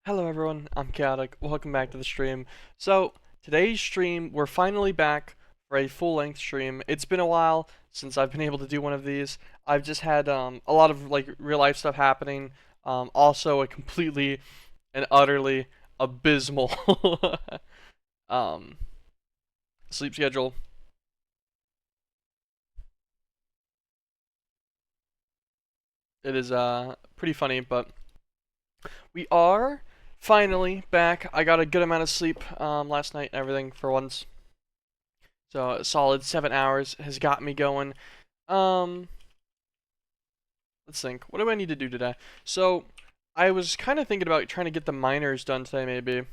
Hello everyone, I'm Chaotic. Welcome back to the stream. So, today's stream, we're finally back for a full-length stream. It's been a while since I've been able to do one of these. I've just had a lot of like real-life stuff happening. Also a completely and utterly abysmal um, sleep schedule. It is pretty funny, but we are finally back. I got a good amount of sleep last night and everything for once. So a solid 7 hours has got me going. Um, let's think. What do I need to do today? So I was kind of thinking about trying to get the miners done today, maybe.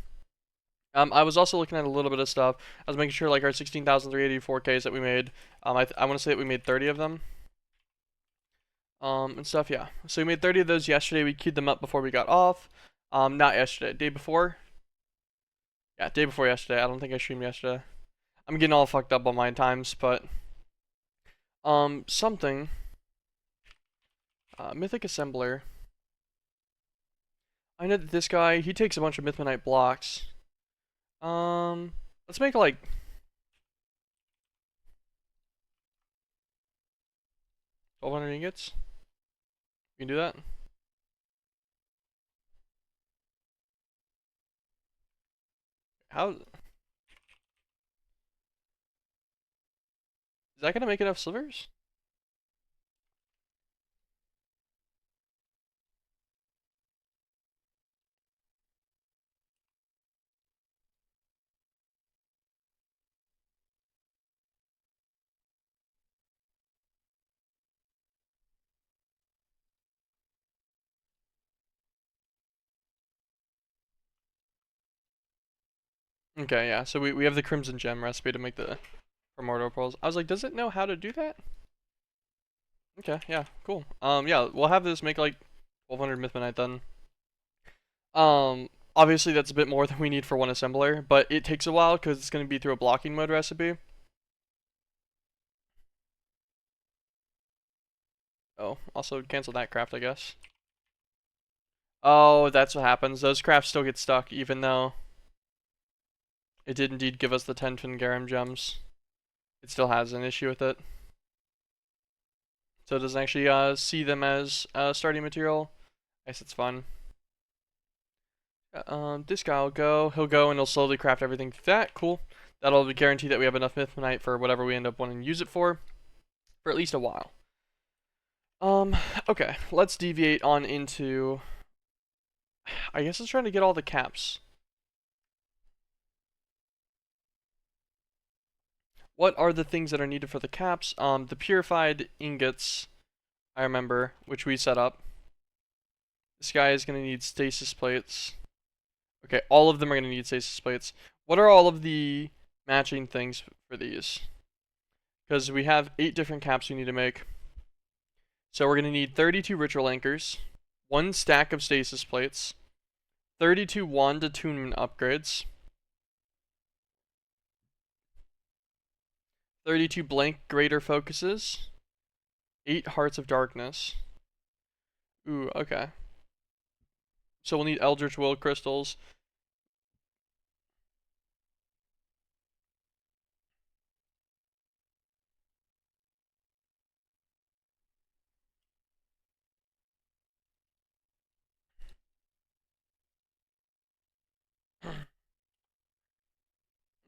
I was also looking at a little bit of stuff. I was making sure like our 16,384Ks that we made. I want to say that we made 30 of them. And stuff. Yeah. So we made 30 of those yesterday. We queued them up before we got off. Not yesterday. Day before. Yeah, day before yesterday. I don't think I streamed yesterday. I'm getting all fucked up on my times, but something. Mythic Assembler. I know that this guy, he takes a bunch of Mythmanite blocks. Let's make like 1,200 ingots. You can do that. How is that gonna make enough slivers? Okay, yeah. So we have the Crimson Gem recipe to make the Primordial Pearls. I was like, does it know how to do that? Okay, yeah, cool. Yeah, we'll have this make like 1,200 Mythmanite then. Obviously that's a bit more than we need for one assembler, but it takes a while because it's gonna be through a blocking mode recipe. Oh, also cancel that craft, I guess. Oh, that's what happens. Those crafts still get stuck, even though it did indeed give us the 10 Fingarum gems. It still has an issue with it. So it doesn't actually see them as starting material. I guess it's fun. This guy will go. He'll go and he'll slowly craft everything through that. Cool. That'll guarantee that we have enough Mythmanite for whatever we end up wanting to use it for at least a while. Okay. Let's deviate on into... I guess it's trying to get all the caps. What are the things that are needed for the caps? The purified ingots, I remember, which we set up. This guy is going to need stasis plates. Okay, all of them are going to need stasis plates. What are all of the matching things for these? Because we have 8 different caps we need to make. So we're going to need 32 ritual anchors, 1 stack of stasis plates, 32 wand attunement upgrades, 32 blank greater focuses, 8 hearts of darkness. Ooh, okay. So we'll need Eldritch Will crystals.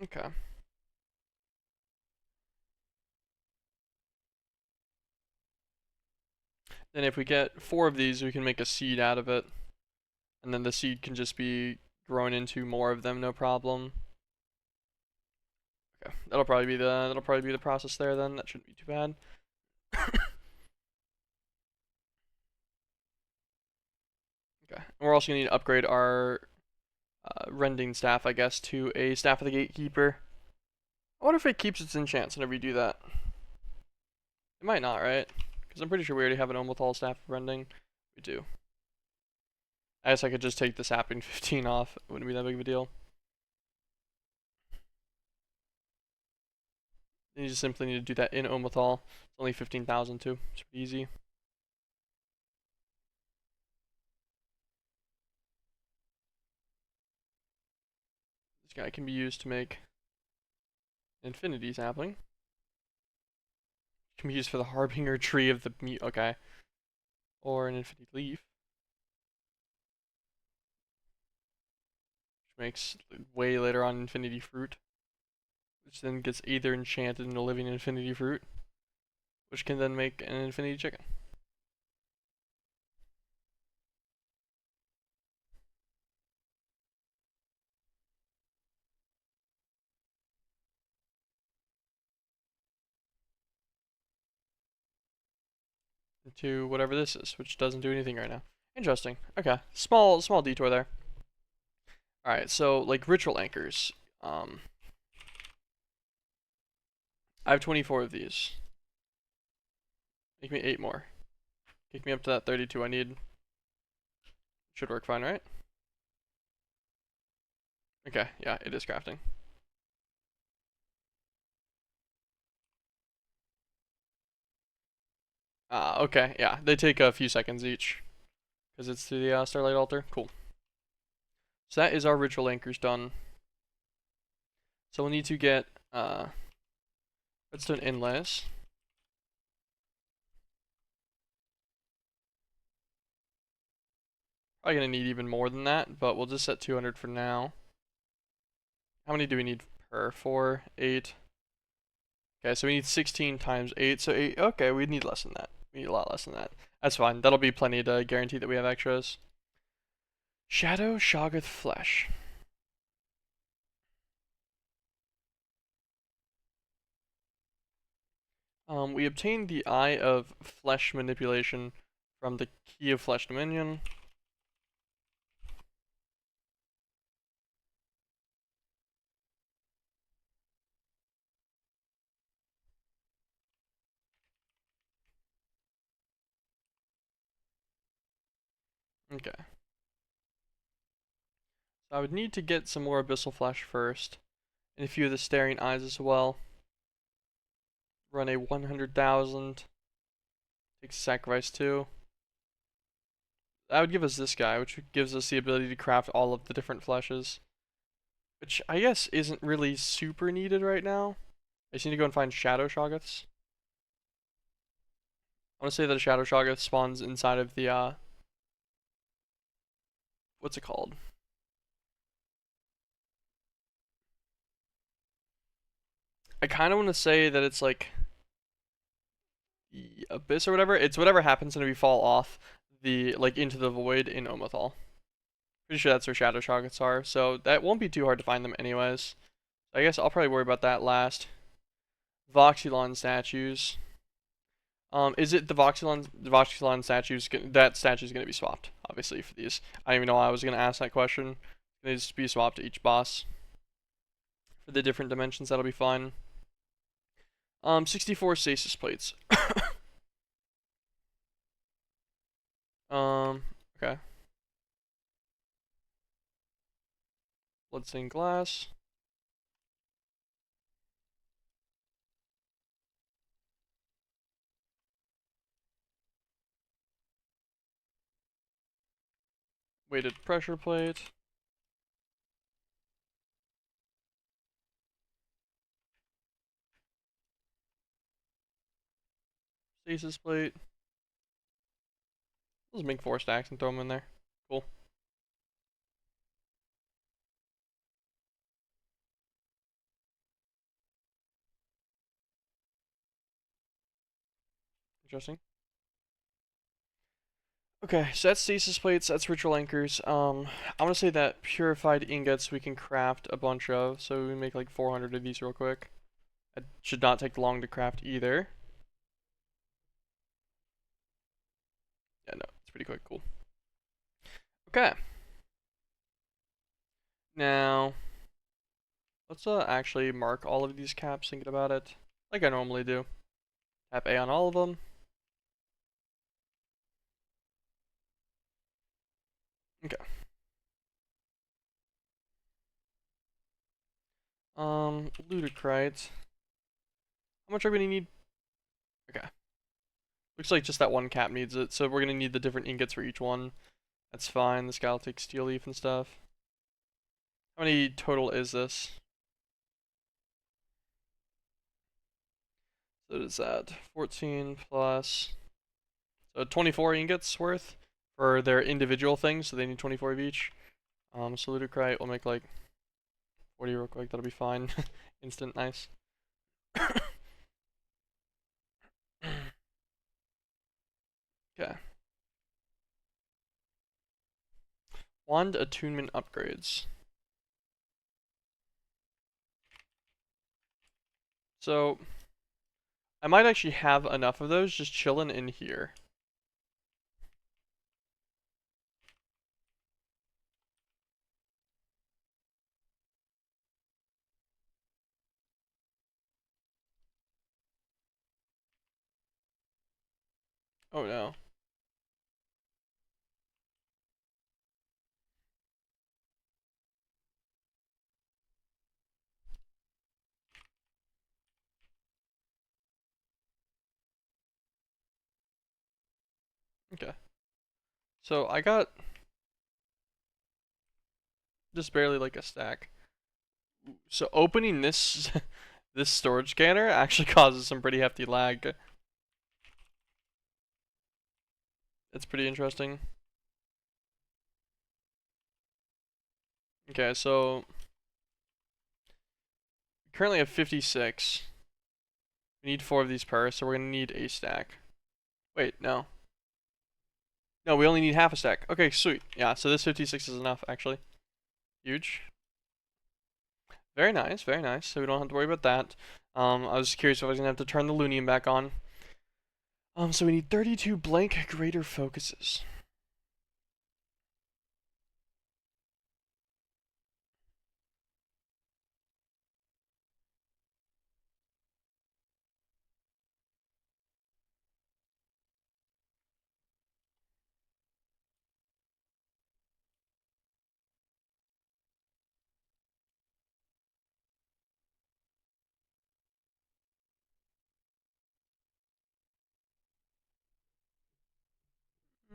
Okay. Then if we get 4 of these, we can make a seed out of it. And then the seed can just be grown into more of them, no problem. Okay, that'll probably be the process there then. That shouldn't be too bad. Okay, and we're also gonna need to upgrade our rending staff, I guess, to a staff of the gatekeeper. I wonder if it keeps its enchants whenever you do that. It might not, right? Because I'm pretty sure we already have an Omothal staff of rending. We do. I guess I could just take the sapping 15 off. It wouldn't be that big of a deal. You just simply need to do that in Omothal. It's only 15,000 too. It's pretty easy. guy can be used to make infinity sapling. Can be used for the harbinger tree of the meat. Okay. Or an infinity leaf. Which makes way later on infinity fruit. Which then gets either enchanted into living infinity fruit. Which can then make an infinity chicken. To whatever this is, which doesn't do anything right now. Interesting. Okay. Small detour there. Alright, so like ritual anchors. I have 24 of these. Make me 8 more. Kick me up to that 32 I need. Should work fine, right? Okay, yeah, it is crafting. Okay, yeah, they take a few seconds each. Because it's through the Starlight Altar. Cool. So that is our ritual anchors done. So we'll need to get redstone inlays. Probably gonna need even more than that, but we'll just set 200 for now. How many do we need per? 4, 8. Okay, so we need 16 times 8, so 8. Okay, we need less than that. We need a lot less than that. That's fine. That'll be plenty to guarantee that we have extras. Shadow Shoggoth Flesh. We obtained the Eye of Flesh Manipulation from the Key of Flesh Dominion. Okay. So I would need to get some more Abyssal Flesh first, and a few of the Staring Eyes as well. Run a 100,000. Takes a sacrifice too. That would give us this guy, which gives us the ability to craft all of the different fleshes. Which I guess isn't really super needed right now. I just need to go and find Shadow Shoggoths. I want to say that a Shadow Shoggoth spawns inside of the, what's it called? I kind of want to say that it's like the Abyss or whatever. It's whatever happens when we fall off the, like, into the void in Omathal. Pretty sure that's where Shadow Shoggoths are, so that won't be too hard to find them anyways. I guess I'll probably worry about that last. Voxylon statues. Is it the Voxylon statues? That statue's gonna be swapped, obviously, for these. I don't even know why I was gonna ask that question. They just be swapped to each boss for the different dimensions. That'll be fine. 64 stasis plates. Okay. Bloodstained glass. Weighted pressure plate. Stasis plate. Let's make 4 stacks and throw them in there. Cool. Interesting. Okay, so that's stasis plates, that's ritual anchors. I want to say that purified ingots we can craft a bunch of, so we make like 400 of these real quick. It should not take long to craft either. Yeah, no, it's pretty quick, cool. Okay. Now, let's actually mark all of these caps, thinking about it, like I normally do. Tap A on all of them. Okay. Ludicrite. How much are we gonna need? Okay. Looks like just that one cap needs it, so we're gonna need the different ingots for each one. That's fine. This guy will take steel leaf and stuff. How many total is this? So is that 14 plus, so 24 ingots worth for their individual things, so they need 24 of each. So Ludicrite will make like 40 real quick, that'll be fine. Instant, nice. Okay. Wand attunement upgrades. So, I might actually have enough of those just chilling in here. Oh no. Okay. So I got just barely like a stack. So opening this this storage scanner actually causes some pretty hefty lag. It's pretty interesting. Okay, so we currently have 56. We need 4 of these per, so we're gonna need a stack. Wait, no. No, we only need half a stack. Okay, sweet. Yeah, so this 56 is enough, actually. Huge. Very nice, very nice. So we don't have to worry about that. I was curious if I was gonna have to turn the Lunium back on. So we need 32 blank greater focuses.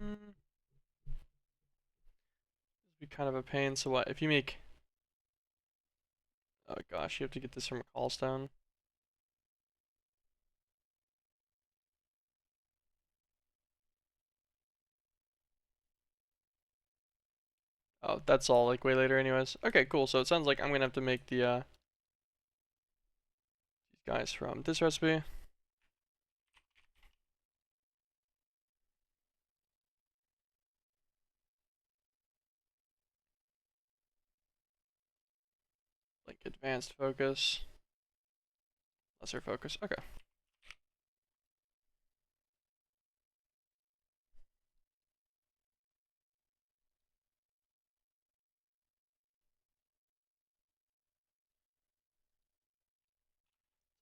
Mm, this would be kind of a pain. So what? If you make, oh gosh, you have to get this from a callstone. Oh, that's all like way later, anyways. Okay, cool. So it sounds like I'm gonna have to make the these guys from this recipe. Like advanced focus, lesser focus. Okay.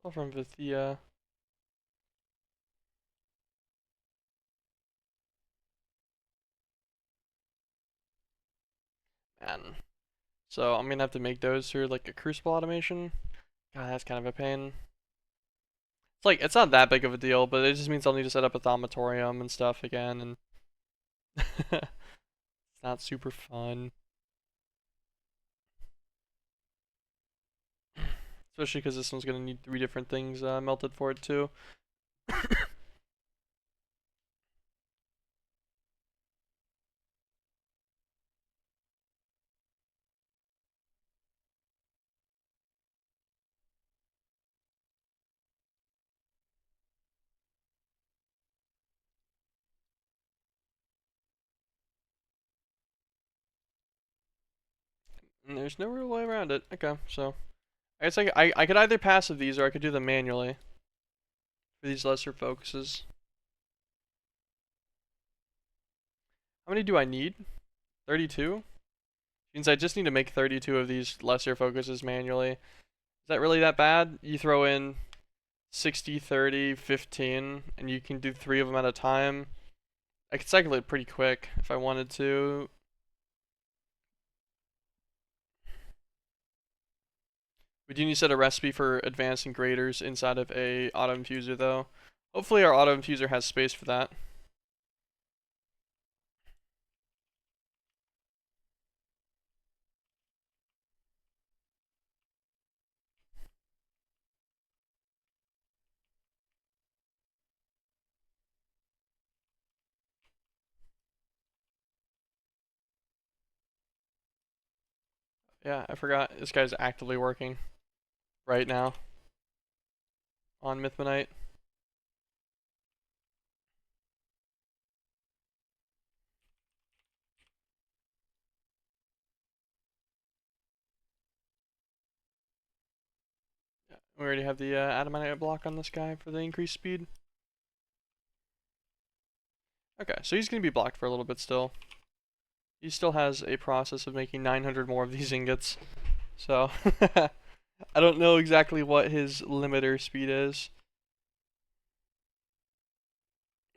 All from Vithia. Man. So I'm gonna have to make those through like a crucible automation. God, that's kind of a pain. It's like it's not that big of a deal, but it just means I'll need to set up a thaumatorium and stuff again, and it's not super fun. Especially because this one's gonna need 3 different things melted for it too. And there's no real way around it. Okay, so I guess I could either passive these or I could do them manually for these lesser focuses. How many do I need? 32? Means I just need to make 32 of these lesser focuses manually. Is that really that bad? You throw in 60, 30, 15, and you can do 3 of them at a time. I could cycle it pretty quick if I wanted to. We do need to set a recipe for advancing graders inside of a auto infuser though. Hopefully our auto infuser has space for that. Yeah, I forgot. This guy's actively working right now on Mythmanite. Yeah, we already have the adamantite block on this guy for the increased speed. Okay, so he's going to be blocked for a little bit still. He still has a process of making 900 more of these ingots. So, I don't know exactly what his limiter speed is.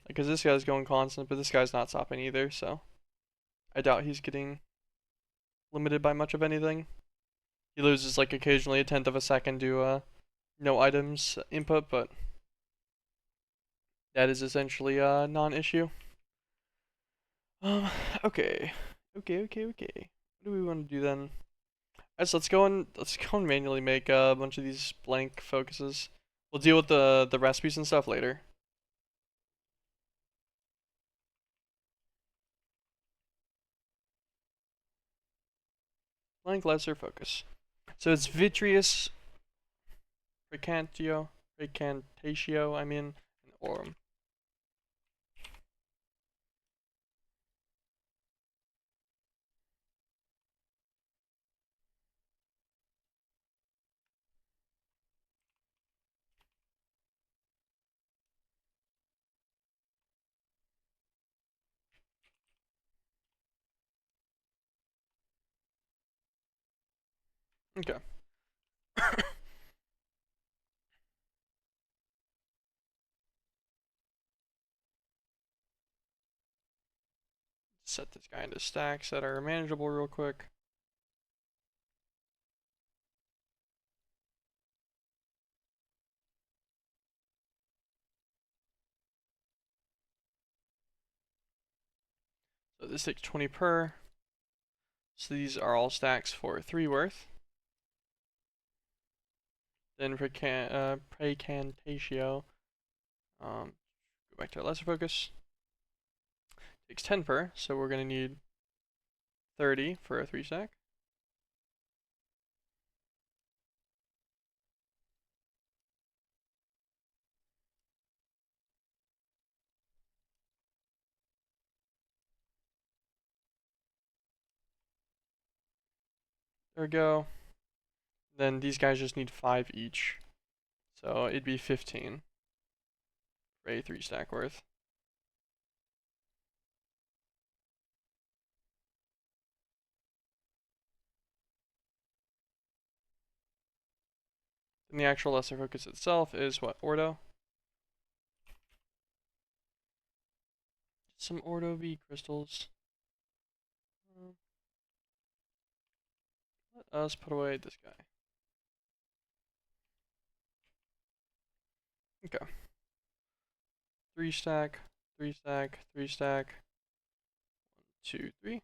Because this guy's going constant, but this guy's not stopping either, so I doubt he's getting limited by much of anything. He loses like occasionally a tenth of a second to no items input, but that is essentially a non-issue. Um, okay. Okay. What do we want to do then? Guys, let's go and manually make a bunch of these blank focuses. We'll deal with the recipes and stuff later. Blank lesser focus. So it's vitreous recantatio, I mean, and aurum. Okay. Set this guy into stacks that are manageable real quick. So this takes 20 per. So these are all stacks for 3 worth. Then for Precantatio, go back to our lesser focus. Takes 10 per, so we're going to need 30 for a 3 stack. There we go. Then these guys just need 5 each. So it'd be 15 for a 3 stack worth. And the actual lesser focus itself is what? Ordo? Some Ordo V crystals. Let us put away this guy. Okay. 3 stack, 3 stack, 3 stack. 1, 2, 3.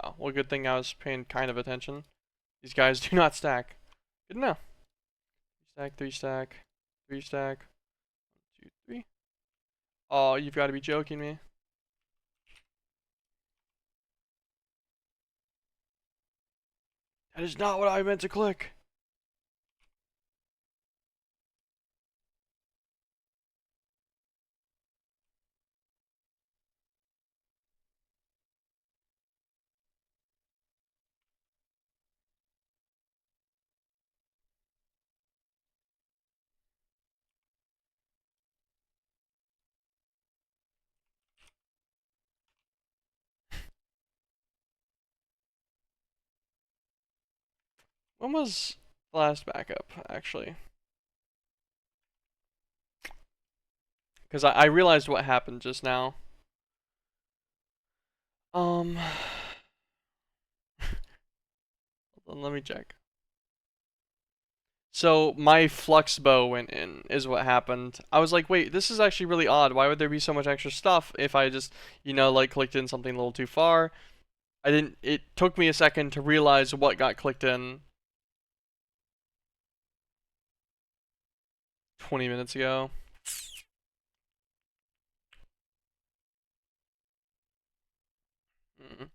Oh, well, good thing I was paying kind of attention. These guys do not stack. Good to know. 3 stack, 3 stack, 3 stack. 1, 2, 3. Oh, you've got to be joking me. That is not what I meant to click. When was the last backup, actually? Because I realized what happened just now. Hold on, let me check. So my flux bow went in, is what happened. I was like, wait, this is actually really odd. Why would there be so much extra stuff if I just, like clicked in something a little too far? I didn't, it took me a second to realize what got clicked in 20 minutes ago. Mm.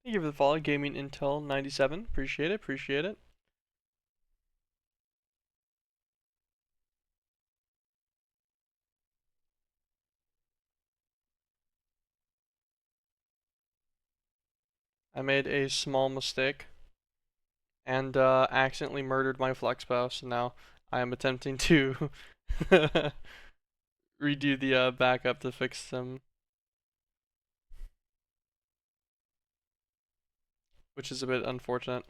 Thank you for the follow, Gaming Intel 97. Appreciate it, appreciate it. I made a small mistake and accidentally murdered my Flexbow, so now I am attempting to redo the backup to fix them, which is a bit unfortunate.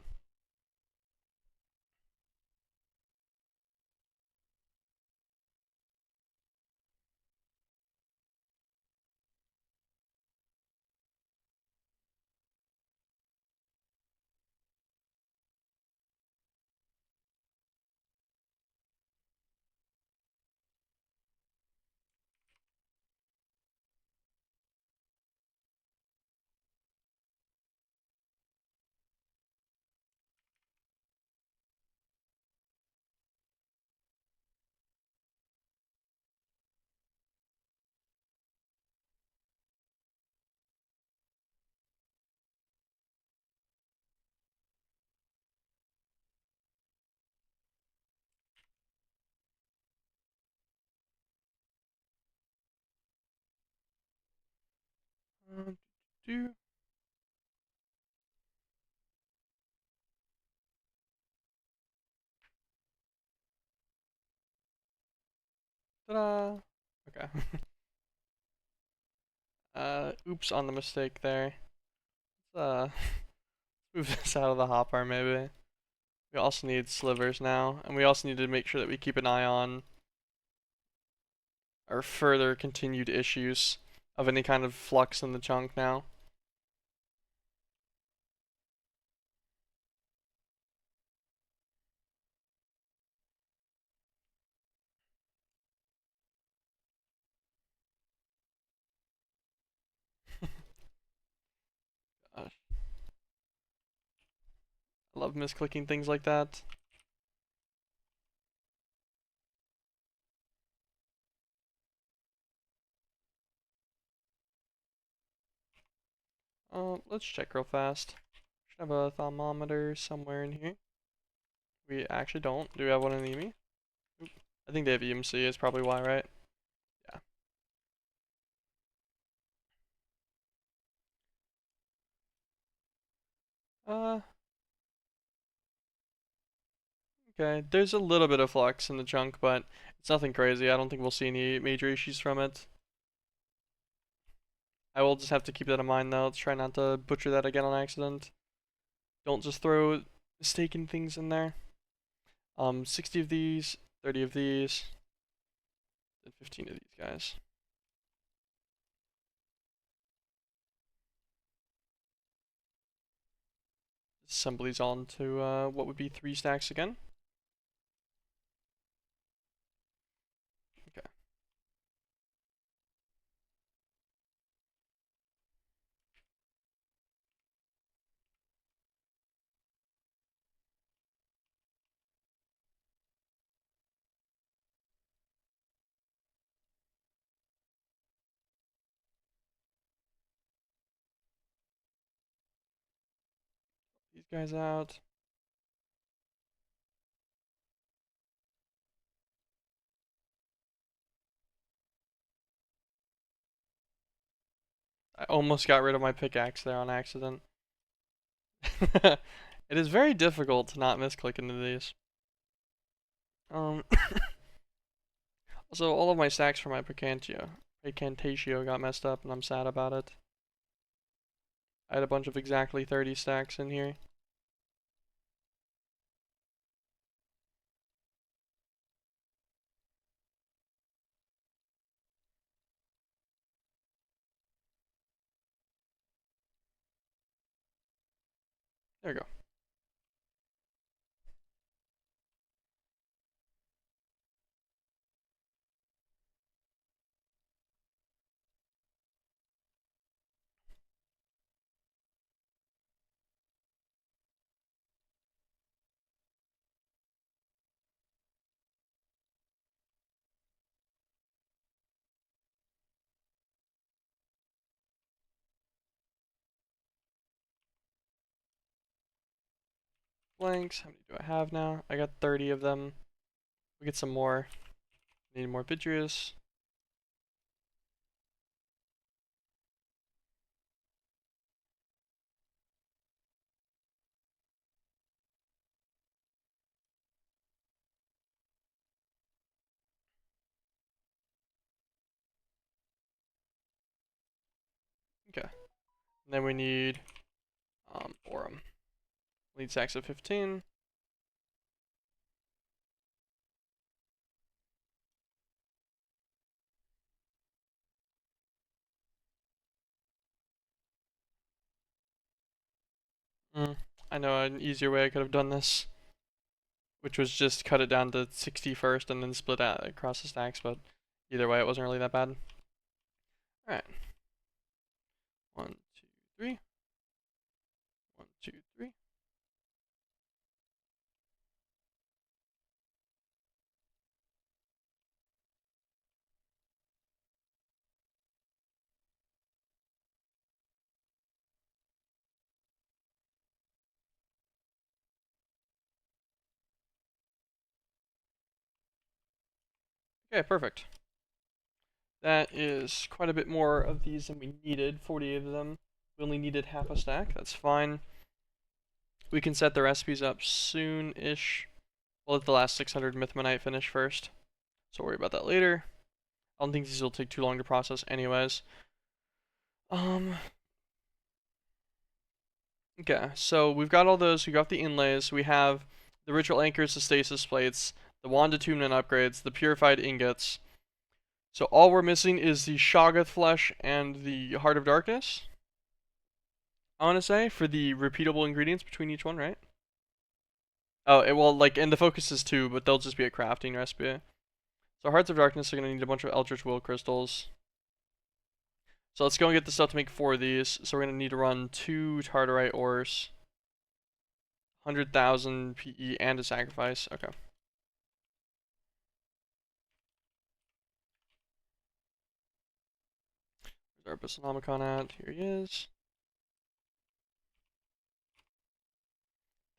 Do ta-da! Okay. Oops on the mistake there. Let's move this out of the hopper maybe. We also need slivers now, and we also need to make sure that we keep an eye on our further continued issues of any kind of flux in the chunk now. I love misclicking things like that. Let's check real fast. Should have a thermometer somewhere in here. We actually don't. Do we have one in the EME? Oop. I think they have EMC, is probably why, right? Yeah. Uh, okay. There's a little bit of flux in the chunk, but it's nothing crazy. I don't think we'll see any major issues from it. I will just have to keep that in mind though. Let's try not to butcher that again on accident. Don't just throw mistaken things in there. 60 of these, 30 of these, and 15 of these guys. Assemble these all into what would be 3 stacks again. Okay. These guys out. I almost got rid of my pickaxe there on accident. It is very difficult to not misclick into these. Also, all of my stacks for my Picantatio got messed up, and I'm sad about it. I had a bunch of exactly 30 stacks in here. There we go. blanks. How many do I have now? I got 30 of them. We get some more. Need more vitreous. Okay. And then we need borum. Lead stacks of 15. I know an easier way I could have done this, which was just cut it down to 60 first and then split out across the stacks, but either way it wasn't really that bad. Alright. 1, 2, 3. 1, 2, 3. Okay, perfect. That is quite a bit more of these than we needed, 48 of them. We only needed half a stack, that's fine. We can set the recipes up soon-ish. We'll let the last 600 Mythmonite finish first, so we'll worry about that later. I don't think these will take too long to process anyways. Okay, so we've got all those, we got the inlays, we have the ritual anchors, the stasis plates, the wand attunement upgrades, the purified ingots. So all we're missing is the Shoggoth flesh and the Heart of Darkness, I want to say, for the repeatable ingredients between each one, right? Oh, well, like, and the focuses too, but they'll just be a crafting recipe. So Hearts of Darkness are going to need a bunch of Eldritch Will crystals. So let's go and get the stuff to make 4 of these. So we're going to need to run 2 Tartarite ores, 100,000 PE, and a sacrifice. Okay. Where's our Bassanomicon at? Here he is.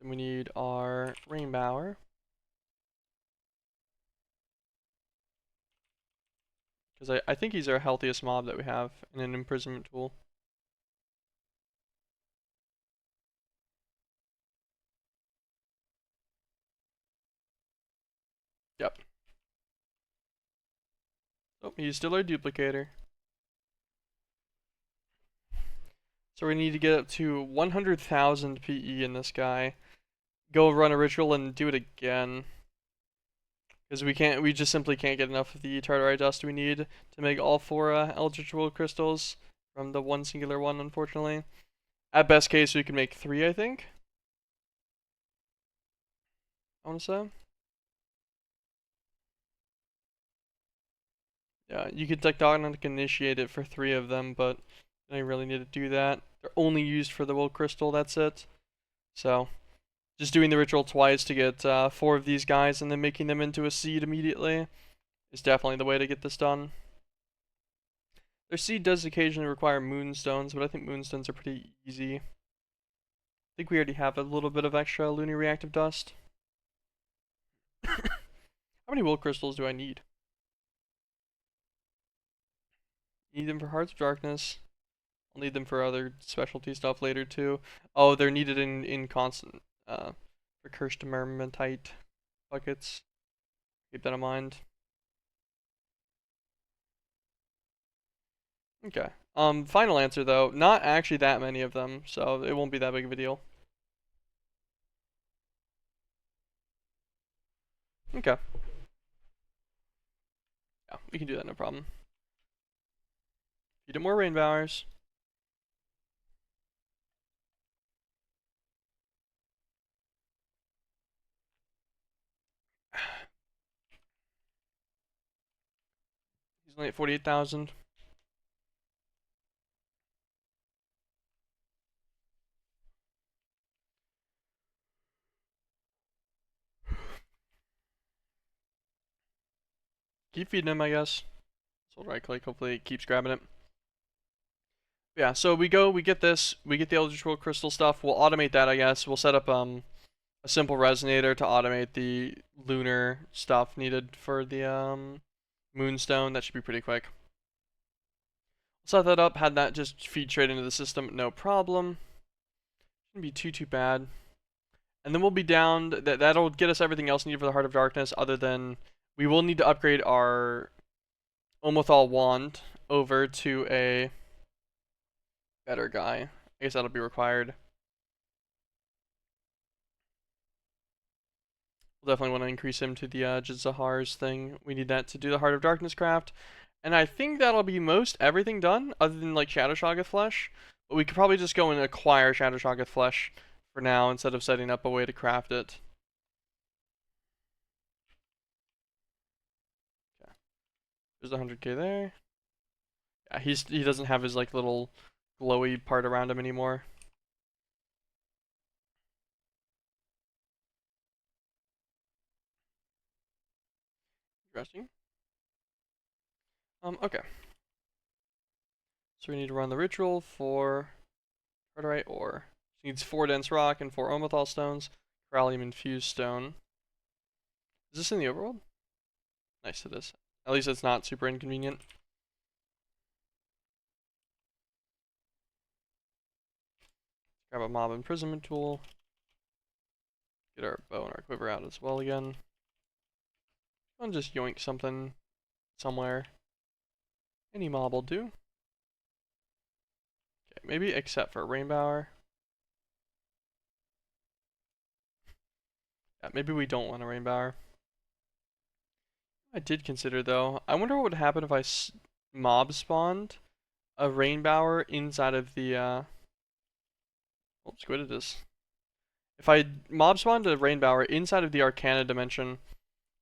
Then we need our Rainbower. Because I think he's our healthiest mob that we have in an imprisonment tool. Yep. Oh, he's still our duplicator. So we need to get up to 100,000 PE in this guy. Go run a ritual and do it again. Because we just simply can't get enough of the Tartarite dust we need to make all 4 Eldritch Will crystals from the one singular one, unfortunately. At best case, we can make 3, I think. I want to say. Yeah, you could Tectonic initiate it for 3 of them, but you don't really need to do that. They're only used for the Will Crystal, that's it. So, just doing the ritual twice to get 4 of these guys and then making them into a seed immediately is definitely the way to get this done. Their seed does occasionally require moonstones, but I think moonstones are pretty easy. I think we already have a little bit of extra Loony Reactive Dust. How many Will Crystals do I need? Need them for Hearts of Darkness. I'll need them for other specialty stuff later too. Oh, they're needed in constant for Cursed Mermentite buckets. Keep that in mind. Okay. Final answer though, not actually that many of them, so it won't be that big of a deal. Okay. Yeah, we can do that, no problem. Feed it more Rainbowers. He's only at 48,000. Keep feeding him, I guess. So right click, hopefully it keeps grabbing it. Yeah, so we get this, we get the Eldritch Will Crystal stuff. We'll automate that, I guess. We'll set up a a simple resonator to automate the lunar stuff needed for the moonstone. That should be pretty quick. Set that up, had that just feed straight into the system, no problem. Shouldn't be too bad. And then we'll be down, that'll get us everything else needed for the Heart of Darkness, other than we will need to upgrade our Omothal wand over to a better guy. I guess that'll be required. We'll definitely want to increase him to the Jazahar's thing. We need that to do the Heart of Darkness craft. And I think that'll be most everything done, other than like Shadow Shoggoth flesh. But we could probably just go and acquire Shadow Shoggoth flesh for now, instead of setting up a way to craft it. Okay. There's 100k there. Yeah, he doesn't have his like little glowy part around him anymore. Interesting. Okay. So we need to run the ritual for Cartwright ore. It needs 4 dense rock and 4 Omothal stones, Corallium infused stone. Is this in the overworld? Nice, it is. At least it's not super inconvenient. Grab a mob imprisonment tool. Get our bow and our quiver out as well again. And just yoink something somewhere. Any mob will do. Okay, maybe except for Rainbower. Yeah, maybe we don't want a Rainbower. I did consider though. I wonder what would happen if I mob spawned a Rainbower inside of the oh, squid it is. If I mob spawned a Rainbower inside of the Arcana dimension,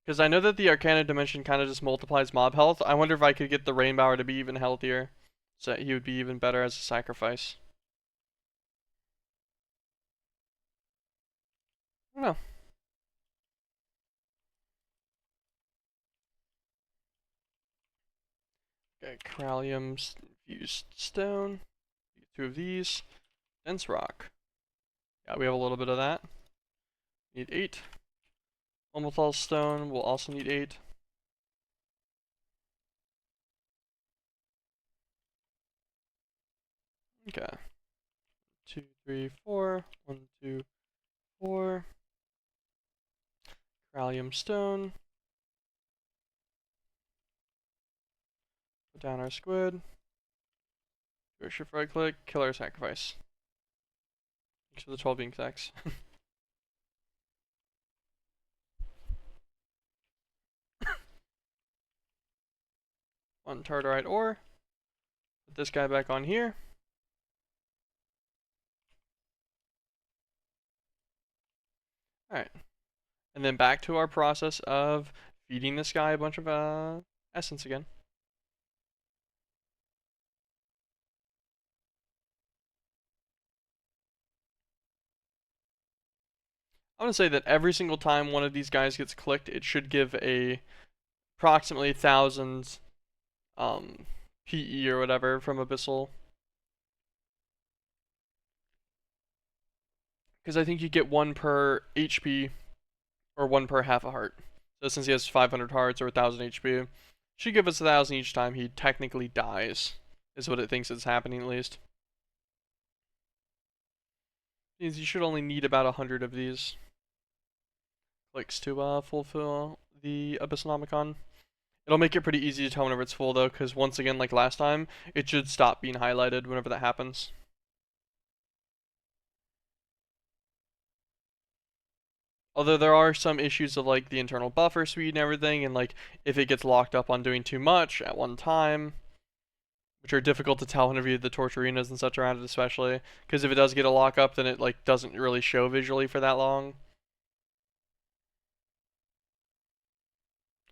because I know that the Arcana dimension kind of just multiplies mob health, I wonder if I could get the Rainbower to be even healthier, so that he would be even better as a sacrifice. I don't know. Okay, Corallium infused stone. 2 of these. Dense rock. Yeah, we have a little bit of that. Need 8. Omothal stone will also need 8. Okay. 2, 3, 4. 1, 2, 4. Corallium stone. Put down our squid. Do a shift right click. Kill our sacrifice. Thanks for the 12 ink stacks. One Tartarite ore. Put this guy back on here. Alright. And then back to our process of feeding this guy a bunch of essence again. I'm going to say that every single time one of these guys gets clicked, it should give a approximately 1,000 PE or whatever from Abyssal. Because I think you get 1 per HP, or 1 per half a heart. So since he has 500 hearts or 1,000 HP, should give us 1,000 each time he technically dies, is what it thinks is happening at least. Means you should only need about 100 of these clicks to fulfill the Abyssonomicon. It'll make it pretty easy to tell whenever it's full though, because once again, like last time, it should stop being highlighted whenever that happens. Although there are some issues of like the internal buffer speed and everything, and like if it gets locked up on doing too much at one time, which are difficult to tell whenever you have the torch arenas and such around it, especially because if it does get a lock up, then it like doesn't really show visually for that long.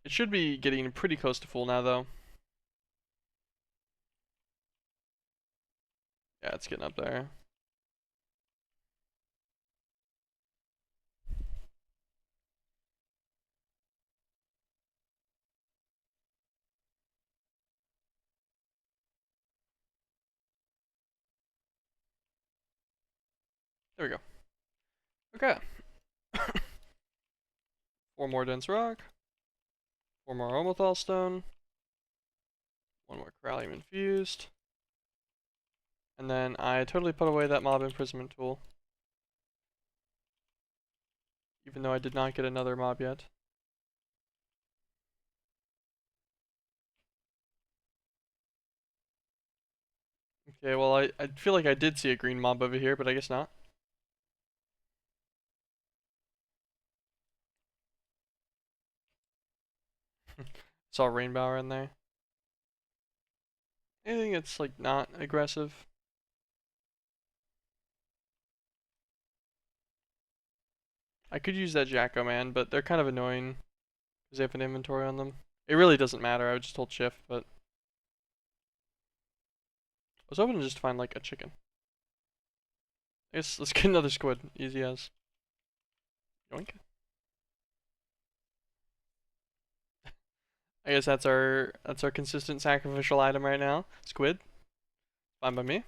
It should be getting pretty close to full now though. Yeah, it's getting up there. There we go. Okay. 4 more dense rock, 4 more Omothal stone, 1 more Corallium infused, and then I totally put away that mob imprisonment tool, even though I did not get another mob yet. Okay, well I feel like I did see a green mob over here, but I guess not. Saw a rainbow in there. Anything that's like not aggressive. I could use that Jacko man, but they're kind of annoying because they have an inventory on them. It really doesn't matter, I would just hold shift, but I was hoping to just find like a chicken. I guess let's get another squid. Easy as. Yoink. I guess that's our consistent sacrificial item right now. Squid. Fine by me.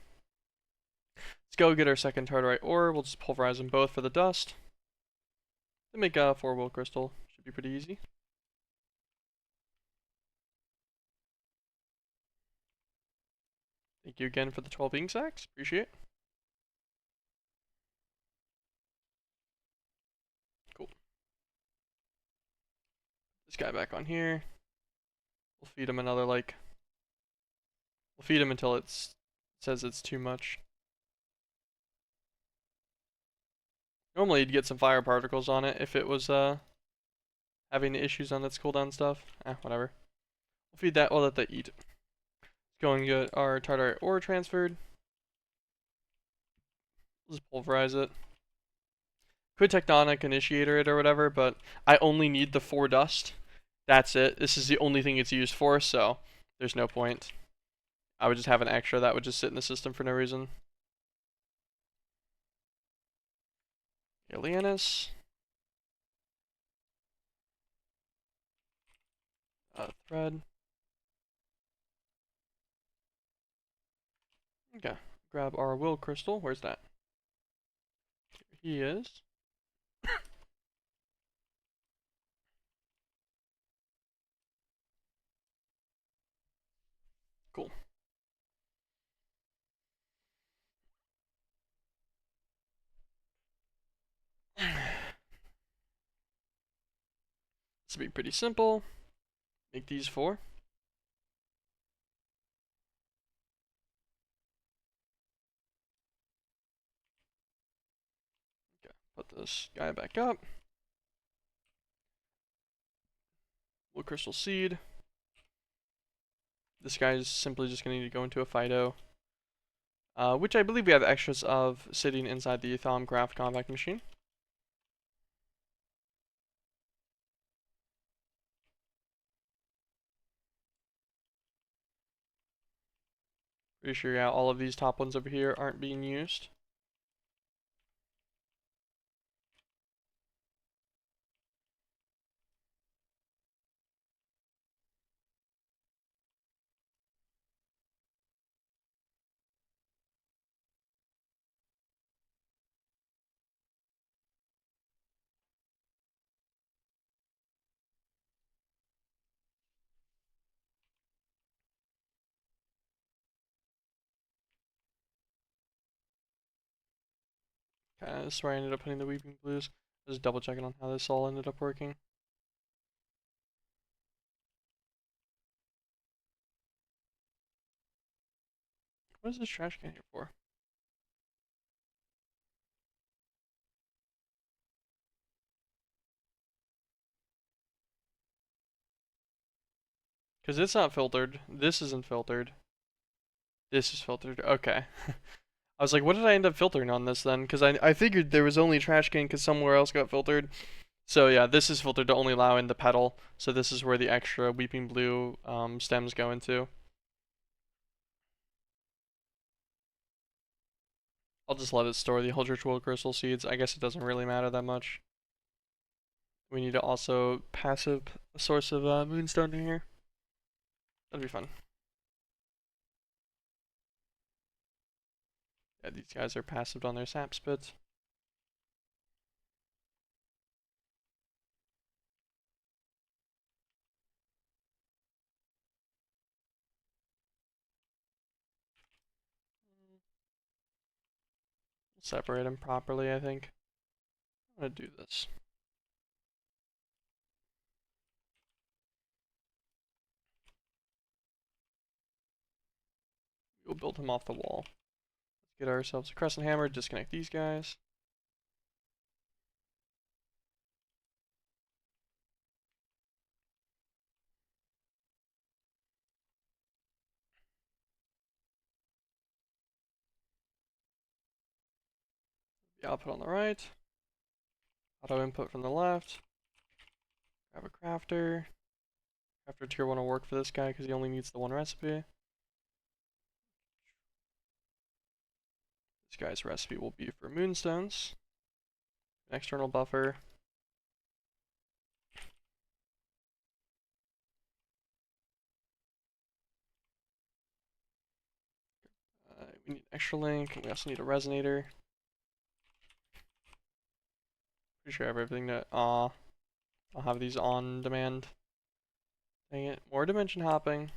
Let's go get our second tartarite ore. We'll just pulverize them both for the dust. Then make a 4-wheel crystal. Should be pretty easy. Thank you again for the 12 ink sacks. Appreciate it. Cool. This guy back on here. We'll feed him another like. We'll feed him until it says it's too much. Normally you'd get some fire particles on it if it was having issues on its cooldown stuff. Whatever. We'll feed that. We'll let that eat. Let's go and get our tartarite ore transferred. We'll just pulverize it. Could tectonic initiator it or whatever, but I only need the 4 dust. That's it. This is the only thing it's used for, so there's no point. I would just have an extra that would just sit in the system for no reason. Alienus. Thread. Okay. Grab our will crystal. Where's that? Here he is. Cool. This will be pretty simple. Make these 4. Okay. Put this guy back up. Will crystal seed. This guy is simply just going to need to go into a Fido. Which I believe we have extras of sitting inside the MeatBallCraft compact machine. Pretty sure, yeah, all of these top ones over here aren't being used. Okay, this is where I ended up putting the weeping blues. Just double checking on how this all ended up working. What is this trash can here for? Because it's not filtered. This isn't filtered. This is filtered. Okay. I was like, what did I end up filtering on this then? Because I figured there was only trash can because somewhere else got filtered. So yeah, this is filtered to only allow in the petal. So this is where the extra weeping blue stems go into. I'll just let it store the Eldritch Will Crystal seeds. I guess it doesn't really matter that much. We need to also passive a source of moonstone in here. That'd be fun. Yeah, these guys are passive on their sap spits. separate them properly, I think. I'm gonna do this. We'll build him off the wall. Let's get ourselves a crescent hammer, disconnect these guys. The output on the right. Auto input from the left. Grab a crafter. Crafter tier 1 will work for this guy because he only needs the one recipe. This guy's recipe will be for moonstones. An external buffer. We need an extra link, and we also need a resonator. Pretty sure I have everything that, I'll have these on demand. Dang it, more dimension hopping.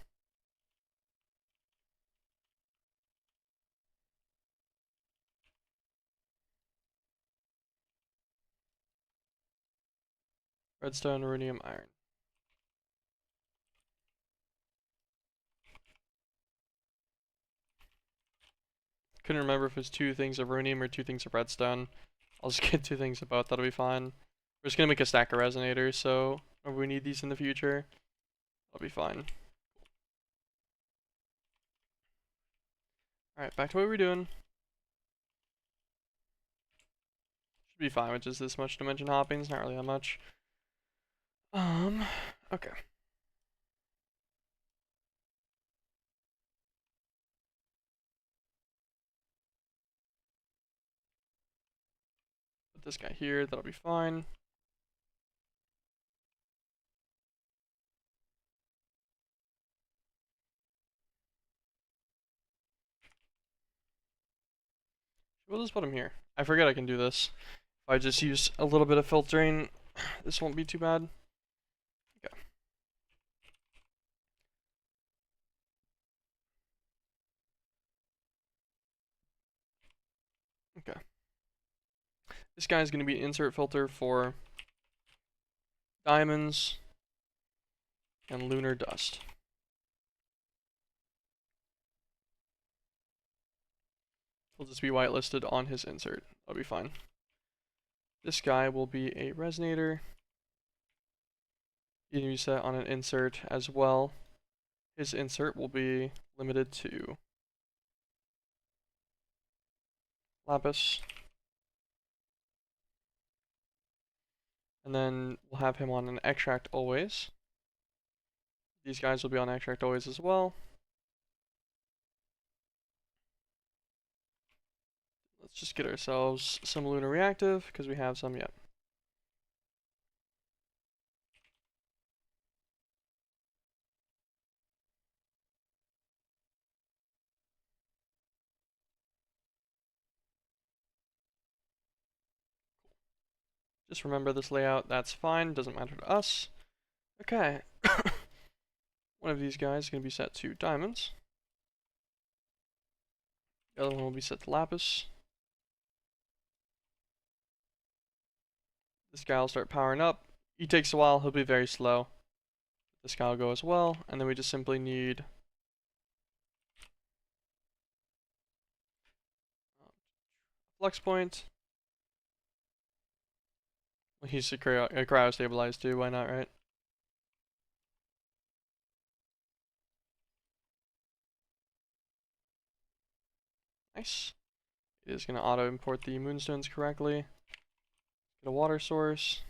Redstone, ruhenium, iron. Couldn't remember if it's 2 things of ruhenium or 2 things of redstone. I'll just get 2 things of both, that'll be fine. We're just gonna make a stack of resonators, so if we need these in the future, that'll be fine. Alright, back to what we were doing. Should be fine with just this much dimension hopping, it's not really that much. Okay. Put this guy here, that'll be fine. We'll just put him here. I forget I can do this. If I just use a little bit of filtering, this won't be too bad. Okay. Okay. This guy's going to be an insert filter for diamonds and lunar dust. Will just be whitelisted on his insert. That'll be fine. This guy will be a resonator. You can use that on an insert as well. His insert will be limited to lapis. And then we'll have him on an extract always. These guys will be on extract always as well. Let's just get ourselves some lunar reactive because we have some yet. Just remember this layout, that's fine, doesn't matter to us. Okay. One of these guys is going to be set to diamonds. The other one will be set to lapis. This guy will start powering up. He takes a while, he'll be very slow. This guy will go as well, and then we just simply need flex point. Well, he's cryo stabilized too, why not, right? Nice. It is going to auto import the moonstones correctly. Get a water source.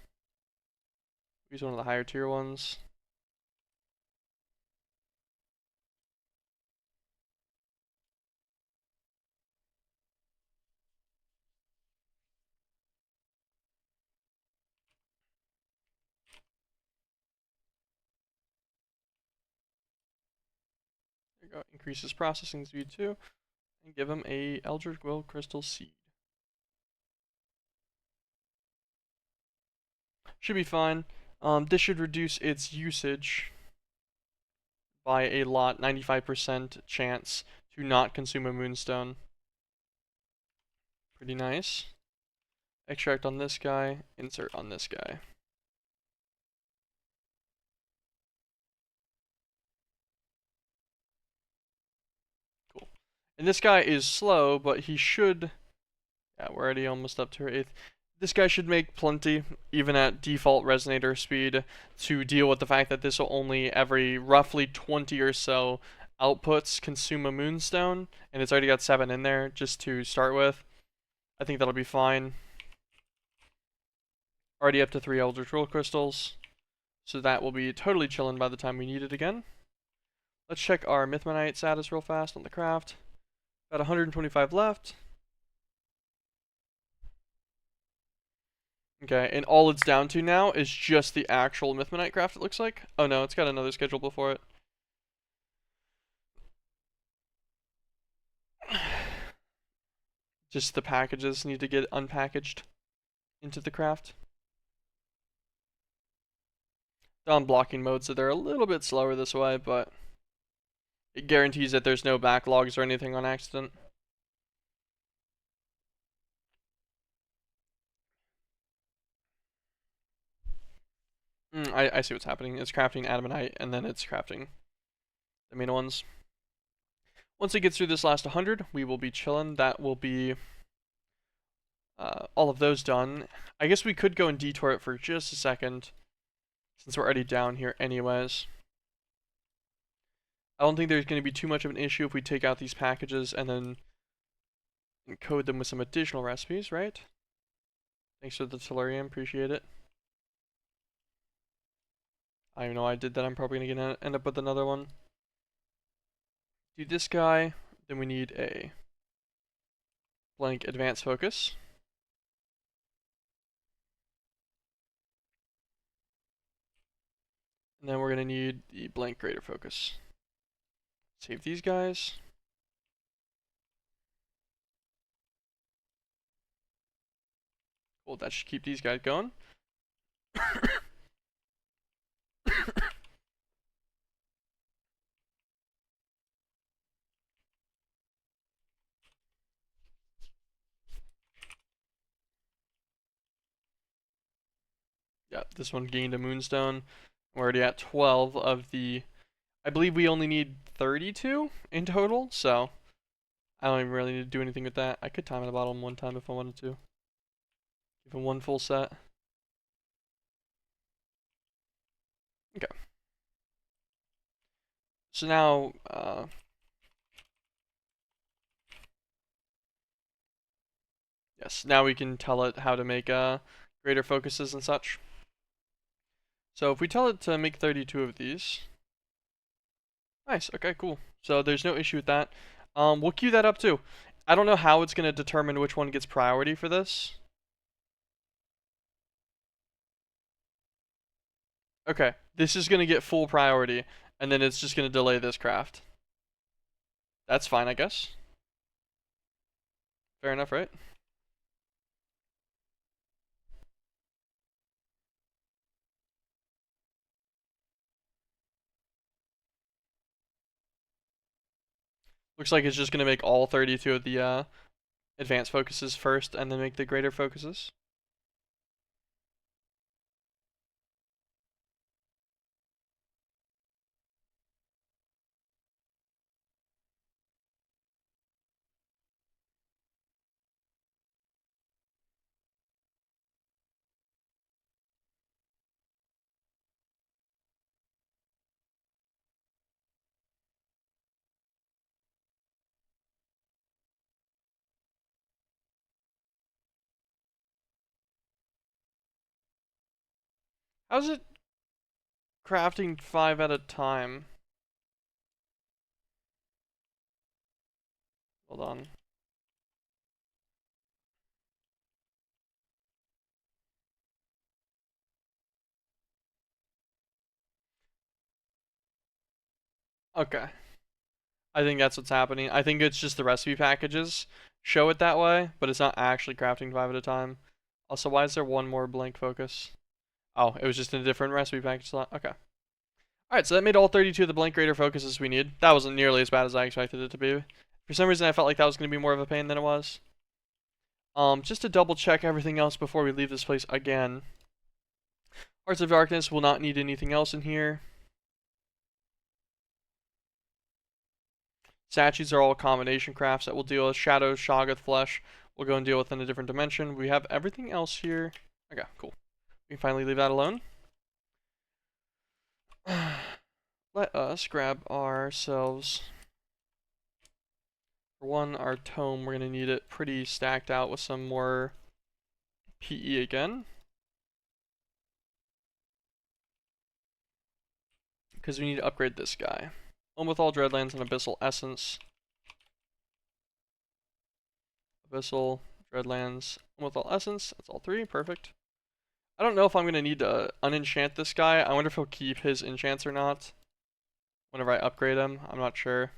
Use one of the higher tier ones. There you go. Increases processing speed too. And give him a Eldritch Will Crystal Seed. Should be fine. This should reduce its usage by a lot, 95% chance to not consume a moonstone Pretty nice. Extract on this guy, insert on this guy. Cool. And this guy is slow, but he should... Yeah, we're already almost up to our 8th. This guy should make plenty, even at default resonator speed, to deal with the fact that this will only every roughly 20 or so outputs consume a moonstone, and it's already got 7 in there just to start with. I think that'll be fine. Already up to 3 Eldritch Roll Crystals, so that will be totally chillin' by the time we need it again. Let's check our Mythmonite status real fast on the craft. Got 125 left. Okay, and all it's down to now is just the actual Mythmonite craft, it looks like. Oh no, it's got another schedule before it. Just the packages need to get unpackaged into the craft. They're on blocking mode, so they're a little bit slower this way, but it guarantees that there's no backlogs or anything on accident. I see what's happening. It's crafting Adamantite, and then it's crafting the main ones. Once it gets through this last 100, we will be chilling. That will be all of those done. I guess we could go and detour it for just a second, since we're already down here anyways. I don't think there's going to be too much of an issue if we take out these packages and then encode them with some additional recipes, right? Thanks for the tellurium, appreciate it. I don't even know why I did that. I'm probably going to end up with another one. Do this guy, then we need a blank advanced focus. And then we're going to need the blank greater focus. Save these guys. Cool, that should keep these guys going. Yeah, this one gained a moonstone. We're already at 12 of the... I believe we only need 32 in total, so I don't even really need to do anything with that. I could time it bottom one time if I wanted to. Give him one full set. Okay. So now, yes, now we can tell it how to make greater focuses and such. So if we tell it to make 32 of these, nice, okay, cool. So there's no issue with that. We'll queue that up too. I don't know how it's going to determine which one gets priority for this. Okay, this is going to get full priority, and then it's just going to delay this craft. That's fine, I guess. Fair enough, right? Looks like it's just going to make all 32 of the advanced focuses first, and then make the greater focuses. How's it crafting 5 at a time? Hold on. Okay. I think that's what's happening. I think it's just the recipe packages show it that way, but it's not actually crafting 5 at a time. Also, why is there one more blank focus? Oh, it was just in a different recipe package slot. Okay. Alright, so that made all 32 of the blank greater focuses we need. That wasn't nearly as bad as I expected it to be. For some reason, I felt like that was going to be more of a pain than it was. Just to double check everything else before we leave this place again. Hearts of Darkness will not need anything else in here. Statues are all combination crafts that will deal with Shadow, Shoggoth, Flesh. We'll go and deal with in a different dimension. We have everything else here. Okay, cool. We can finally leave that alone. Let us grab ourselves, for one, our tome. We're going to need it pretty stacked out with some more PE again, because we need to upgrade this guy. Omethal, Dreadlands, and Abyssal Essence. Abyssal, Dreadlands, Omethal Essence. That's all three. Perfect. I don't know if I'm going to need to unenchant this guy. I wonder if he'll keep his enchants or not whenever I upgrade him. I'm not sure.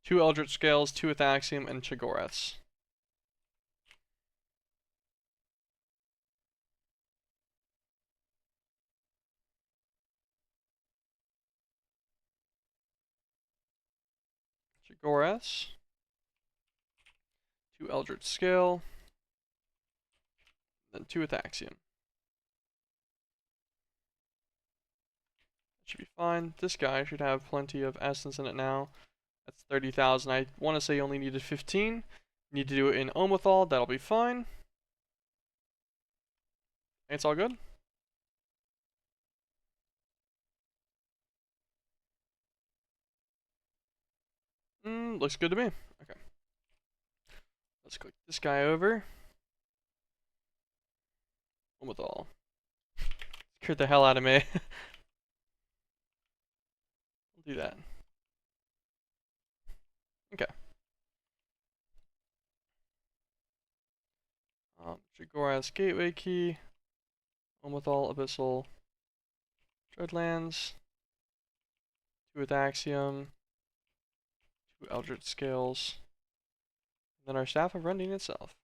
2 Eldritch Scales, 2 Athaxium, and Chaggoraths. Chaggoraths. 2 Eldritch Scale. Then 2 Athaxium. Should be fine. This guy should have plenty of essence in it now. That's 30,000. I want to say you only needed 15. Need to do it in Omethal. That'll be fine. It's all good. Looks good to me. Okay. Let's click this guy over. Omethal. Scared the hell out of me. We'll do that. Okay. Chaggorath's Gateway Key. Omethal, Abyssal, Dreadlands. 2 Athaxium. 2 Eldritch Scales. And then our Staff of Rending itself.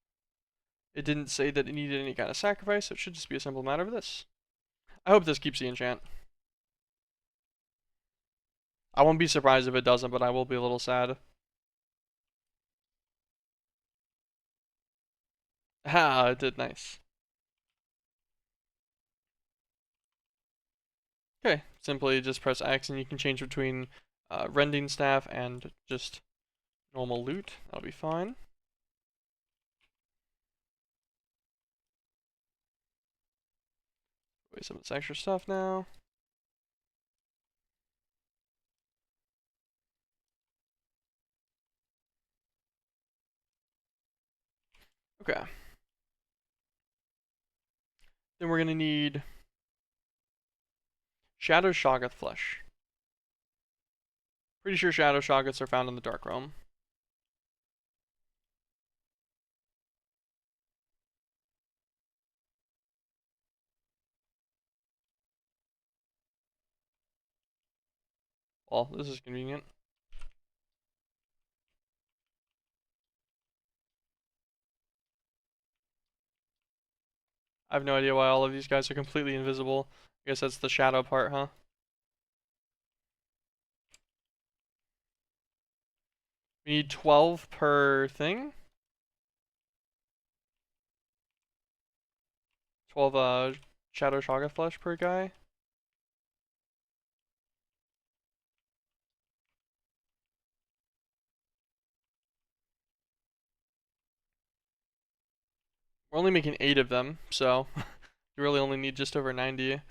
It didn't say that it needed any kind of sacrifice, so it should just be a simple matter of this. I hope this keeps the enchant. I won't be surprised if it doesn't, but I will be a little sad. Ah, it did. Nice. Okay, simply just press X and you can change between Rending Staff and just normal loot. That'll be fine. Wait, some of this extra stuff now. Okay. Then we're gonna need Shadow Shoggoth Flesh. Pretty sure Shadow Shoggoths are found in the Dark Realm. Well, this is convenient. I have no idea why all of these guys are completely invisible. I guess that's the shadow part, huh? We need 12 per thing. 12 Shadow Shoggoth Flesh per guy. We're only making 8 of them, so you really only need just over 90.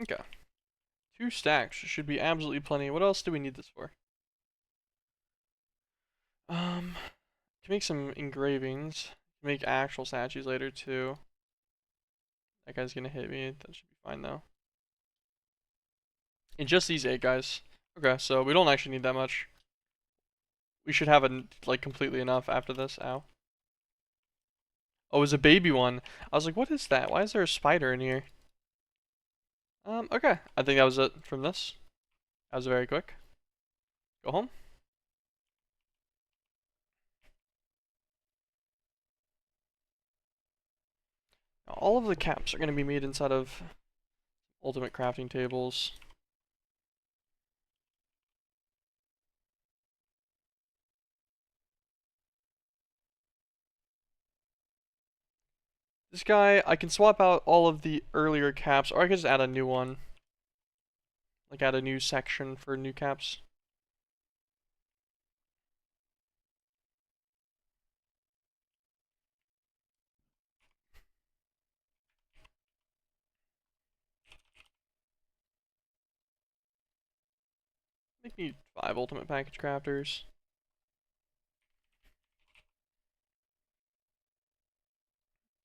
Okay. 2 stacks should be absolutely plenty. What else do we need this for? To make some engravings. To make actual statues later too. That guy's gonna hit me. That should be fine though. And just these 8 guys. Okay, so we don't actually need that much. We should have it like completely enough after this. Ow. Oh, it was a baby one. I was like, what is that? Why is there a spider in here? Okay. I think that was it from this. That was very quick. Go home. All of the caps are going to be made inside of ultimate crafting tables. This guy, I can swap out all of the earlier caps, or I could just add a new one. Like add a new section for new caps. I think need 5 ultimate package crafters.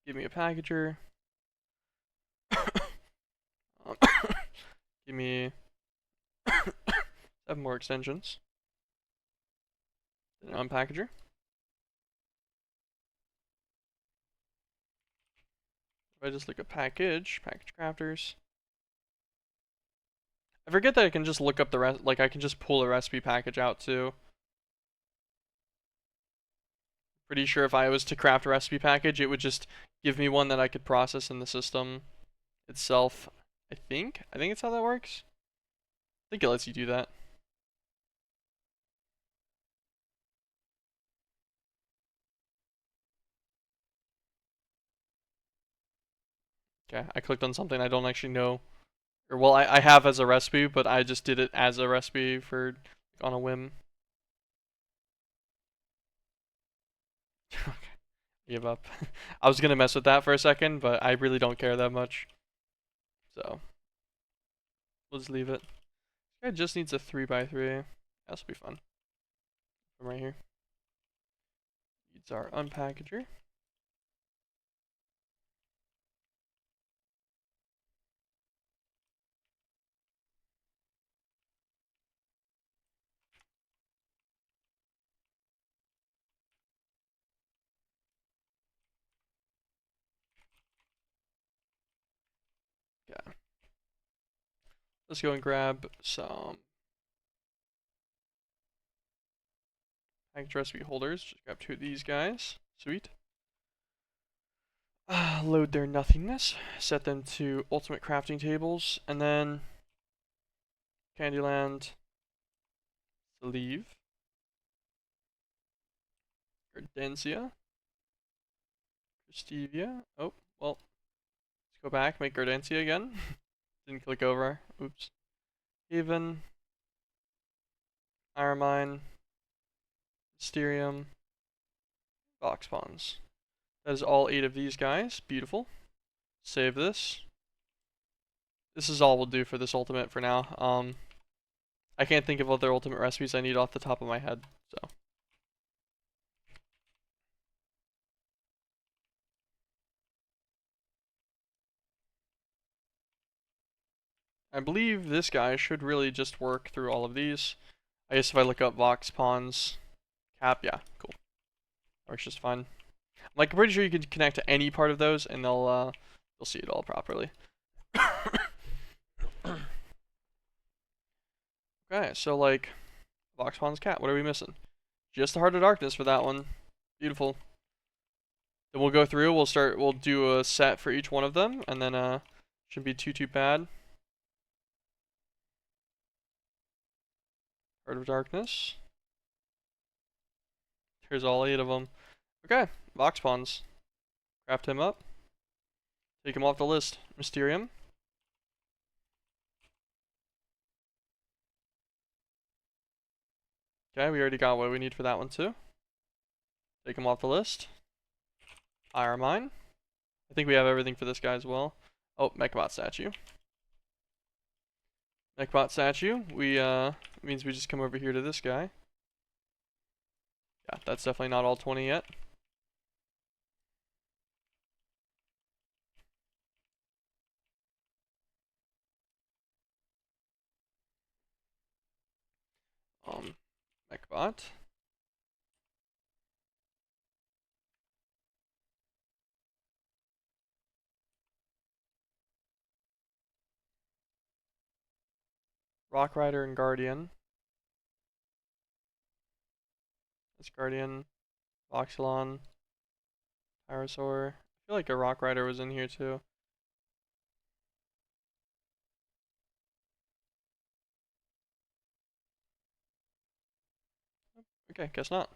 Give me a packager. Give me 7 more extensions. Then an unpackager. If I just look at package crafters. I forget that I can just look up the rest, like I can just pull a recipe package out too. Pretty sure if I was to craft a recipe package, it would just give me one that I could process in the system itself. I think it's how that works. I think it lets you do that. Okay, I clicked on something I don't actually know. Or well, I have as a recipe, but I just did it as a recipe for on a whim. Okay, give up. I was gonna mess with that for a second, but I really don't care that much. So we'll just leave it. It just needs a 3x3. That'll be fun. From right here. Needs our unpackager. Yeah. Let's go and grab some package recipe holders. Just grab 2 of these guys. Sweet. Load their nothingness. Set them to ultimate crafting tables. And then Candyland. Leave. Gardensia. Stevia. Oh, well. Let's go back. Make Gardensia again. Didn't click over. Oops. Haven. Iron Mysterium. Box Pawns. That is all 8 of these guys. Beautiful. Save this. This is all we'll do for this ultimate for now. I can't think of other ultimate recipes I need off the top of my head, so. I believe this guy should really just work through all of these. I guess if I look up Vox Pawns cap, yeah, cool. Works just fine. I'm pretty sure you can connect to any part of those and they'll see it all properly. Okay, so Vox Pawns cat, what are we missing? Just the Heart of Darkness for that one. Beautiful. Then we'll go through, we'll do a set for each one of them, and then shouldn't be too bad. Heart of Darkness. Here's all 8 of them. Okay, Vox Pawns. Craft him up. Take him off the list. Mysterium. Okay, we already got what we need for that one too. Take him off the list. Iron Mine. I think we have everything for this guy as well. Oh, Mechabot statue. Mechabot statue. We means we just come over here to this guy. Yeah, that's definitely not all 20 yet. Mechabot. Rock Rider and Guardian. That's Guardian. Voxelon. Pyrosaur. feel like a Rock Rider was in here too. Okay, guess not.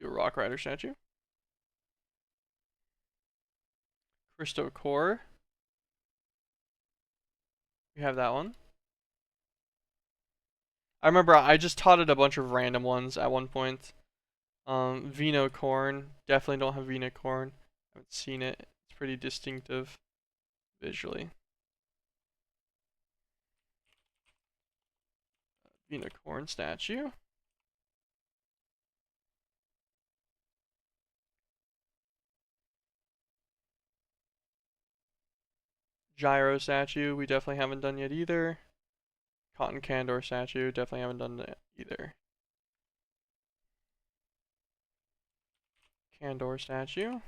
Do a Rock Rider statue. Crystal Core. We have that one. I remember I just taught it a bunch of random ones at one point. Vino Corn. Definitely don't have Vino Corn. Haven't seen it. It's pretty distinctive visually. Vino Corn statue. Gyro statue. We definitely haven't done yet either. Cotton Candor statue. Definitely haven't done that either. Candor statue.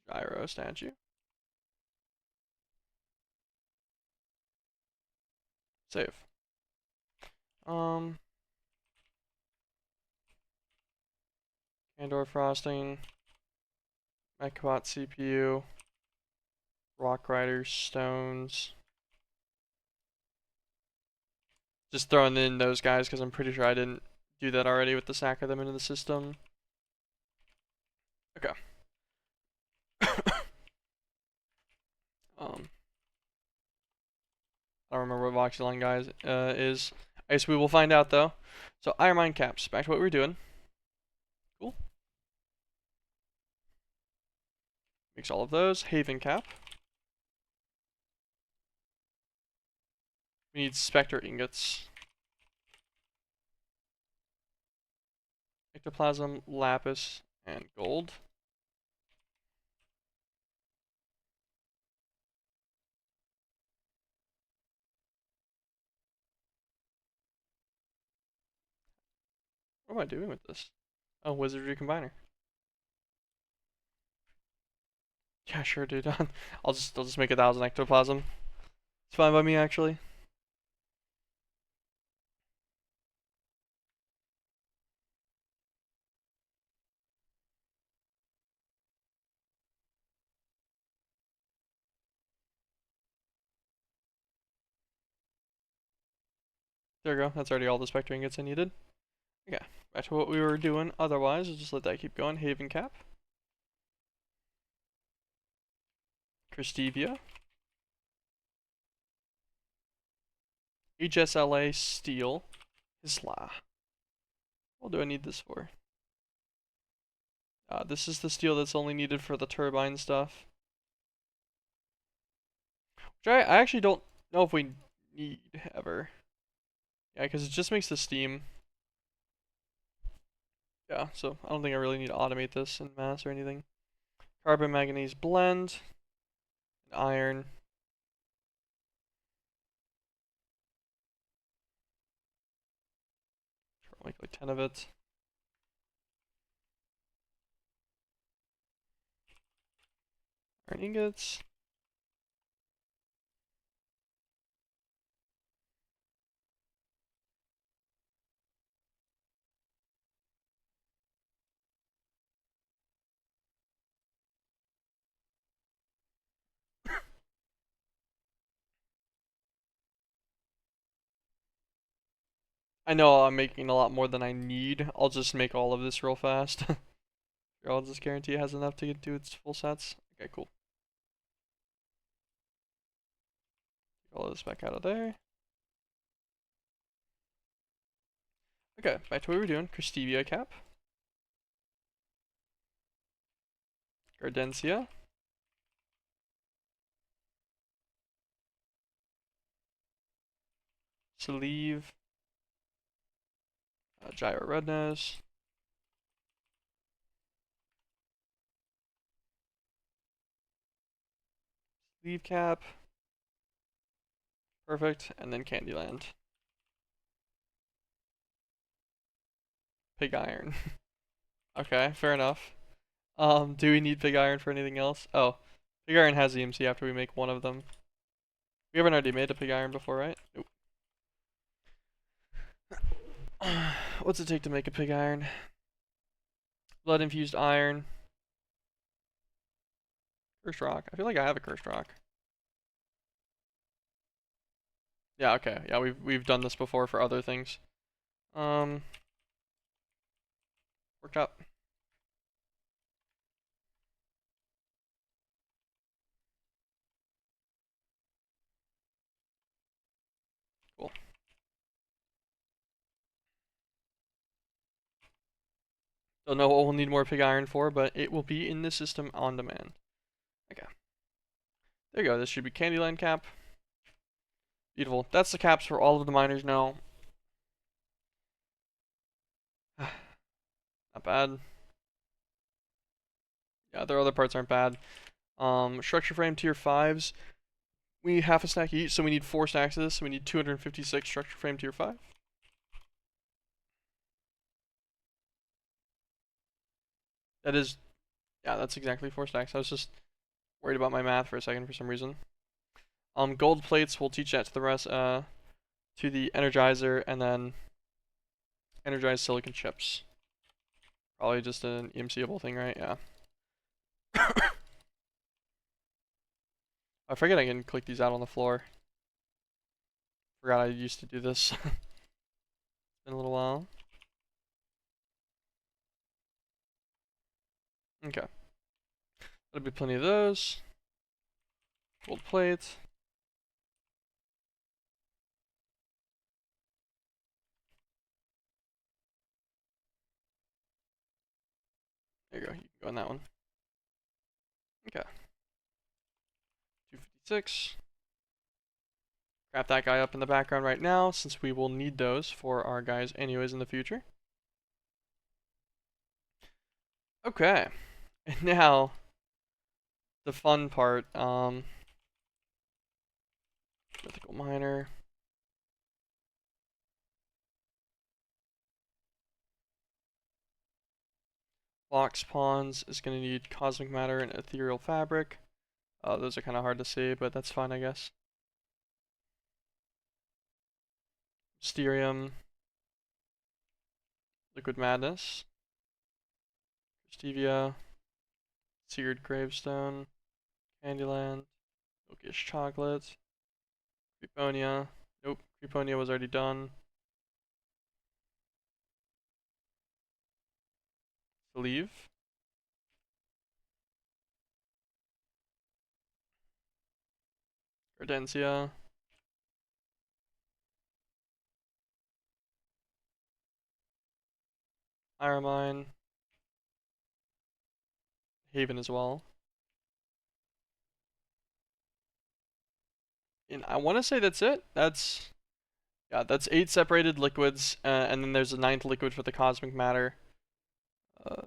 Gyro statue. Save. Candor frosting. Mechbot CPU. Rock Rider stones. Just throwing in those guys because I'm pretty sure I didn't do that already with the sack of them into the system. Okay. I don't remember what Voxelon guys is. I guess we will find out though. So Iron Mine caps. Back to what we were doing. Cool. Mix all of those. Haven cap. We need Spectre ingots. Ectoplasm, lapis, and gold. What am I doing with this? Oh, Wizardry Combiner. Yeah, sure, dude. I'll just make 1,000 ectoplasm. It's fine by me, actually. There we go. That's already all the Spectre ingots I needed. Okay, back to what we were doing. Otherwise, we'll just let that keep going. Haven cap. Christevia. HSLA steel. Isla. What do I need this for? This is the steel that's only needed for the turbine stuff. Which I actually don't know if we need ever. Yeah, because it just makes the steam. Yeah, so I don't think I really need to automate this in mass or anything. Carbon manganese blend. Iron. Make like 10 of it. Iron ingots. I know I'm making a lot more than I need. I'll just make all of this real fast. I'll just guarantee it has enough to do its full sets. Okay, cool. Get all of this back out of there. Okay, back to what we were doing. Christevia cap. Gardensia. Sleeve. Gyro redness. Sleeve cap. Perfect. And then Candyland. Pig iron. Okay, fair enough. Do we need pig iron for anything else? Oh, pig iron has EMC after we make one of them. We haven't already made a pig iron before, right? Nope. What's it take to make a pig iron? Blood infused iron. Cursed rock. I feel like I have a cursed rock. Yeah, okay. Yeah, we've done this before for other things. Worked up. Cool. Don't know what we'll need more pig iron for, but it will be in the system on demand. Okay. There you go. This should be Candyland cap. Beautiful. That's the caps for all of the miners now. Not bad. Yeah, their other parts aren't bad. Structure frame tier 5s. We need half a stack each, so we need 4 stacks of this. So we need 256 structure frame tier 5. That is, yeah, that's exactly 4 stacks. I was just worried about my math for a second for some reason. Gold plates, we'll teach that to the rest, to the energizer, and then energized silicon chips. Probably just an EMCable thing, right? Yeah. I forget I can click these out on the floor. Forgot I used to do this. It's been a little while. Okay. That'll be plenty of those. Gold plate. There you go. You can go on that one. Okay. 256. Wrap that guy up in the background right now, since we will need those for our guys anyways in the future. Okay. And now, the fun part, mythical miner. Box pawns is going to need cosmic matter and ethereal fabric. Those are kind of hard to see, but that's fine, I guess. Mysterium. Liquid madness. Stevia. Seared gravestone. Candyland. Oakish chocolate. Creeponia. Nope, Creeponia was already done. Believe. Ardensia. Iramine. Haven as well. And I want to say that's it. Yeah, that's 8 separated liquids, and then there's a 9th liquid for the cosmic matter. Uh,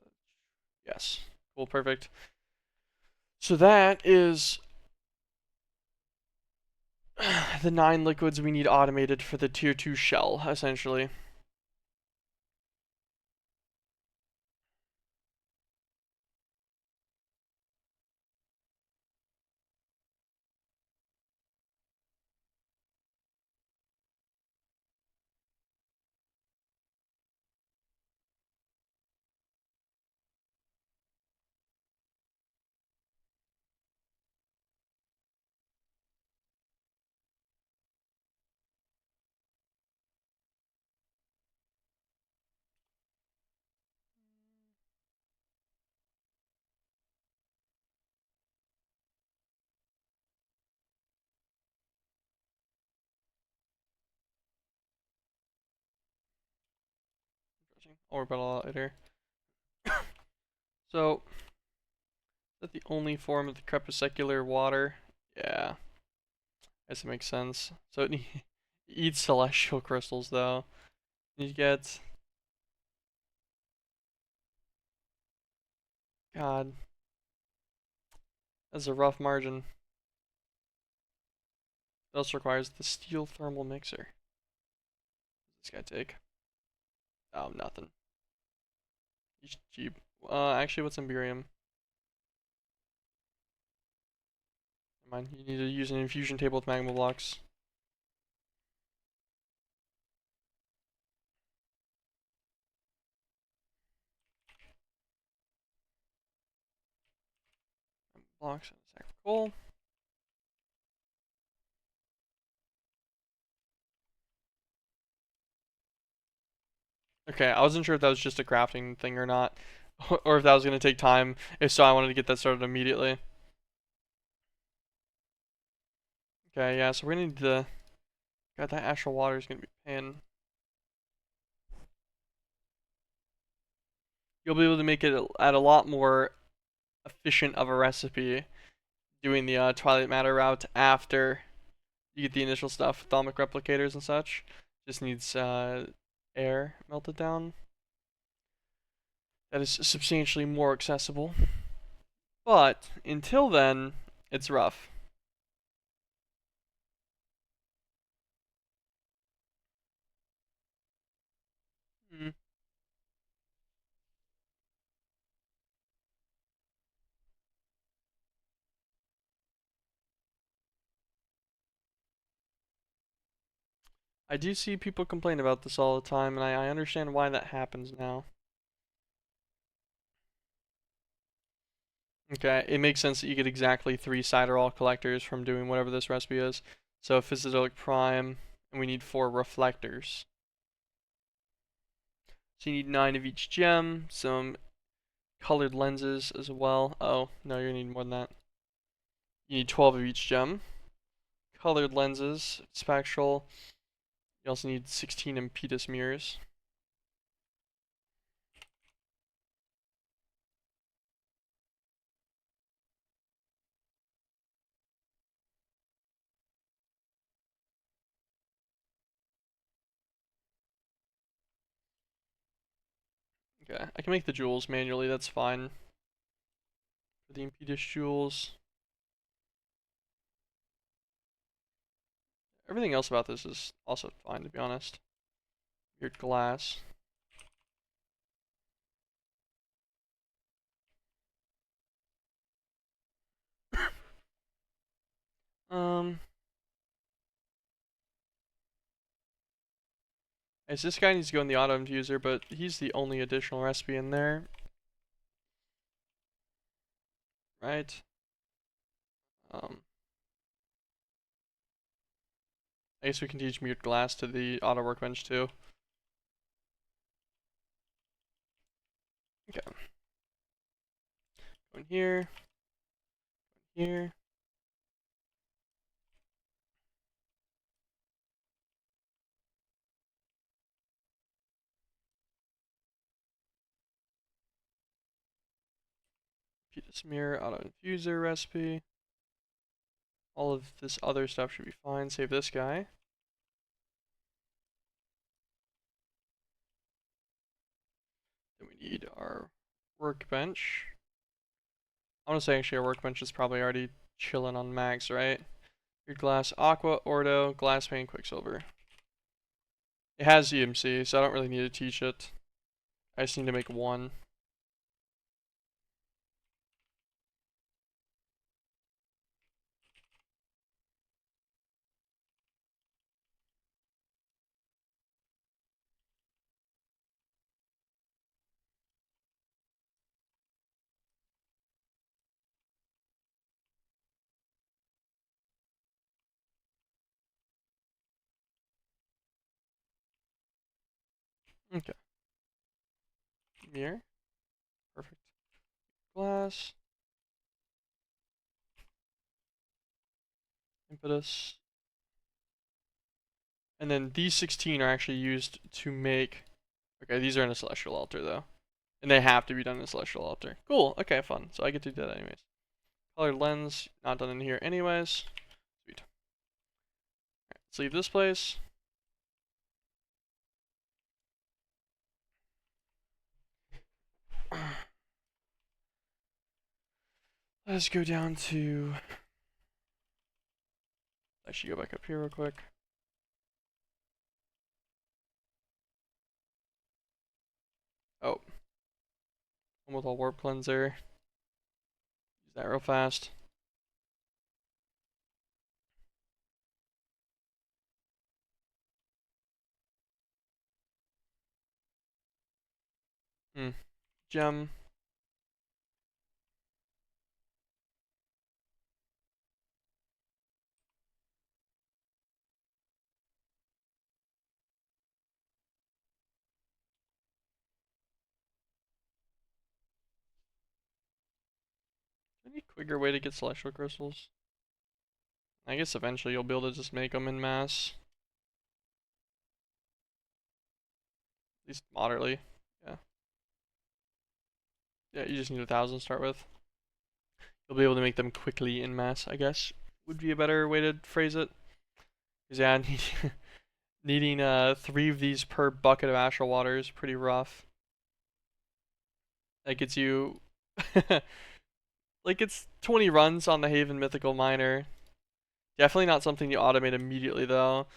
yes. Cool, perfect. So that is the 9 liquids we need automated for the tier 2 shell, essentially. I'll worry about a lot later. So, is that the only form of the crepuscular water? Yeah, I guess it makes sense. So it eats celestial crystals, though. You get... God. That's a rough margin. It also requires the steel thermal mixer. What does this guy take? Oh, nothing. He's cheap. Actually, what's Imburium? Never mind, you need to use an infusion table with magma blocks. blocks and a sack of coal. Okay, I wasn't sure if that was just a crafting thing or not, or if that was going to take time. If so, I wanted to get that started immediately. Okay, yeah, so we're going to need to... God, that astral water is going to be paying. You'll be able to make it at a lot more efficient of a recipe doing the Twilight Matter route after you get the initial stuff, thalamic replicators and such. Just needs air melted down. That is substantially more accessible. But until then, it's rough. Mm. I do see people complain about this all the time, and I understand why that happens now. Okay, it makes sense that you get exactly 3 Cyberall collectors from doing whatever this recipe is. So Physidoic Prime, and we need 4 reflectors. So you need 9 of each gem, some colored lenses as well. Oh, no, you're gonna need more than that. You need 12 of each gem. Colored lenses, spectral. You also need 16 impetus mirrors. Okay, I can make the jewels manually, that's fine. For the impetus jewels. Everything else about this is also fine, to be honest. Weird glass. Um, as this guy needs to go in the auto infuser, but he's the only additional recipe in there. Right? Um, I guess we can teach mute glass to the auto workbench too. Okay. Go in here. Here. Impetus mirror, auto infuser recipe. All of this other stuff should be fine. Save this guy. Then we need our workbench. I want to say actually our workbench is probably already chilling on max, right? Your glass, aqua, ordo, glass pane, quicksilver. It has EMC, so I don't really need to teach it. I just need to make one. Okay. Mirror. Perfect. Glass. Impetus. And then these 16 are actually used to make... Okay, these are in a celestial altar though. And they have to be done in a celestial altar. Cool, okay, fun. So I get to do that anyways. Colored lens, not done in here anyways. Sweet. Alright, let's leave this place. Let's go down to... I should go back up here real quick. Oh. One with a warp cleanser. Use that real fast. Gem. Any quicker way to get celestial crystals? I guess eventually you'll be able to just make them in mass. At least moderately. Yeah. Yeah, you just need 1,000 to start with. You'll be able to make them quickly in mass, I guess, would be a better way to phrase it. Because yeah, needing 3 of these per bucket of astral water is pretty rough. That gets you like it's 20 runs on the Haven Mythical Miner. Definitely not something you automate immediately though.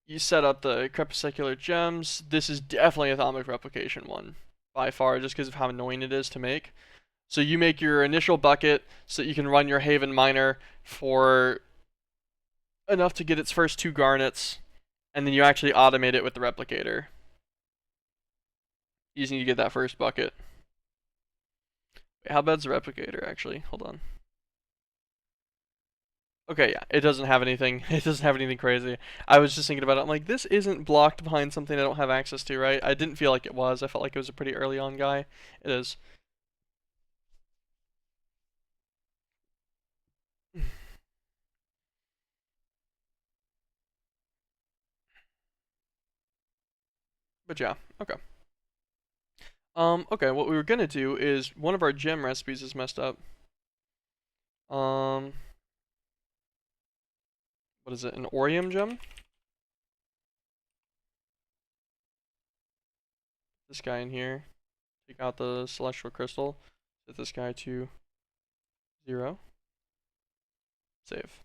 You set up the crepuscular gems. This is definitely a Atomic Replication one by far, just because of how annoying it is to make. So you make your initial bucket so that you can run your Haven Miner for enough to get its first 2 garnets, and then you actually automate it with the replicator. You just need to get that first bucket. Wait, how bad's the replicator actually? Hold on. Okay, yeah, it doesn't have anything. It doesn't have anything crazy. I was just thinking about it. I'm like, this isn't blocked behind something I don't have access to, right? I didn't feel like it was. I felt like it was a pretty early on guy. It is. But yeah, okay. Okay, what we were gonna do is one of our gem recipes is messed up. Um, what is it? An Orium gem? This guy in here. Take out the celestial crystal. Set this guy to 0. Save.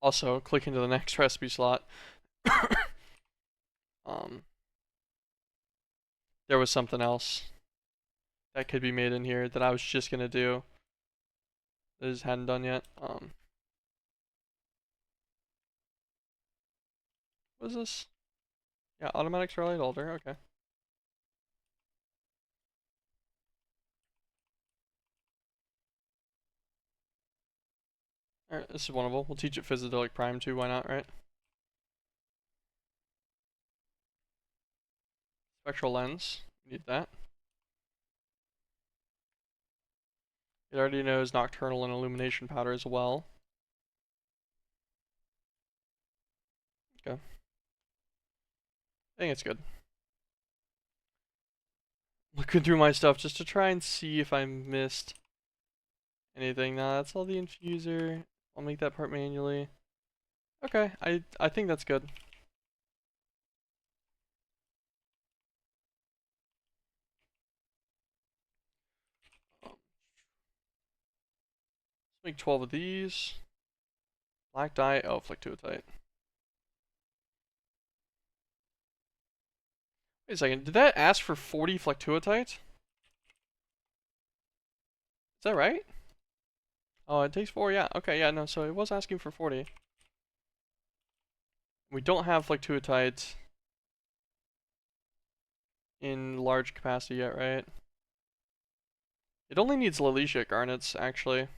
Also, click into the next recipe slot. There was something else that could be made in here that I was just gonna do. That I just hadn't done yet. What is this? Yeah, automatic Starlight Altar, okay. Alright, this is one of them. We'll teach it Physidelic Prime too, why not, right? Spectral Lens, need that. It already knows Nocturnal and Illumination Powder as well. Okay. I think it's good. Looking through my stuff just to try and see if I missed anything. Nah, that's all the infuser. I'll make that part manually. Okay, I think that's good. Let's make 12 of these. Black dye. Oh, Flectuotite. Wait a second. Did that ask for 40 Flectuotite? Is that right? Oh, it takes 4. Yeah. Okay. Yeah. No. So it was asking for 40. We don't have Flectuotite in large capacity yet, right? It only needs Lelicia garnets actually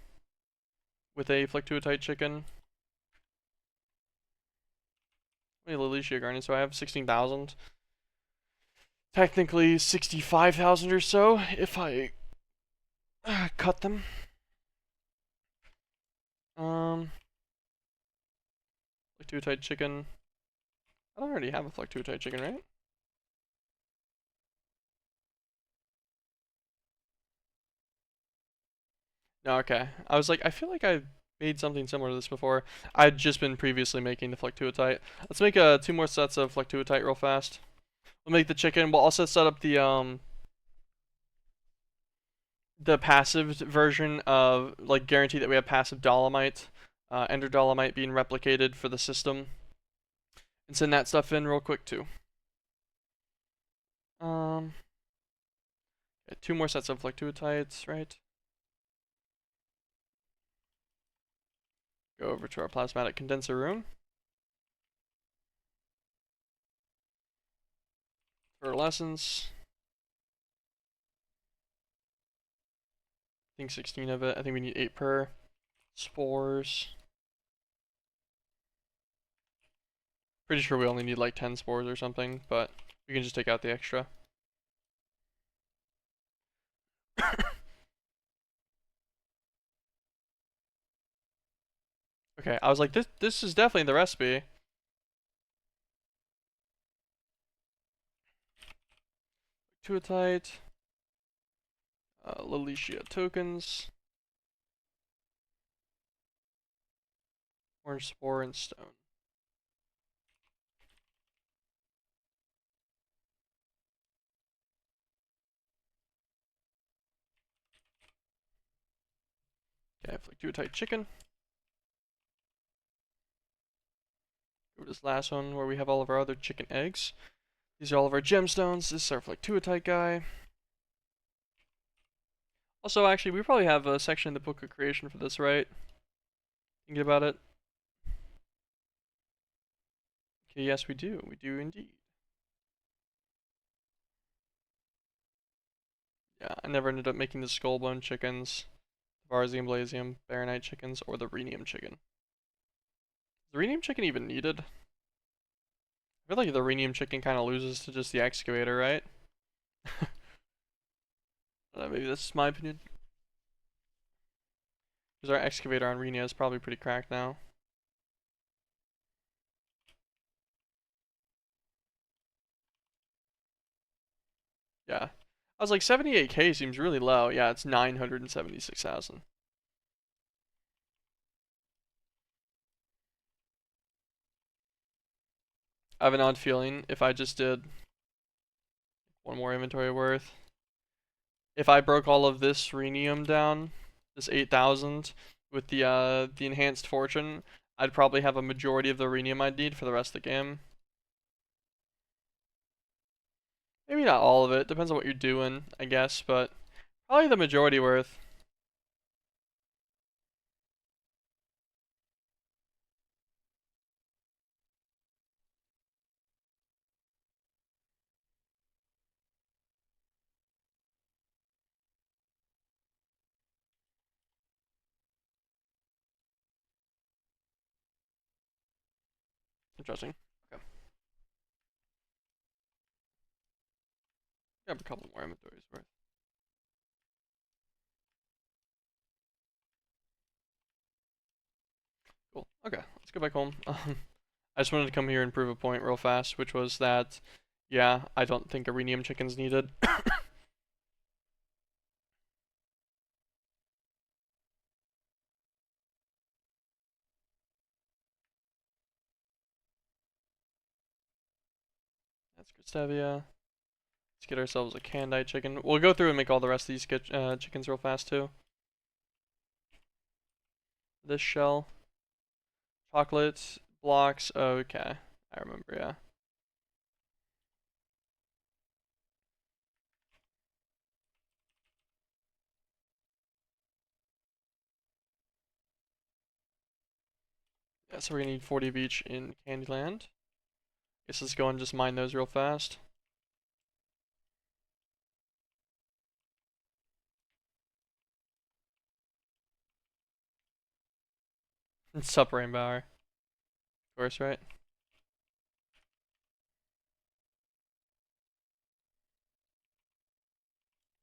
with a Flectuotite chicken. How many Lelicia garnets do I have? 16,000. Technically 65,000 or so if I cut them. Flectuotite chicken. I don't already have a Flectuotite chicken, right? No, okay. I was like, I feel like I made something similar to this before. I'd just been previously making the Flectuotite. Let's make 2 more sets of Flectuotite real fast. We'll make the chicken. We'll also set up the passive version of, like, guarantee that we have passive Dolomite, Ender Dolomite being replicated for the system. And send that stuff in real quick too. Okay, 2 more sets of Flectuotites, right? Go over to our plasmatic condenser room. Pearlescence. I think 16 of it. I think we need 8 per. Spores. Pretty sure we only need like 10 spores or something, but we can just take out the extra. Okay, I was like, this is definitely the recipe. Tuatite. Lilicia tokens. Orange spore and stone. Okay, Tuatite chicken. Go to this last one where we have all of our other chicken eggs. These are all of our gemstones. This is our Tuatite guy. Also, actually, we probably have a section in the book of creation for this, right? Thinking about it. Okay, yes, we do. We do indeed. Yeah, I never ended up making the skullbone chickens, Varzium, Blasium, Baronite chickens, or the Rhenium chicken. Is the Rhenium chicken even needed? I feel like the Rhenium chicken kind of loses to just the excavator, right? Maybe that's my opinion. Because our excavator on Rhenia is probably pretty cracked now. Yeah. I was like, 78k seems really low. Yeah, it's 976,000. I have an odd feeling if I just did one more inventory worth. If I broke all of this rhenium down, this 8,000 with the enhanced fortune, I'd probably have a majority of the rhenium I'd need for the rest of the game. Maybe not all of it, depends on what you're doing, I guess, but probably the majority worth. Interesting. Okay. Grab a couple more inventories worth. Cool. Okay, let's go back home. I just wanted to come here and prove a point real fast, which was that, yeah, I don't think a rhenium chicken's needed. That's Gustavia. Let's get ourselves a Candite chicken. We'll go through and make all the rest of these chickens real fast too. This shell. Chocolate blocks. Okay. I remember, yeah. Yeah, so we're gonna need 40 of each in Candyland. Guess let's go and just mine those real fast. Sup, Rainbower. Of course, right?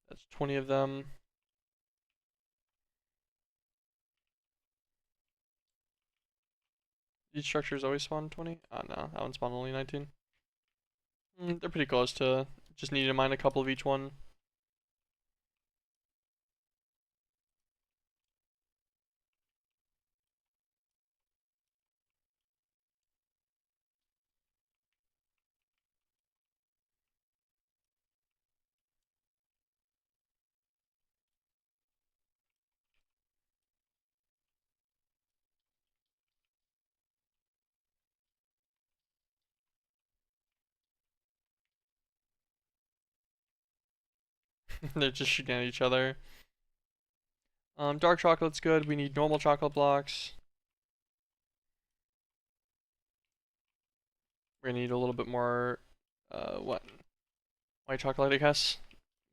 That's 20 of them. Each structures always spawn 20? Oh no, that one spawned only 19. They're pretty close to just need to mine a couple of each one. They're just shooting at each other. Dark chocolate's good. We need normal chocolate blocks. We're gonna need a little bit more, what? White chocolate, I guess?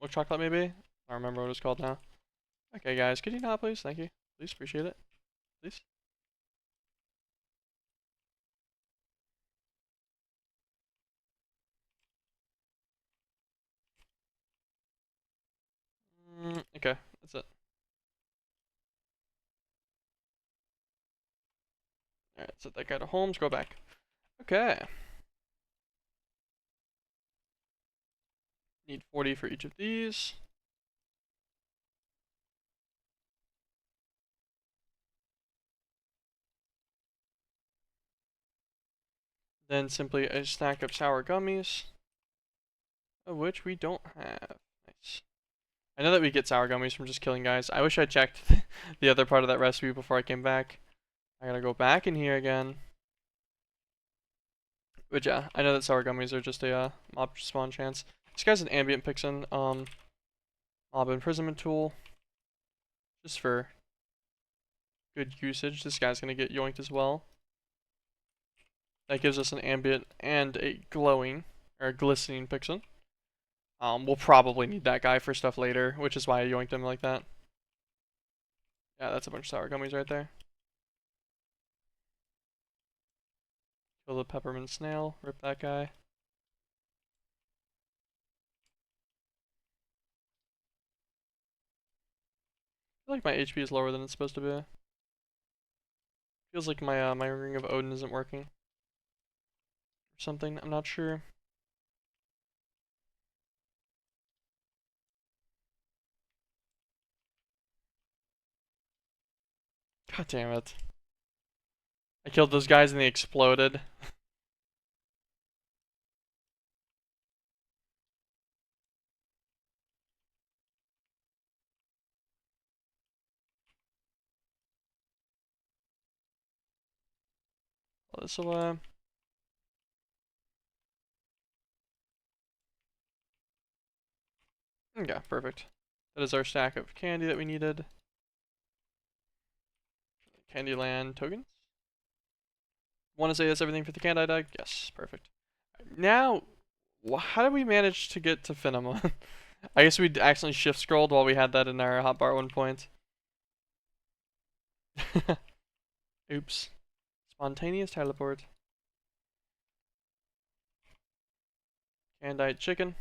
Milk chocolate, maybe? I don't remember what it's called now. Okay, guys, could you not, please? Thank you. Please, appreciate it. Please. Okay, that's it. Alright, set that guy to Holmes, go back. Okay. Need 40 for each of these. Then simply a stack of sour gummies, of which we don't have. Nice. I know that we get sour gummies from just killing guys. I wish I checked the other part of that recipe before I came back. I gotta go back in here again. But yeah, I know that sour gummies are just a mob spawn chance. This guy's an ambient pixen, mob imprisonment tool. Just for good usage. This guy's gonna get yoinked as well. That gives us an ambient and a glowing, or a glistening pixen. We'll probably need that guy for stuff later, which is why I yoinked him like that. Yeah, that's a bunch of sour gummies right there. Kill the peppermint snail, rip that guy. I feel like my HP is lower than it's supposed to be. Feels like my Ring of Odin isn't working. Or something, I'm not sure. God damn it. I killed those guys and they exploded. This will, okay, perfect. That is our stack of candy that we needed. Candyland tokens. Want to say that's everything for the candy deck? Yes, perfect. Now, how did we manage to get to Finema? I guess we accidentally shift scrolled while we had that in our hotbar at one point. Oops. Spontaneous teleport. Candite chicken.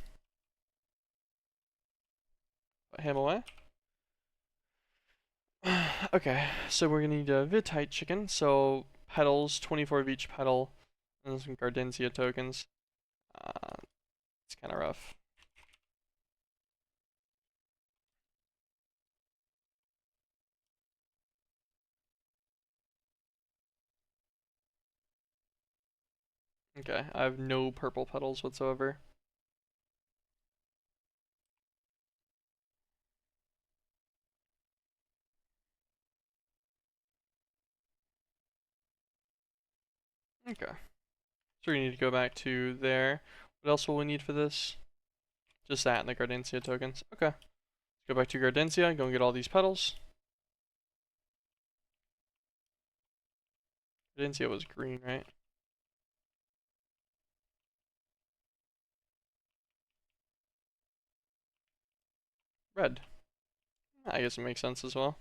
Put him away. Okay, so we're gonna need a Vidtite chicken, so petals, 24 of each petal, and some Gardensia tokens. It's kind of rough. Okay, I have no purple petals whatsoever. Okay. So we need to go back to there. What else will we need for this? Just that and the Gardensia tokens. Okay. Let's go back to Gardensia, go and get all these petals. Gardensia was green, right? Red. I guess it makes sense as well.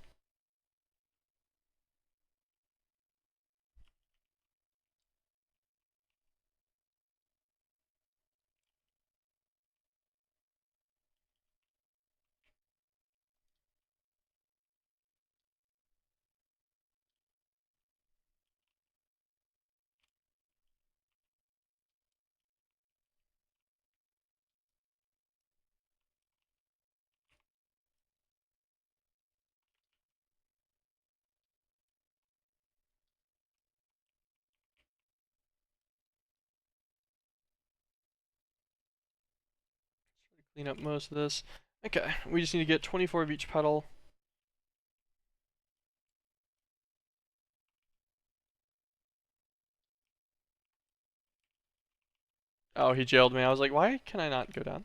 Clean up most of this. Okay, we just need to get 24 of each petal. Oh, he jailed me. I was like, why can I not go down?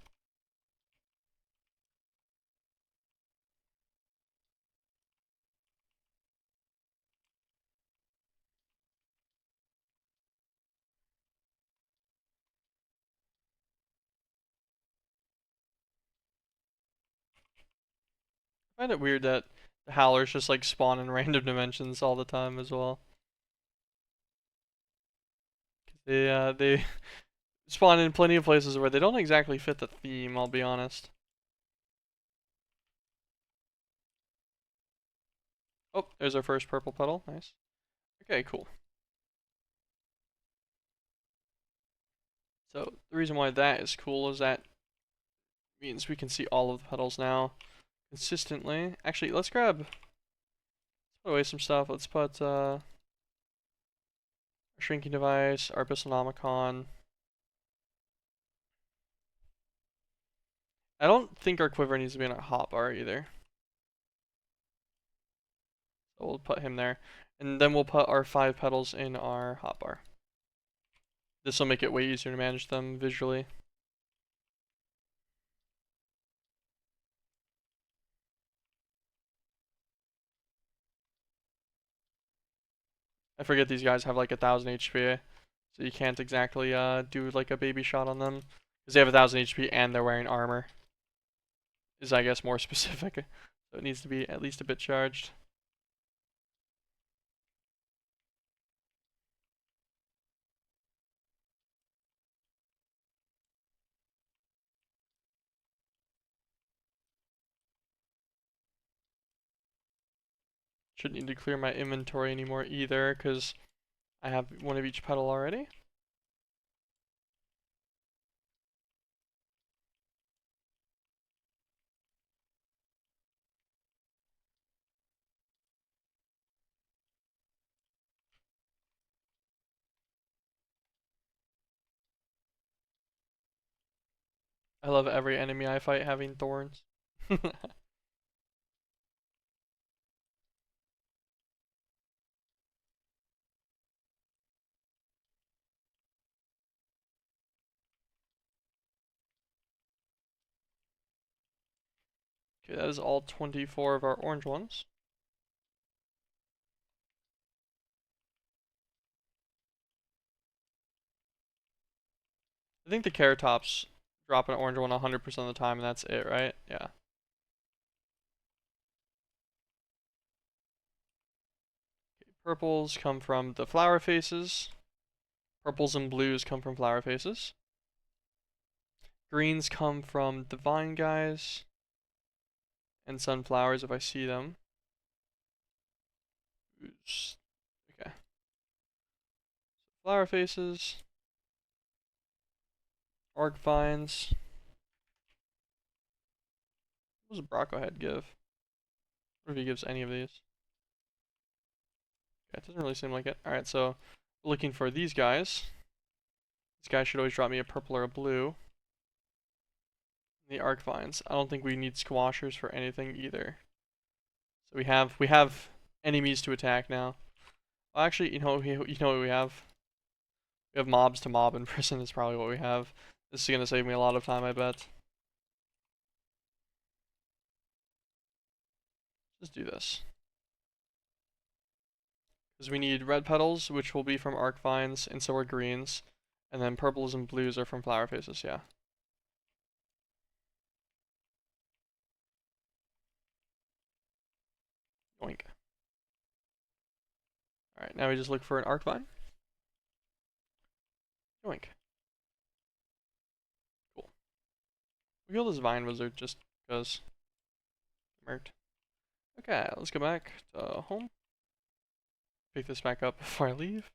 I find it weird that the Howlers just like spawn in random dimensions all the time as well. They spawn in plenty of places where they don't exactly fit the theme, I'll be honest. Oh, there's our first purple petal. Nice. Okay, cool. So the reason why that is cool is that means we can see all of the petals now consistently. Actually, let's put away some stuff. Let's put our shrinking device, our Bissonomicon. I don't think our quiver needs to be in a hotbar either. So we'll put him there. And then we'll put our 5 petals in our hotbar. This will make it way easier to manage them visually. I forget these guys have like 1000 HP, so you can't exactly do like a baby shot on them. Because they have 1000 HP and they're wearing armor. Is I guess more specific. So it needs to be at least a bit charged. Shouldn't need to clear my inventory anymore either, because I have one of each petal already. I love every enemy I fight having thorns. Okay, that is all 24 of our orange ones. I think the carrot tops drop an orange one 100% of the time, and that's it, right? Yeah. Okay, purples come from the flower faces. Purples and blues come from flower faces. Greens come from the vine guys. And sunflowers if I see them. Oops. Okay. Flower faces. Arc vines. What does Brocco head give? What if he gives any of these? Yeah, it doesn't really seem like it. Alright, so looking for these guys. This guy should always drop me a purple or a blue. The arc vines. I don't think we need squashers for anything either. So we have enemies to attack now. Well, actually, you know what we have? We have mobs to mob in prison is probably what we have. This is gonna save me a lot of time, I bet. Just do this. Because we need red petals, which will be from arc vines, and so are greens. And then purples and blues are from flower faces, yeah. Yoink. Alright, now we just look for an arc vine. Yoink. Cool. We kill this vine wizard just because. Murked. Okay, let's go back to home. Pick this back up before I leave.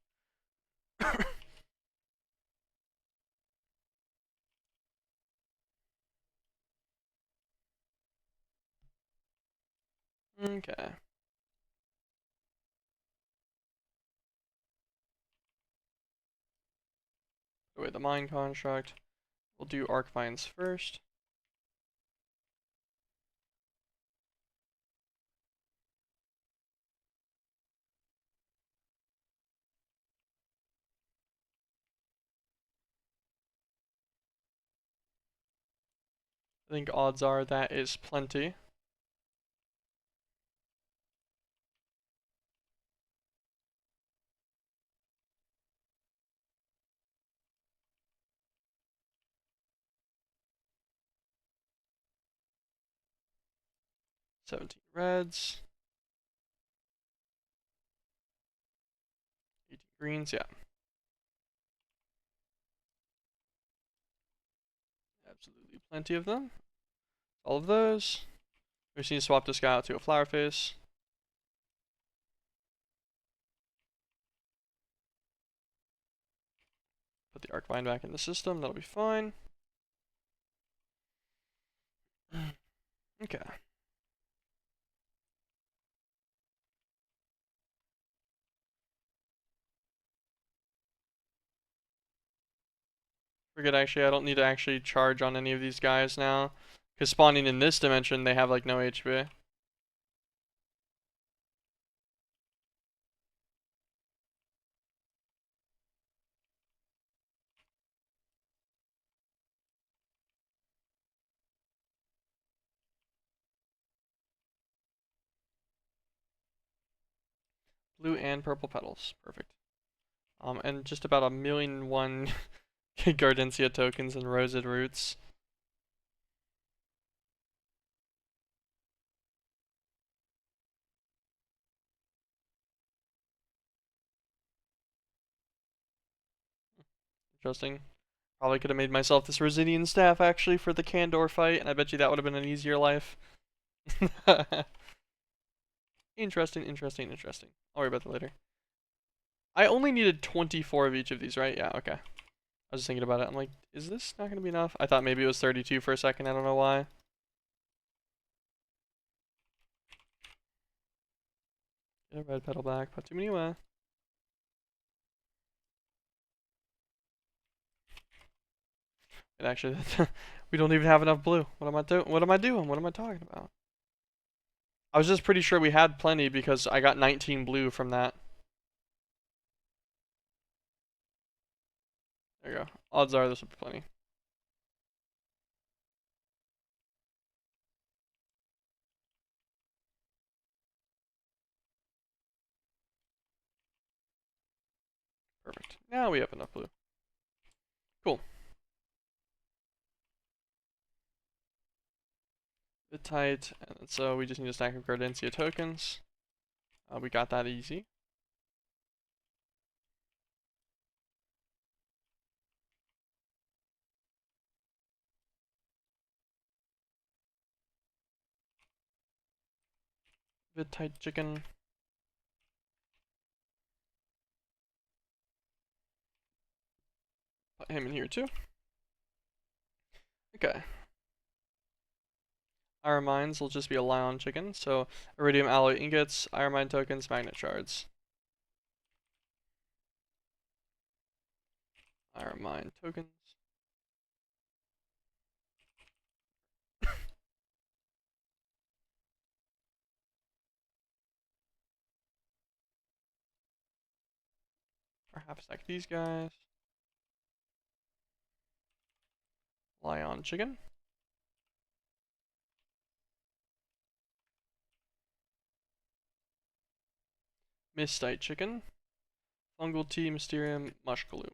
Okay. Put away the mine construct. We'll do arc vines first. I think odds are that is plenty. $17 reds. 18 greens, yeah. Absolutely plenty of them. All of those. We just need to swap this guy out to a flower face. Put the arc vine back in the system. That'll be fine. Okay. Forget actually, I don't need to actually charge on any of these guys now. Because spawning in this dimension, they have like no HP. Blue and purple petals. Perfect. And just about 1,000,001 Gardencia tokens and rosed roots. Interesting. Probably could have made myself this Residian staff actually for the Candor fight, and I bet you that would have been an easier life. Interesting, interesting, interesting. I'll worry about that later. I only needed 24 of each of these, right? Yeah, okay. I was just thinking about it. I'm like, is this not going to be enough? I thought maybe it was 32 for a second. I don't know why. Get a red petal back. Put too many away. And actually, we don't even have enough blue. What am I doing? What am I doing? What am I talking about? I was just pretty sure we had plenty because I got 19 blue from that. There you go. Odds are this will be plenty. Perfect. Now we have enough blue. Cool. Bit tight, and so we just need a stack of Gardencia tokens. We got that easy. Bit tight chicken. Put him in here too. Okay. Iron mines will just be a Lion chicken, so iridium alloy ingots, iron mine tokens, magnet shards. Iron mine tokens. Or half stack these guys. Lion chicken. Mistite chicken. Fungal tea, mysterium, mushroom.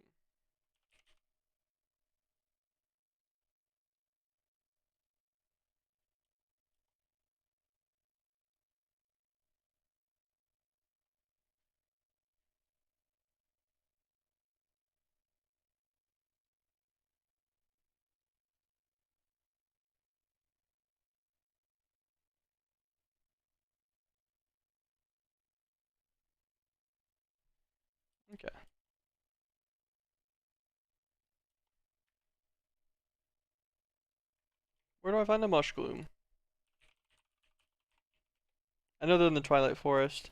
Okay. Where do I find a mushroom? I know they're in the Twilight Forest.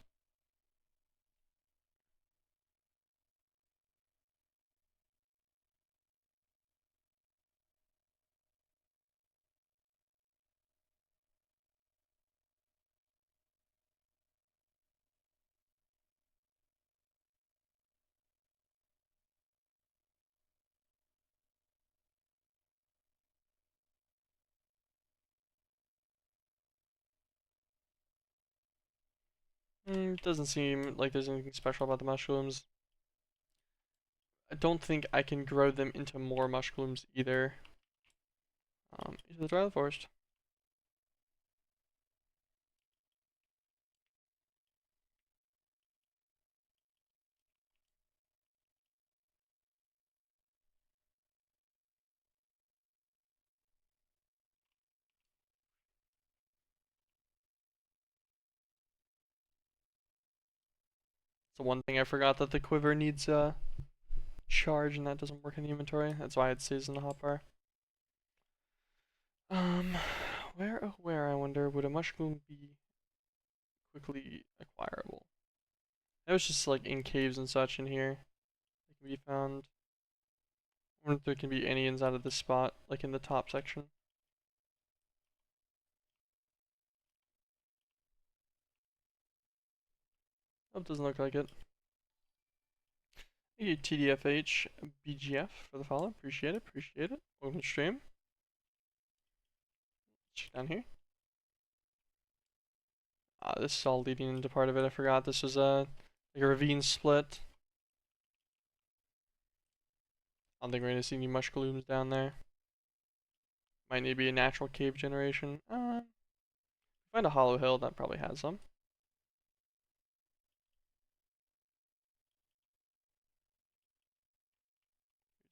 Doesn't seem like there's anything special about the mushrooms. I don't think I can grow them into more mushrooms either. Into the Twilight Forest. So one thing I forgot that the quiver needs charge and that doesn't work in the inventory. That's why it stays in the hotbar. Where, oh where, I wonder, would a mushroom be quickly acquirable? That was just like in caves and such in here. It can be found. I wonder if there can be any inside of this spot, like in the top section. Oh, it doesn't look like it. Thank you, TDFH BGF, for the follow. Appreciate it, appreciate it. Welcome to stream. Check down here. This is all leading into part of it. I forgot this was like a ravine split. I don't think we're gonna see any mushglooms down there. Might need to be a natural cave generation. Find a hollow hill that probably has some.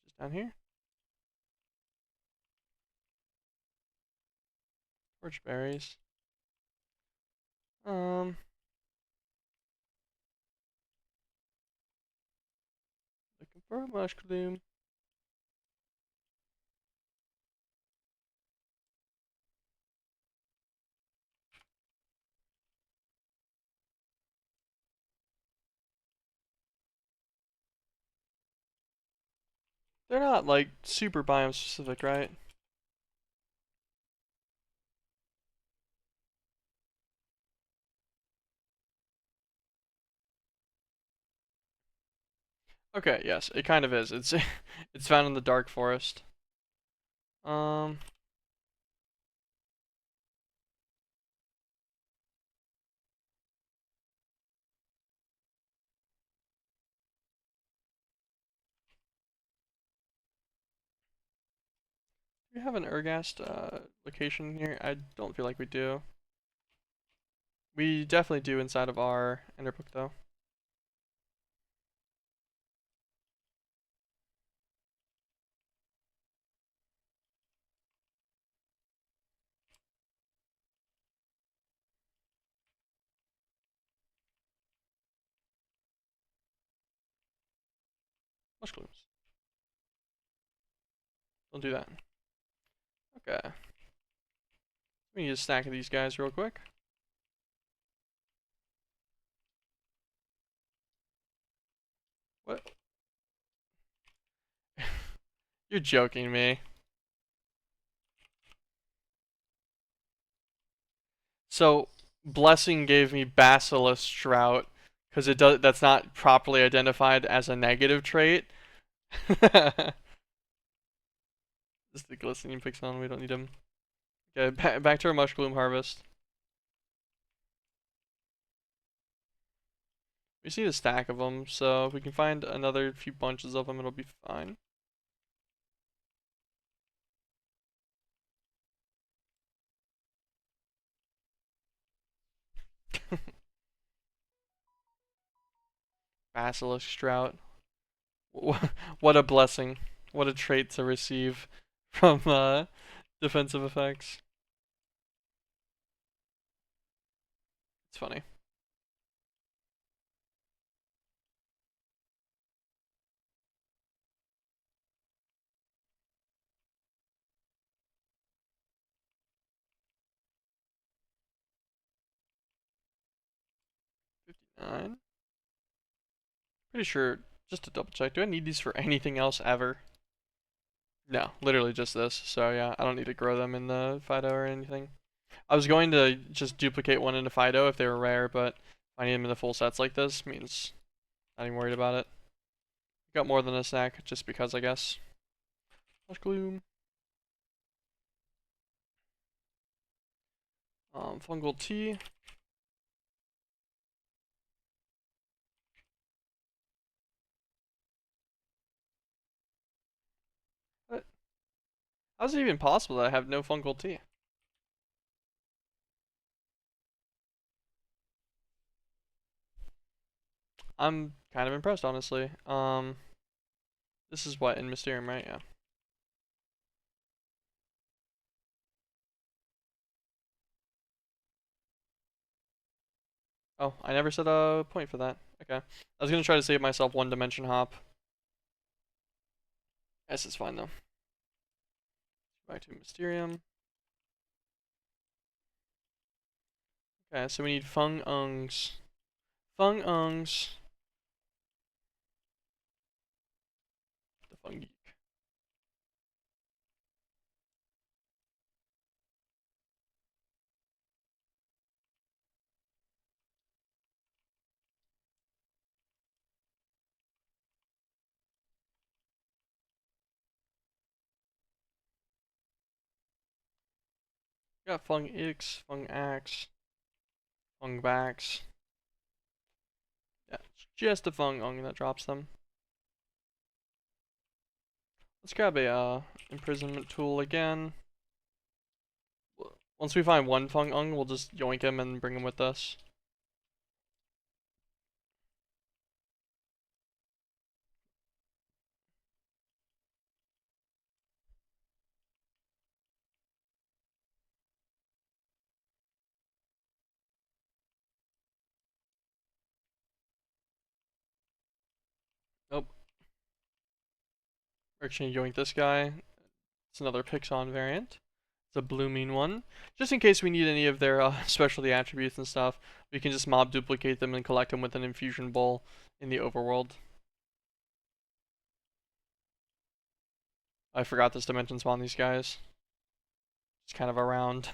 Just down here. Torch berries. Looking for a mushroom. They're not like super biome specific, right? Okay, yes, it kind of is. It's it's found in the dark forest. Um, do we have an Ergast location here? I don't feel like we do. We definitely do inside of our Enderbook though. Mushrooms. Don't do that. Okay. We need a stack of these guys real quick. What? You're joking me. So, Blessing gave me Basilisk Drought because it does that's not properly identified as a negative trait. This is the glistening pixon, we don't need him. Okay, back to our mushroom harvest. We just need a stack of them, so if we can find another few bunches of them, it'll be fine. Basilisk Drought. What a blessing. What a trait to receive from defensive effects. It's funny. $59. Pretty sure, just to double check, do I need these for anything else ever? No, literally just this. So yeah, I don't need to grow them in the Fido or anything. I was going to just duplicate one into Fido if they were rare, but finding them in the full sets like this means not even worried about it. Got more than a stack just because, I guess. Mush gloom. Fungal tea. What? How's it even possible that I have no fungal tea? I'm kind of impressed, honestly. This is what in Mysterium, right? Yeah. Oh, I never set a point for that. Okay. I was gonna try to save myself one dimension hop. Yes, it's fine though. Back to Mysterium. Okay, so we need Fung Ungs. Fung Ungs. The Fung Geek. We got Fung Ix, Fung Axe, Fung Backs. Yeah, it's just the Fung Ung that drops them. Let's grab a imprisonment tool again. Once we find one Fung Ung, we'll just yoink him and bring him with us. Nope. We're actually gonna yoink this guy. It's another Pixon variant. It's a blooming one. Just in case we need any of their specialty attributes and stuff, we can just mob duplicate them and collect them with an infusion bowl in the overworld. I forgot this dimension spawn these guys. It's kind of around.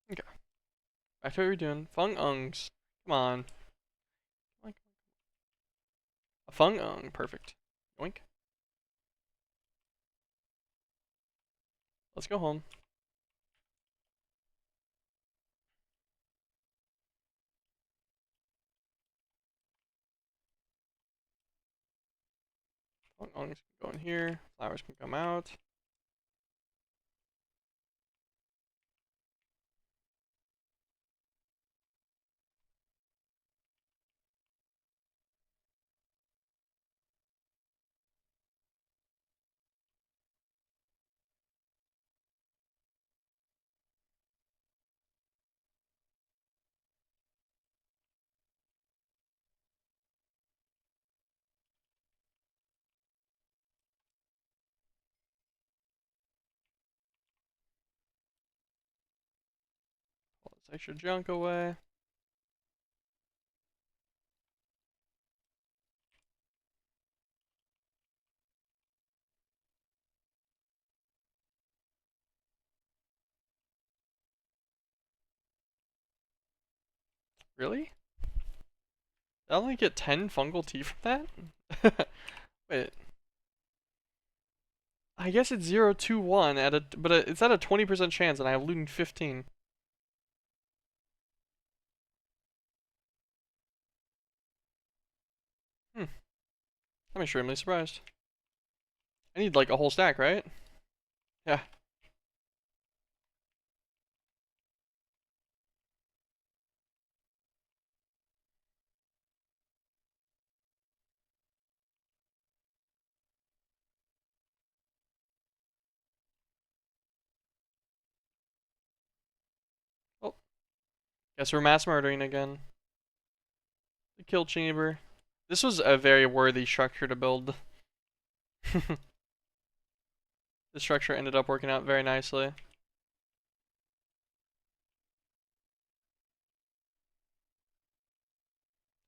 Okay. Back to what we're doing. Fung Ungs. Come on. A Fung Ung. Perfect. Yoink. Let's go home. Fung Ungs can go in here. Flowers can come out. Pull this extra junk away. Really? Did I only get 10 fungal tea from that? Wait. I guess it's 0-2-1 at a, but it's at a 20% chance, and I have looting 15. Hmm. I'm extremely surprised. I need like a whole stack, right? Yeah. Oh, guess we're mass murdering again. The kill chamber. This was a very worthy structure to build. The structure ended up working out very nicely.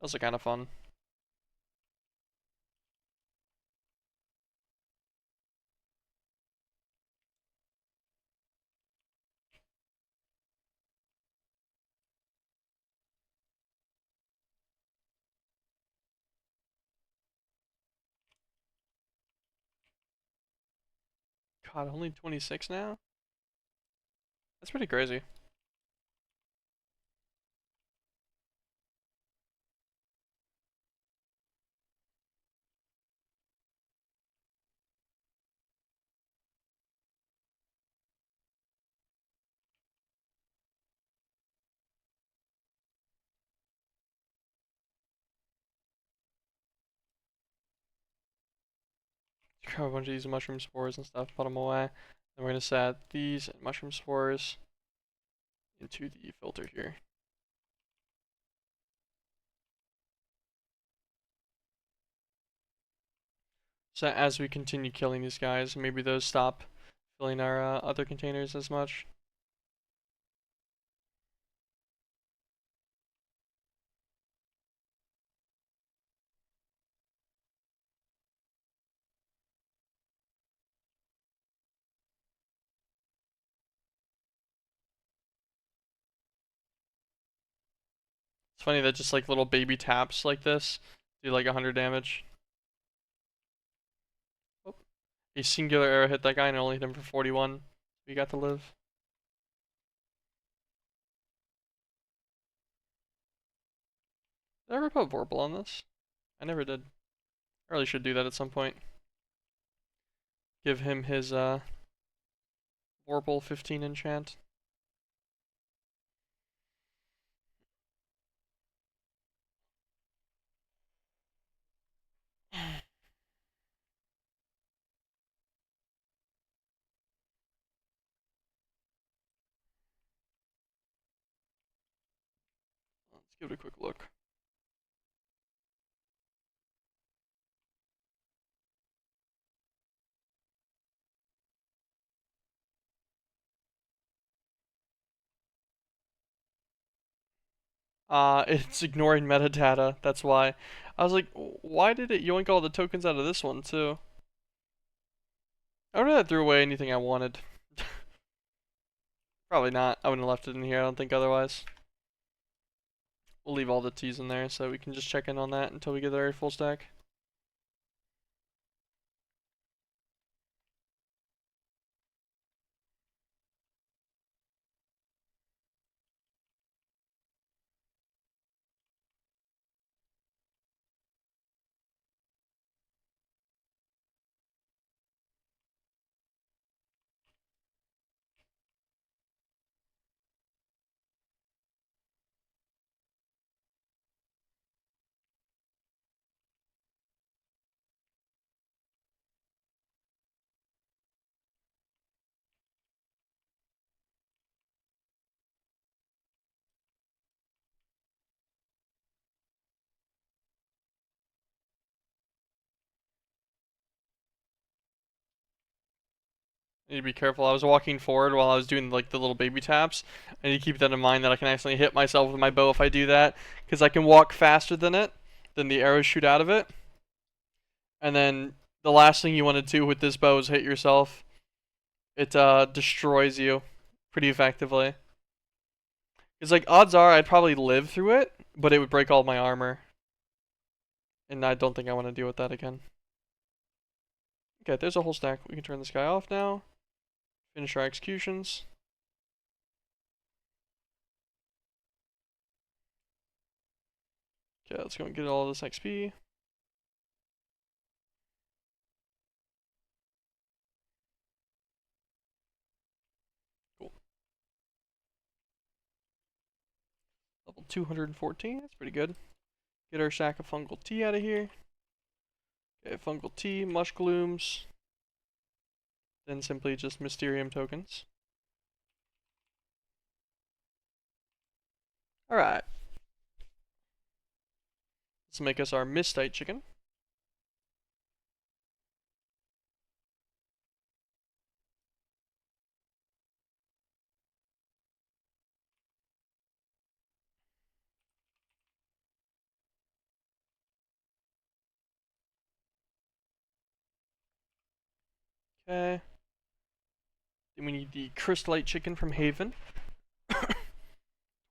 Those are kind of fun. God, only 26 now? That's pretty crazy. Grab a bunch of these mushroom spores and stuff, put them away. Then we're gonna set these mushroom spores into the filter here. So as we continue killing these guys, maybe those stop filling our other containers as much. It's funny that just like little baby taps like this do like 100 damage. Oh. A singular arrow hit that guy and only hit him for 41. We got to live. Did I ever put Vorpal on this? I never did. I really should do that at some point. Give him his Vorpal 15 enchant. Let's give it a quick look. It's ignoring metadata, that's why. I was like, why did it yoink all the tokens out of this one, too? I would have threw away anything I wanted. Probably not. I wouldn't have left it in here, I don't think otherwise. We'll leave all the T's in there so we can just check in on that until we get our full stack. I need to be careful. I was walking forward while I was doing like the little baby taps. I need to keep that in mind that I can actually hit myself with my bow if I do that, because I can walk faster than it, than the arrows shoot out of it. And then the last thing you want to do with this bow is hit yourself. It destroys you pretty effectively. It's like odds are I'd probably live through it, but it would break all my armor. And I don't think I want to deal with that again. Okay, there's a whole stack. We can turn this guy off now. Finish our executions. Okay, let's go and get all this XP. Cool. Level 214, that's pretty good. Get our sack of fungal tea out of here. Okay, fungal tea, mush glooms. Then simply just Mysterium tokens. Alright. Let's make us our Mistite chicken. Okay. Then we need the Crystallite chicken from Haven.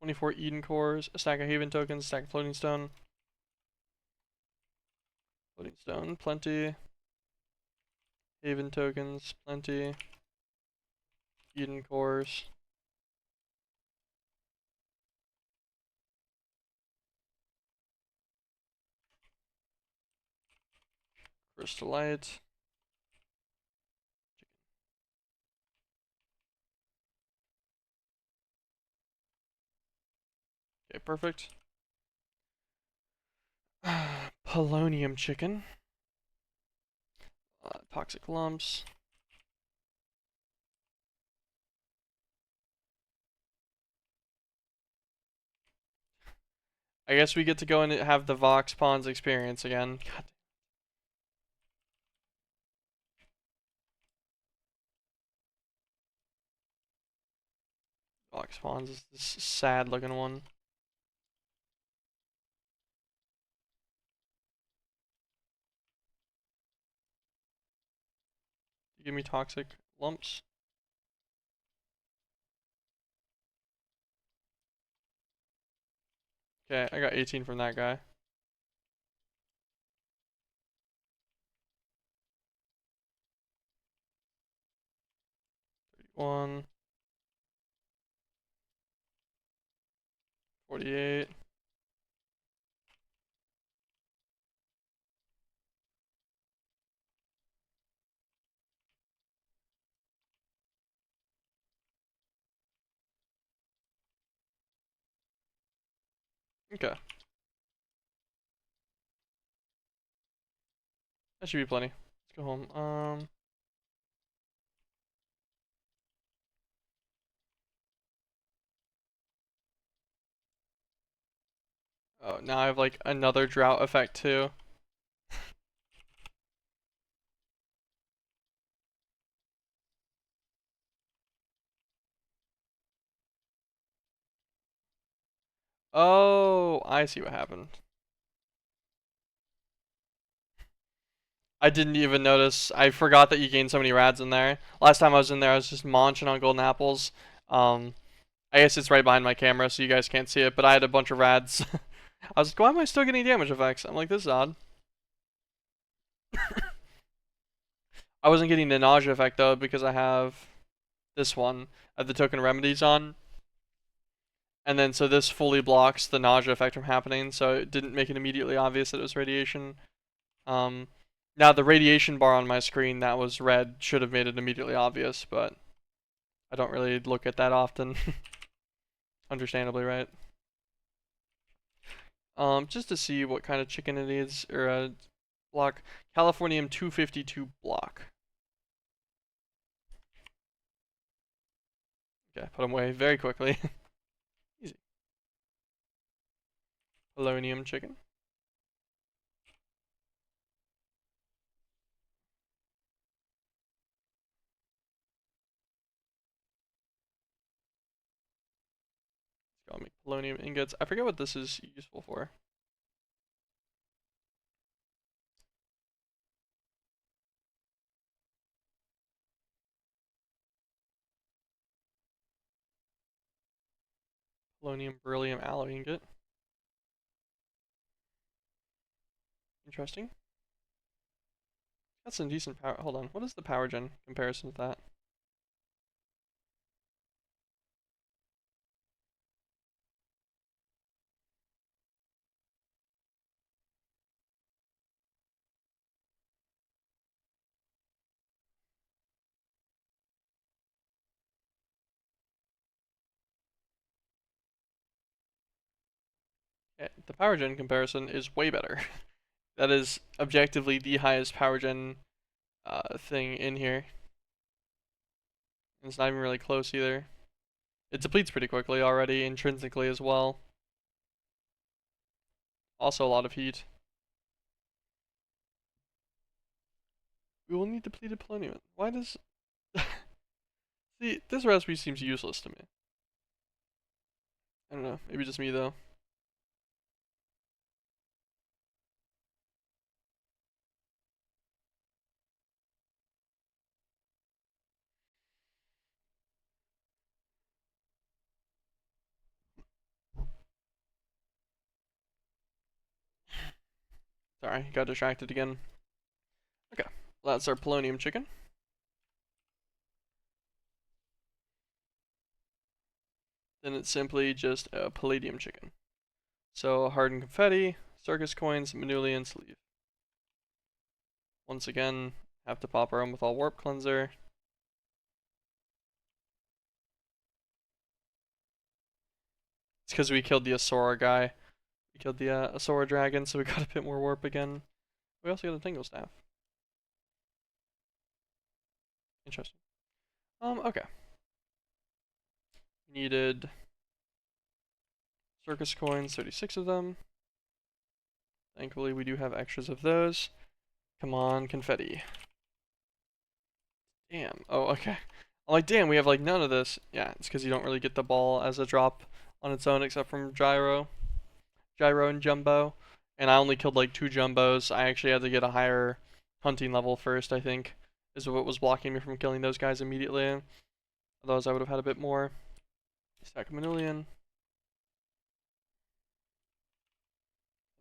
24 Eden cores, a stack of Haven tokens, a stack of floating stone. Floating stone, plenty. Haven tokens, plenty. Eden cores. Crystallite. Okay, perfect. Polonium chicken. Toxic lumps. I guess we get to go and have the Vox Pawns experience again. God. Vox Pawns is this sad looking one. Give me toxic lumps. Okay, I got 18 from that guy. 31. 48. Okay. That should be plenty. Let's go home. Oh, now I have like another drought effect too. Oh, I see what happened. I didn't even notice. I forgot that you gained so many rads in there. Last time I was in there, I was just munching on golden apples. I guess it's right behind my camera, so you guys can't see it, but I had a bunch of rads. I was like, why am I still getting damage effects? I'm like, this is odd. I wasn't getting the nausea effect though because I have this one. I have the token remedies on. And then so this fully blocks the nausea effect from happening, so it didn't make it immediately obvious that it was radiation. Um, Now the radiation bar on my screen that was red should have made it immediately obvious, but I don't really look at that often. Understandably, right? Just to see what kind of chicken it is, or a block. Californium 252 block. Okay, put them away very quickly. Easy. Polonium chicken. I'll make polonium ingots. I forget what this is useful for. Polonium beryllium alloy ingot. Interesting. That's some decent power. Hold on. What is the power gen comparison to that? The power gen comparison is way better. That is objectively the highest power gen thing in here. And it's not even really close either. It depletes pretty quickly already, intrinsically as well. Also a lot of heat. We will need depleted polonium. Why does... See, this recipe seems useless to me. I don't know, maybe just me though. Sorry, got distracted again. Okay, well, that's our polonium chicken. Then it's simply just a palladium chicken. So hardened confetti, circus coins, manulian sleeve. Once again, have to pop our own with all warp cleanser. It's because we killed the Asura guy. We killed the Asura dragon, so we got a bit more warp again. We also got a Tingle Staff. Interesting. Okay. Needed circus coins, 36 of them. Thankfully, we do have extras of those. Come on, confetti. Damn. Oh, okay. I'm like, damn, we have like none of this. Yeah, it's because you don't really get the ball as a drop on its own except from Gyro. Gyro and Jumbo. And I only killed like 2 Jumbos. I actually had to get a higher hunting level first, I think, is what was blocking me from killing those guys immediately. Otherwise, I would have had a bit more. Stack of Manilian.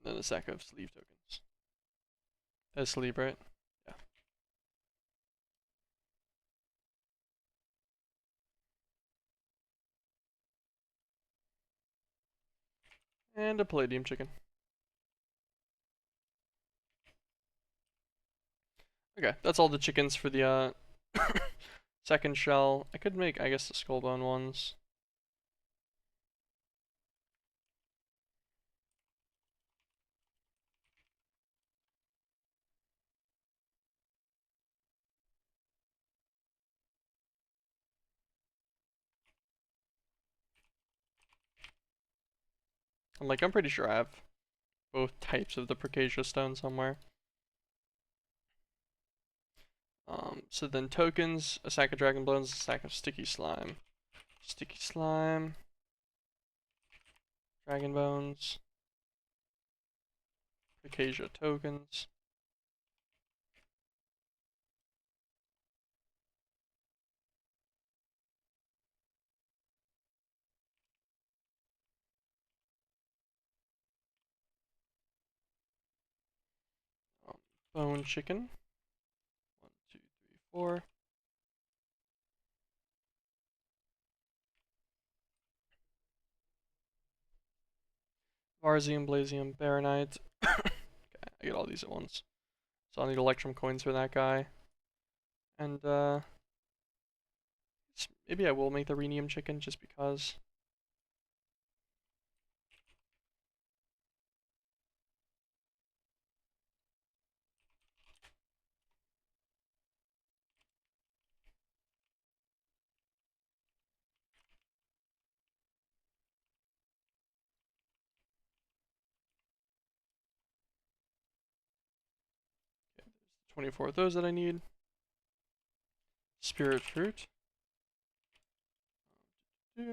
And then a stack of sleeve tokens. That's sleeve, right? Yeah. And a palladium chicken. Okay, that's all the chickens for the second shell. I could make, I guess, the skullbone ones. I'm pretty sure I have both types of the Percasia stone somewhere. So then tokens, a stack of dragon bones, a stack of sticky slime. Sticky slime, dragon bones, Percasia tokens. Bone chicken. 1, 2, 3, 4. Varzium, Blazium, Baronite. Okay, I get all these at once. So I'll need Electrum coins for that guy. And maybe I will make the Rhenium chicken just because. Okay, there's 24 of those that I need. Spirit fruit. Yeah.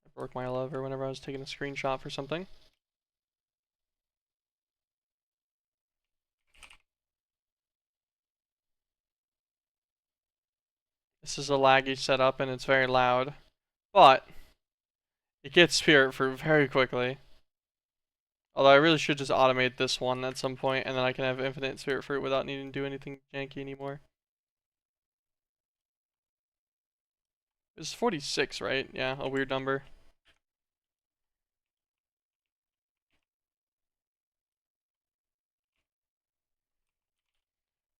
I broke my lever whenever I was taking a screenshot for something. This is a laggy setup and it's very loud, but it gets spirit fruit very quickly. Although I really should just automate this one at some point and then I can have infinite spirit fruit without needing to do anything janky anymore. It's 46, right? Yeah, a weird number.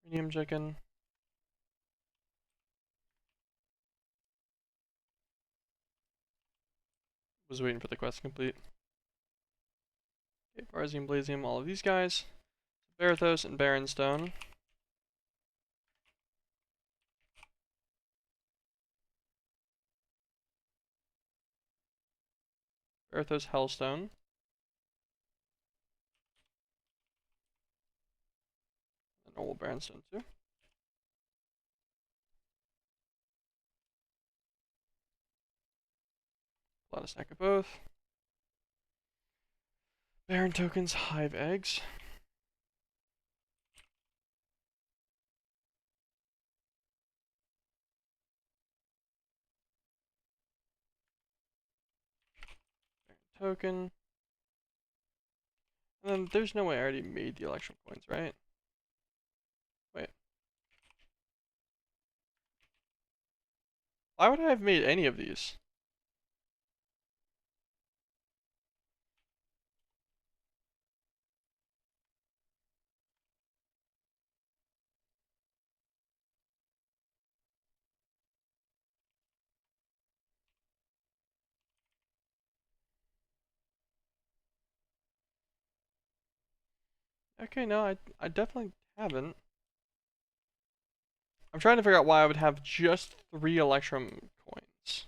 Medium chicken. Was waiting for the quest to complete. Okay, Barzium, Blazium, all of these guys. Barathos and Baronstone. Barathos, Hellstone. And normal Baronstone too. A lot of stack of both. Baron tokens, hive eggs. Baron token. And then there's no way I already made the electrum coins, right? Wait. Why would I have made any of these? Okay, no, I definitely haven't. I'm trying to figure out why I would have just 3 Electrum coins.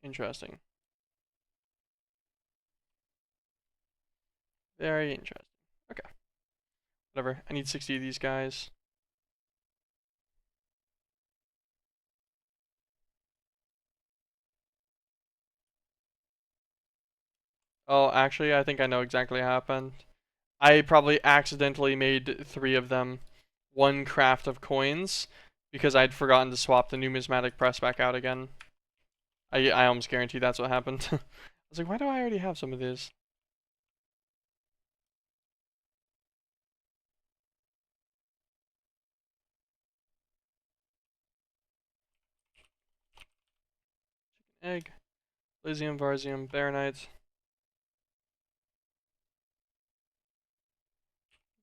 Interesting. Very interesting. Okay, whatever. I need 60 of these guys. Oh, actually, I think I know exactly what happened. I probably accidentally made 3 of them 1 craft of coins because I'd forgotten to swap the numismatic press back out again. I almost guarantee that's what happened. I was like, why do I already have some of these? Egg, Lysium, Varsium, Baronite.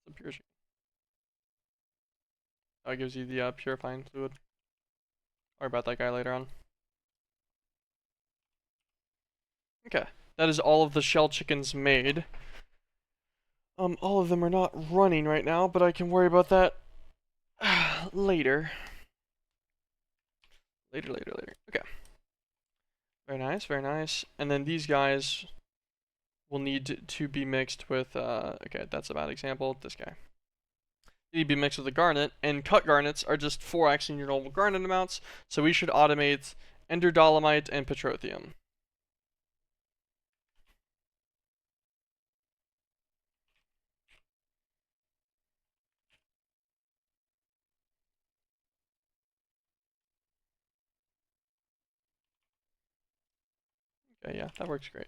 The pure. That gives you the purifying fluid. Worry about that guy later on. Okay, that is all of the shell chickens made. All of them are not running right now, but I can worry about that later. Later. Okay. Very nice, very nice. And then these guys will need to be mixed with, okay, that's a bad example. This guy. They need to be mixed with a garnet, and cut garnets are just 4x in your normal garnet amounts, so we should automate ender dolomite and petrothium. Okay, yeah, that works great.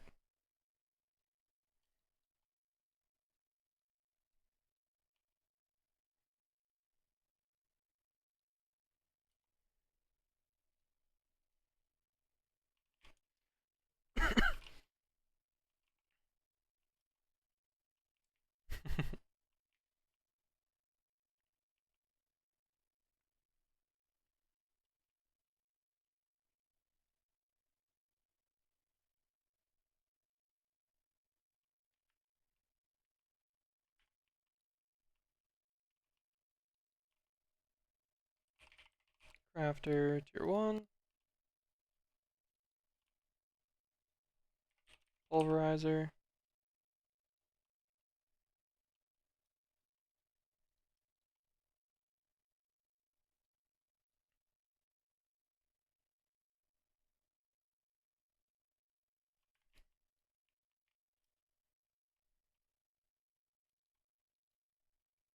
Crafter, tier 1. Pulverizer.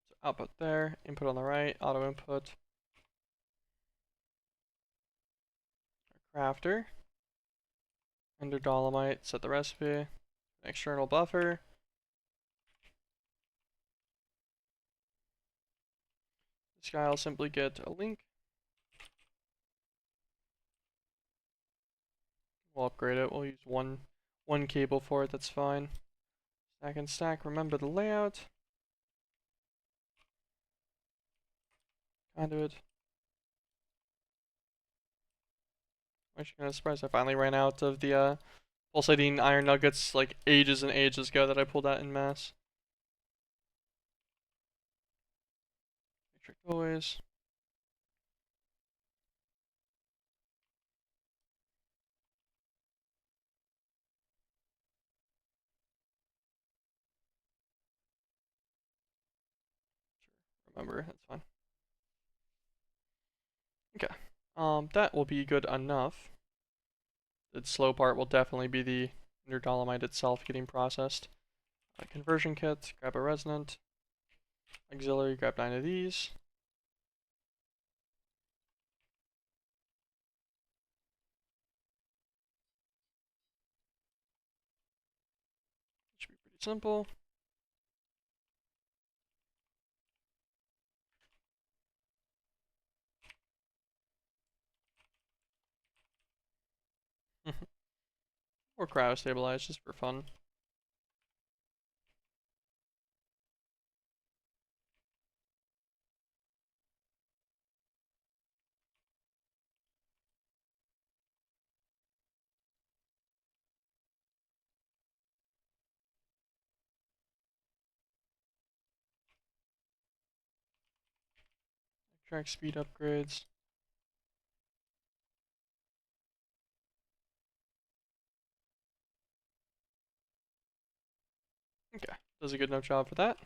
So output there, input on the right, auto input. Crafter. Ender dolomite, set the recipe. External buffer. This guy will simply get a link. We'll upgrade it. We'll use one cable for it. That's fine. Stack and stack. Remember the layout. Conduit. I'm actually kind of surprised I finally ran out of the pulsating iron nuggets like ages and ages ago that I pulled out in mass. Electric toys. Remember, that's fine. Okay. That will be good enough. The slow part will definitely be the ender dolomite itself getting processed. Conversion kit, grab a resonant. Auxiliary, grab 9 of these. Should be pretty simple. Or cryo stabilize just for fun. Track speed upgrades. Okay, does a good enough job for that.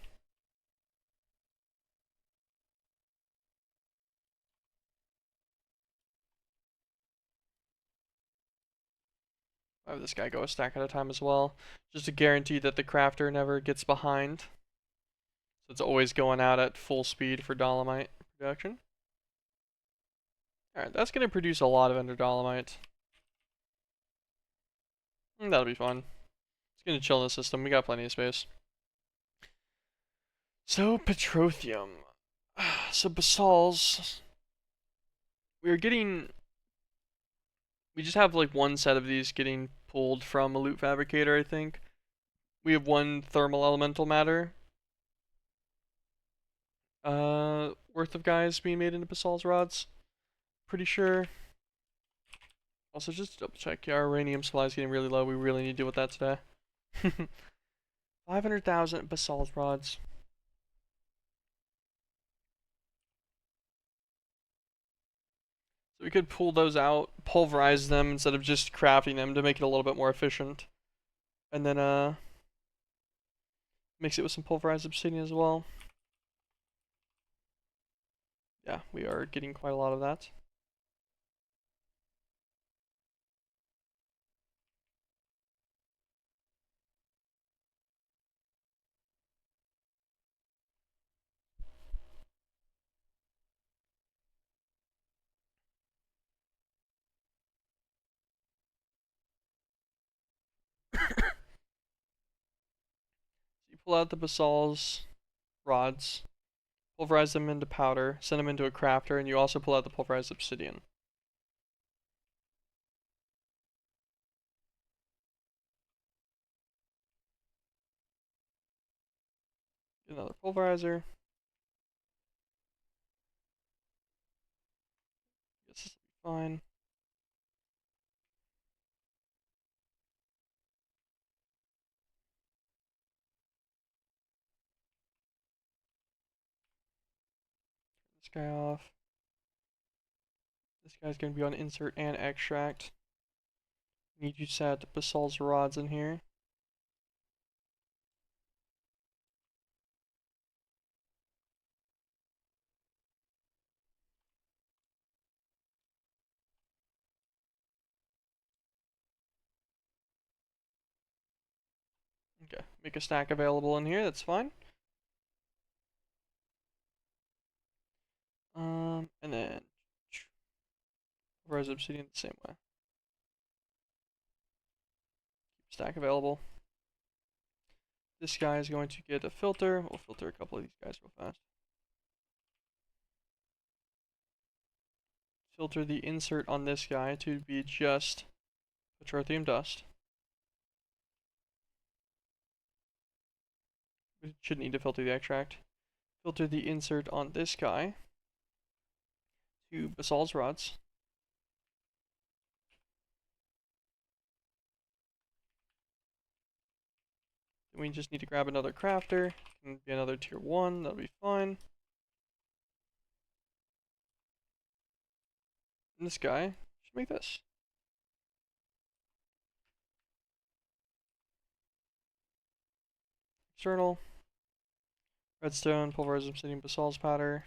I have this guy go a stack at a time as well, just to guarantee that the crafter never gets behind. So it's always going out at full speed for dolomite production. Alright, that's going to produce a lot of ender dolomite. That'll be fun. It's going to chill in the system. We got plenty of space. So, Petrothium. So, basalts. We're getting... We just have like one set of these getting pulled from a loot fabricator, I think. We have one thermal elemental matter worth of guys being made into basalts rods. Pretty sure. Also, just double check. Yeah, our uranium supply is getting really low. We really need to deal with that today. 500,000 basalt rods. So we could pull those out, pulverize them instead of just crafting them to make it a little bit more efficient. And then mix it with some pulverized obsidian as well. Yeah, we are getting quite a lot of that. You pull out the basalts rods, pulverize them into powder, send them into a crafter, and you also pull out the pulverized obsidian. Get another pulverizer. Guess this will be fine. This guy off. This guy's going to be on insert and extract. Need you set basalt's rods in here. Okay, make a stack available in here, that's fine. And then pulverize obsidian the same way. Keep stack available. This guy is going to get a filter. We'll filter a couple of these guys real fast. Filter the insert on this guy to be just petroleum dust. We shouldn't need to filter the extract. Filter the insert on this guy to basalt's rods. Then we just need to grab another crafter. Can be another tier 1, that'll be fine. And this guy should make this. External. Redstone, pulverized obsidian, basalt's powder.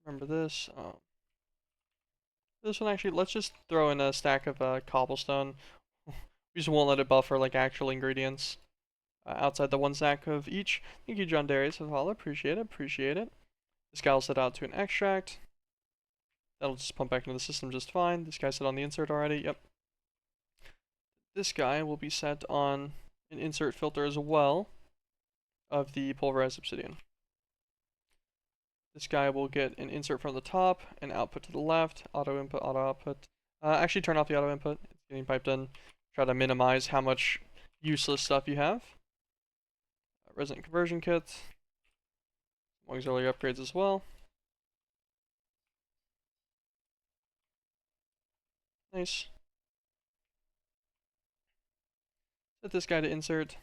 Remember this. This one actually, let's just throw in a stack of cobblestone. We just won't let it buffer like actual ingredients outside the one stack of each. Thank you, John Darius, for the follow. Appreciate it. Appreciate it. This guy will set out to an extract. That'll just pump back into the system just fine. This guy's set on the insert already. Yep. This guy will be set on an insert filter as well of the pulverized obsidian. This guy will get an insert from the top, an output to the left, auto input, auto output. Actually turn off the auto input. It's getting piped in. Try to minimize how much useless stuff you have. Resident conversion kit. Some auxiliary upgrades as well. Nice. Set this guy to insert.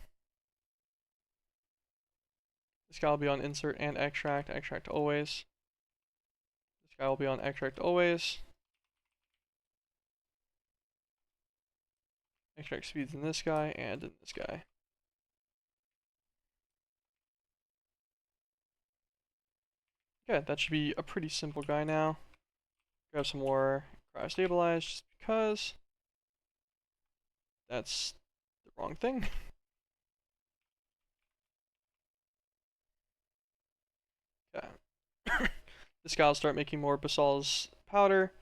This guy will be on insert and extract. Extract always. This guy will be on extract always. Extract speeds in this guy and in this guy. Okay, that should be a pretty simple guy now. Grab some more cryo stabilize just because that's the wrong thing. Okay. This guy will start making more basal's powder.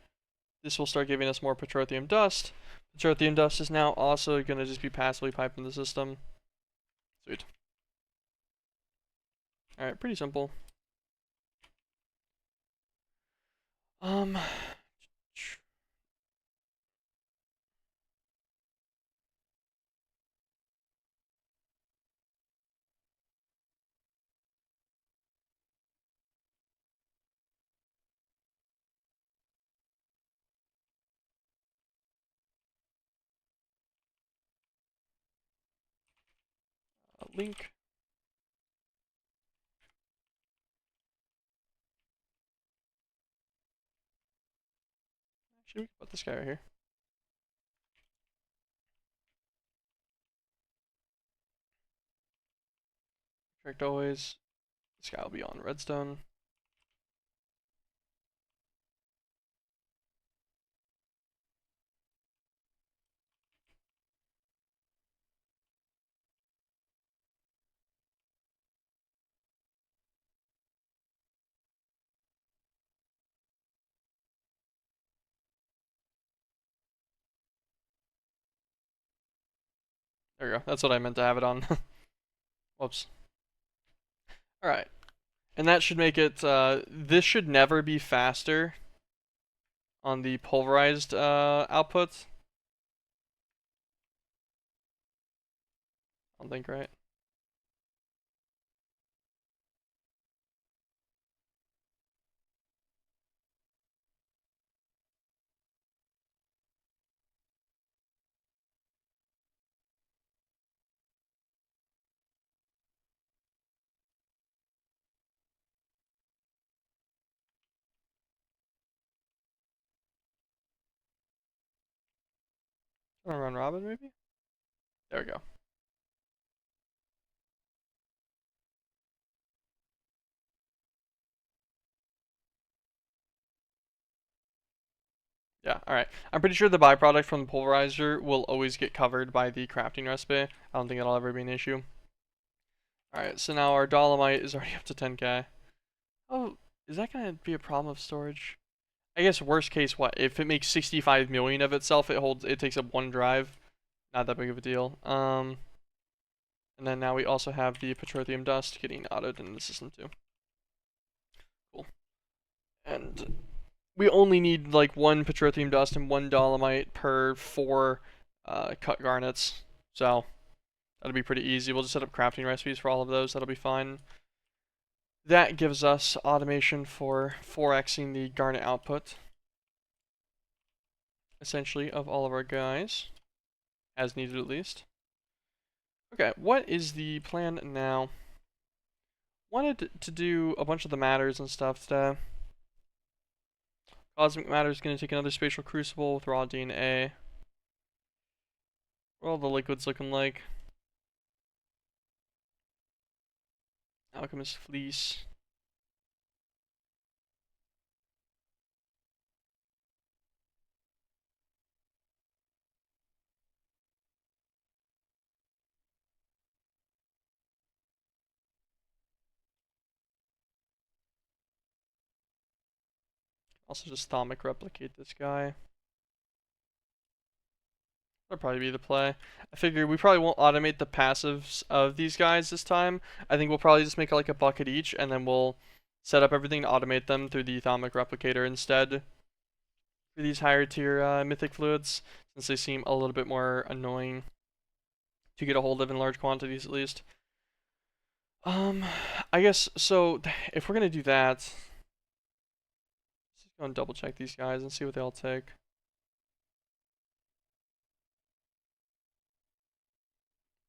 This will start giving us more petroleum dust. Petroleum dust is now also going to just be passively piped in the system. Sweet. Alright, pretty simple. Link. Actually, we can put this guy right here. Correct always. This guy will be on redstone. There we go. That's what I meant to have it on. Whoops. Alright. And that should make it, this should never be faster on the pulverized output. I don't think, right? Wanna run Robin, maybe? There we go. Yeah, alright. I'm pretty sure the byproduct from the pulverizer will always get covered by the crafting recipe. I don't think it'll ever be an issue. Alright, so now our dolomite is already up to 10k. Oh, is that gonna be a problem of storage? I guess worst case, what? If it makes 65 million of itself, it takes up one drive. Not that big of a deal. And then now we also have the petroleum dust getting autoed in the system too. Cool. And we only need like one petroleum dust and one dolomite per 4 cut garnets. So that'll be pretty easy. We'll just set up crafting recipes for all of those. That'll be fine. That gives us automation for 4xing the garnet output, essentially, of all of our guys, as needed at least. Okay, what is the plan now? Wanted to do a bunch of the matters and stuff today. Cosmic matter is going to take another spatial crucible with raw DNA. What are all the liquids looking like? Alchemist fleece. Also just thermic replicate this guy. That'll probably be the play. I figure we probably won't automate the passives of these guys this time. I think we'll probably just make like a bucket each, and then we'll set up everything to automate them through the thermic replicator instead for these higher tier mythic fluids, since they seem a little bit more annoying to get a hold of in large quantities at least. I guess, so if we're gonna do that, let's just go and double check these guys and see what they all take.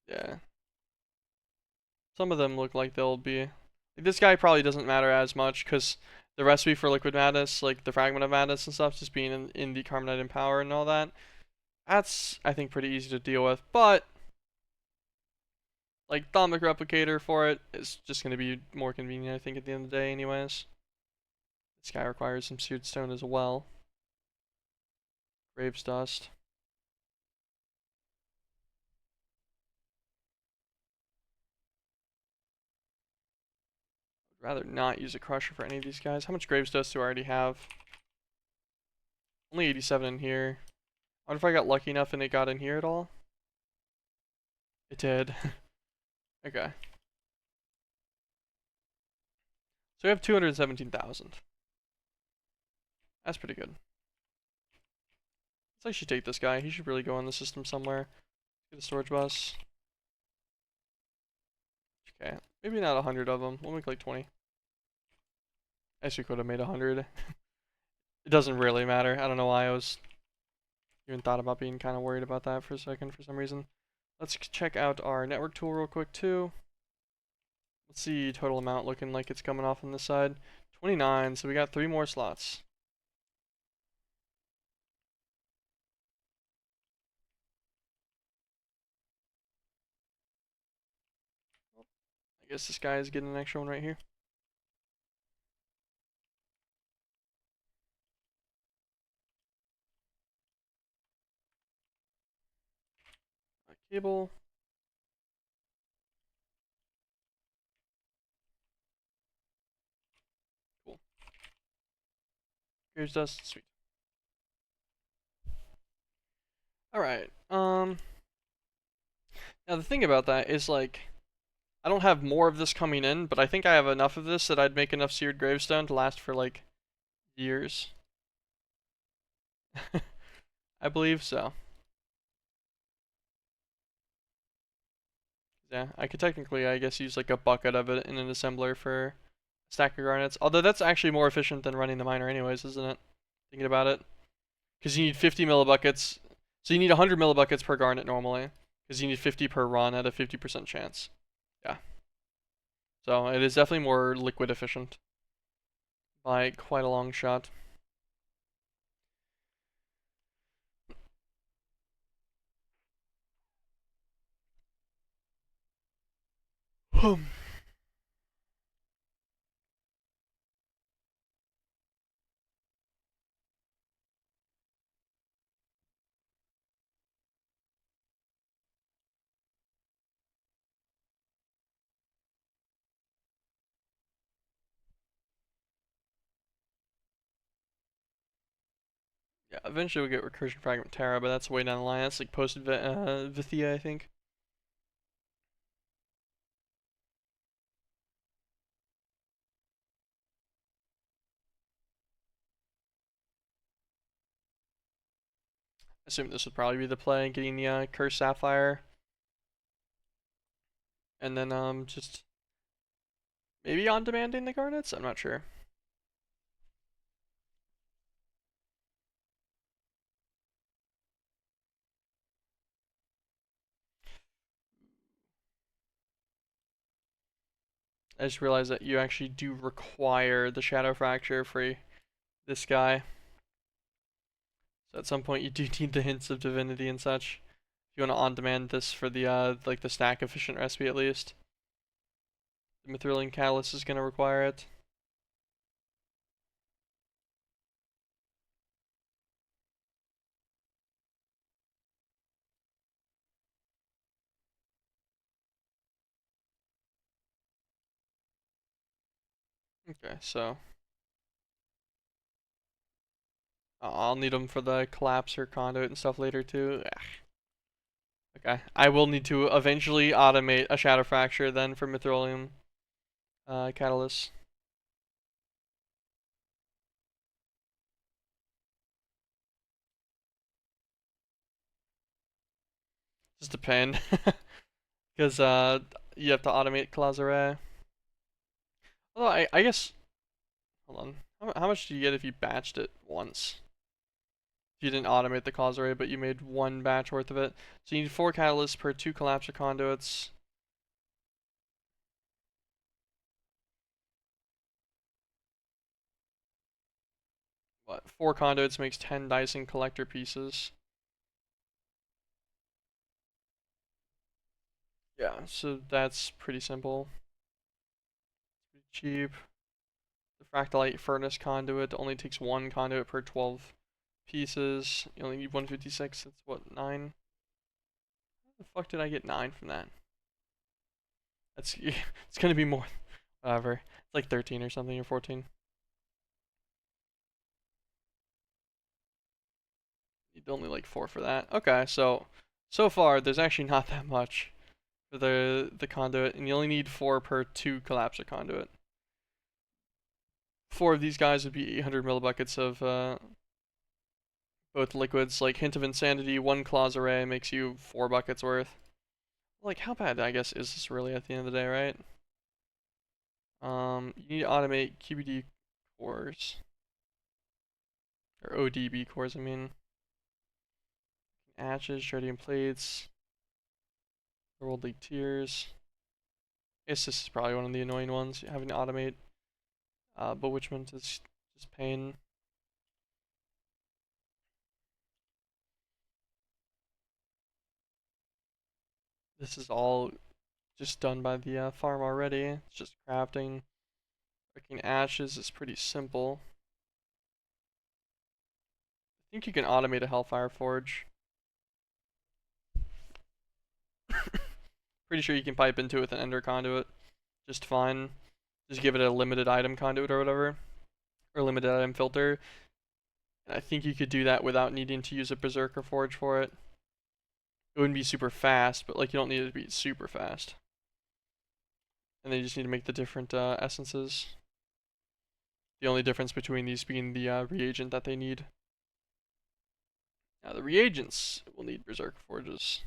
Yeah. Some of them look like they'll be. This guy probably doesn't matter as much because the recipe for liquid madness, like the fragment of madness and stuff, just being in the carbonite and power and all that, that's I think pretty easy to deal with. But like Thalmic replicator for it is just gonna be more convenient, I think, at the end of the day, anyways. This guy requires some seared stone as well. Graves dust. I'd rather not use a crusher for any of these guys. How much graves dust do I already have? Only 87 in here. I wonder if I got lucky enough and it got in here at all? It did. Okay. So we have 217,000. That's pretty good. Let's actually take this guy. He should really go on the system somewhere. Get a storage bus. Okay. Maybe not 100 of them. We'll make like 20. I guess we could have made 100. It doesn't really matter. I don't know why I was even thought about being kind of worried about that for a second for some reason. Let's check out our network tool real quick too. Let's see total amount looking like it's coming off on this side. 29, so we got 3 more slots. I guess this guy is getting an extra one right here. Cable. Cool. Here's dust. Sweet. Alright. Now the thing about that is like I don't have more of this coming in, but I think I have enough of this that I'd make enough seared gravestone to last for like years. I believe so. Yeah, I could technically, I guess, use like a bucket of it in an assembler for a stack of garnets. Although that's actually more efficient than running the miner anyways, isn't it? Thinking about it. Because you need 50 millibuckets. So you need 100 millibuckets per garnet normally. Because you need 50 per run at a 50% chance. Yeah. So it is definitely more liquid efficient. By quite a long shot. Yeah, eventually we'll get Recursion Fragment Terra, but that's way down the line. That's like post Vithia, I think. I assume this would probably be the play, getting the Cursed Sapphire. And then just maybe on demanding the garnets? I'm not sure. I just realized that you actually do require the Shadow Fracture for this guy. So at some point you do need the hints of divinity and such. If you want to on-demand this for the like the stack efficient recipe at least. The Mithrilian Catalyst is gonna require it. Okay, so I'll need them for the collapser conduit and stuff later too. Okay, I will need to eventually automate a Shadow Fracture then for Mithrilium Catalyst. Just a pain. Because you have to automate Clausere. Although I guess, hold on. How much do you get if you batched it once? You didn't automate the cause array, but you made one batch worth of it. So you need 4 catalysts per 2 collapsor conduits. What? 4 conduits makes 10 Dyson collector pieces. Yeah, so that's pretty simple. Pretty cheap. The fractalite furnace conduit only takes 1 conduit per 12 pieces. You only need 156. That's what, 9? How the fuck did I get 9 from that? That's it's gonna be more. Whatever. It's like 13 or something or 14. You'd only like 4 for that. Okay, so far there's actually not that much for the conduit, and you only need 4 per 2 collapsor conduit. 4 of these guys would be 800 millibuckets of both liquids. Like Hint of Insanity, 1 clause array makes you 4 buckets worth. Like, how bad, I guess, is this really at the end of the day, right? You need to automate QBD cores. Or ODB cores, I mean. Ashes, tritium plates. World League tiers. I guess this is probably one of the annoying ones, having to automate. Bewitchment is just pain. This is all just done by the farm already. It's just crafting. Making ashes is pretty simple. I think you can automate a Hellfire Forge. Pretty sure you can pipe into it with an Ender Conduit just fine. Just give it a limited item conduit or whatever. Or limited item filter. And I think you could do that without needing to use a Berserker Forge for it. It wouldn't be super fast, but like you don't need it to be super fast. And then you just need to make the different essences. The only difference between these being the reagent that they need. Now the reagents will need Berserker Forges.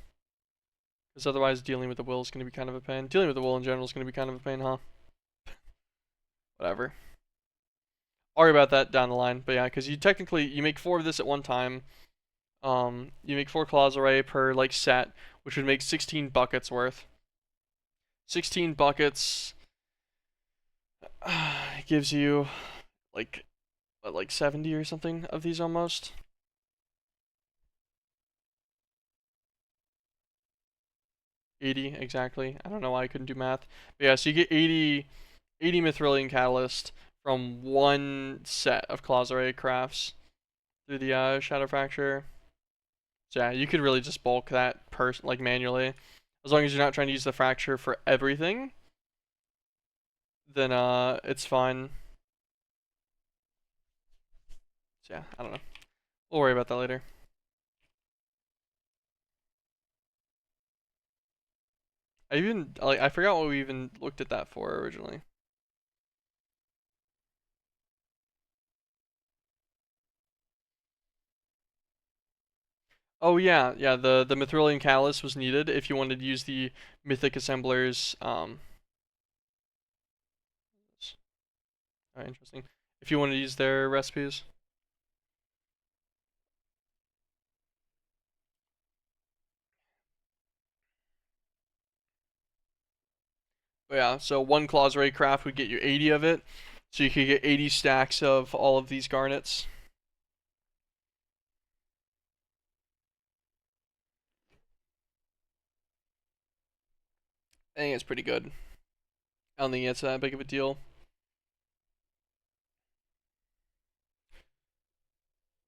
Because otherwise dealing with the will is going to be kind of a pain. Dealing with the will in general is going to be kind of a pain, huh? Whatever. I'll worry about that down the line. But yeah, because you make 4 of this at one time. You make 4 claws array per like set, which would make 16 buckets worth. 16 buckets gives you like what, like 70 or something of these almost. 80 exactly. I don't know why I couldn't do math. But yeah, so you get 80 Mithrilian Catalyst from one set of claws array crafts through the Shadow Fracture. So yeah, you could really just bulk that like manually. As long as you're not trying to use the fracture for everything, then it's fine. So yeah, I don't know. We'll worry about that later. I forgot what we even looked at that for originally. Oh yeah, yeah. The Mithrilian Catalyst was needed if you wanted to use the Mythic Assemblers. Interesting. If you wanted to use their recipes. But yeah, so 1 claws ray craft would get you 80 of it, so you could get 80 stacks of all of these garnets. I think it's pretty good. I don't think it's that big of a deal.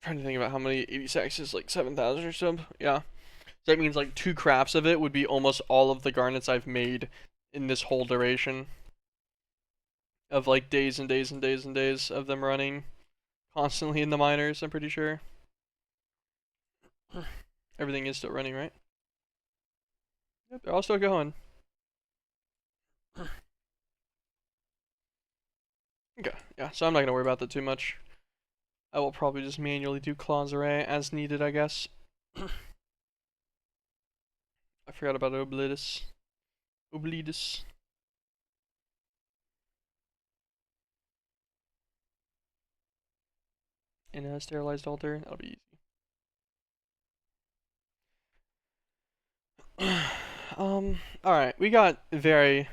Trying to think about how many 80 stacks is, like 7,000 or so. Yeah. So that means like 2 crafts of it would be almost all of the garnets I've made in this whole duration. Of like days and days and days and days of them running constantly in the miners, I'm pretty sure. Everything is still running, right? Yep, they're all still going. Okay, yeah, so I'm not gonna worry about that too much. I will probably just manually do claws array as needed, I guess. I forgot about Oblidus. Oblidus. And a sterilized altar. That'll be easy. Alright, we got very,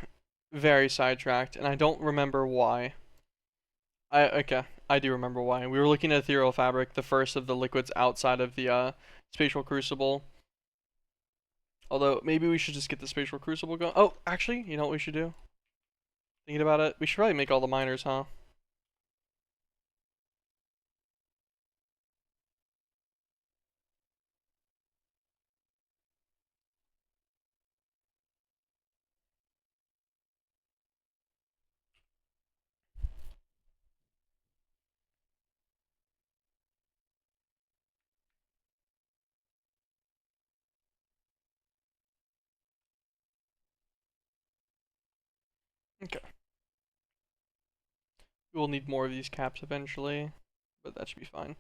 very sidetracked, and I don't remember why. Okay, I do remember why. We were looking at ethereal fabric, the first of the liquids outside of the spatial crucible. Although maybe we should just get the spatial crucible going. Oh, actually, you know what we should do? Thinking about it, we should probably make all the miners, huh? Okay. We will need more of these caps eventually, but that should be fine.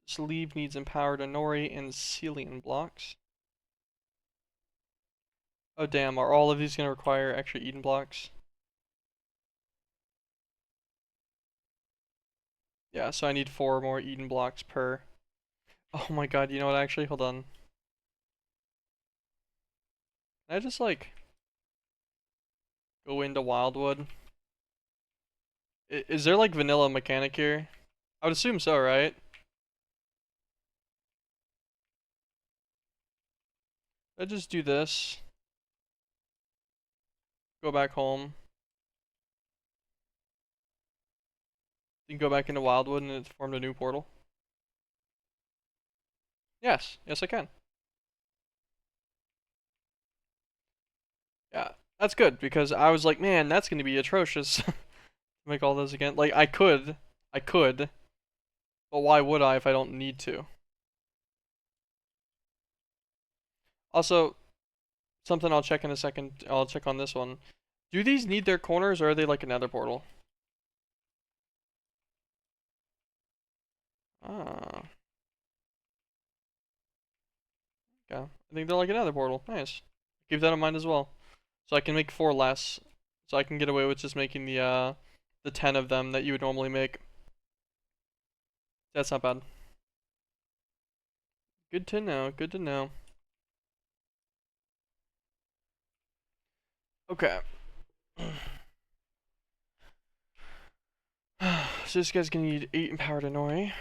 Sleeve needs empowered Anori and Celian blocks. Oh damn, are all of these gonna require extra Eden blocks? Yeah, so I need 4 more Eden blocks per. Oh my god, you know what, actually, hold on. Can I just, like, go into Wildwood? Is there, like, vanilla mechanic here? I would assume so, right? I just do this. Go back home. You can go back into Wildwood and it's formed a new portal. Yes, yes I can. Yeah, that's good because I was like, man, that's gonna be atrocious. Make all those again. Like I could, but why would I if I don't need to? Also, something I'll check in a second. I'll check on this one. Do these need their corners or are they like another portal? Ah, yeah. I think they're like another portal. Nice. Keep that in mind as well. So I can make 4 less. So I can get away with just making the 10 of them that you would normally make. That's not bad. Good to know. Good to know. Okay. So this guy's gonna need 8 empowered Anori.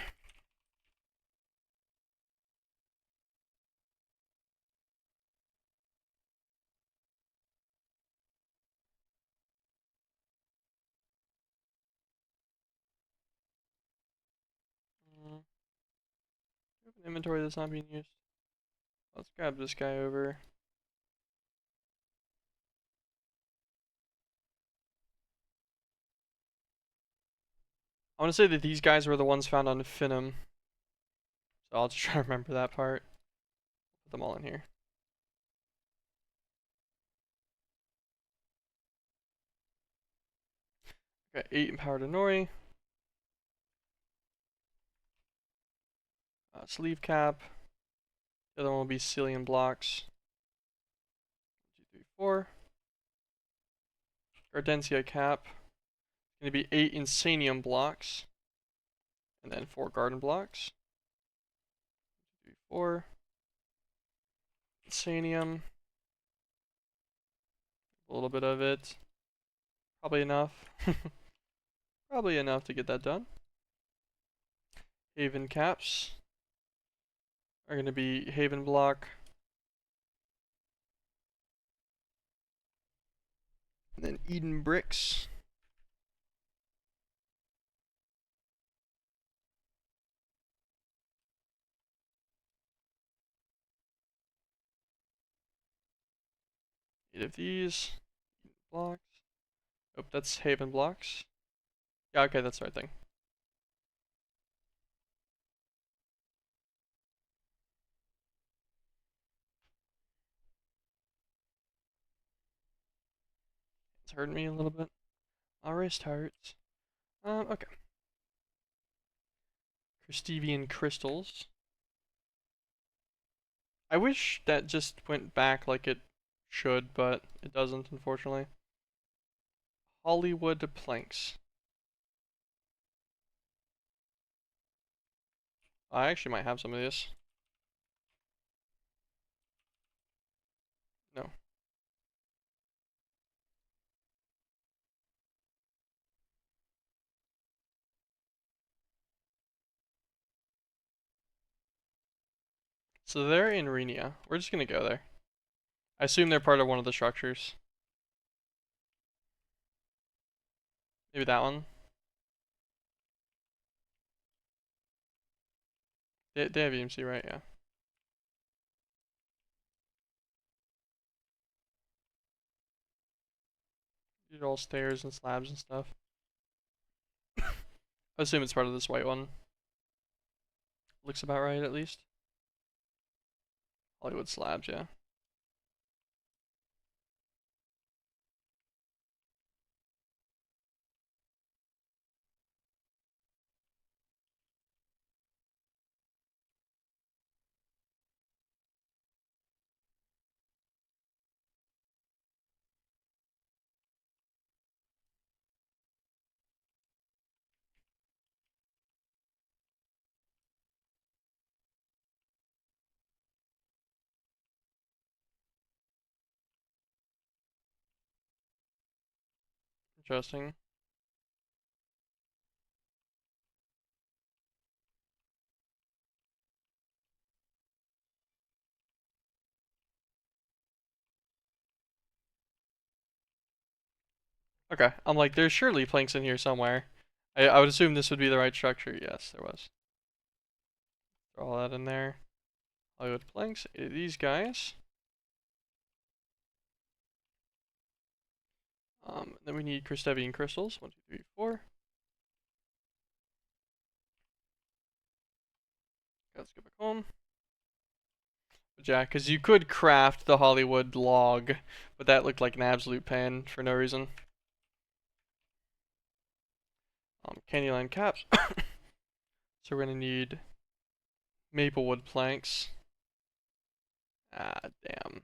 Inventory that's not being used. Let's grab this guy over. I want to say that these guys were the ones found on Finum. So I'll just try to remember that part. Put them all in here. Okay, 8 empowered Anori. Sleeve cap. The other one will be Cillian blocks. 1, 2, 3, 4. Gardensia cap. It's going to be 8 Insanium blocks. And then 4 garden blocks. 1, 2, 3, 4. Insanium. A little bit of it. Probably enough. Probably enough to get that done. Haven caps are going to be Haven block. And then Eden bricks. Eight of these. Blocks. Oh, that's Haven blocks. Yeah, okay, that's the right thing. It's hurting me a little bit. My wrist hurts. Okay. Christivian crystals. I wish that just went back like it should, but it doesn't, unfortunately. Hollywood planks. I actually might have some of this. So they're in Renia. We're just gonna go there. I assume they're part of one of the structures. Maybe that one. They have EMC, right? Yeah. These are all stairs and slabs and stuff. I assume it's part of this white one. Looks about right, at least. Hollywood slabs, yeah. Interesting. Okay, I'm like, there's surely planks in here somewhere. I would assume this would be the right structure. Yes, there was. Throw all that in there. Hollywood planks. 8 of these guys. Then we need Kristevian crystals. 1, 2, 3, 4. Let's go back home. But yeah, because you could craft the Hollywood log, but that looked like an absolute pain for no reason. Candyland caps. So we're gonna need maplewood planks. Ah, damn.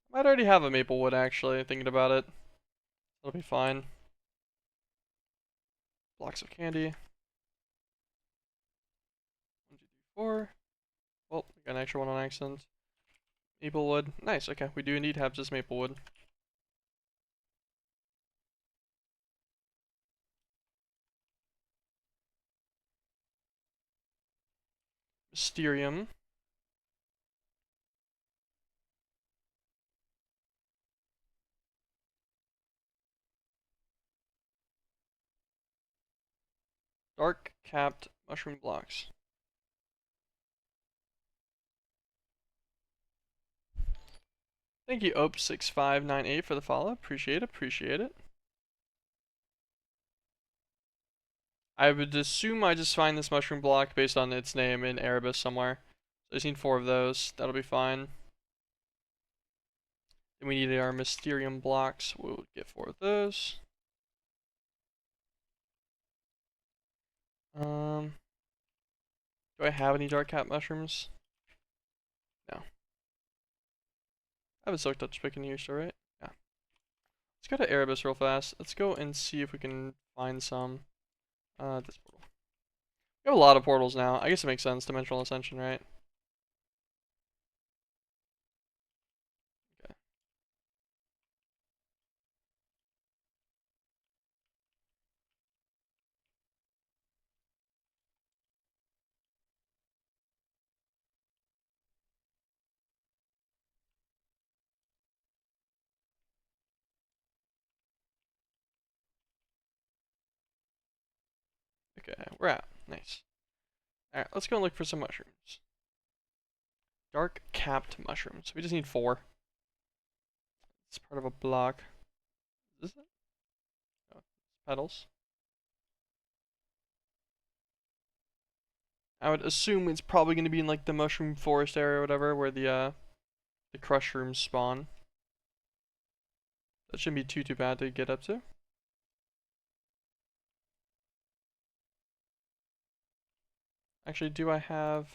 Might already have a maplewood actually, thinking about it. That'll be fine. Blocks of candy. 1, 2, 3, 4. Well, we got an extra one on accident. Maplewood. Nice, okay. We do indeed have just maplewood. Mysterium. Dark capped mushroom blocks. Thank you, Ope6598 for the follow. Appreciate it, appreciate it. I would assume I just find this mushroom block based on its name in Erebus somewhere. So I just need 4 of those. That'll be fine. Then we need our Mysterium blocks. We'll get 4 of those. Do I have any dark cap mushrooms? No. I have a silk touch pick in here still, right? Yeah. Let's go to Erebus real fast. Let's go and see if we can find some. This portal. We have a lot of portals now. I guess it makes sense. Dimensional Ascension, right? Okay. Okay, we're out. Nice. Alright, let's go and look for some mushrooms. Dark capped mushrooms. We just need 4. It's part of a block. Is this it? Oh, petals. I would assume it's probably going to be in like the mushroom forest area or whatever, where the crush rooms spawn. That shouldn't be too bad to get up to. Actually, do I have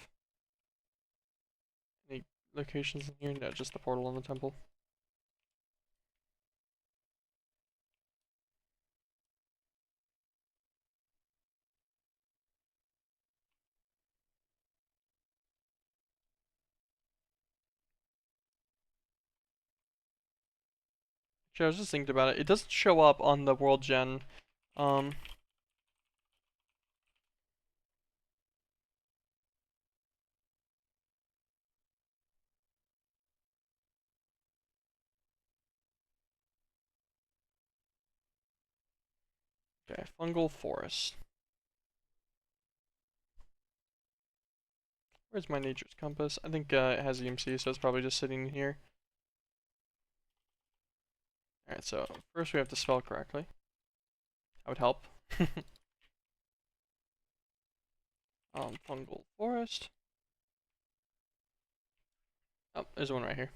any locations in here? No, just the portal and the temple. Actually, I was just thinking about it. It doesn't show up on the World Gen Um, okay, fungal forest. Where's my nature's compass? I think it has EMC, so it's probably just sitting here. Alright, so first we have to spell correctly. That would help. Fungal forest. Oh, there's one right here.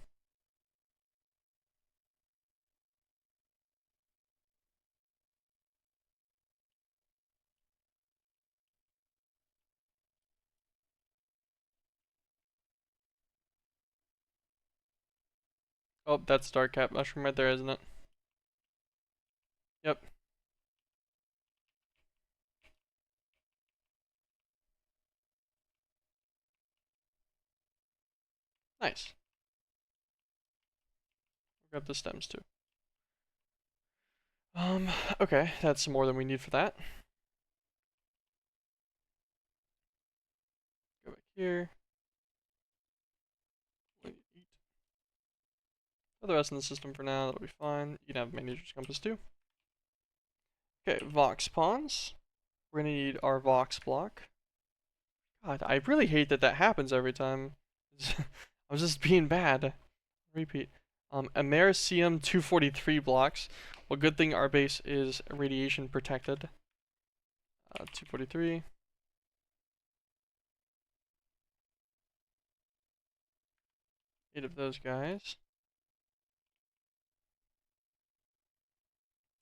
Oh, that's dark cap mushroom right there, isn't it? Yep. Nice. Grab the stems too. Okay, that's more than we need for that. Go back here. Put the rest in the system for now, that'll be fine. You can have my nature's compass too. Okay, Vox Pawns. We're gonna need our Vox block. God, I really hate that that happens every time. I was just being bad. Repeat. Americium 243 blocks. Well, good thing our base is radiation protected. 243. Eight of those guys.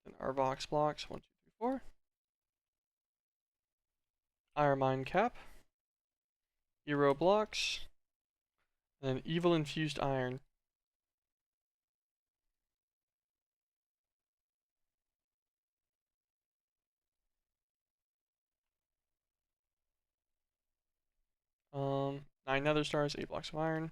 Then our Vox blocks. 1, 2, 3, 4. Iron Mine Cap. Hero blocks. And then Evil Infused Iron. Um, 9 Nether Stars, 8 blocks of iron.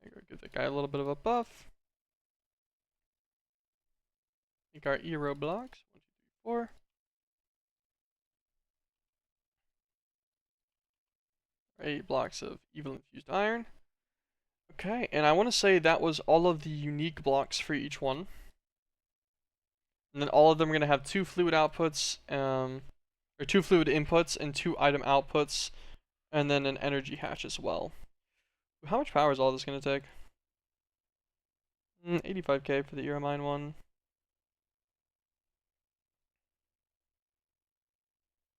There you go, give the guy a little bit of a buff. Make our hero blocks. 1, 2, 3, 4. 8 blocks of Evil Infused Iron. Okay, and I want to say that was all of the unique blocks for each one. And then all of them are going to have 2 fluid outputs, or 2 fluid inputs and 2 item outputs, and then an energy hatch as well. How much power is all this going to take? 85k for the Era Mine one.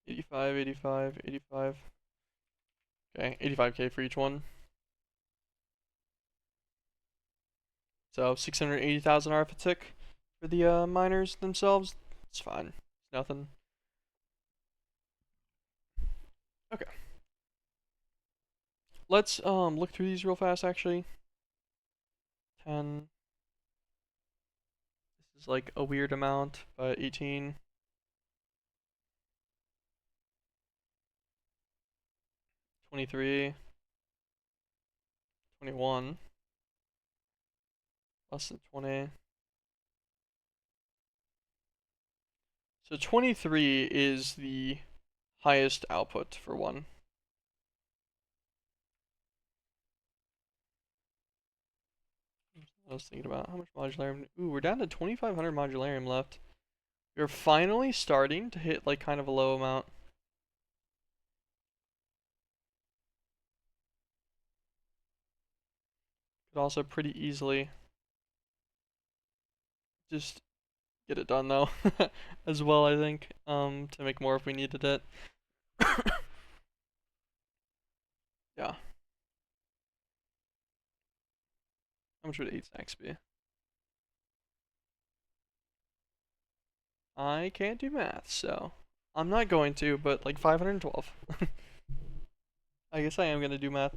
85, 85, 85. Okay, 85k for each one. So 680,000 arithmetic for the miners themselves. It's fine. It's nothing. Okay. Let's look through these real fast actually. 10. This is like a weird amount, but 18. 23. 21. Less than 20. So 23 is the highest output for one. I was thinking about how much modularium. Ooh, we're down to 2,500 modularium left. We're finally starting to hit like kind of a low amount. Could also pretty easily just get it done though, as well I think, to make more if we needed it. Yeah. How much would 8 stacks be? I can't do math, so I'm not going to, but like 512. I guess I am gonna do math.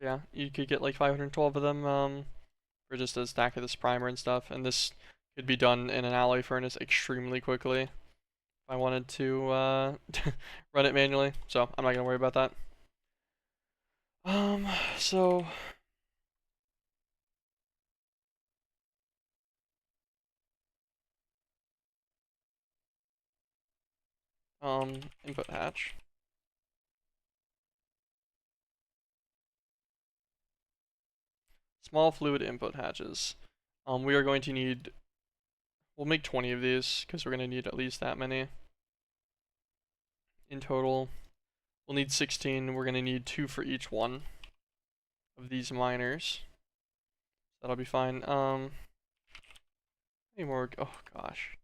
Yeah, you could get like 512 of them, for just a stack of this primer and stuff. And this could be done in an alloy furnace extremely quickly if I wanted to run it manually. So I'm not gonna worry about that. So input hatch. Small fluid input hatches. We are going to need, we'll make 20 of these because we're going to need at least that many in total. We'll need 16. We're going to need 2 for each one of these miners. That'll be fine. Any more? Oh gosh.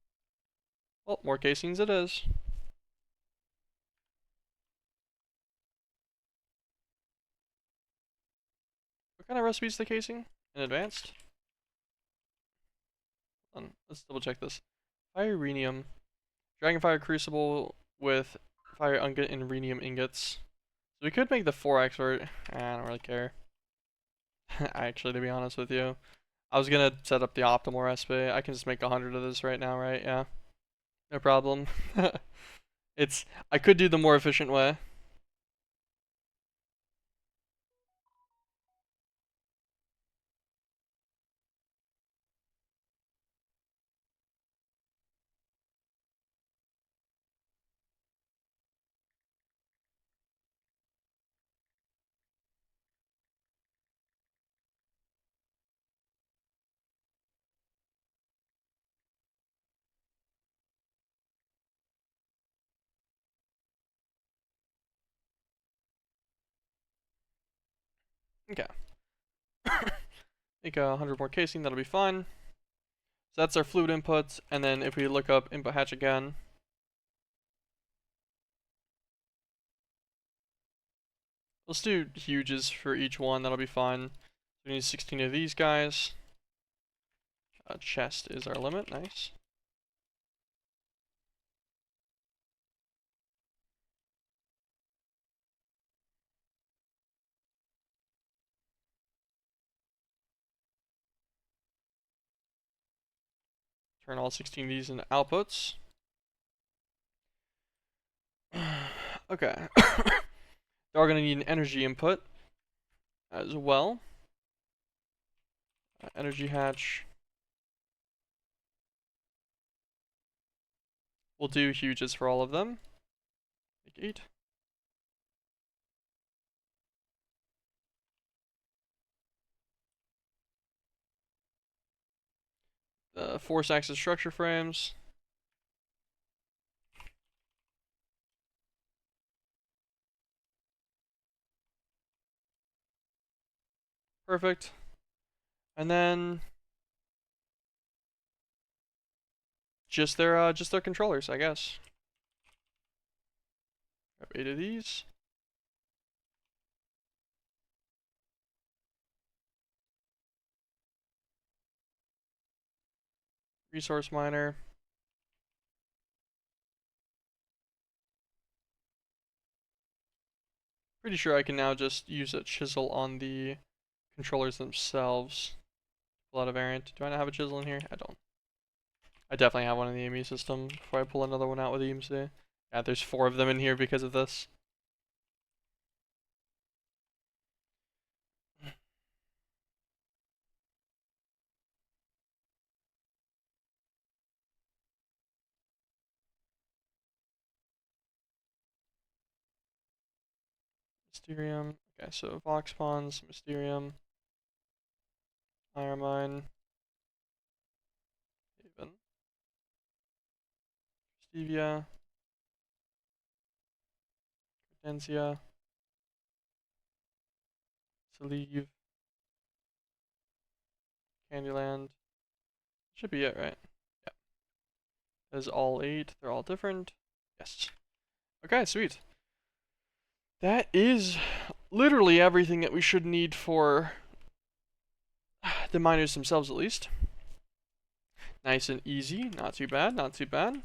Well, more casings it is. What kind of recipe is the casing in advanced? Let's double check this. Irenium. Dragonfire crucible with fire ungut and rhenium ingots. So we could make the 4x, or I don't really care. Actually, to be honest with you, I was gonna set up the optimal recipe. I can just make 100 of this right now, right? Yeah, no problem. I could do the more efficient way. Okay. Make 100 more casing, that'll be fine. So that's our fluid inputs, and then if we look up input hatch again, let's do huges for each one, that'll be fine. We need 16 of these guys. Chest is our limit, nice. Turn all 16 of these into outputs. Okay. We're going to need an energy input as well. Energy hatch. We'll do huges for all of them. Make 8. Force axis structure frames. Perfect. And then just their controllers, I guess. Grab 8 of these. Resource miner. Pretty sure I can now just use a chisel on the controllers themselves. Pull out a variant. Do I not have a chisel in here? I don't. I definitely have one in the EME system before I pull another one out with EMC. Yeah, there's 4 of them in here because of this. Mysterium. Okay, so Vox Pawns, Mysterium, Iron Mine, Haven, Stevia, Hortensia, Sleeve, Candyland. Should be it, right? Yeah. That is all 8. They're all different. Yes. Okay, sweet. That is literally everything that we should need for the miners themselves, at least. Nice and easy. Not too bad, not too bad.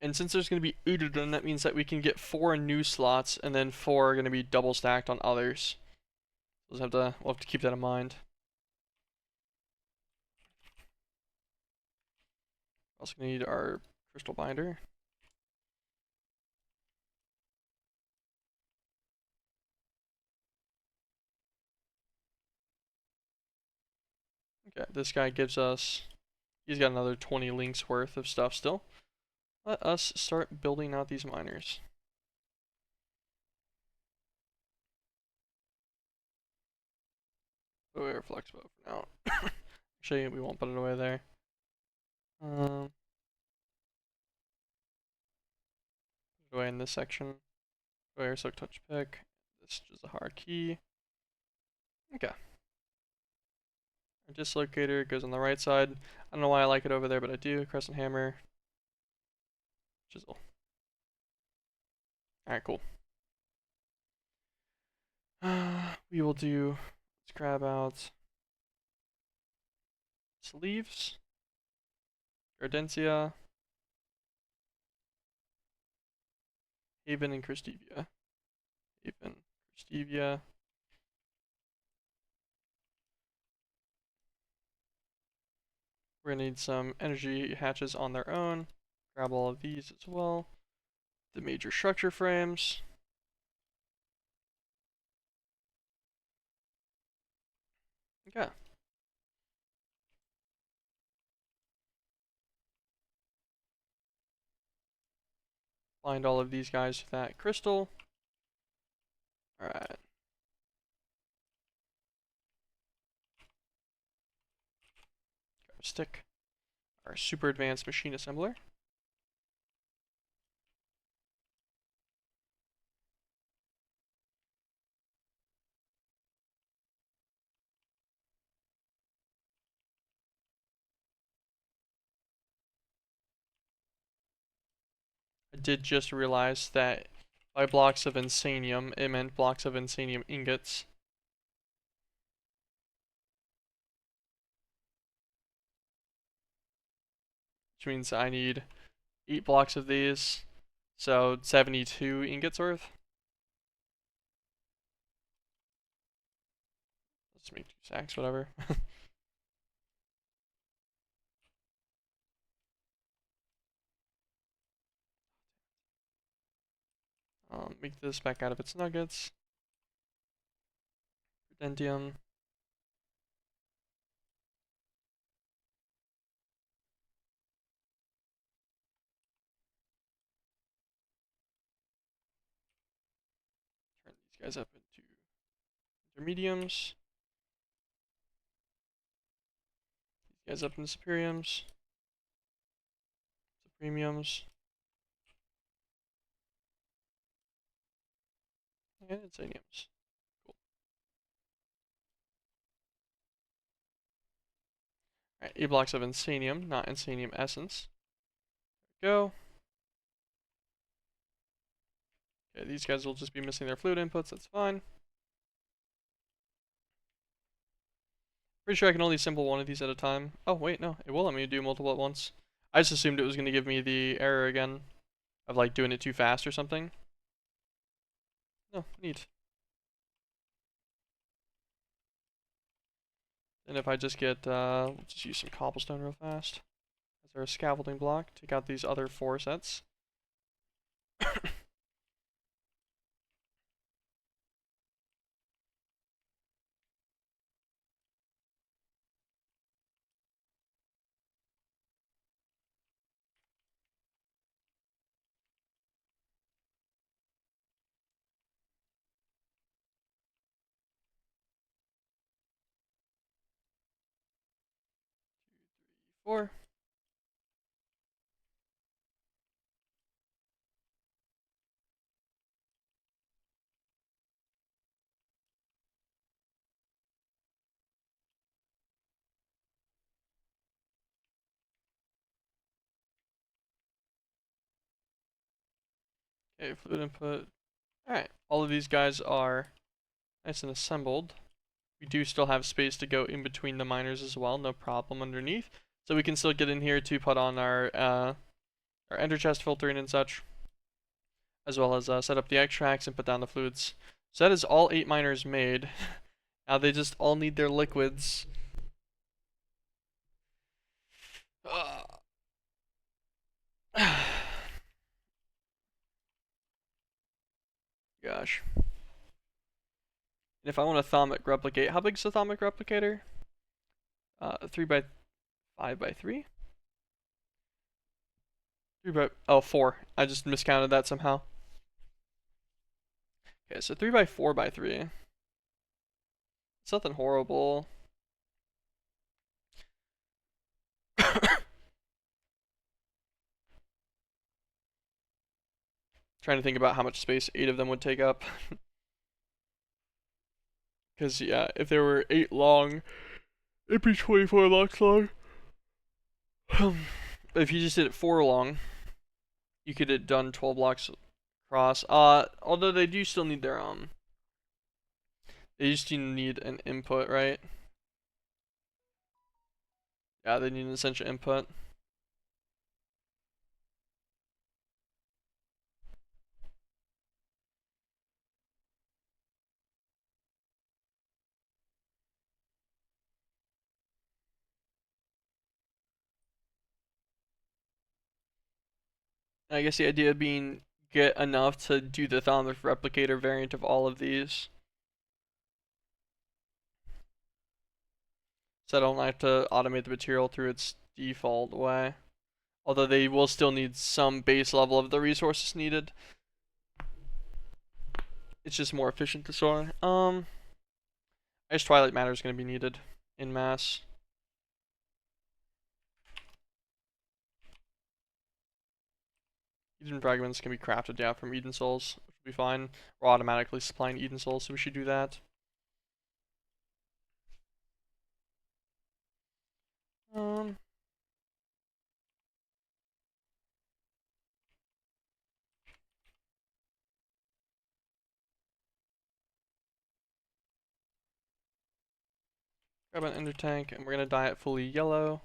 And since there's going to be 8 of them, that means that we can get 4 new slots, and then 4 are going to be double stacked on others. We'll have to keep that in mind. Also going to need our crystal binder. Okay, this guy gives us, he's got another 20 links worth of stuff still. Let us start building out these miners. Put away our flex bow for now. Actually, we won't put it away there. Put it away in this section. Put away our silk touch pick. This is a hard key. Okay. Our dislocator goes on the right side. I don't know why I like it over there, but I do. Crescent hammer. Chisel. Alright, cool. We will do, let's grab out sleeves, Gardensia, Haven, and Christevia. Haven, Christevia. We're gonna need some energy hatches on their own. Grab all of these as well. The major structure frames. Okay. Find all of these guys with that crystal. Alright. Grab a stick. Our super advanced machine assembler. I did just realize that by blocks of insanium, it meant blocks of insanium ingots. Which means I need 8 blocks of these. So 72 ingots worth. Let's make 2 sacks, whatever. Make this back out of its nuggets. Dendium. Turn these guys up into intermediums. These guys up into superiums. Supremiums. And insaniums. Cool. Alright, 8 blocks of insanium, not insanium essence. There we go. Okay, these guys will just be missing their fluid inputs, that's fine. Pretty sure I can only assemble one of these at a time. Oh, wait, no, it will let me do multiple at once. I just assumed it was going to give me the error again of like doing it too fast or something. Oh, neat. And if I just get, we'll just use some cobblestone real fast as our scaffolding block, take out these other 4 sets. Four. Okay, fluid input. Alright, all of these guys are nice and assembled. We do still have space to go in between the miners as well, no problem underneath. So we can still get in here to put on our or enter chest filtering and such, as well as set up the extracts and put down the fluids. So that is all 8 miners made. Now they just all need their liquids. Gosh. And if I want a thermic replicate, how big is the thermic replicator? 3 by 5 by 3? 3 by, oh, 4. I just miscounted that somehow. Okay, so 3 by 4 by 3. It's nothing horrible. Trying to think about how much space 8 of them would take up. Because, yeah, if there were 8 long, it'd be 24 blocks long. But if you just did it 4 long, you could have done 12 blocks across. Although they do still need their, they just need an input, right? Yeah, they need an essential input. I guess the idea being get enough to do the Thalmor replicator variant of all of these. So I don't have to automate the material through its default way. Although they will still need some base level of the resources needed. It's just more efficient to store. I guess Twilight Matter is going to be needed in mass. Eden fragments can be crafted, yeah, from Eden souls, which will be fine. We're automatically supplying Eden souls, so we should do that. Grab an ender tank, and we're gonna dye it fully yellow.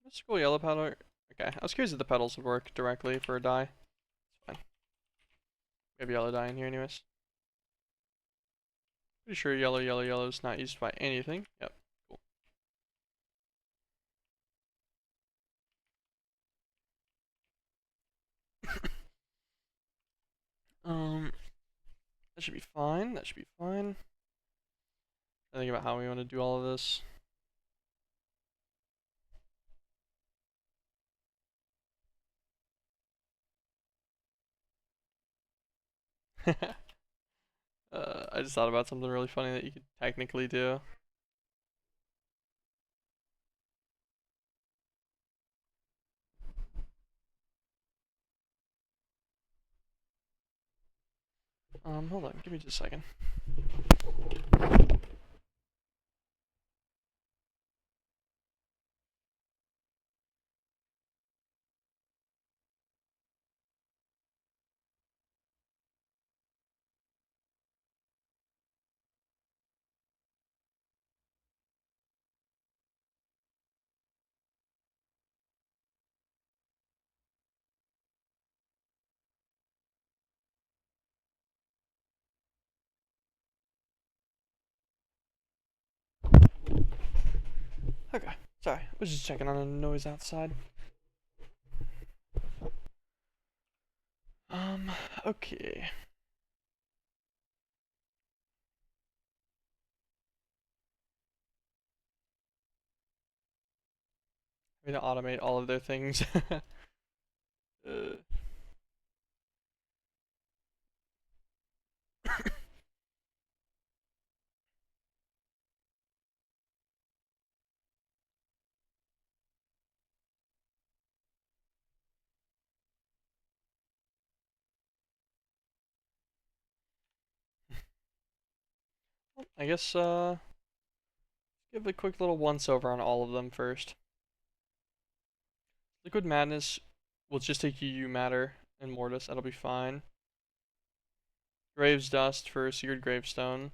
Let's go yellow powder. Okay, I was curious if the petals would work directly for a dye. It's fine. We have yellow dye in here anyways. Pretty sure yellow, yellow, yellow is not used by anything. Yep, cool. That should be fine. That should be fine. I think about how we want to do all of this. I just thought about something really funny that you could technically do. Hold on, give me just a second. Okay, sorry, I was just checking on a noise outside. Okay. I'm gonna automate all of their things. I guess, give a quick little once over on all of them first. Liquid Madness will just take UU Matter and Mortis, that'll be fine. Graves Dust for Seared Gravestone.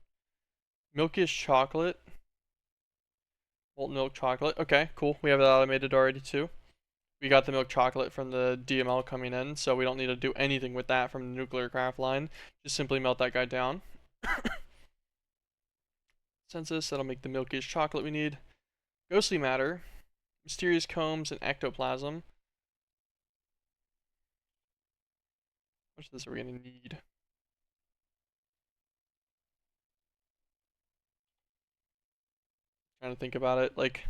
Milkish Chocolate. Molten Milk Chocolate. Okay, cool. We have that automated already too. we got the milk chocolate from the DML coming in, so we don't need to do anything with that from the nuclear craft line. Just simply melt that guy down. Census, that'll make the milkiest chocolate we need. Ghostly matter, mysterious combs, and ectoplasm. How much of this are we gonna need? Trying to think about it, like,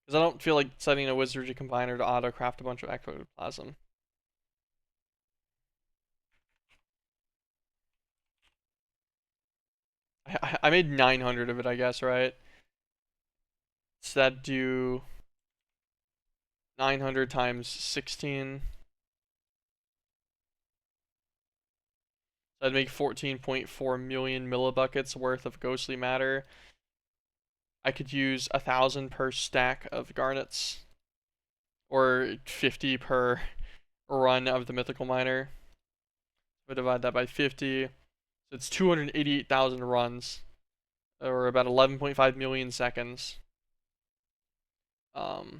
because I don't feel like setting a wizardry combiner to auto craft a bunch of ectoplasm. I made 900 of it, I guess, right? So that'd do 900 times 16. So that'd make 14.4 million millibuckets worth of ghostly matter. I could use 1,000 per stack of garnets, or 50 per run of the mythical miner. We divide that by 50. So it's 288,000 runs, or about 11.5 million seconds. So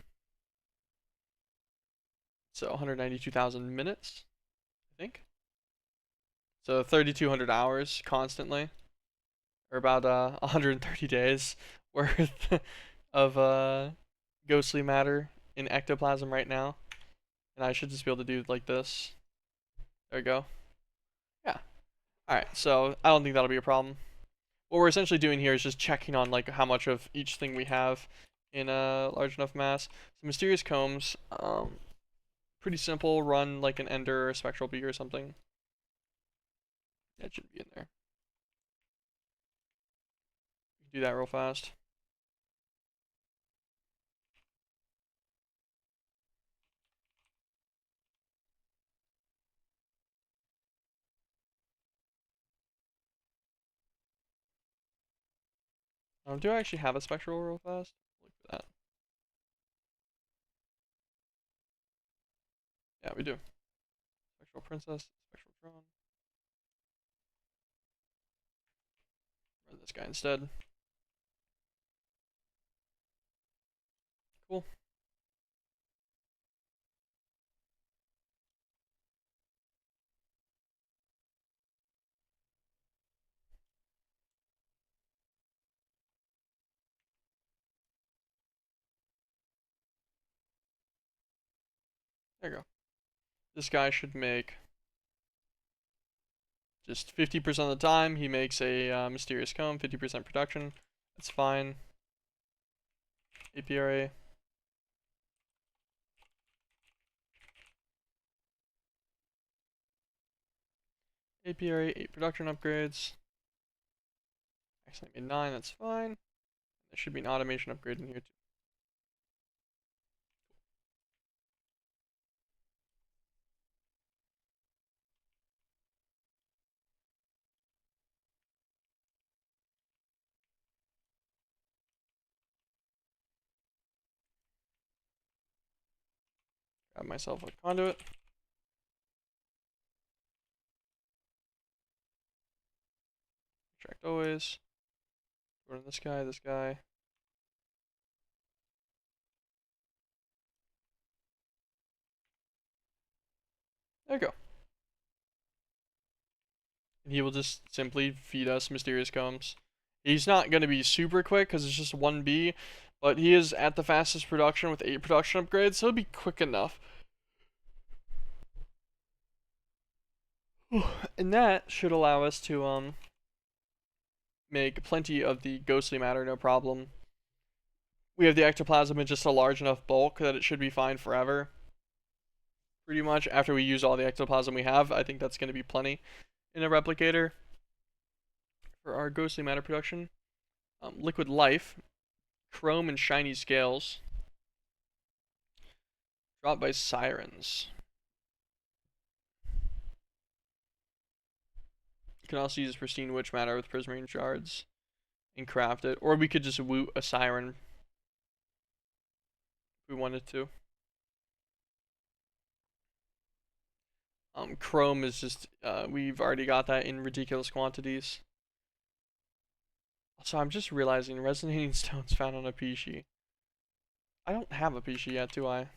192,000 minutes, I think. So 3,200 hours constantly, or about 130 days worth of ghostly matter in ectoplasm right now. And I should just be able to do like this. There we go. Yeah. Alright, so I don't think that'll be a problem. What we're essentially doing here is just checking on like how much of each thing we have in a large enough mass. So mysterious combs, pretty simple. Run like an ender or a spectral bee or something. That should be in there. Do that real fast. Do I actually have a spectral real fast? Look at that. Yeah, we do. Spectral princess, spectral drone. Run this guy instead. Cool. There you go. This guy should make just 50% of the time. He makes a mysterious comb, 50% production. That's fine. APRA. APRA, 8 production upgrades. Actually, I made 9, that's fine. There should be an automation upgrade in here too. Grab myself a conduit. Extract always. Go to this guy, this guy. There you go. And he will just simply feed us mysterious combs. He's not going to be super quick because it's just 1B, but he is at the fastest production with 8 production upgrades, so he'll be quick enough. And that should allow us to make plenty of the ghostly matter, no problem. We have the ectoplasm in just a large enough bulk that it should be fine forever. Pretty much after we use all the ectoplasm we have, I think that's going to be plenty in a replicator for our ghostly matter production. Liquid life, chrome and shiny scales, dropped by sirens. You can also use pristine witch matter with prismarine shards and craft it, or we could just woot a siren if we wanted to. Chrome is just, we've already got that in ridiculous quantities. So I'm just realizing resonating stones found on a Pishi. I don't have a Pishi yet, do I?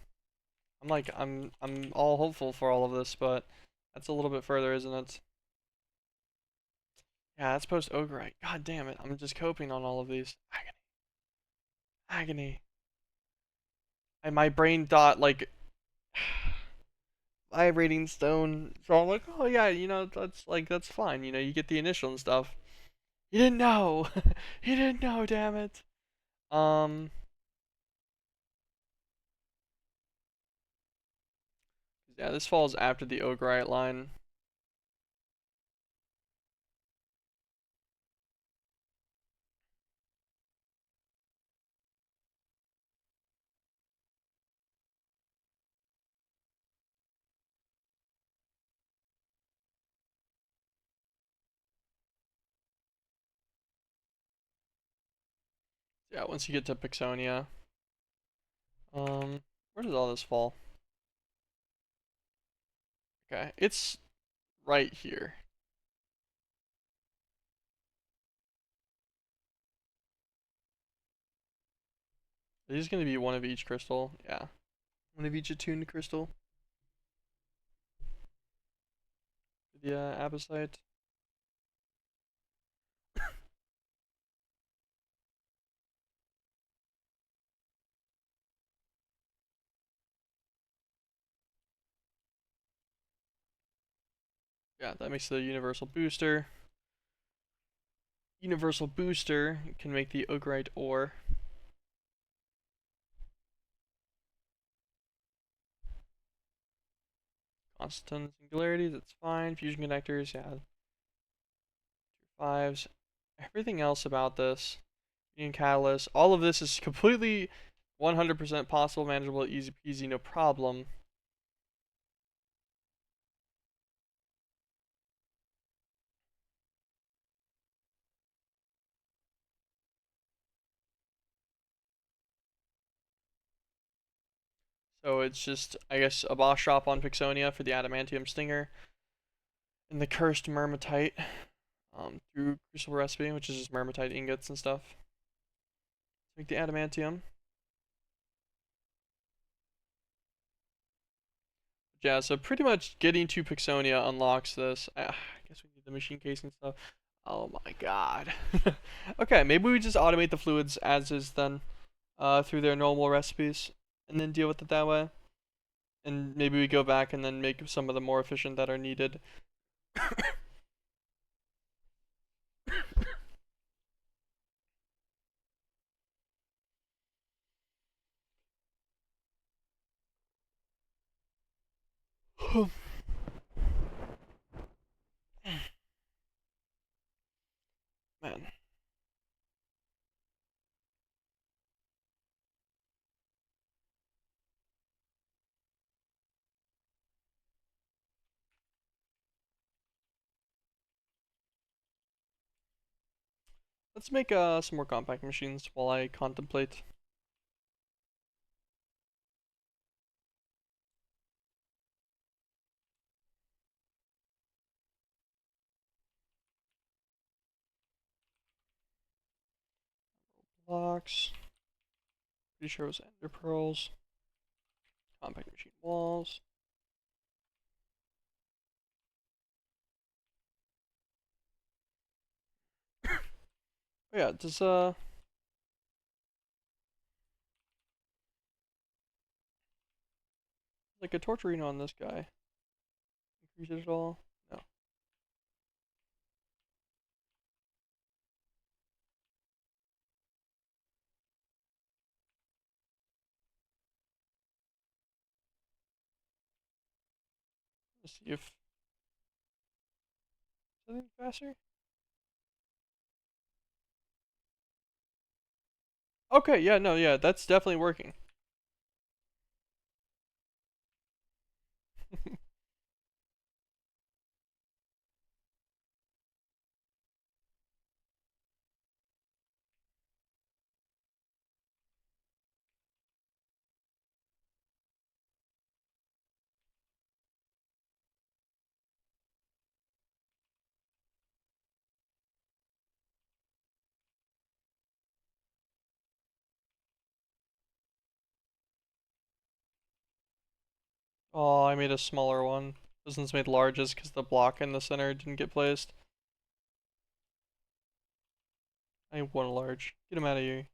I'm all hopeful for all of this, but that's a little bit further, isn't it? Yeah, that's post Ogrite. God damn it. I'm just coping on all of these. Agony. Agony. And my brain thought like vibrating stone. So I'm like, oh yeah, that's fine. You get the initial and stuff. You didn't know. You didn't know, damn it. Um yeah, this falls after the Ogrite line. Yeah, once you get to Pixonia. Where does all this fall? Okay, it's right here. Is this gonna be one of each crystal? Yeah. One of each attuned crystal. The apposite. Yeah, that makes the universal booster. Universal booster can make the Ogrite ore. Constant singularities, that's fine. Fusion connectors, yeah. 5s. Everything else about this, union catalyst, all of this is completely 100% possible, manageable, easy peasy, no problem. So it's just, I guess, a boss shop on Pixonia for the Adamantium Stinger and the Cursed Mermatite through Crucible Recipe, which is just Mermatite ingots and stuff. Make the Adamantium. Yeah, so pretty much getting to Pixonia unlocks this. I guess we need the machine case and stuff. Oh my god. Okay, maybe we just automate the fluids as is then, through their normal recipes, and then deal with it that way. And maybe we go back and then make some of the more efficient that are needed. Man. Let's make some more compact machines while I contemplate. Blocks. Pretty sure it was ender pearls. Compact machine walls. Oh yeah, does like a torturino on this guy increase it at all? No. Let's see if anything faster. Okay, yeah, no, yeah, that's definitely working. Oh, I made a smaller one. This one's made largest because the block in the center didn't get placed. I need one large. Get him out of here.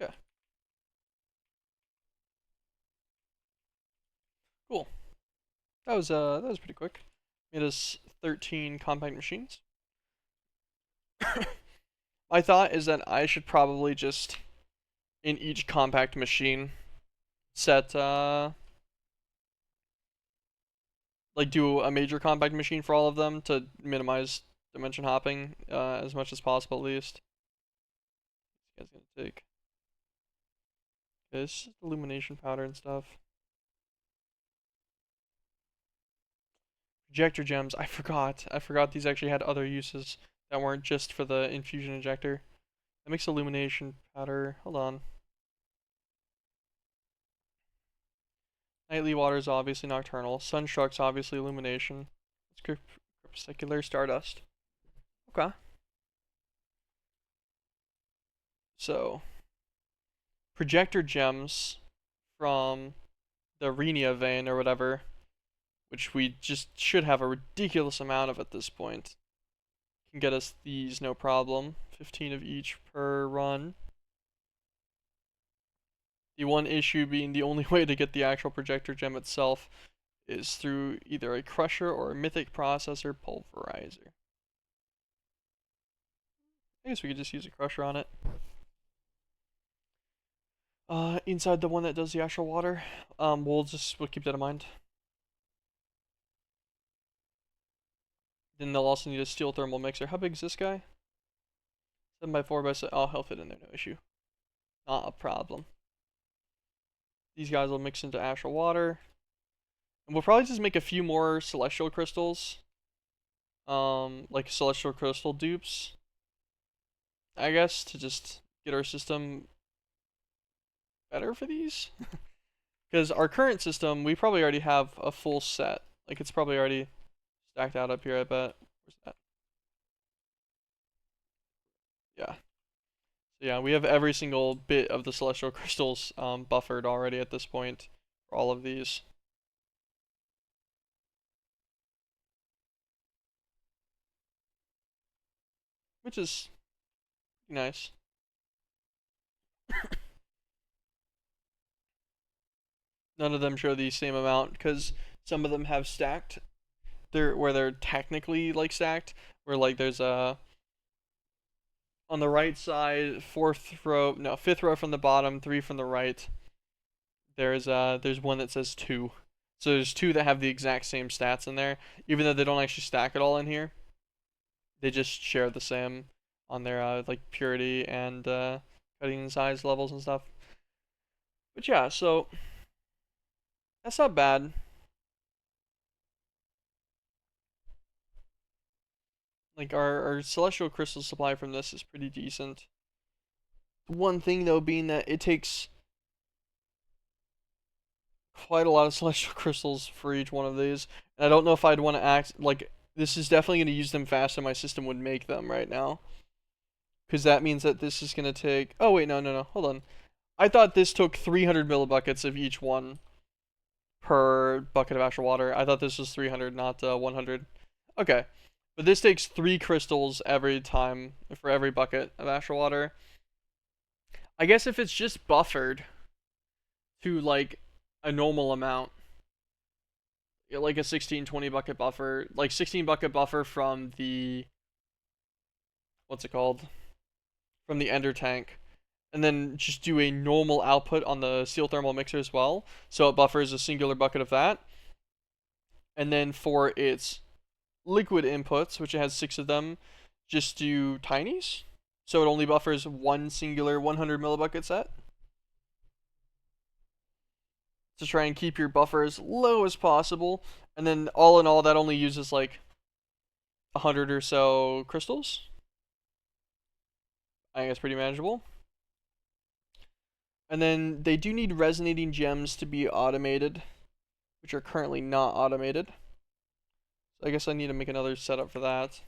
Okay, cool. That was pretty quick. Made us 13 compact machines. My thought is that I should probably just in each compact machine set like do a major compact machine for all of them to minimize dimension hopping as much as possible at least. This guy's gonna take this illumination powder and stuff. Projector gems. I forgot. I forgot these actually had other uses that weren't just for the infusion injector. That makes illumination powder. Hold on. Nightly water is obviously nocturnal. Sunstruck's obviously illumination. It's crepuscular stardust. Okay. So, projector gems from the Rhenia vein or whatever, which we just should have a ridiculous amount of at this point, can get us these no problem. 15 of each per run. The one issue being the only way to get the actual projector gem itself is through either a crusher or a mythic processor pulverizer. I guess we could just use a crusher on it. Inside the one that does the actual water, we'll keep that in mind. Then they'll also need a steel thermal mixer. How big is this guy? 7x4x7. Oh, he'll fit in there, no issue. Not a problem. These guys will mix into actual water. And we'll probably just make a few more celestial crystals. Like celestial crystal dupes. I guess, to just get our system better for these. Because our current system, we probably already have a full set. Like, it's probably already stacked out up here, I bet. Where's that? Yeah. So yeah, we have every single bit of the celestial crystals buffered already at this point for all of these. Which is nice. None of them show the same amount because some of them have stacked. They're technically like stacked. Where like there's a on the right side, fifth row from the bottom, 3 from the right. There's one that says 2. So there's 2 that have the exact same stats in there, even though they don't actually stack it all in here. They just share the same on their like purity and cutting size levels and stuff. But yeah, so that's not bad. Like our celestial crystal supply from this is pretty decent. One thing though being that it takes quite a lot of celestial crystals for each one of these. And I don't know if I'd want to act like this is definitely going to use them faster than my system would make them right now. Because that means that this is going to take... Oh, wait, no. Hold on. I thought this took 300 millibuckets of each one per bucket of actual water. I thought this was 300, not 100. Okay. But this takes 3 crystals every time for every bucket of actual water. I guess if it's just buffered to, like, a normal amount, like a 16-20 bucket buffer, like 16 bucket buffer from the... What's it called? From the ender tank, and then just do a normal output on the steel thermal mixer as well, so it buffers a singular bucket of that. And then for its liquid inputs, which it has 6 of them, just do tinies, so it only buffers one singular 100 millibucket set, to try and keep your buffer as low as possible. And then all in all, that only uses like 100 or so crystals. I think it's pretty manageable. And then they do need resonating gems to be automated, which are currently not automated. So I guess I need to make another setup for that.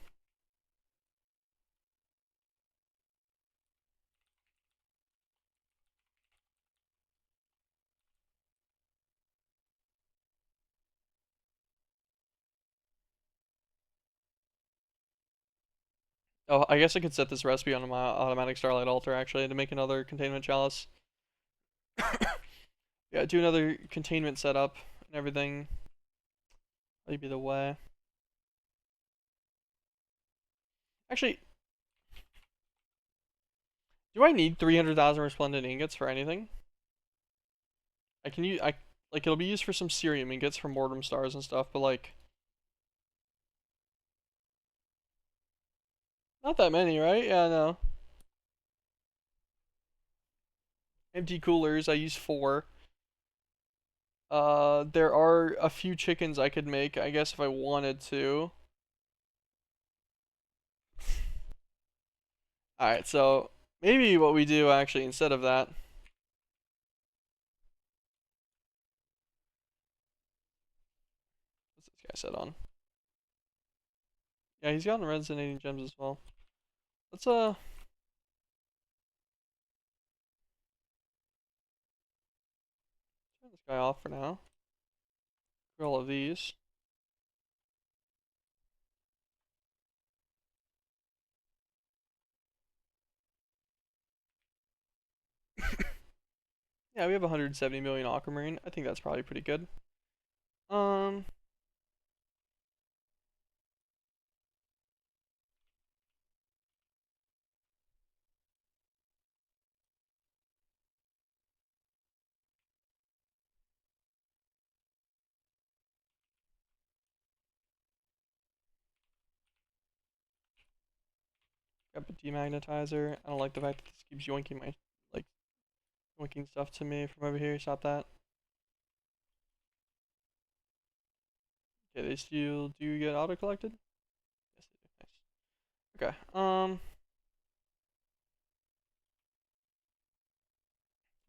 Oh, I guess I could set this recipe on my automatic starlight altar actually to make another containment chalice. Yeah, do another containment setup and everything. That'd be the way. Actually, do I need 300,000 resplendent ingots for anything? I can use like it'll be used for some cerium ingots from mortem stars and stuff, but like not that many, right? Yeah, no. Empty coolers, I use 4. There are a few chickens I could make, I guess if I wanted to. Alright, so maybe what we do actually instead of that. What's this guy set on? Yeah, he's gotten resonating gems as well. Let's turn this guy off for now. For all of these. Yeah, we have 170 million aquamarine. I think that's probably pretty good. Um, grab a demagnetizer. I don't like the fact that this keeps yoinking my like yoinking stuff to me from over here. Stop that. Okay, they still do get auto collected. Yes, they do. Nice. Okay.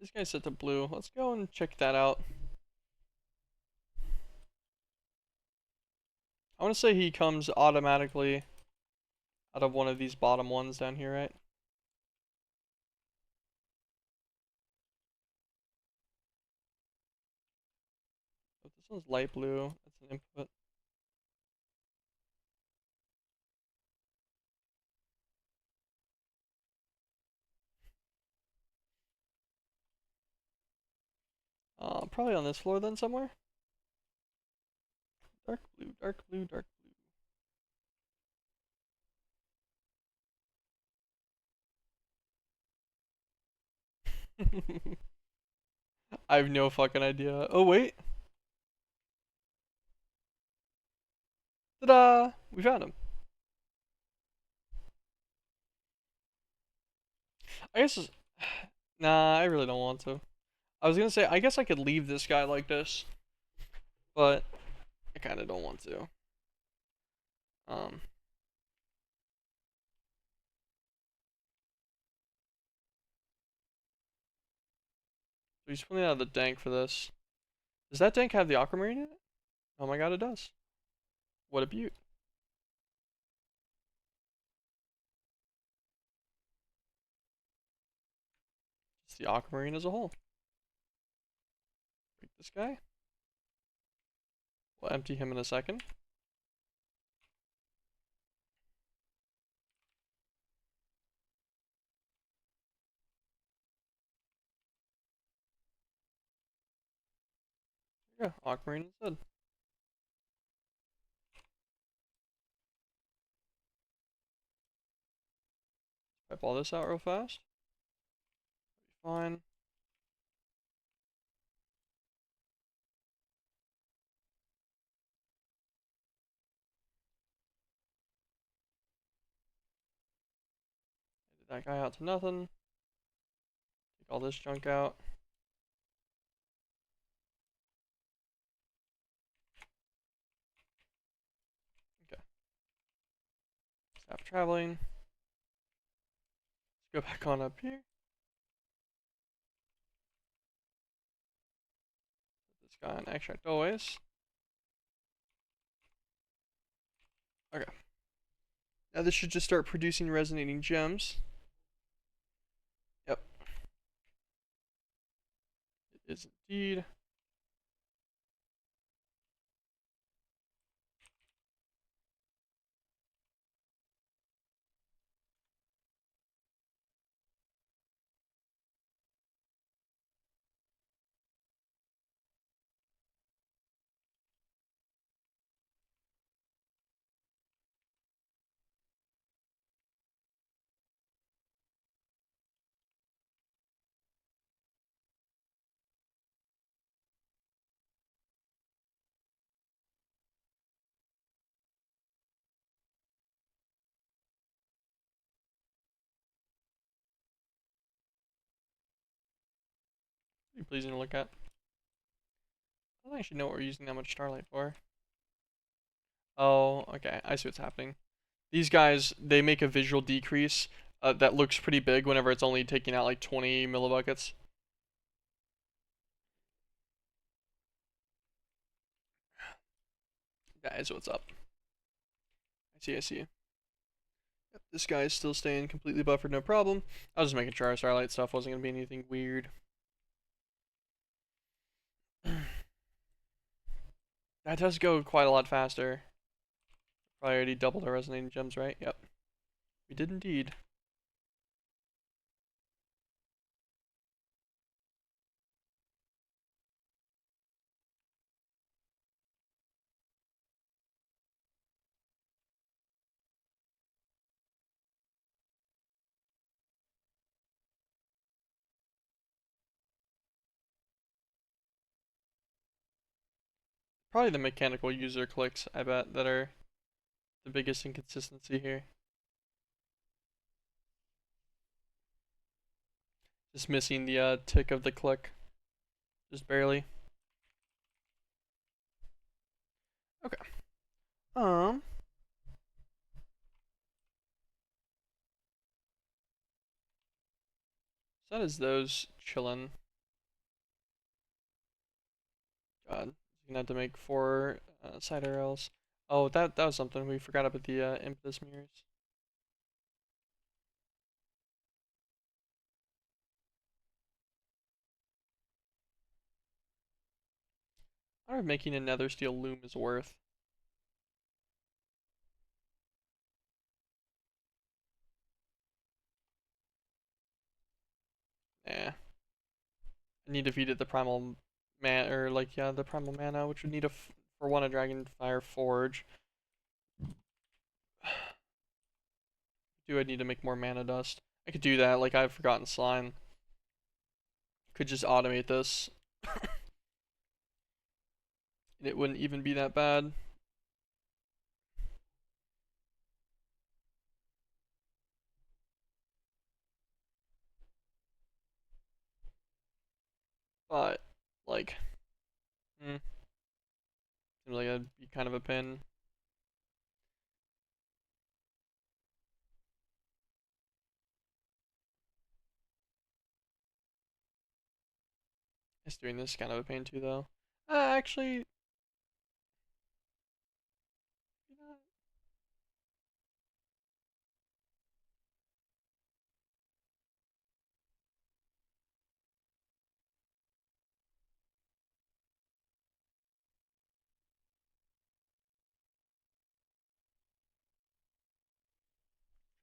This guy's set to blue. Let's go and check that out. I want to say he comes automatically out of one of these bottom ones down here, right? But this one's light blue. That's an input. Probably on this floor then somewhere. Dark blue, dark blue, dark blue. I have no fucking idea. Oh wait. Ta-da! We found him. I guess. Nah, I really don't want to. I was gonna say, I guess I could leave this guy like this, but I kind of don't want to. Um, so he's pulling out of the dank for this. Does that dank have the aquamarine in it? Oh my god, it does. What a beaut. It's the aquamarine as a whole. Break this guy. We'll empty him in a second. Yeah, aquamarine instead. Wipe all this out real fast. Fine. Edit that guy out to nothing. Take all this junk out. Okay. Stop traveling. Let's Go back on up here. Put this guy on extract always. Okay. Now this should just start producing resonating gems. Yep. It is indeed. Pretty pleasing to look at. I don't actually know what we're using that much starlight for. Oh, okay. I see what's happening. These guys, they make a visual decrease that looks pretty big whenever it's only taking out like 20 millibuckets. That is what's up. I see. Yep, this guy is still staying completely buffered, no problem. I was just making sure our starlight stuff wasn't going to be anything weird. That does go quite a lot faster. Probably already doubled our resonating gems, right? Yep. We did indeed. Probably the mechanical user clicks, I bet, that are the biggest inconsistency here. Just missing the tick of the click. Just barely. Okay. So that is those chillin'. God, you're gonna have to make 4 side arrows. Oh, that was something we forgot about the impetus mirrors. I wonder if making a nether steel loom is worth. Yeah. I need to feed it the primal man, or like, yeah, the primal mana, which would need for one, a dragonfire forge. Do I need to make more mana dust? I could do that, like I've forgotten slime. Could just automate this. And it wouldn't even be that bad. But, like, seems like that'd be kind of a pin. It's doing this kind of a pain too, though. Actually, you know,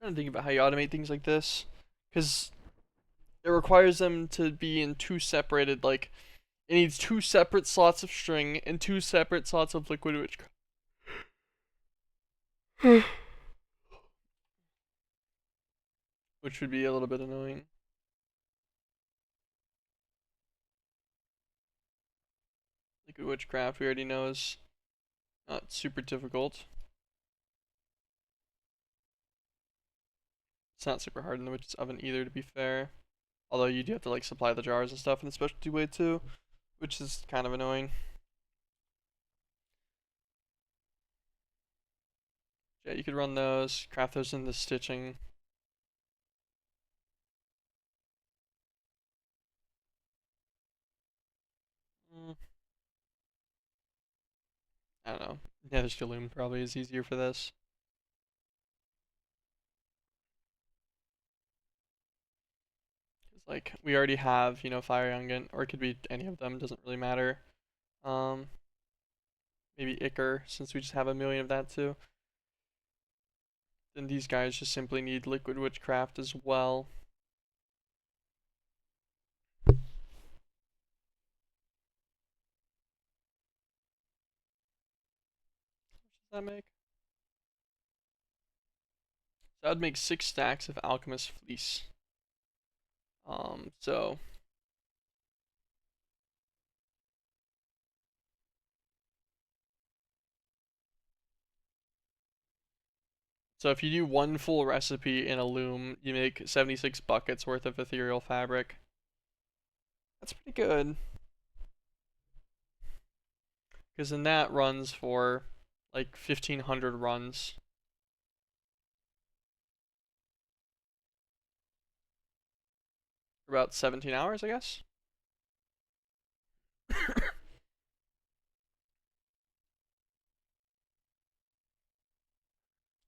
I'm trying to think about how you automate things like this, because it requires them to be in two separated, like, it needs 2 separate slots of string and 2 separate slots of liquid witchcraft. Which would be a little bit annoying. Liquid witchcraft, we already know, is not super difficult. It's not super hard in the witch's oven either, to be fair. Although you do have to like supply the jars and stuff in a specialty way too, which is kind of annoying. Yeah, you could run those, craft those in the stitching. I don't know. Nether steel loom probably is easier for this. Like we already have, fire youngin, or it could be any of them, doesn't really matter. Um, maybe Ichor, since we just have a million of that too. Then these guys just simply need liquid witchcraft as well. What does that make? So that would make 6 stacks of alchemist fleece. So if you do one full recipe in a loom, you make 76 buckets worth of ethereal fabric. That's pretty good. Because then that runs for like 1,500 runs. For about 17 hours, I guess.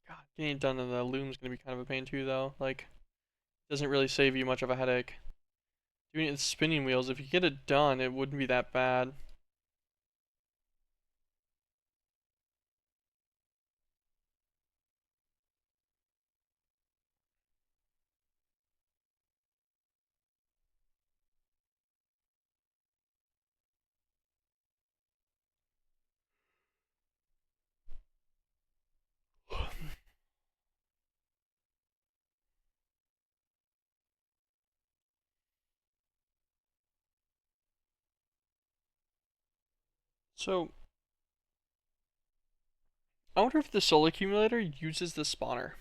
God, getting it done in the loom's gonna be kind of a pain too, though. Like, doesn't really save you much of a headache. Doing it in spinning wheels, if you get it done, it wouldn't be that bad. So, I wonder if the soul accumulator uses the spawner.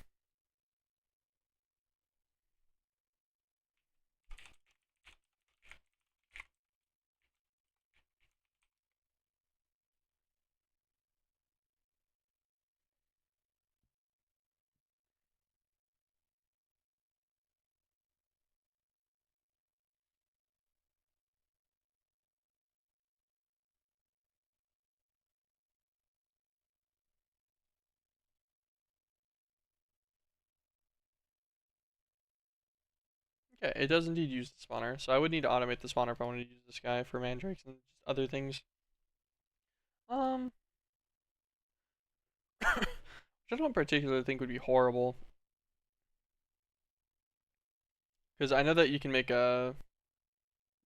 Okay, it does indeed use the spawner, so I would need to automate the spawner if I wanted to use this guy for mandrakes and just other things. Um, which I don't particularly think would be horrible, because I know that you can make a,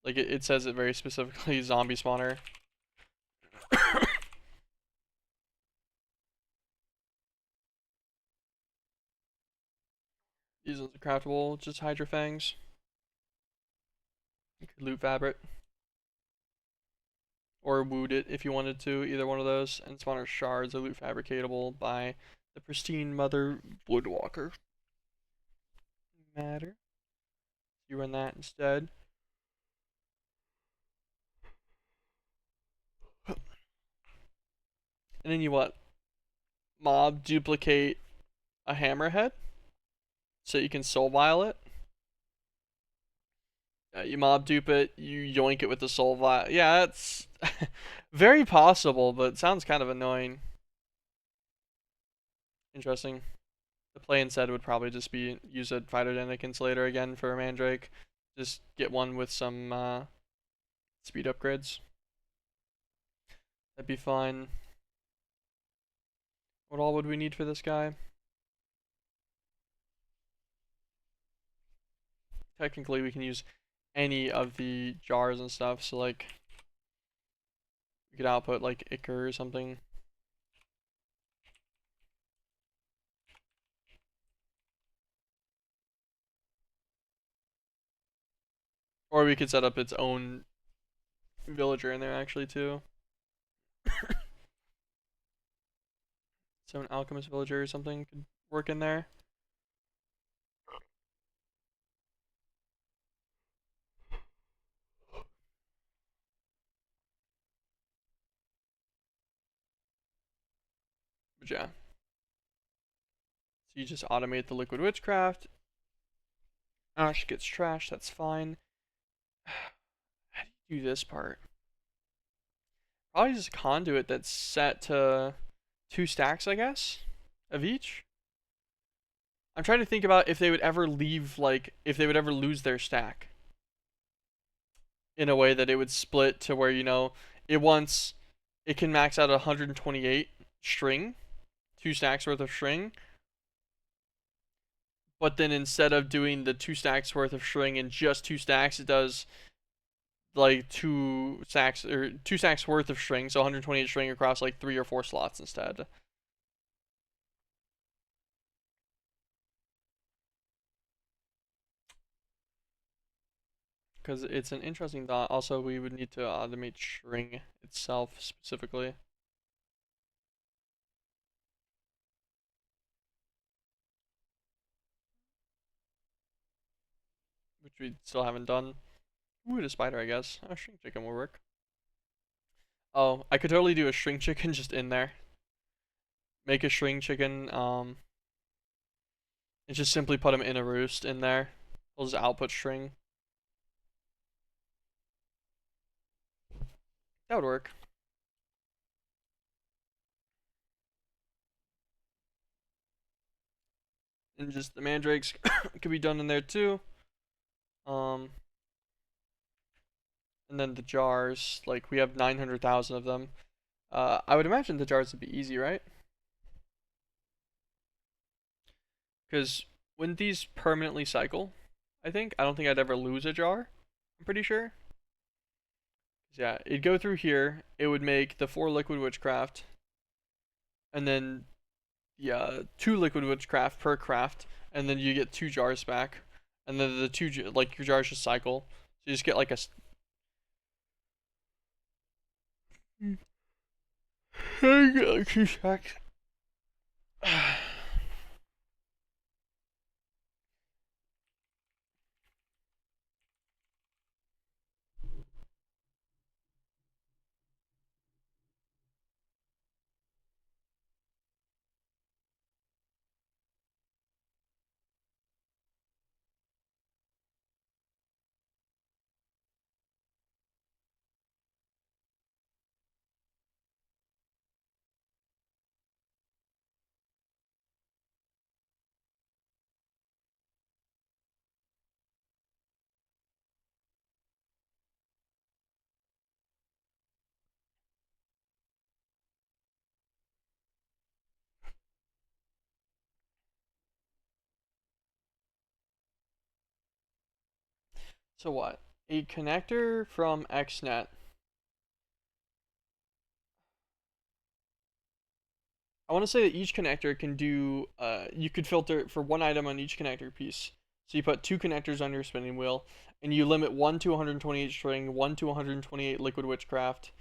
like it says it very specifically, zombie spawner. These ones are craftable, just Hydra Fangs. You could loot fabric. Or wood it if you wanted to, either one of those. And spawner shards are loot fabricatable by the pristine mother woodwalker. Matter. You run that instead. And then you what? Mob duplicate a hammerhead so you can soul vial it. You mob dupe it, you yoink it with the soul vial. Yeah, that's very possible, but it sounds kind of annoying. Interesting. The play instead would probably just be use a phytodenic insulator again for a mandrake. Just get one with some speed upgrades. That'd be fine. What all would we need for this guy? Technically, we can use any of the jars and stuff. So like, we could output like Ichor or something. Or we could set up its own villager in there actually too. So an alchemist villager or something could work in there. But yeah. So you just automate the liquid witchcraft. Ash gets trashed, that's fine. How do you do this part? Probably just a conduit that's set to 2 stacks, I guess, of each. I'm trying to think about if they would ever leave, like, if they would ever lose their stack in a way that it would split to where, it can max out 128 string, 2 stacks worth of string, but then instead of doing the 2 stacks worth of string in just 2 stacks, it does like 2 stacks or 2 stacks worth of string, so 128 string across like 3 or 4 slots instead. Because it's an interesting thought. Also, we would need to automate string itself specifically, which we still haven't done. Ooh, the spider, I guess. Oh, string chicken will work. Oh, I could totally do a string chicken just in there. Make a string chicken, and just simply put them in a roost in there. We'll just output string. That would work. And just the mandrakes could be done in there too. Um, and then the jars, like we have 900,000 of them. I would imagine the jars would be easy, right? Because wouldn't these permanently cycle? I don't think I'd ever lose a jar. I'm pretty sure. Yeah, it'd go through here. It would make the 4 liquid witchcraft, and then yeah, 2 liquid witchcraft per craft, and then you get 2 jars back, and then the two like your jars just cycle. So you just get like a. I get like 2 stacks. So what? A connector from XNet. I want to say that each connector can do. You could filter for one item on each connector piece. So you put 2 connectors on your spinning wheel, and you limit one to 128 string, one to 128 liquid witchcraft,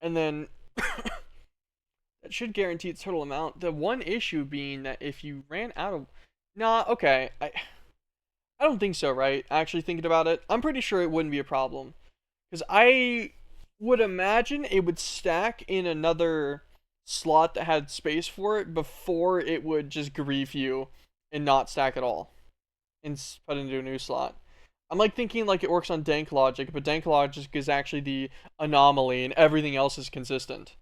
and then that should guarantee its total amount. The one issue being that if you ran out of, nah, okay, I don't think so, right? Actually, thinking about it, I'm pretty sure it wouldn't be a problem because I would imagine it would stack in another slot that had space for it before it would just grief you and not stack at all and put into a new slot. I'm like thinking like it works on dank logic, but dank logic is actually the anomaly and everything else is consistent.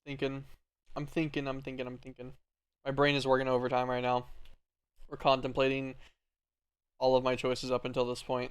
Thinking, I'm thinking. My brain is working overtime right now. We're contemplating all of my choices up until this point.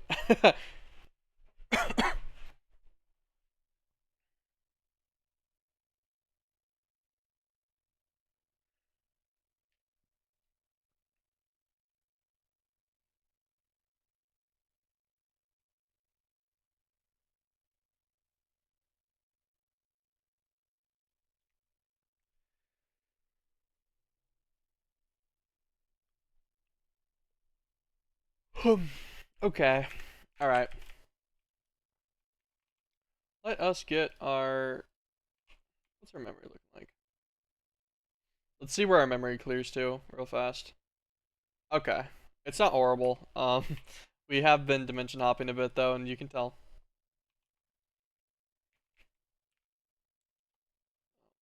Okay. All right. Let us get our. What's our memory looking like? Let's see where our memory clears to real fast. Okay. It's not horrible. We have been dimension hopping a bit though, and you can tell.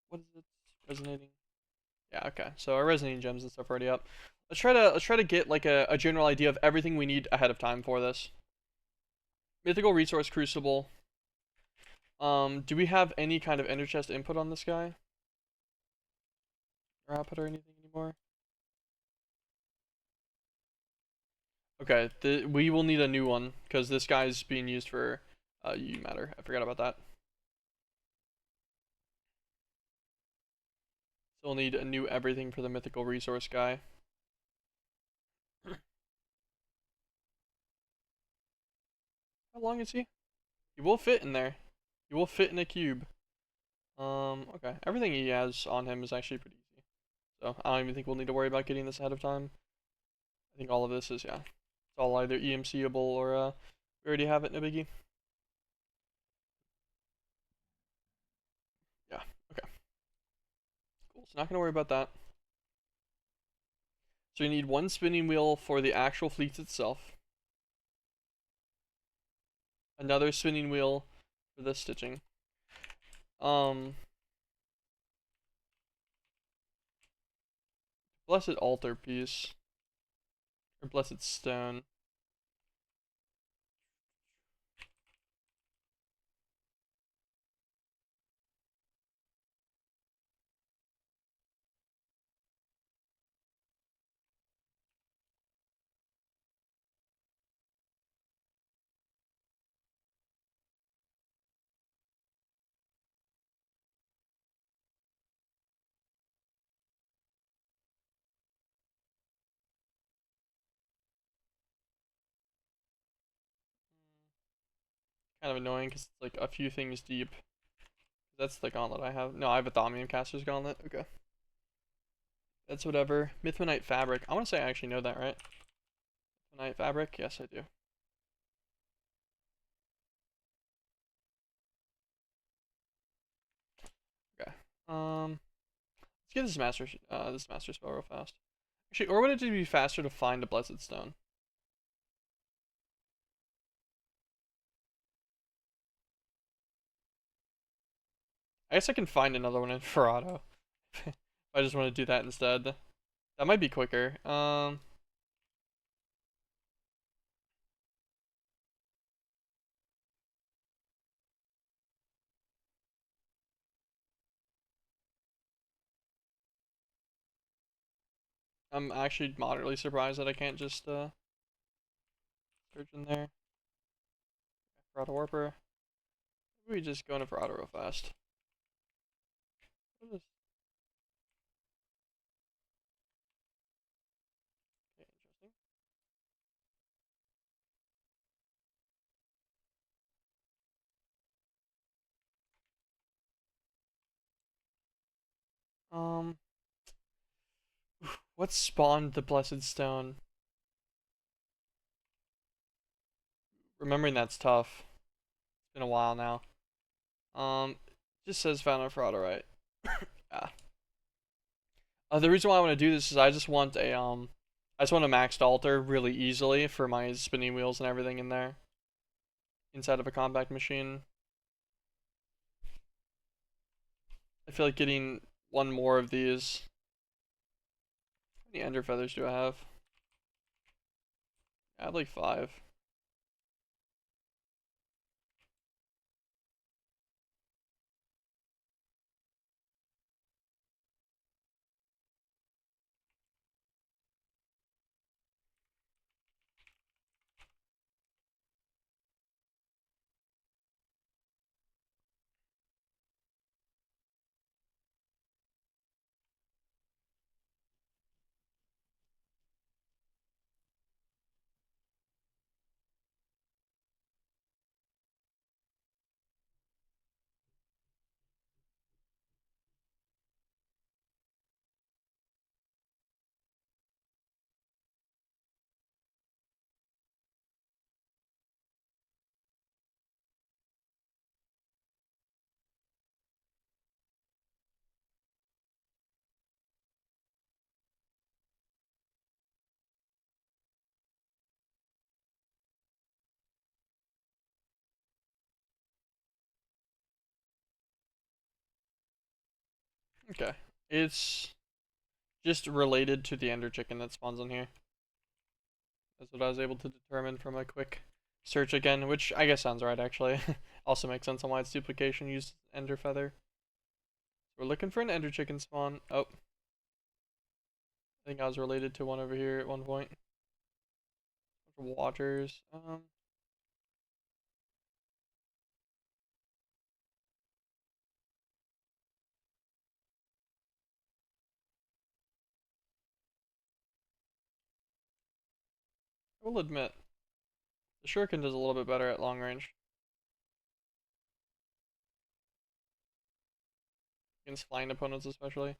What is it? Resonating. Yeah. Okay. So our resonating gems and stuff are already up. Let's try to get like a general idea of everything we need ahead of time for this. Mythical resource crucible. Do we have any kind of ender chest input on this guy or output or anything anymore? Okay, we will need a new one because this guy's being used for U matter. I forgot about that. So we'll need a new everything for the mythical resource guy. How long is he? He will fit in there. He will fit in a cube. Okay. Everything he has on him is actually pretty easy. So I don't even think we'll need to worry about getting this ahead of time. I think all of this is, yeah. It's all either EMCable or we already have it in a biggie. Yeah. Okay. Cool. So not gonna worry about that. So you need one spinning wheel for the actual fleet itself. Another spinning wheel for the stitching. Um, Blessed altar piece or blessed stone. Kind of annoying because it's like a few things deep. That's the gauntlet I have. No, I have a Thaumian caster's gauntlet. Okay, that's whatever. Mythmonite fabric. I want to say I actually know that, right? Mythmonite fabric. Yes, I do. Okay. Let's get this master spell real fast. Actually, or would it just be faster to find a blessed stone? I guess I can find another one in Ferrado. I just want to do that instead. That might be quicker. I'm actually moderately surprised that I can't just search in there. Ferrado Warper. Maybe we just go into Ferrado real fast. What is okay, interesting. Um, what spawned the Blessed Stone? Remembering that's tough. It's been a while now. Just says found on Ferrado, right? Yeah. The reason why I want to do this is I just want I just want a maxed altar really easily for my spinning wheels and everything in there. Inside of a compact machine. I feel like getting one more of these. How many ender feathers do I have? I have like 5. Okay. It's just related to the ender chicken that spawns in here. That's what I was able to determine from a quick search again, which I guess sounds right actually. Also makes sense on why its duplication used ender feather. We're looking for an ender chicken spawn. Oh. I think I was related to one over here at one point. Waters. I will admit, the shuriken does a little bit better at long range. Against flying opponents especially. I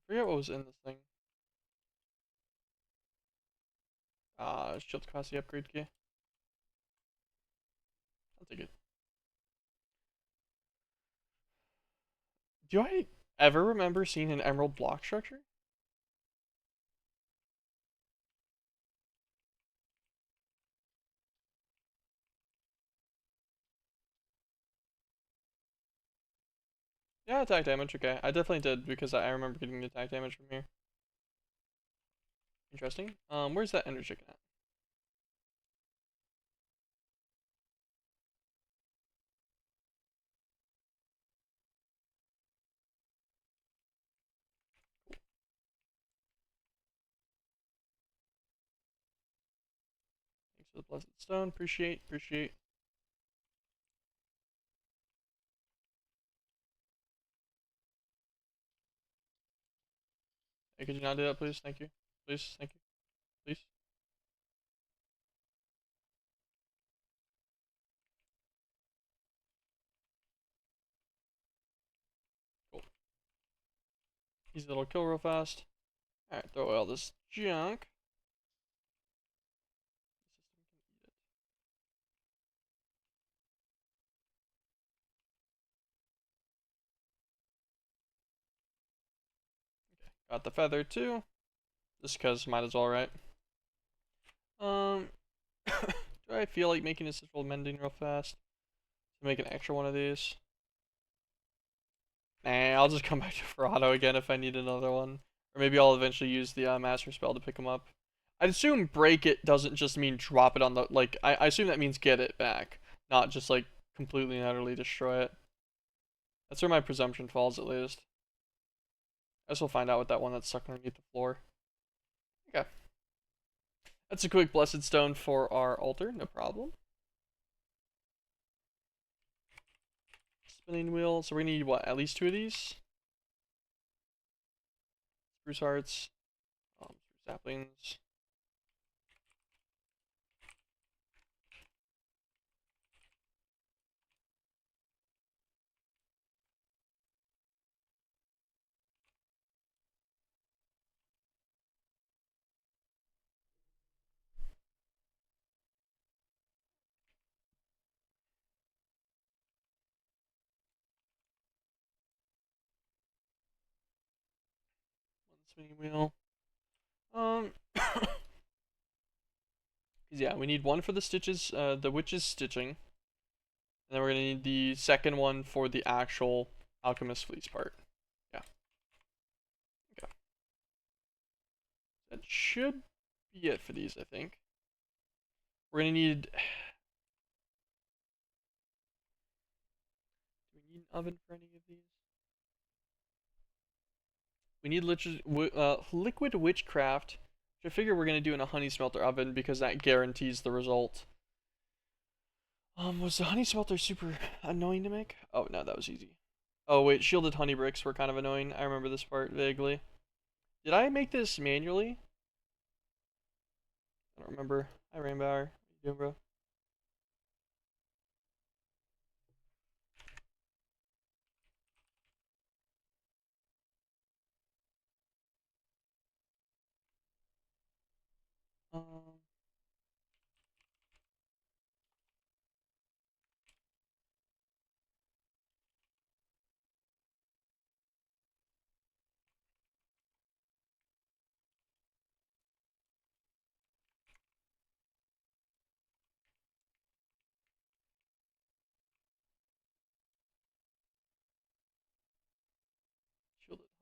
forget what was in this thing. Shield capacity upgrade key. I'll take it. Do I ever remember seeing an emerald block structure? Yeah, attack damage, okay. I definitely did because I remember getting the attack damage from here. Interesting. Where's that ender chicken at? Thanks for the blessed stone. Appreciate. Hey, could you not do that, please? Thank you. Please, thank you. Please. Cool. Easy little kill real fast. Alright, throw away all this junk. Got the feather too. Just because might as well, right? Do I feel like making a central mending real fast? To make an extra one of these? Nah, I'll just come back to Ferrado again if I need another one. Or maybe I'll eventually use the Master Spell to pick them up. I'd assume break it doesn't just mean drop it on the, like, I assume that means get it back. Not just, like, completely and utterly destroy it. That's where my presumption falls, at least. I guess we'll find out with that one that's stuck underneath the floor. Okay. That's a quick Blessed Stone for our altar, no problem. Spinning wheel, so we need, what, at least 2 of these? Spruce hearts, saplings. One spinning wheel. Yeah, we need one for the stitches, the witch's stitching. And then we're gonna need the second one for the actual alchemist fleece part. Yeah. Okay. That should be it for these, I think. We're gonna need. Do we need an oven for any of these? We need liquid witchcraft, which I figure we're gonna do in a honey smelter oven because that guarantees the result. Was the honey smelter super annoying to make? Oh no, that was easy. Oh wait, shielded honey bricks were kind of annoying. I remember this part vaguely. Did I make this manually? I don't remember. Hi Rainbower. What you doing, bro? Um,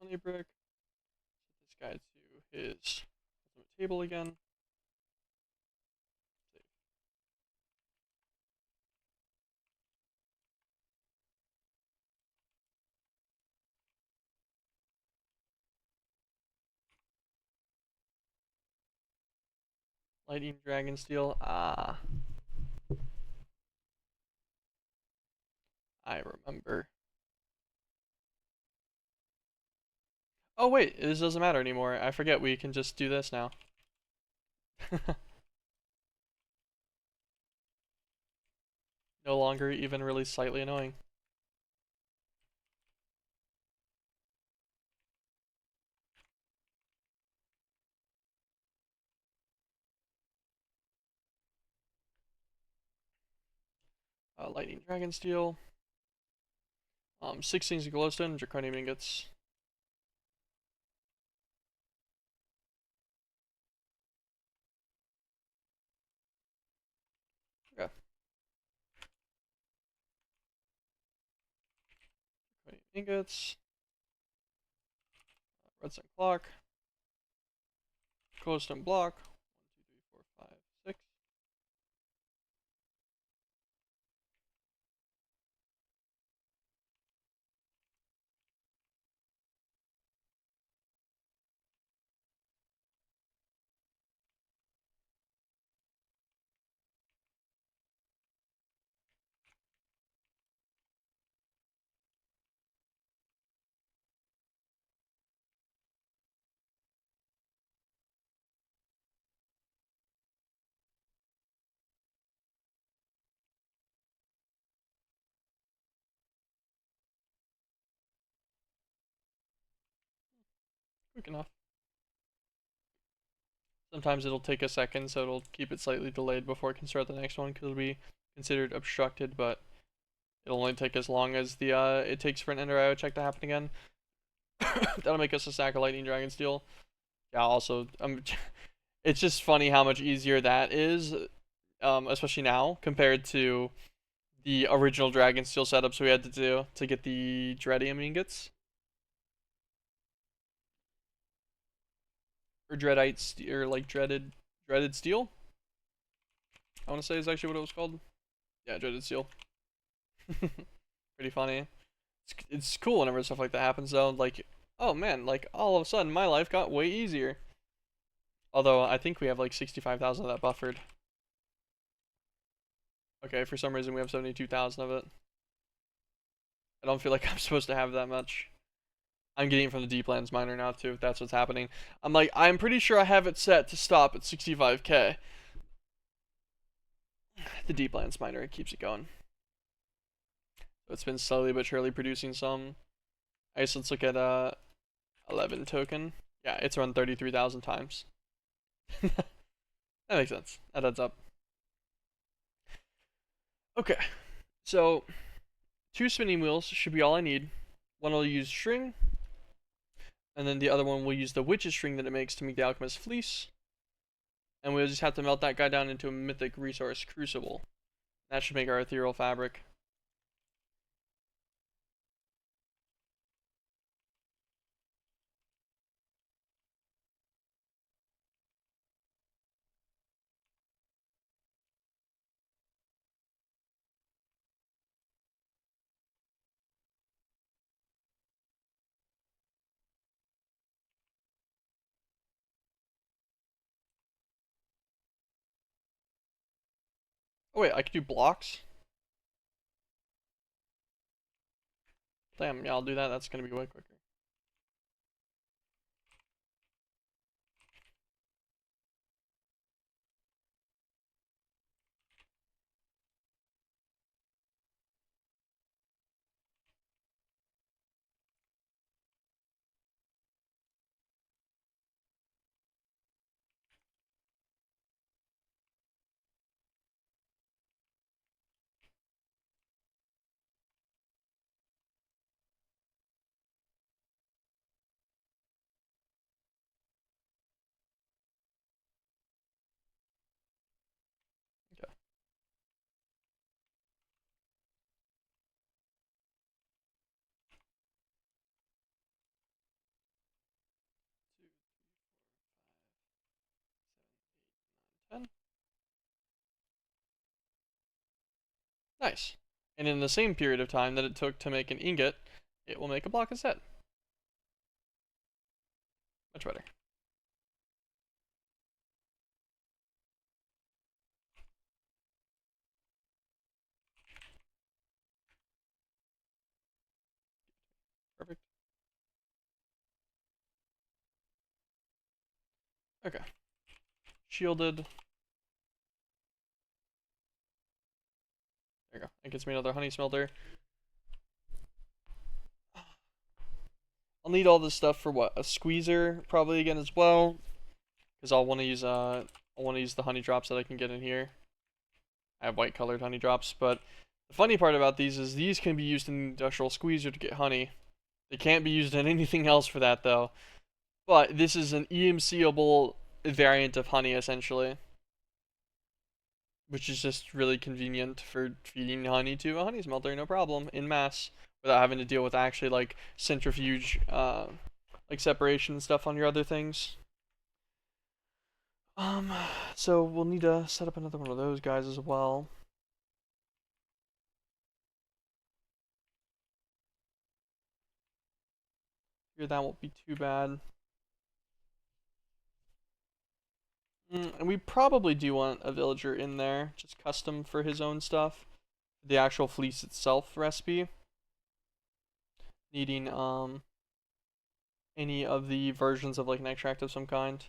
honey brick. Set this guy to his ultimate table again. Save. Lightning Dragon Steel. Ah, I remember. Oh wait, this doesn't matter anymore. I forget we can just do this now. No longer even really slightly annoying. Lightning Dragon Steel. 6 things of glowstone, draconium ingots. Okay. Draconium ingots. Redstone clock. Glowstone block. 1, 2, 3, 4, 5, 6. Quick enough. Sometimes it'll take a second, so it'll keep it slightly delayed before it can start the next one, because it'll be considered obstructed, but it'll only take as long as the it takes for an Ender IO check to happen again. That'll make us a stack of Lightning Dragon Steel. Yeah, also, it's just funny how much easier that is, especially now, compared to the original Dragon Steel setups we had to do to get the Dreadium ingots. Or Dreadite, or like Dreaded Steel? I want to say is actually what it was called. Yeah, Dreaded Steel. Pretty funny. It's cool whenever stuff like that happens though. Like, oh man, like all of a sudden my life got way easier. Although I think we have like 65,000 of that buffered. Okay, for some reason we have 72,000 of it. I don't feel like I'm supposed to have that much. I'm getting it from the Deep Lands miner now too, if that's what's happening. I'm pretty sure I have it set to stop at 65k. The Deep Lands miner, it keeps it going. So it's been slowly but surely producing some. I guess let's look at 11 token. Yeah, it's run 33,000 times. That makes sense. That adds up. Okay, so 2 spinning wheels should be all I need. One will use string, and then the other one will use the witch's string that it makes to make the alchemist's fleece. And we'll just have to melt that guy down into a mythic resource crucible. That should make our ethereal fabric. Oh wait, I could do blocks? Damn, yeah, I'll do that. That's gonna be way quicker. Nice. And in the same period of time that it took to make an ingot, it will make a block instead. Much better. Perfect. Okay. Shielded. There you go. It gets me another honey smelter. I'll need all this stuff for what? A squeezer probably again as well, because I'll want to use the honey drops that I can get in here. I have white colored honey drops, but the funny part about these is these can be used in the industrial squeezer to get honey. They can't be used in anything else for that though. But this is an EMC-able variant of honey essentially, which is just really convenient for feeding honey to a honey smelter, no problem, in mass, without having to deal with actually like centrifuge, like separation and stuff on your other things. Um, so we'll need to set up another one of those guys as well. Figure that won't be too bad. And we probably do want a villager in there, just custom for his own stuff. The actual fleece itself recipe. Needing any of the versions of like an extract of some kind.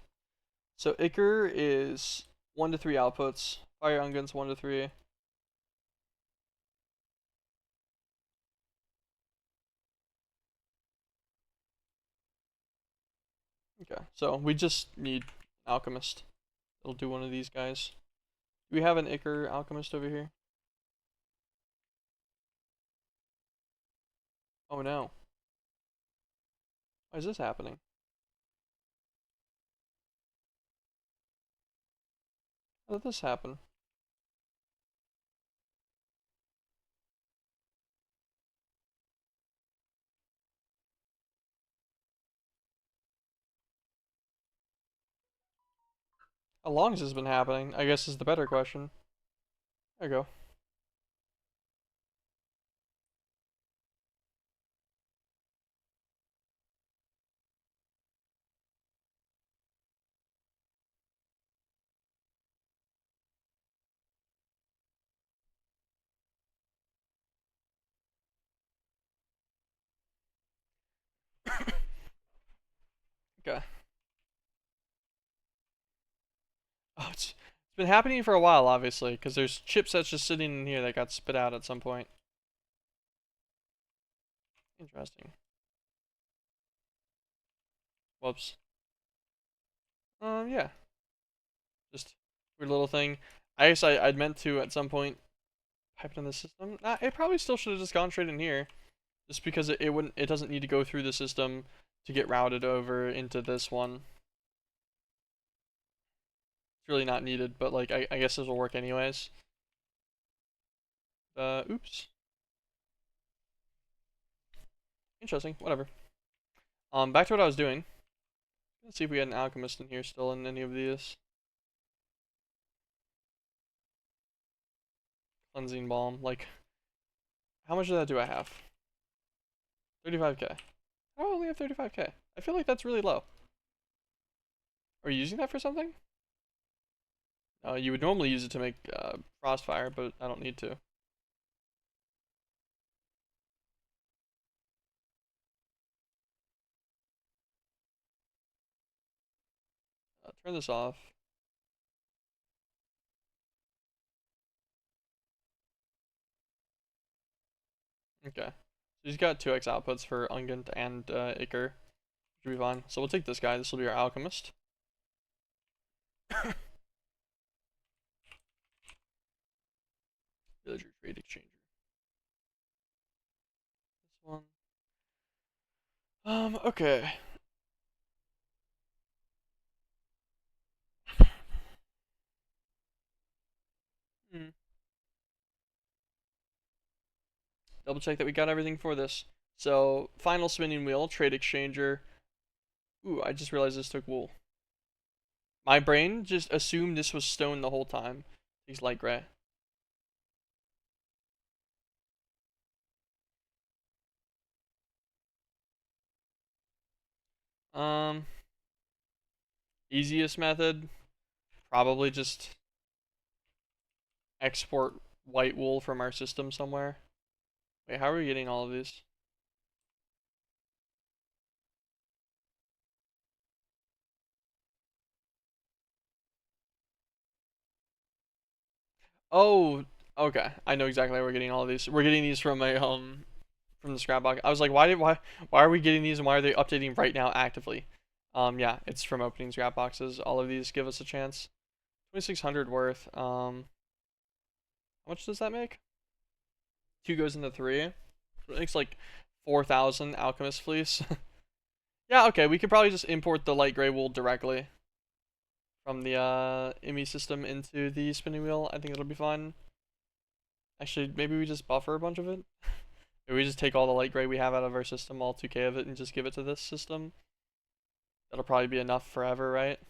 So Ichor is 1 to 3 outputs. Fire Unguent's 1 to 3. Okay, so we just need Alchemist. It'll do one of these guys. Do we have an Ichor Alchemist over here? Oh no. Why is this happening? How did this happen? How long has this been happening? I guess is the better question. There we go. Okay. Oh, it's been happening for a while, obviously, because there's chipsets just sitting in here that got spit out at some point. Interesting. Whoops. Yeah. Just weird little thing. I guess I'd meant to at some point pipe it in the system. Nah, it probably still should have just gone straight in here, just because it doesn't need to go through the system to get routed over into this one. It's really not needed, but like I guess this will work anyways. Oops. Interesting. Whatever. Back to what I was doing. Let's see if we had an alchemist in here still in any of these. Cleansing balm. Like, how much of that do I have? 35k. I only have 35k. I feel like that's really low. Are you using that for something? You would normally use it to make Frostfire, but I don't need to. Turn this off. Okay. So he's got 2x outputs for Unguent and Ichor. Should be fine. So we'll take this guy. This will be our alchemist. Villager trade exchanger. This one. Okay. Hmm. Double check that we got everything for this. So, final spinning wheel, trade exchanger. Ooh, I just realized this took wool. My brain just assumed this was stone the whole time. He's light gray. Um, Easiest method, probably just export white wool from our system somewhere. Wait, how are we getting all of these? Oh, okay. I know exactly how we're getting all of these. We're getting these from a from the scrap box. I was like, why are we getting these and why are they updating right now actively? Yeah, it's from opening scrap boxes. All of these give us a chance. 2600 worth. How much does that make? Two goes into three. So it makes like 4,000 alchemist fleece. Yeah, okay. We could probably just import the light gray wool directly from the IMI system into the spinning wheel. I think it'll be fine. Actually, maybe we just buffer a bunch of it. Maybe we just take all the light gray we have out of our system, all 2K of it, and just give it to this system. That'll probably be enough forever, right?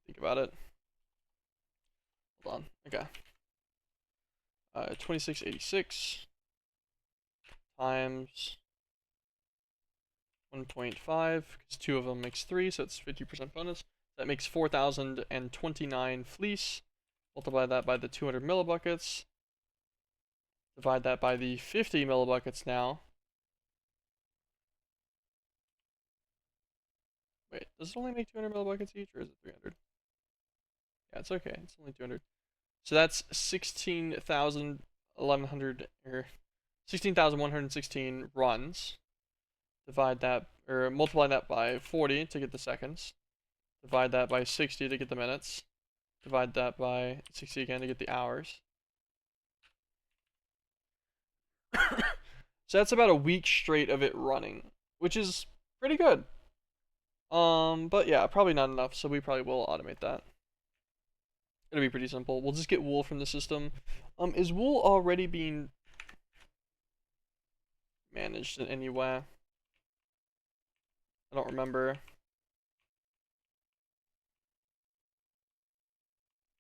Think about it. Hold on. Okay. 2686 times 1.5, because two of them makes three, so it's 50% bonus. That makes 4,029 fleece. Multiply that by the 200 millibuckets. Divide that by the 50 millibuckets now. Wait, does it only make 200 millibuckets each, or is it 300? Yeah, it's okay. It's only 200. So that's 16,100 or 16,116 runs. Divide that or multiply that by 40 to get the seconds. Divide that by 60 to get the minutes. Divide that by 60 again to get the hours. So that's about a week straight of it running, which is pretty good. But yeah, probably not enough, so we probably will automate that. It'll be pretty simple. We'll just get wool from the system. Is wool already being managed in any way? I don't remember.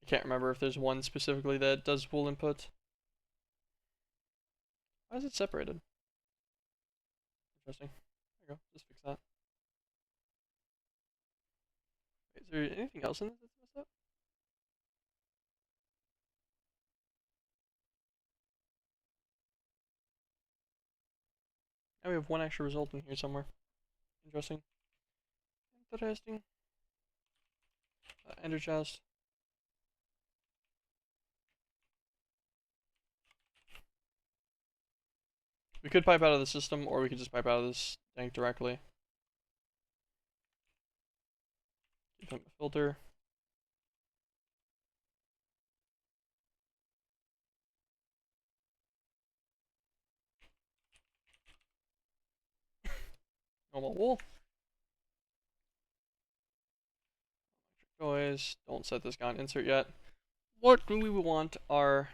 I can't remember if there's one specifically that does wool input. Why is it separated? Interesting. There you go. Just fix that. Wait, is there anything else in this that's messed up? Now we have one extra result in here somewhere. Interesting. Interesting. Ender chest. We could pipe out of the system, or we could just pipe out of this tank directly. Give him a filter. Normal wool. Noise. Don't set this guy on insert yet. What do we want our...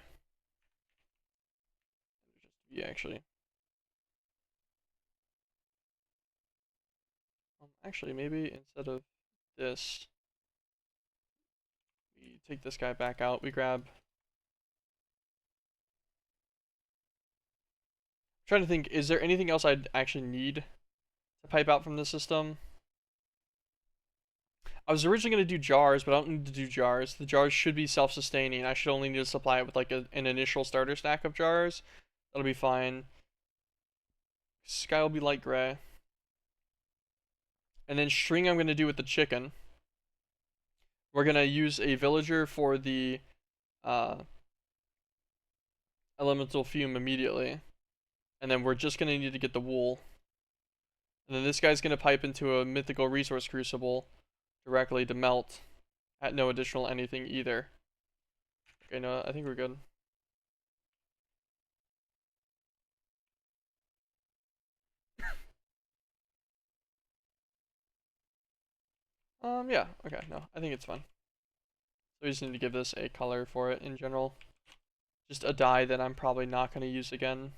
Yeah, actually. Actually, maybe instead of this, we take this guy back out. We grab... I'm trying to think, is there anything else I'd actually need to pipe out from the system? I was originally going to do jars, but I don't need to do jars. The jars should be self-sustaining. I should only need to supply it with like an initial starter stack of jars. That'll be fine. Sky will be light gray. And then string I'm going to do with the chicken. We're going to use a villager for the uh, elemental fume immediately. And then we're just going to need to get the wool. And then this guy's going to pipe into a mythical resource crucible directly to melt at no additional anything either. Okay, no, I think we're good. Yeah, okay, no, I think it's fine. So we just need to give this a color for it in general. Just a dye that I'm probably not going to use again.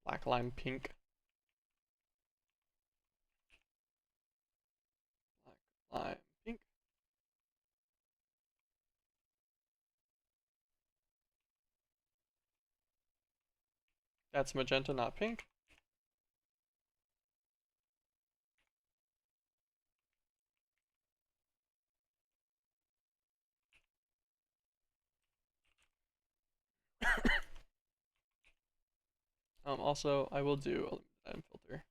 Black lime pink. Black lime pink. That's magenta, not pink. Also, I will do a limited item filter.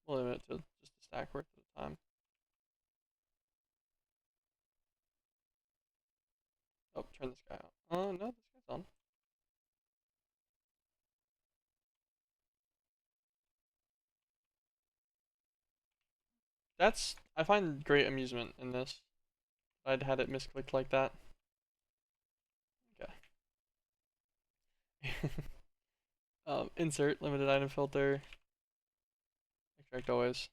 We'll limit it to just a stack worth at a time. Oh, turn this guy on. Oh, no, this guy's on. I find great amusement in this. I'd had it misclicked like that. Okay. Insert limited item filter. Extract always.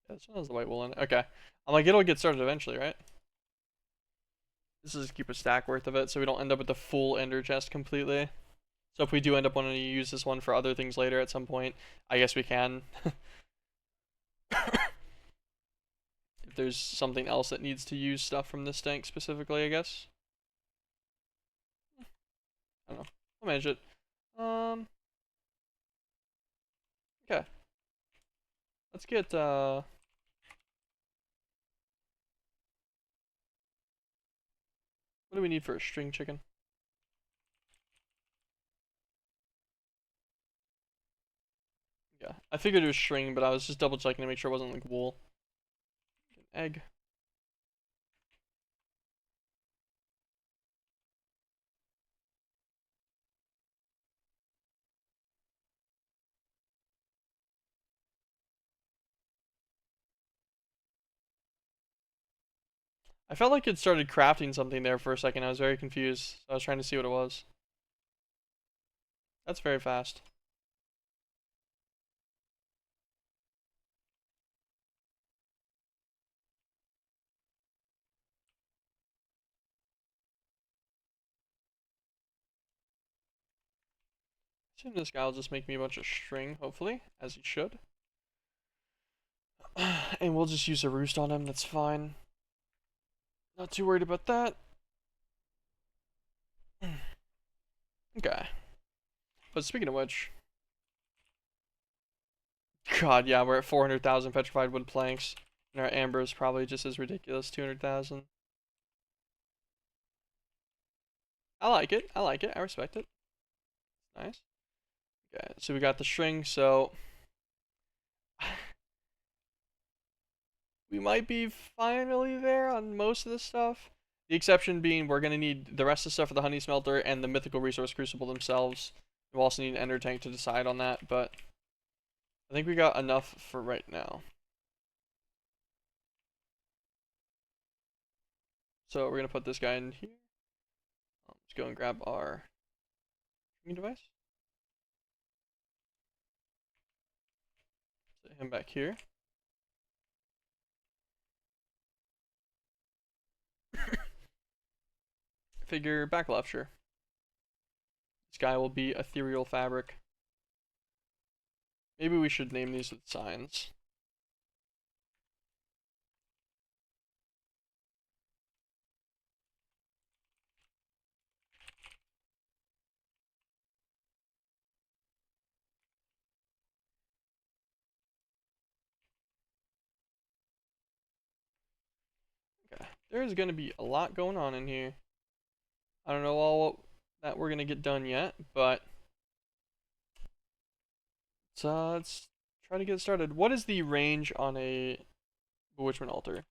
Yeah, this one has the white wool in it. Okay. I'm like, it'll get started eventually, right? This is keep a stack worth of it so we don't end up with the full ender chest completely. So if we do end up wanting to use this one for other things later at some point, I guess we can. If there's something else that needs to use stuff from this tank specifically, I guess. I don't know. I'll manage it. Okay. Let's get, what do we need for a string chicken? Yeah, I figured it was string, but I was just double checking to make sure it wasn't like wool. An egg. I felt like it started crafting something there for a second. I was very confused. So I was trying to see what it was. That's very fast. Assume this guy will just make me a bunch of string, hopefully, as he should. And we'll just use a roost on him, that's fine. Not too worried about that. Okay. But speaking of which, God, yeah, we're at 400,000 petrified wood planks. And our amber is probably just as ridiculous, 200,000. I like it. I like it. I respect it. Nice. Okay, so we got the string, so we might be finally there on most of this stuff. The exception being we're going to need the rest of the stuff for the honey smelter and the mythical resource crucible themselves. We'll also need an ender tank to decide on that, but I think we got enough for right now. So we're going to put this guy in here. Let's go and grab our device. Set him back here. Figure back left, sure. This guy will be ethereal fabric. Maybe we should name these with signs. Okay. There's going to be a lot going on in here. I don't know all that we're going to get done yet, but let's try to get started. What is the range on a bewitchment altar?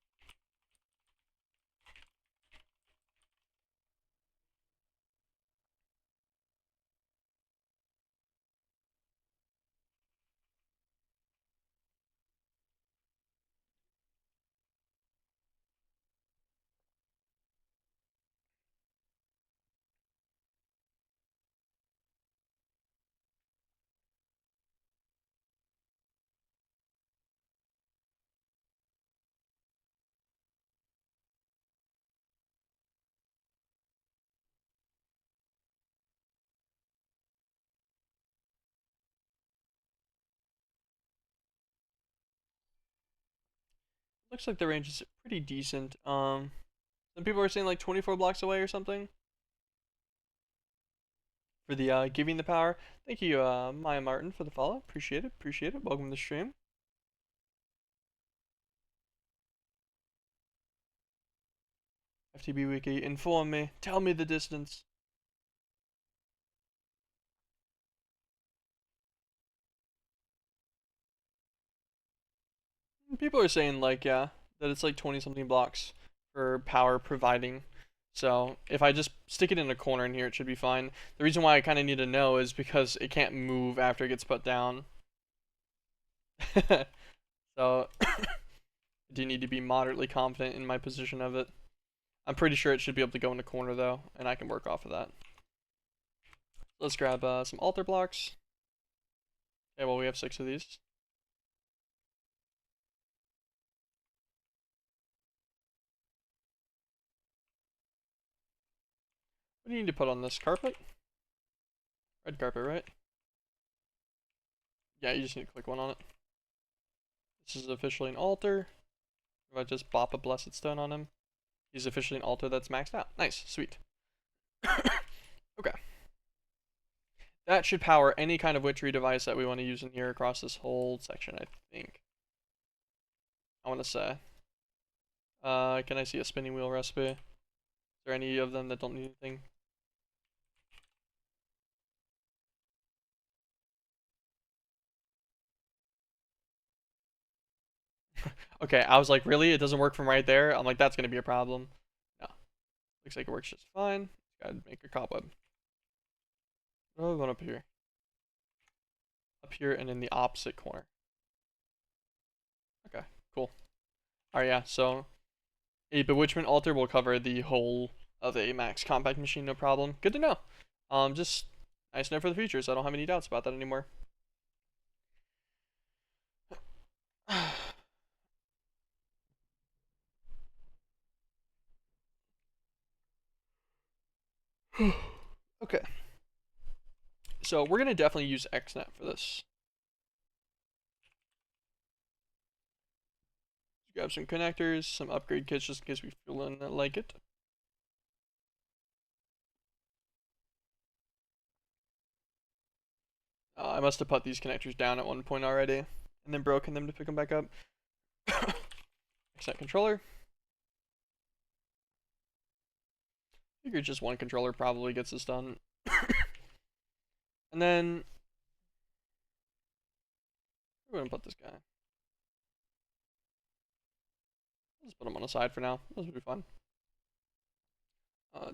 Looks like the range is pretty decent. Some people are saying like 24 blocks away or something for the giving the power. Thank you, Maya Martin, for the follow. Appreciate it. Appreciate it. Welcome to the stream. FTB Wiki, inform me. Tell me the distance. People are saying like, yeah, that it's like 20 something blocks for power providing. So if I just stick it in a corner in here, it should be fine. The reason why I kind of need to know is because it can't move after it gets put down. So I do need to be moderately confident in my position of it. I'm pretty sure it should be able to go in a corner though, and I can work off of that. Let's grab some altar blocks. Okay, well we have 6 of these. What do you need to put on this carpet? Red carpet, right? Yeah, you just need to click one on it. This is officially an altar. If I just bop a blessed stone on him, he's officially an altar that's maxed out. Nice, sweet. Okay. That should power any kind of witchery device that we want to use in here across this whole section, I think. I want to say. Can I see a spinning wheel recipe? Is there any of them that don't need anything? Okay, I was like, really? It doesn't work from right there? I'm like, that's going to be a problem. No. Looks like it works just fine. Gotta make a cobweb. Oh, one up here. Up here and in the opposite corner. Okay, cool. Alright, yeah, so a bewitchment altar will cover the whole of a max compact machine, no problem. Good to know. Just nice to know for the future, so I don't have any doubts about that anymore. Okay. So we're gonna definitely use XNet for this. Grab some connectors, some upgrade kits just in case we feel like it. I must have put these connectors down at one point already, and then broken them to pick them back up. XNet controller. Figure just one controller probably gets this done. And then we're gonna put this guy. Let's put him on the side for now. This will be fun.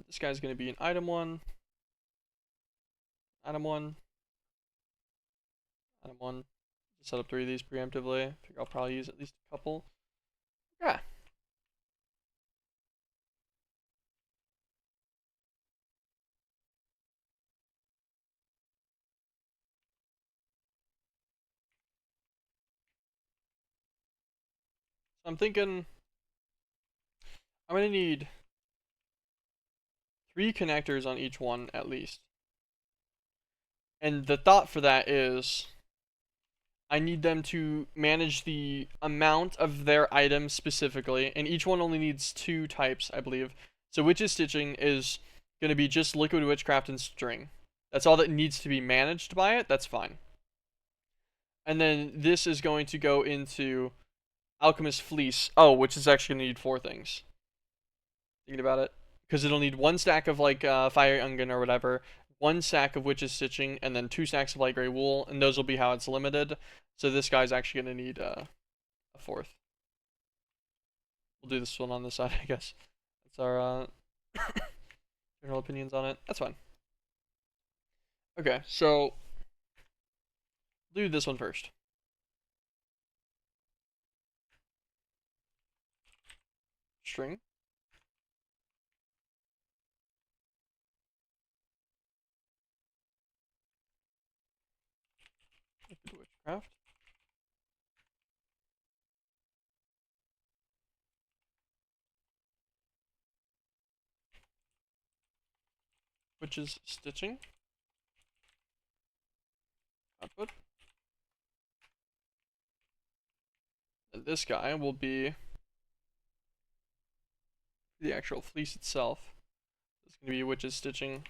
This guy's gonna be an item 1. Item 1. Item 1. Set up 3 of these preemptively. Figure I'll probably use at least a couple. Yeah. So I'm thinking I'm gonna need 3 connectors on each one at least. And the thought for that is I need them to manage the amount of their items specifically, and each one only needs 2 types, I believe. So Witch's Stitching is going to be just Liquid Witchcraft and String. That's all that needs to be managed by it, that's fine. And then this is going to go into Alchemist Fleece. Oh, which is actually going to need 4 things. Thinking about it. Because it'll need 1 stack of like Fire Ungen or whatever, 1 stack of Witch's Stitching, and then 2 stacks of light gray wool, and those will be how it's limited. So this guy's actually going to need a 4th. We'll do this one on this side, I guess. That's our general opinions on it. That's fine. Okay, so do this one first. String. Witchcraft. Witch's Stitching. Output. And this guy will be the actual fleece itself. It's going to be witches stitching.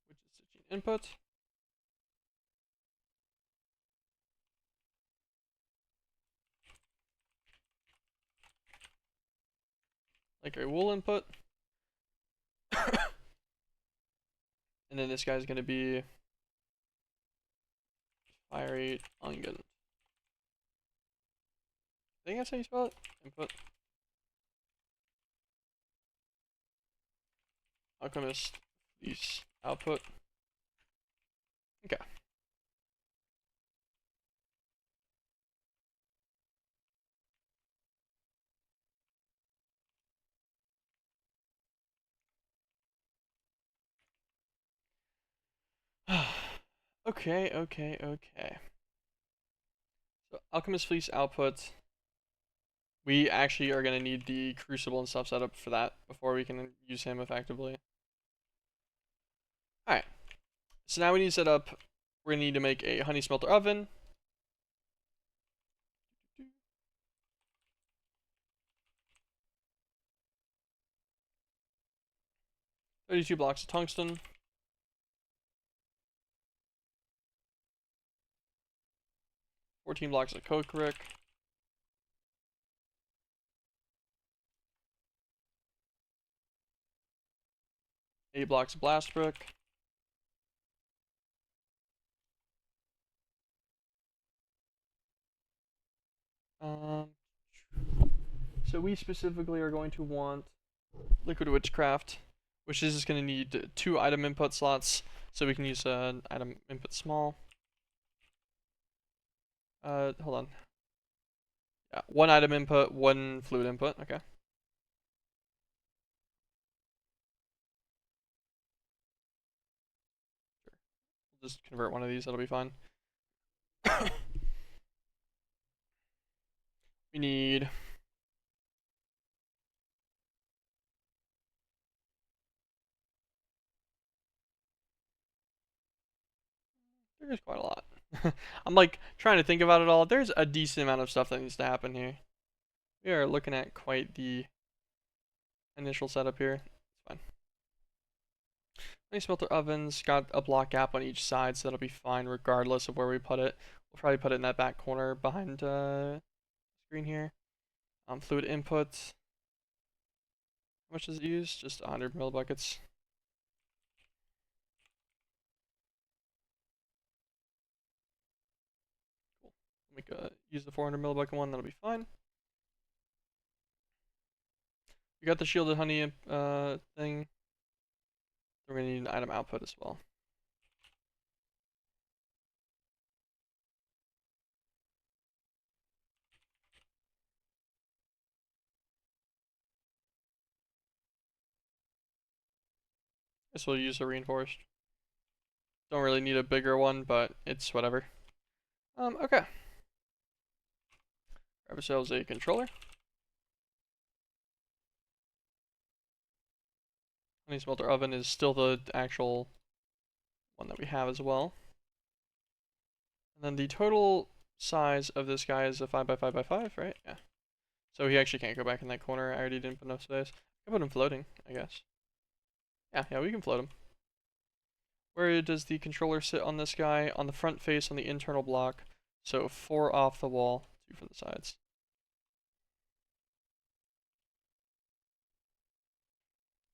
Witches stitching input. Like a wool input. And then this guy's going to be fiery ungen. I think that's how you spell it. Input. Alchemist fleece output. Okay. Okay. So Alchemist Fleece output. We actually are gonna need the Crucible and stuff set up for that before we can use him effectively. Alright. So now we need to set up, we're gonna need to make a honey smelter oven. 32 blocks of tungsten. 14 blocks of coke brick. 8 blocks of blast brick. So we specifically are going to want Liquid Witchcraft, which is just going to need 2 item input slots, so we can use an item input small. Hold on. Yeah, 1 item input, 1 fluid input. Okay. Sure. We'll just convert one of these. That'll be fine. We need there's quite a lot. I'm like trying to think about it all. There's a decent amount of stuff that needs to happen here. We are looking at quite the initial setup here. It's fine. Honey smelter ovens got a block gap on each side, so that'll be fine regardless of where we put it. We'll probably put it in that back corner behind screen here. Fluid input. How much does it use? Just 100 millibuckets. Cool. Use the 400 millibucket one. That'll be fine. We got the shielded honey thing. We're gonna need an item output as well. Guess we'll use a reinforced. Don't really need a bigger one, but it's whatever. Okay. Grab ourselves a controller. Honey smelter oven is still the actual one that we have as well. And then the total size of this guy is a 5x5x5, right? Yeah. So he actually can't go back in that corner. I already didn't put enough space. I put him floating, I guess. Yeah, we can float him. Where does the controller sit on this guy? On the front face on the internal block. So 4 off the wall, 2 from the sides.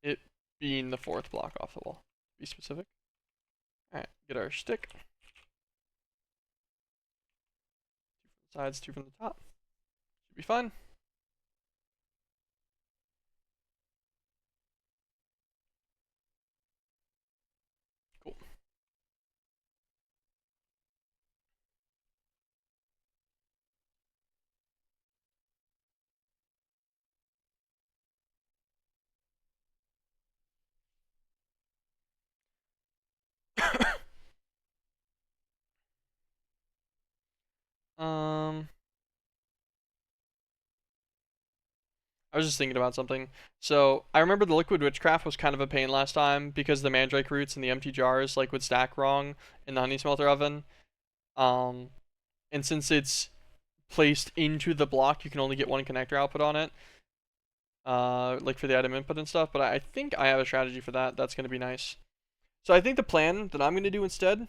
It being the 4th block off the wall, to be specific. Alright, get our stick. 2 from the sides, 2 from the top. Should be fine. Cool. I was just thinking about something. So I remember the liquid witchcraft was kind of a pain last time because the mandrake roots and the empty jars like would stack wrong in the honey smelter oven. And since it's placed into the block, you can only get one connector output on it. Like for the item input and stuff, but I think I have a strategy for that. That's gonna be nice. So I think the plan that I'm gonna do instead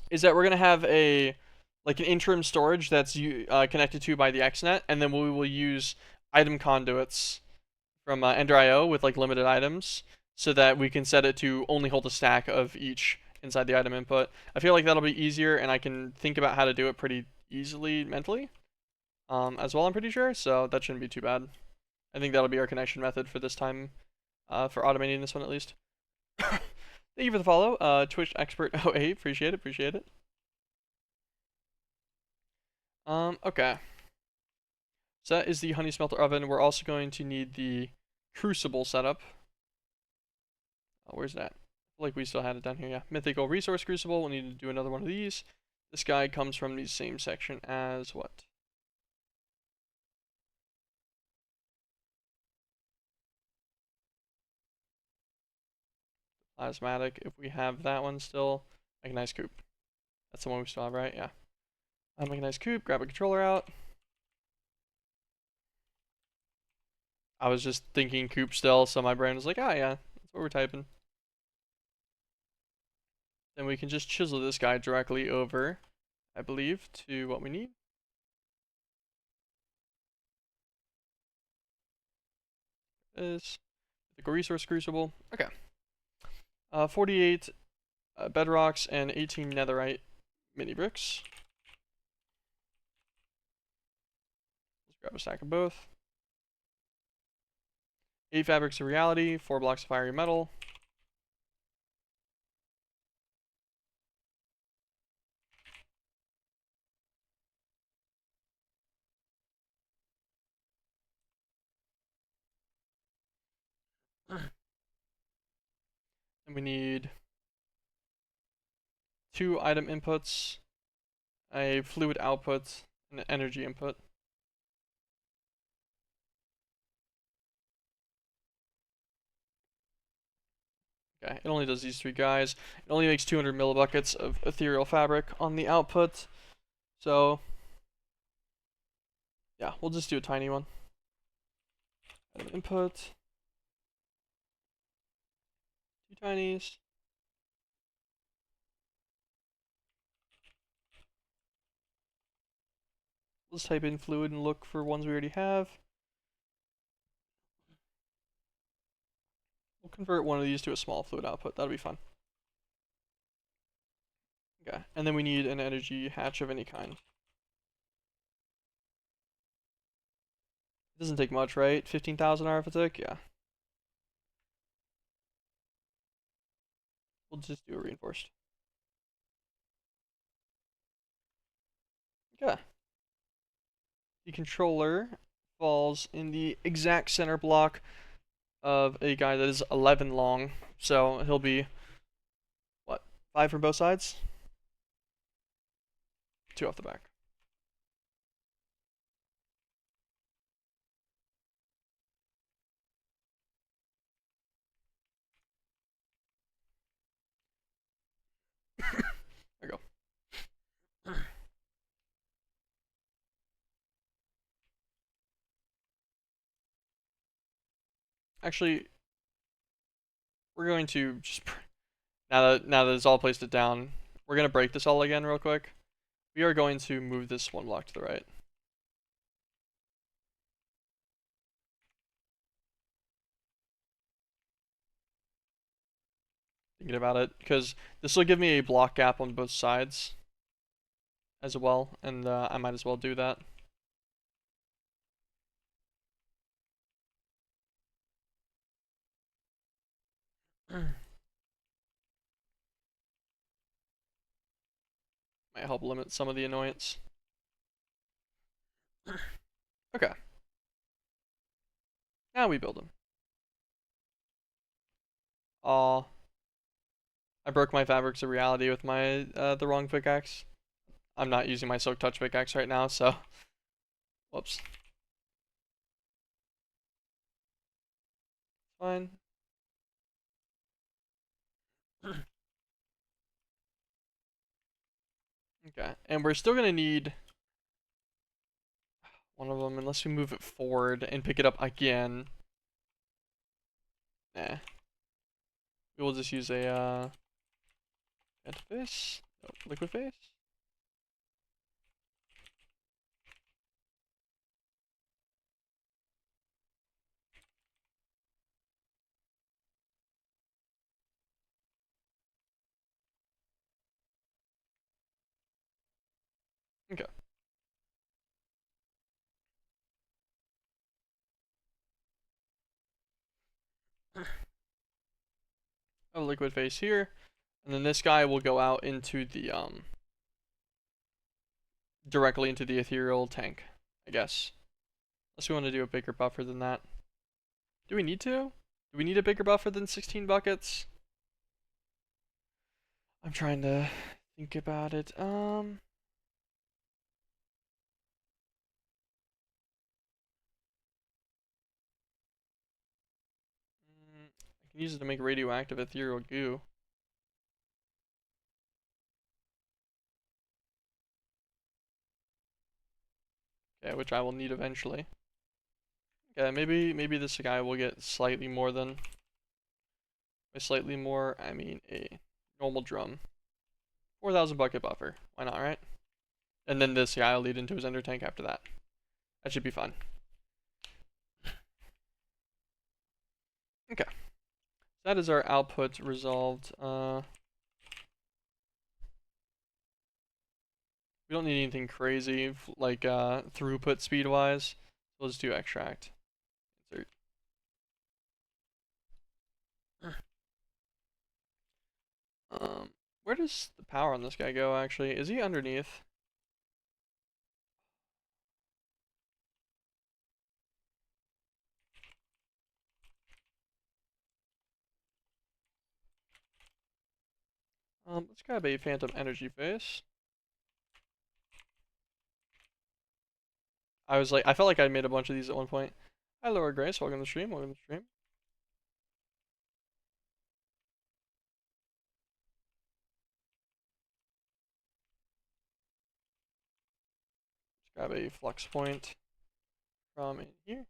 is that we're gonna have a like an interim storage that's connected to by the XNet, and then we will use item conduits from Ender.io with like limited items, so that we can set it to only hold a stack of each inside the item input. I feel like that'll be easier, and I can think about how to do it pretty easily mentally, as well. I'm pretty sure, so that shouldn't be too bad. I think that'll be our connection method for this time, for automating this one at least. Thank you for the follow, Twitch Expert 08. Appreciate it. Appreciate it. Okay. So that is the honey smelter oven. We're also going to need the crucible setup. Oh, where's that? Like we still had it down here. Yeah, mythical resource crucible. We'll need to do another one of these. This guy comes from the same section as what? Plasmatic. If we have that one still, make a nice coupe. That's the one we still have, right? Yeah. I'll make a nice coupe. Grab a controller out. I was just thinking coupe still, so my brain was like, ah, yeah, that's what we're typing. Then we can just chisel this guy directly over, I believe, to what we need. Is the resource crucible. Okay. 48 bedrocks and 18 netherite mini bricks. Let's grab a stack of both. 8 fabrics of reality, 4 blocks of fiery metal. And we need 2 item inputs, a fluid output, and an energy input. Okay, it only does these 3 guys. It only makes 200 millibuckets of ethereal fabric on the output. So, yeah, we'll just do a tiny one. Item input. 2 tinies. Let's type in fluid and look for ones we already have. We'll convert one of these to a small fluid output. That'll be fun. Okay, and then we need an energy hatch of any kind. It doesn't take much, right? 15,000 arithmetic? Yeah. We'll just do a reinforced. Okay. The controller falls in the exact center block of a guy that is 11 long. So he'll be, what, 5 from both sides? 2 off the back. There we go. Actually, we're going to just, now that it's all placed it down, we're going to break this all again real quick. We are going to move this one block to the right. Thinking about it, because this will give me a block gap on both sides as well, and I might as well do that. Might help limit some of the annoyance. Okay. Now we build them. Aw. I broke my fabrics of reality with my the wrong pickaxe. I'm not using my silk touch pickaxe right now, so whoops. Fine. Okay, and we're still gonna need one of them unless we move it forward and pick it up again. Nah. We'll just use a face? No, liquid face? Okay. A liquid face here, and then this guy will go out into the directly into the ethereal tank, I guess. Unless we want to do a bigger buffer than that. Do we need to? Do we need a bigger buffer than 16 buckets? I'm trying to think about it. I can use it to make radioactive ethereal goo. Okay, which I will need eventually. Yeah, maybe this guy will get slightly more than. By slightly more, I mean a normal drum. 4,000 bucket buffer. Why not, right? And then this guy will lead into his ender tank after that. That should be fun. Okay. That is our output resolved. We don't need anything crazy like throughput speed wise. We'll just do extract. Insert. Where does the power on this guy go actually? Is he underneath? Let's grab a phantom energy face. I felt like I made a bunch of these at one point. Hi, Laura Grace. Welcome to the stream. Welcome to the stream. Let's grab a flux point from in here.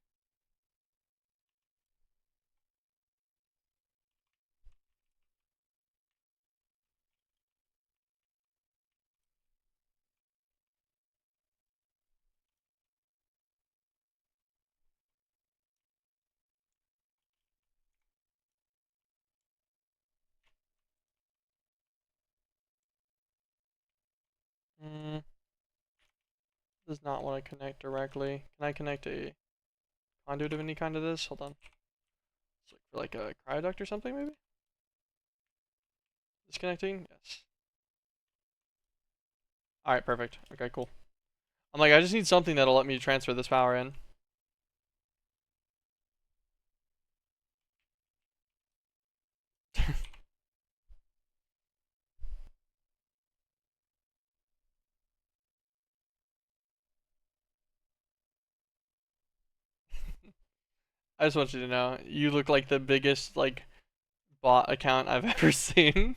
Does not want to connect directly. Can I connect a conduit of any kind to this? Hold on. Let's look for like a cryoduct or something maybe? Disconnecting? Yes. Alright, perfect. Okay, cool. I'm like, I just need something that'll let me transfer this power in. I just want you to know, you look like the biggest, like, bot account I've ever seen.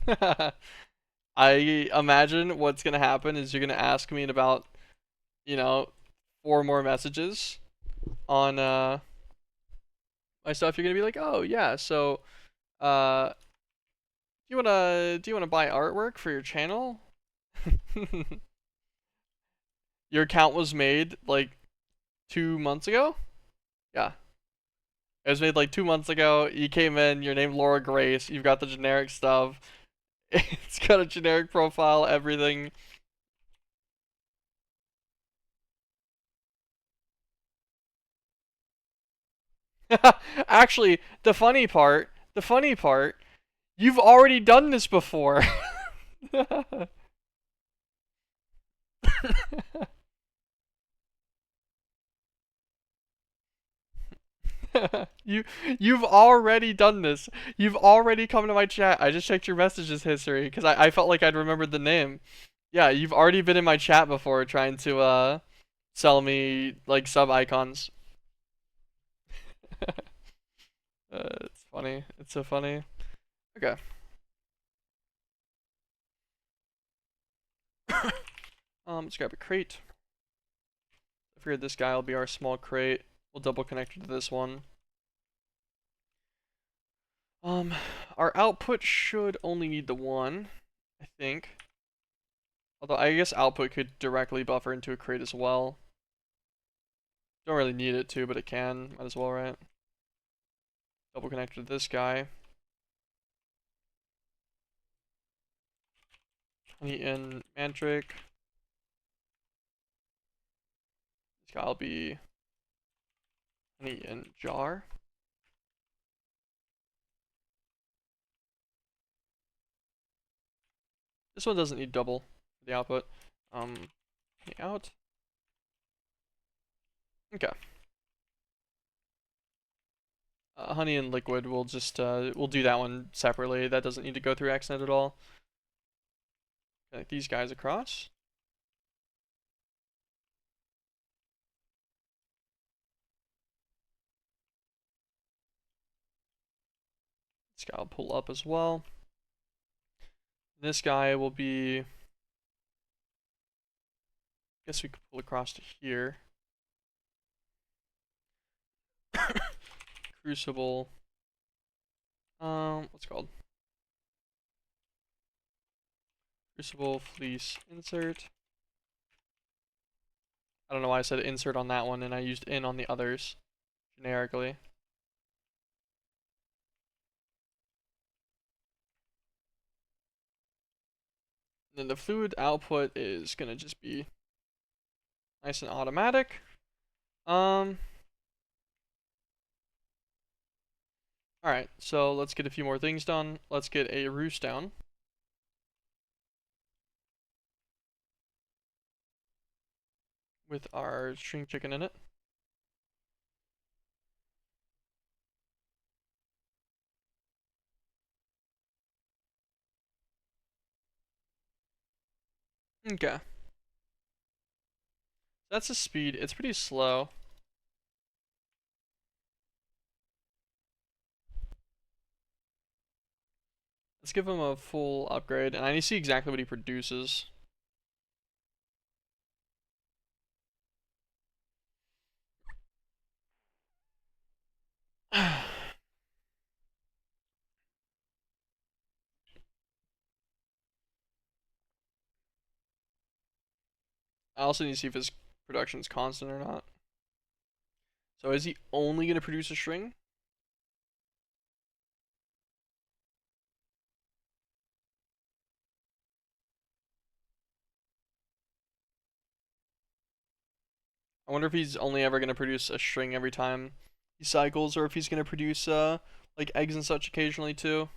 I imagine what's gonna happen is you're gonna ask me in about, you know, 4 more messages on, my stuff. You're gonna be like, oh, yeah, so, uh, do you wanna buy artwork for your channel? Your account was made, like, 2 months ago? Yeah. It was made like 2 months ago. You came in, you're named Laura Grace, you've got the generic stuff. It's got a generic profile, everything. Actually, the funny part, you've already done this before. You've already done this. You've already come to my chat. I just checked your messages history because I felt like I'd remembered the name. Yeah, you've already been in my chat before trying to sell me like sub icons. It's funny. It's so funny. Okay. Let's grab a crate. figured this guy will be our small crate. We'll double connect it to this one. Our output should only need the one, I think. Although I guess output could directly buffer into a crate as well. Don't really need it to, but it can. Might as well, right? Double connect to this guy. Honey in Mantric. This guy will be honey in jar. This one doesn't need double for the output. Honey out. Okay. Honey and liquid, we'll just we'll do that one separately. That doesn't need to go through Xnet at all. Connect these guys across. This guy will pull up as well. This guy will be, I guess we could pull across to here. Crucible. What's it called? Crucible fleece insert. I don't know why I said insert on that one and I used in on the others generically. Then the fluid output is gonna just be nice and automatic. Alright, so let's get a few more things done. Let's get a roost down. With our string chicken in it. Okay. That's the speed. It's pretty slow. Let's give him a full upgrade, and I need to see exactly what he produces. I also need to see if his production is constant or not. So is he only going to produce a string? I wonder if he's only ever going to produce a string every time he cycles, or if he's going to produce like eggs and such occasionally too.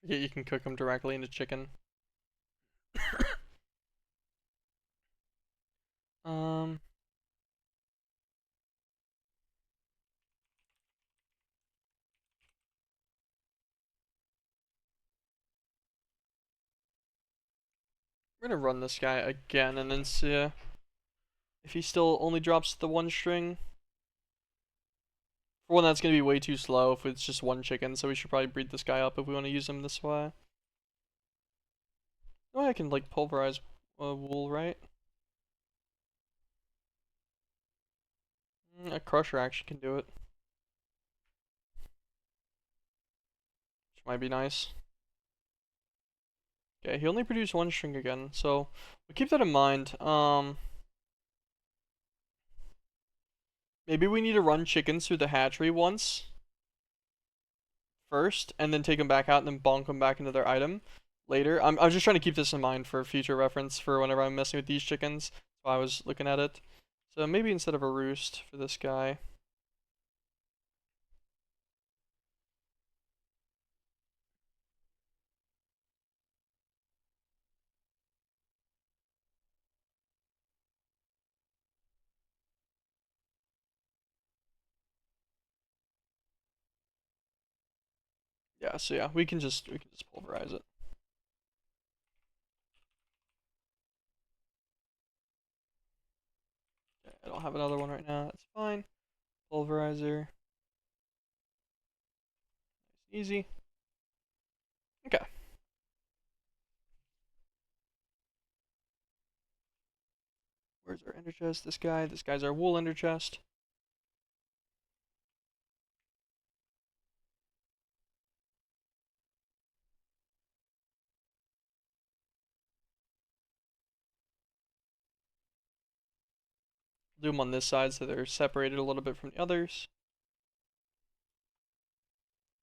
Yeah, you can cook them directly into chicken. um. We're gonna run this guy again and then see if he still only drops the one string. For one, that's gonna be way too slow if it's just one chicken, so we should probably breed this guy up if we want to use him this way. Oh, I can like pulverize wool, right? A crusher actually can do it. Which might be nice. Okay, he only produced one string again, so we'll keep that in mind. Maybe we need to run chickens through the hatchery once first, and then take them back out and then bonk them back into their item. later. I'm just trying to keep this in mind for future reference for whenever I'm messing with these chickens. So I was looking at it. So maybe instead of a roost for this guy. Yeah, so yeah, we can just pulverize it. Okay, I don't have another one right now. That's fine. Pulverizer. Easy. Okay. Where's our ender chest? This guy. This guy's our wool ender chest. Do them on this side so they're separated a little bit from the others.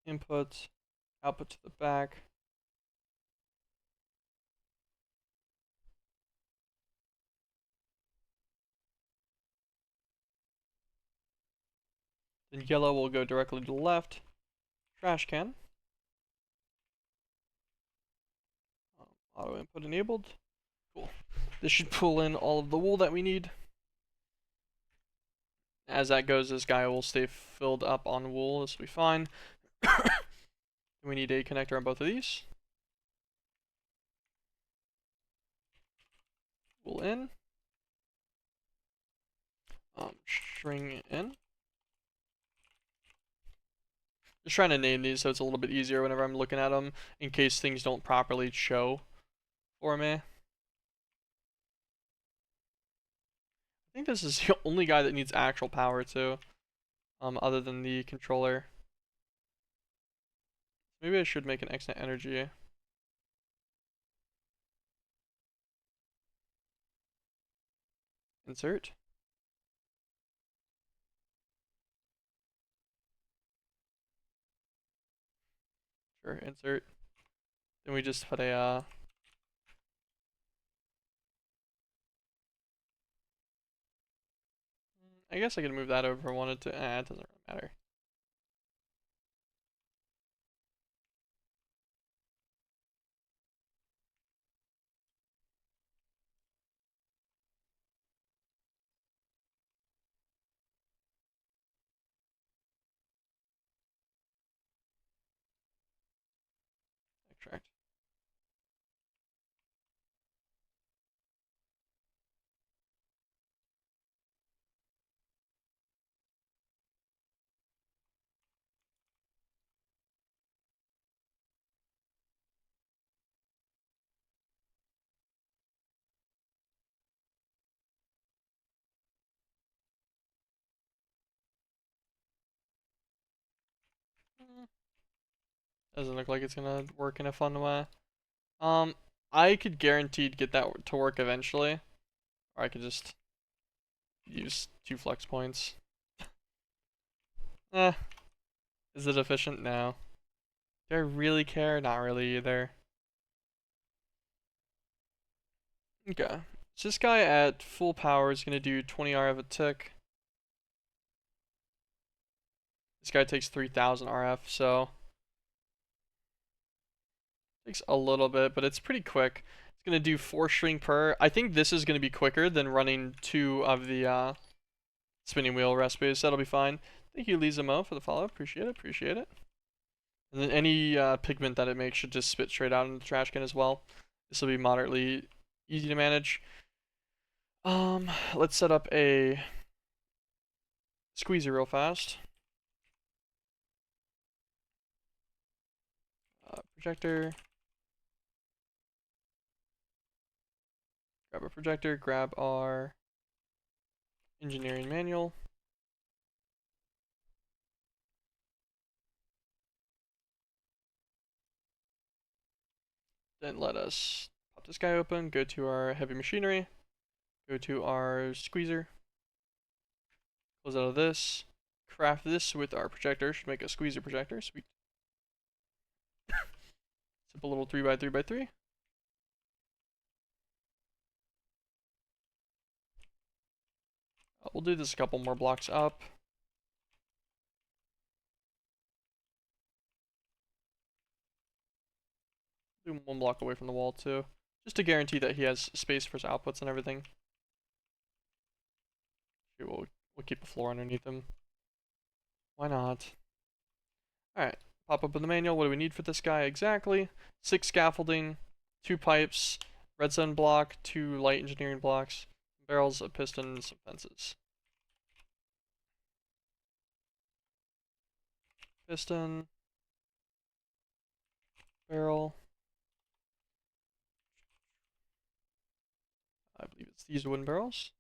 Input, output to the back. Then yellow will go directly to the left. Trash can. Auto input enabled. Cool. This should pull in all of the wool that we need. As that goes, this guy will stay filled up on wool. This will be fine. We need a connector on both of these. Wool in. String in. Just trying to name these so it's a little bit easier whenever I'm looking at them in case things don't properly show for me. I think this is the only guy that needs actual power too, other than the controller. Maybe I should make an extra energy. Insert. Sure, insert. Then we just put a I guess I could move that over if I wanted to. It doesn't really matter. Extract. Doesn't look like it's gonna work in a fun way. Um, I could guaranteed get that to work eventually, or I could just use 2 flex points. Eh, is it efficient? No. Do I really care? Not really either. Okay. So this guy at full power is gonna do 20 RF a tick. This guy takes 3000 RF, so takes a little bit, but it's pretty quick. It's gonna do 4 string per. I think this is gonna be quicker than running 2 of the spinning wheel recipes. That'll be fine. Thank you, Lisa Mo, for the follow. Appreciate it. Appreciate it. And then any pigment that it makes should just spit straight out into the trash can as well. This will be moderately easy to manage. Let's set up a squeezer real fast. Projector. Grab a projector. Grab our engineering manual. Then let us pop this guy open. Go to our heavy machinery. Go to our squeezer. Close out of this. Craft this with our projector. Should make a squeezer projector. Sweet. Simple little 3x3x3. We'll do this a couple more blocks up. Do one block away from the wall too, just to guarantee that he has space for his outputs and everything. We'll keep a floor underneath him. Why not? Alright, pop up in the manual. What do we need for this guy exactly? 6 scaffolding, 2 pipes, redstone block, 2 light engineering blocks, barrels, a piston, and some fences. Piston, barrel. I believe it's these wooden barrels.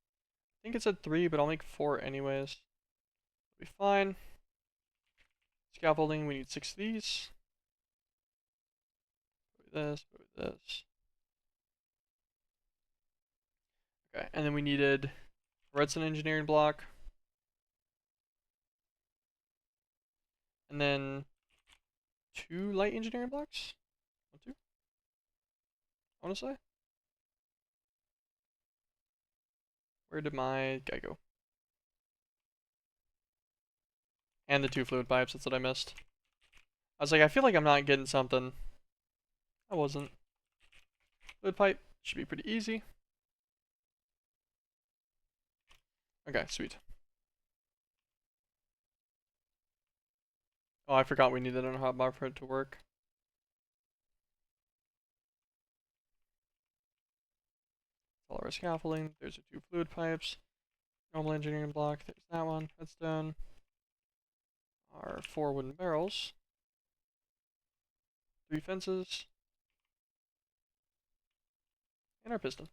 I think it said 3, but I'll make 4 anyways. It'll be fine. Scaffolding, we need 6 of these. Put this. Okay, and then we needed a redstone engineering block. And then 2 light engineering blocks? 1, 2? I want to say? Where did my guy go? And the 2 fluid pipes, that's what I missed. I was like, I feel like I'm not getting something. I wasn't. Fluid pipe should be pretty easy. Okay, sweet. Oh, I forgot we needed a hotbar for it to work. All our scaffolding. There's our 2 fluid pipes. Normal engineering block. There's that one. Redstone. Our 4 wooden barrels. 3 fences. And our piston.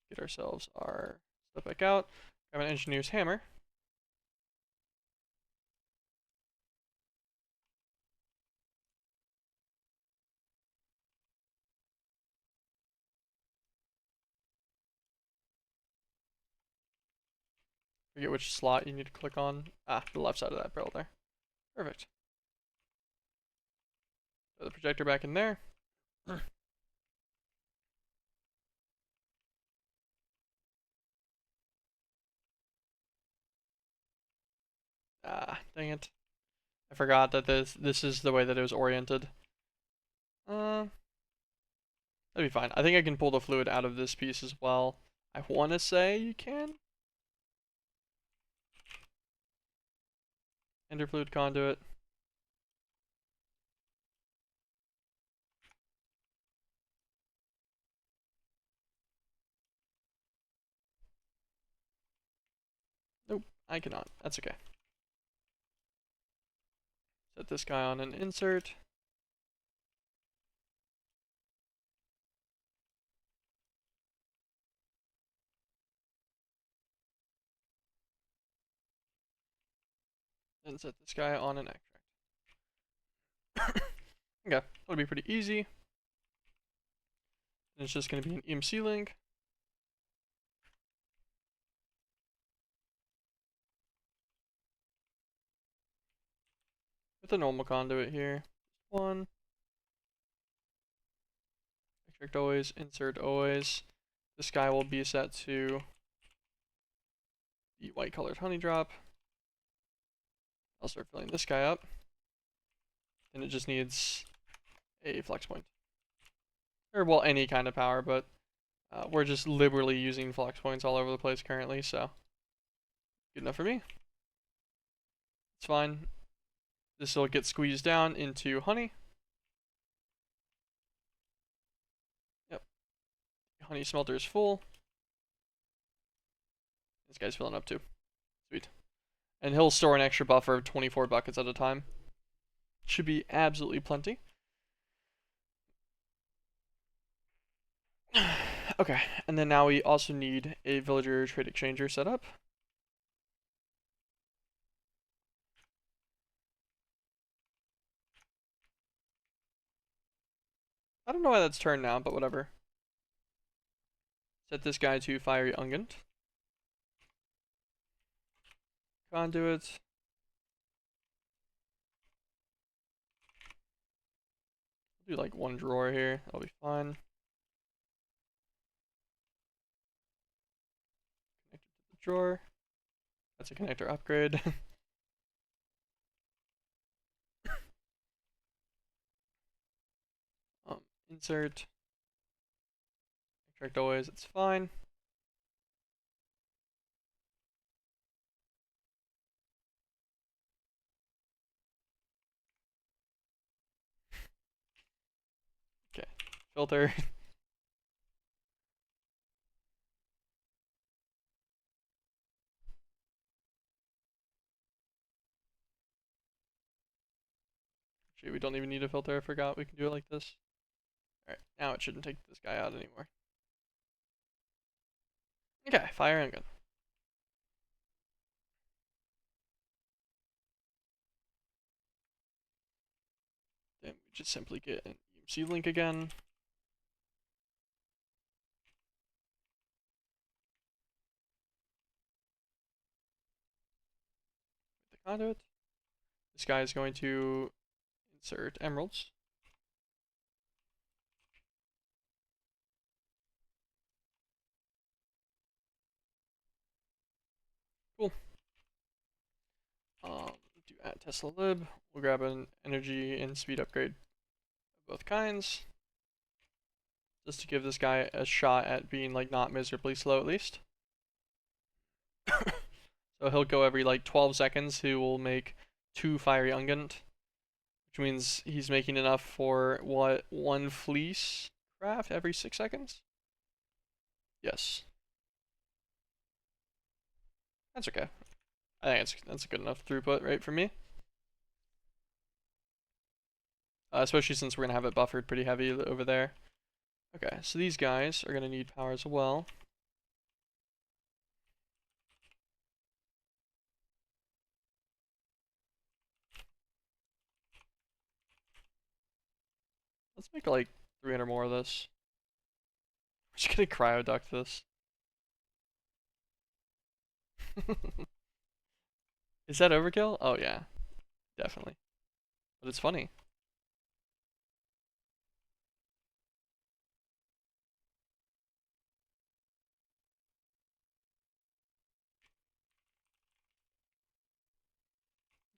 Get ourselves our stuff back out. Grab an engineer's hammer. Forget which slot you need to click on. Ah, the left side of that barrel there. Perfect. Throw the projector back in there. Ah, dang it. I forgot that this is the way that it was oriented. That'd be fine. I think I can pull the fluid out of this piece as well. I want to say you can. Ender fluid conduit. Nope, I cannot. That's okay. Set this guy on an insert. And set this guy on an extract. Okay, that'll be pretty easy. And it's just going to be an EMC link. With a normal conduit here. One. Extract always, insert always. This guy will be set to the white colored honey drop. I'll start filling this guy up. And it just needs a flex point. Or, well, any kind of power, but we're just liberally using flex points all over the place currently, so good enough for me. It's fine. This will get squeezed down into honey. Yep. The honey smelter is full. This guy's filling up too. Sweet. And he'll store an extra buffer of 24 buckets at a time. Should be absolutely plenty. Okay, and then now we also need a villager trade exchanger set up. I don't know why that's turned now, but whatever. Set this guy to fiery unguent. Conduit. Do like one drawer here, that'll be fine. drawer. That's a connector upgrade. um, insert. Extract always, it's fine. Okay, filter. Actually, we don't even need a filter, I forgot we can do it like this. Alright, now it shouldn't take this guy out anymore. Okay, fire and gun. Then we just simply get an EMC link again. The conduit. This guy is going to insert emeralds. Cool. Do add Tesla lib. We'll grab an energy and speed upgrade of both kinds. Just to give this guy a shot at being like not miserably slow at least. So he'll go every like 12 seconds. He will make 2 fiery unguent, which means he's making enough for what, 1 fleece craft every 6 seconds? Yes. That's okay. I think that's a good enough throughput, right, for me? Especially since we're gonna have it buffered pretty heavy over there. Okay, so these guys are gonna need power as well. Let's make like 300 more of this. We're just gonna cryoduct this. Is that overkill? Oh yeah, definitely. But it's funny.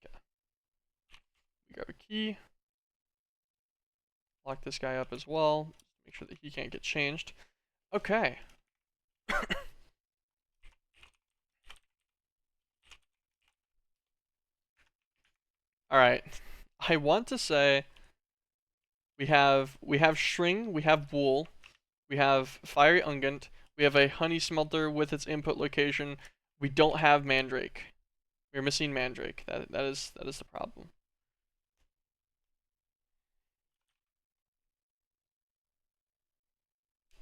Okay. We grab a key. Lock this guy up as well. Make sure that he can't get changed. Okay. Alright. I want to say we have string, we have wool, we have fiery unguent, we have a honey smelter with its input location. We don't have mandrake. We're missing mandrake. That is the problem.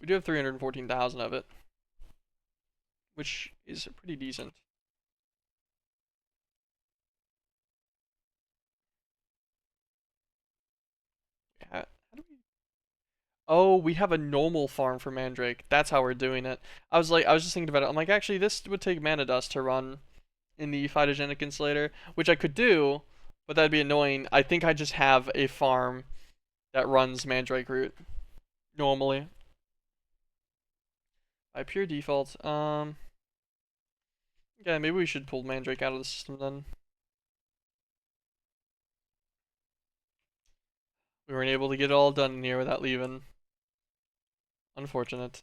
We do have 314,000 of it, which is pretty decent. How do we... Oh, we have a normal farm for mandrake. That's how we're doing it. I was just thinking about it. I'm like, actually, this would take mana dust to run in the phytogenic insulator, which I could do, but that'd be annoying. I think I just have a farm that runs mandrake root normally by pure default. Yeah, maybe we should pull mandrake out of the system then. We weren't able to get it all done in here without leaving. Unfortunate.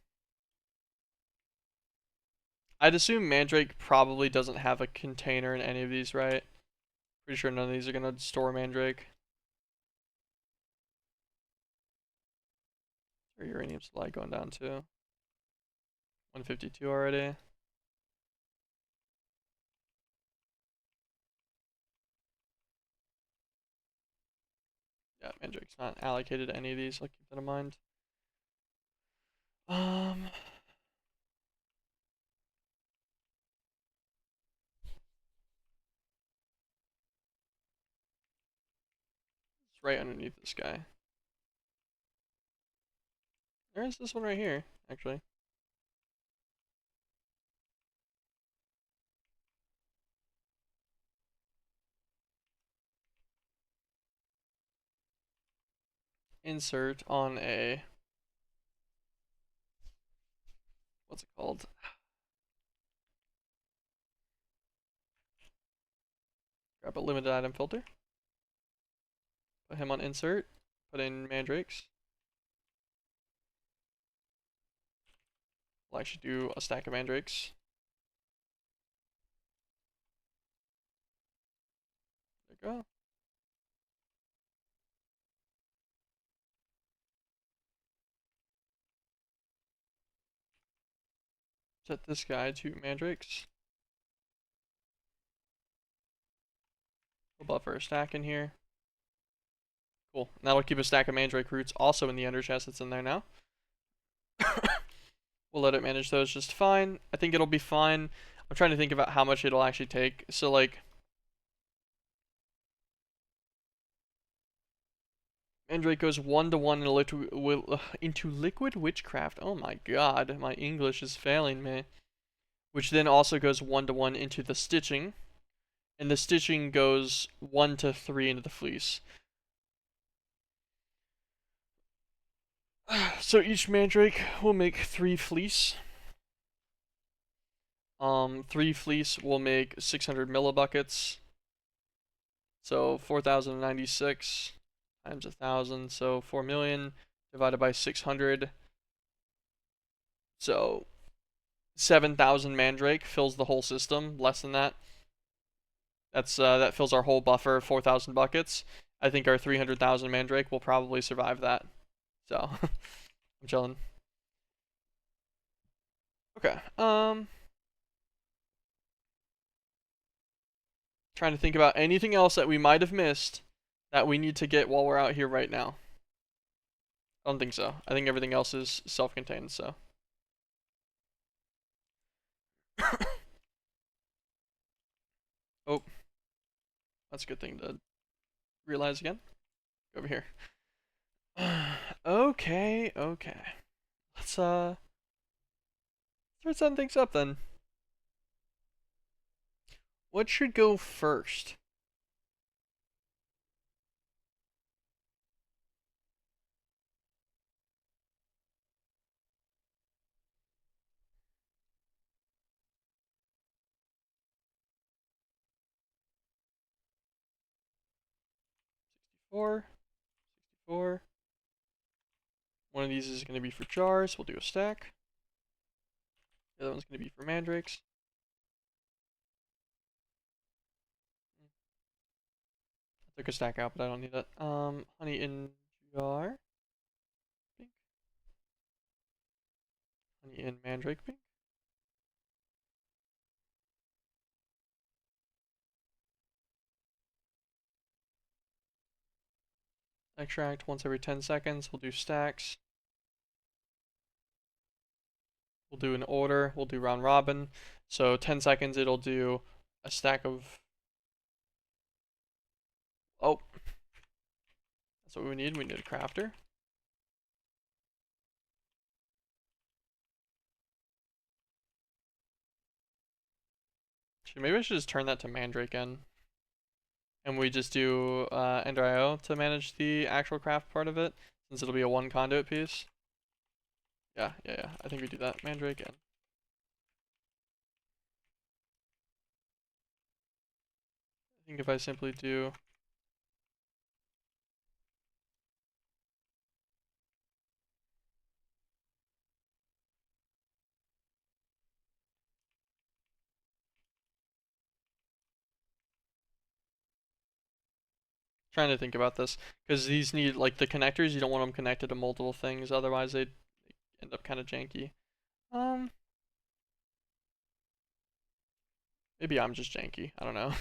I'd assume mandrake probably doesn't have a container in any of these, right? Pretty sure none of these are gonna store mandrake. Or uranium supply going down to 152 already. Yeah, mandrake's not allocated to any of these. I'll keep that in mind. Um, it's right underneath this guy. There's this one right here, actually. Insert on a, what's it called? Grab a limited item filter. Put him on insert. Put in mandrakes. We'll actually do a stack of mandrakes. There we go. Set this guy to mandrakes. We'll buffer a stack in here. Cool. Now we'll keep a stack of mandrake roots also in the ender chest that's in there now. We'll let it manage those just fine. I think it'll be fine. I'm trying to think about how much it'll actually take. So like, mandrake goes 1-to-1 into liquid witchcraft. Oh my god, my English is failing me. Which then also goes 1-to-1 into the stitching. And the stitching goes 1-to-3 into the fleece. So each mandrake will make 3 fleece. 3 fleece will make 600 millibuckets. So 4,096 times 1,000. So 4 million divided by 600. So 7,000 mandrake fills the whole system. Less than that. That fills our whole buffer, 4,000 buckets. I think our 300,000 mandrake will probably survive that. So I'm chilling. Okay. Trying to think about anything else that we might have missed that we need to get while we're out here right now. I don't think so. I think everything else is self-contained, so. Oh. That's a good thing to realize again. Go over here. Okay. Let's start setting things up then. What should go first? Four. One of these is going to be for jars. We'll do a stack. The other one's going to be for mandrakes. I took a stack out, but I don't need it. Honey in jar. Pink. Honey in mandrake pink. Extract once every 10 seconds. We'll do stacks. We'll do an order. We'll do round robin. So 10 seconds, it'll do a stack of. Oh. That's what we need. We need a crafter. Maybe I should just turn that to mandrake in. And we just do Ender IO to manage the actual craft part of it, since it'll be a 1 conduit piece. Yeah. I think we do that. Mandrake in. I think if I simply do trying to think about this, because these need, like, the connectors, you don't want them connected to multiple things, otherwise they end up kind of janky. Maybe I'm just janky, I don't know.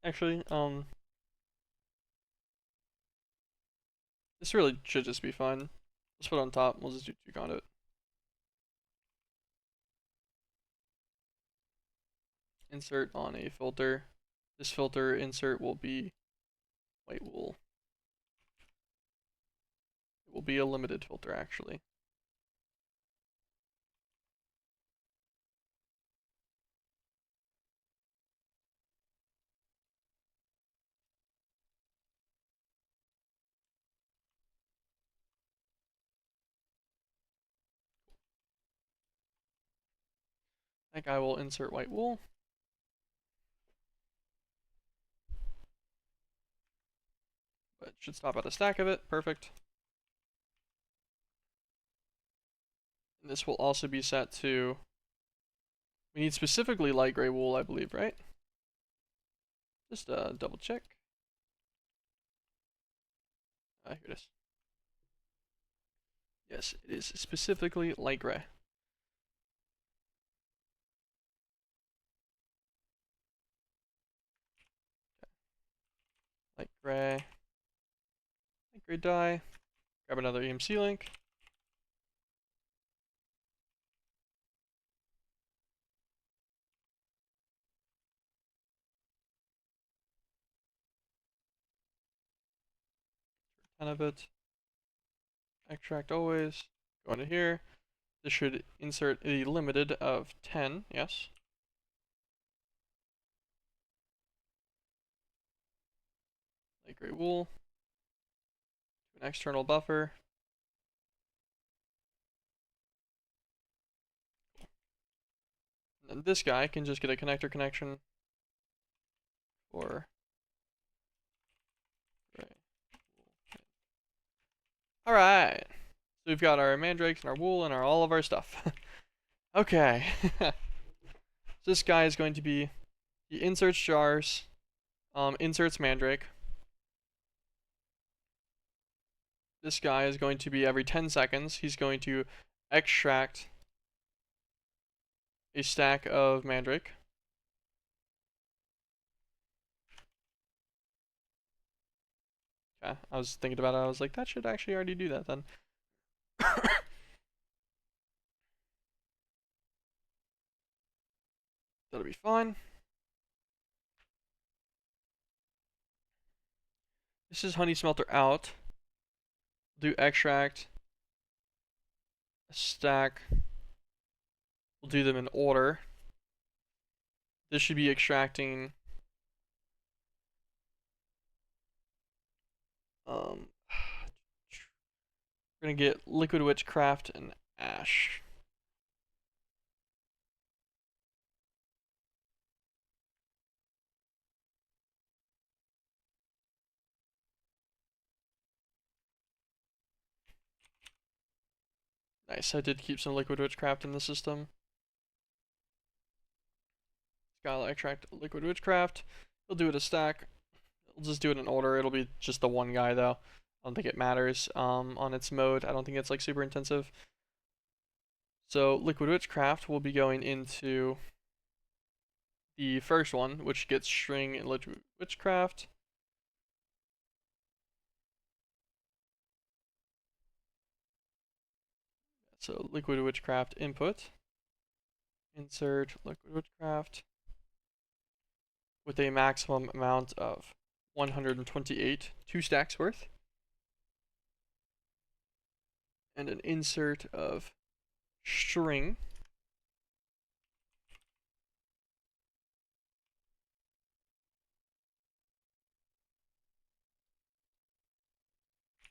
Actually, this really should just be fine. Let's put it on top, we'll just do 2 conduit. Insert on a filter. This filter insert will be, it will be a limited filter actually. That guy will insert white wool. But it should stop at a stack of it. Perfect. And this will also be set to, we need specifically light gray wool, I believe, right? Just double check. Here it is. Yes, it is specifically light gray. Light gray dye. Grab another EMC link. Ten of it. Extract always. Go into here. This should insert a limited of 10, yes. Light gray wool. An external buffer. And then this guy can just get a connector connection for gray. Alright. So we've got our mandrakes and our wool and all of our stuff. Okay. So this guy is going to be, he inserts jars, inserts mandrake. This guy is going to be every 10 seconds, he's going to extract a stack of mandrake. Okay, I was thinking about it, I was like, that should actually already do that then. That'll be fine. This is honey smelter out. Do extract, a stack. We'll do them in order. This should be extracting we're gonna get liquid witchcraft and ash. Nice, I did keep some liquid witchcraft in the system. Gotta extract liquid witchcraft. We'll do it a stack. We'll just do it in order. It'll be just the one guy though. I don't think it matters on its mode. I don't think it's like super intensive. So liquid witchcraft will be going into the first one, which gets string and liquid witchcraft. So liquid witchcraft input. Insert liquid witchcraft with a maximum amount of 128, 2 stacks worth. And an insert of string.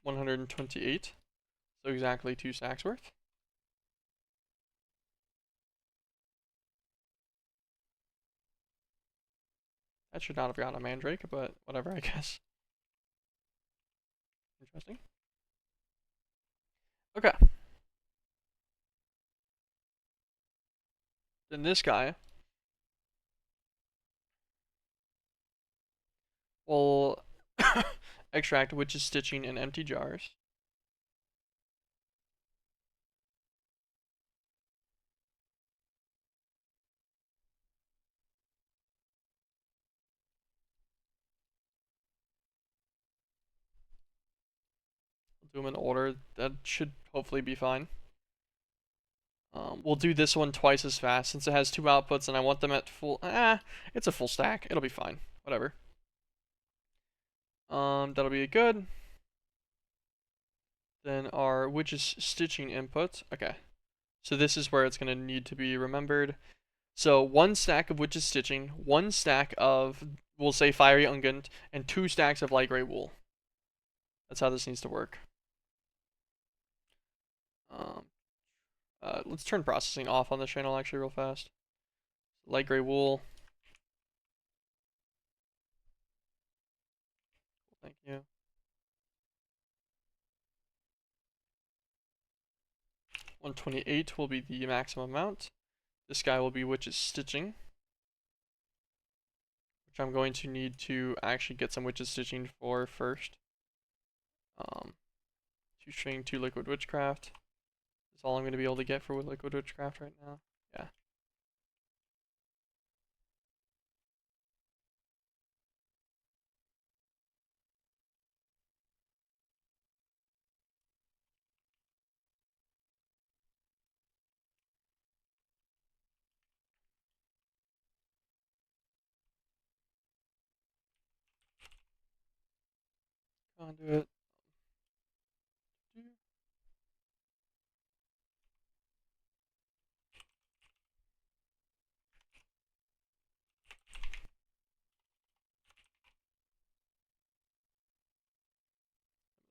$128, so exactly 2 stacks worth. That should not have gotten a mandrake, but whatever, I guess. Interesting. Okay. Then this guy will extract witch's stitching in empty jars. We'll do them in order. That should hopefully be fine. We'll do this one twice as fast since it has 2 outputs and I want them at full. It's a full stack. It'll be fine. Whatever. That'll be good. Then our witch's stitching input. Okay. So this is where it's going to need to be remembered. So 1 stack of witch's stitching, 1 stack of, we'll say, fiery unguent, and 2 stacks of light gray wool. That's how this needs to work. Let's turn processing off on this channel actually real fast. Light gray wool. Thank you. 128 will be the maximum amount. This guy will be witch's stitching, which I'm going to need to actually get some witch's stitching for first. 2 string, 2 liquid witchcraft. That's all I'm going to be able to get for liquid witchcraft right now. Yeah. Conduit.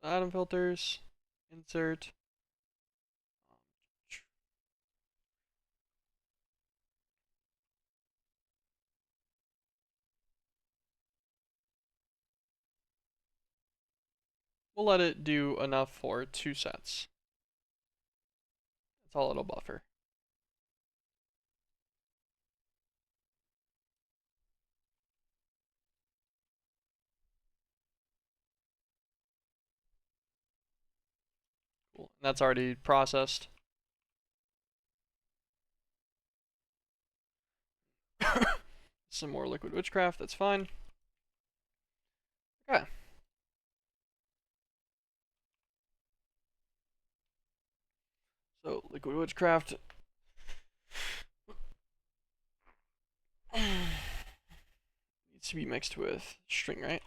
Atom filters. Insert. We'll let it do enough for 2 sets. That's all it'll buffer. Cool. And that's already processed. Some more liquid witchcraft, that's fine. Okay. So, liquid witchcraft. Needs to be mixed with string, right?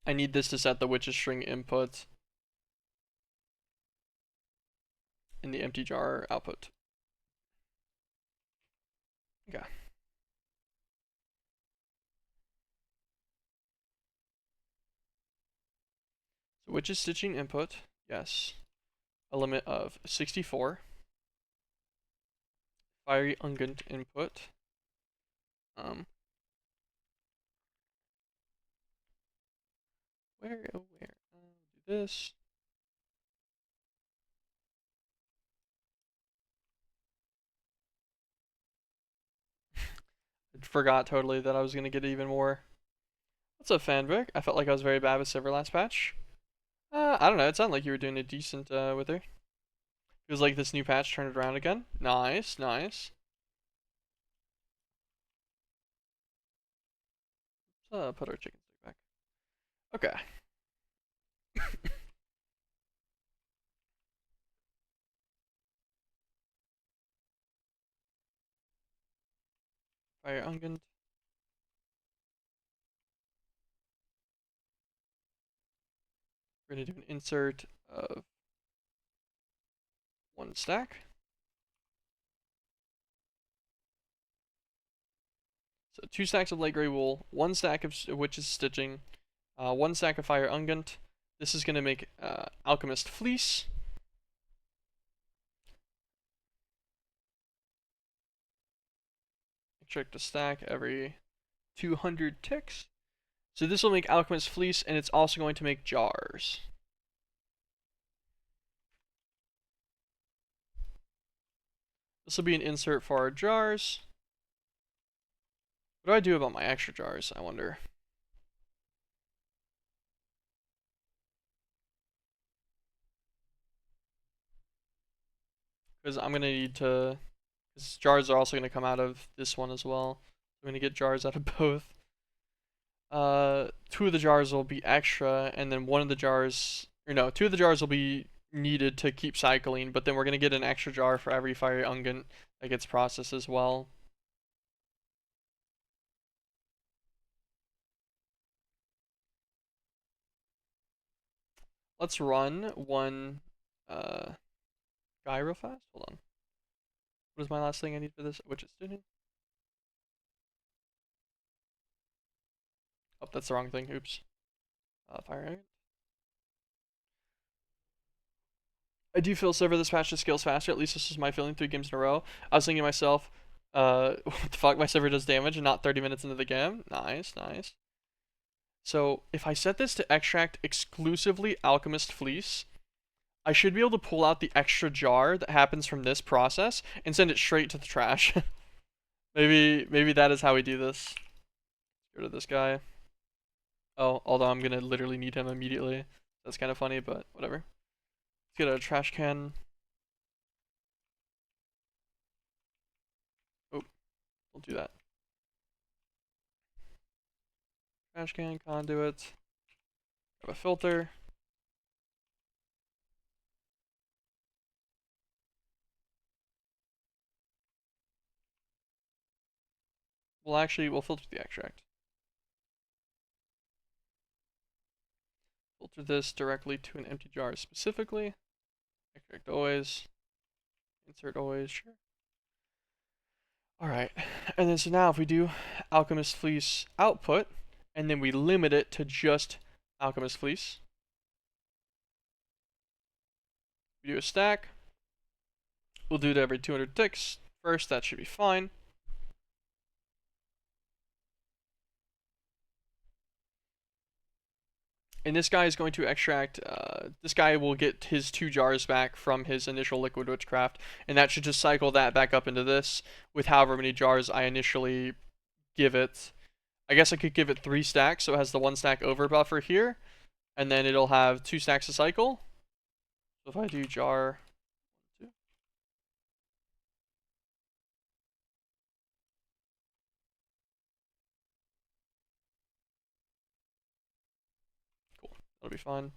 I need this to set the witch's string input and the empty jar output. Okay. So witch's stitching input, yes. A limit of 64. Fiery unguent input. Where? Do this. I forgot totally that I was gonna get even more. What's up, Fanbrick? I felt like I was very bad with Silver last patch. I don't know. It sounded like you were doing a decent with her. Feels like this new patch turned it around again. Nice, nice. Let's put our chicken stick back. Okay. Fire unguent. We're gonna do an insert of 1 stack. So 2 stacks of light gray wool, 1 stack of witch's stitching, 1 stack of fire unguent. This is gonna make alchemist fleece. Check the stack every 200 ticks. So this will make alchemist fleece, and it's also going to make jars. This will be an insert for our jars. What do I do about my extra jars, I wonder? Because I'm going to need to... Because jars are also going to come out of this one as well. I'm going to get jars out of both. 2 of the jars will be extra, and then 1 of the jars... Or no, 2 of the jars will be needed to keep cycling, but then we're going to get an extra jar for every fiery unguent that gets processed as well. Let's run one guy real fast. Hold on. What is my last thing I need for this? Which is student. Oh, that's the wrong thing. Oops. Fire agent. I do feel Silver this patch just scales faster. At least this is my feeling 3 games in a row. I was thinking to myself, what the fuck, my Silver does damage and not 30 minutes into the game? Nice, nice. So if I set this to extract exclusively Alchemist Fleece, I should be able to pull out the extra jar that happens from this process and send it straight to the trash. maybe that is how we do this. Go to this guy. Oh, although I'm gonna literally need him immediately. That's kind of funny, but whatever. Let's get a trash can. Oh, we'll do that. Trash can, conduit. Grab a filter. We'll filter the extract. Filter this directly to an empty jar specifically. Extract always. Insert always, sure. Alright, and then so now if we do Alchemist Fleece output, and then we limit it to just Alchemist Fleece. We do a stack. We'll do it every 200 ticks. First, that should be fine. And this guy is going to extract, this guy will get his 2 jars back from his initial Liquid Witchcraft, and that should just cycle that back up into this with however many jars I initially give it. I guess I could give it 3 stacks, so it has the 1 stack over buffer here, and then it'll have 2 stacks to cycle. So if I do jar 2. Cool, that'll be fine.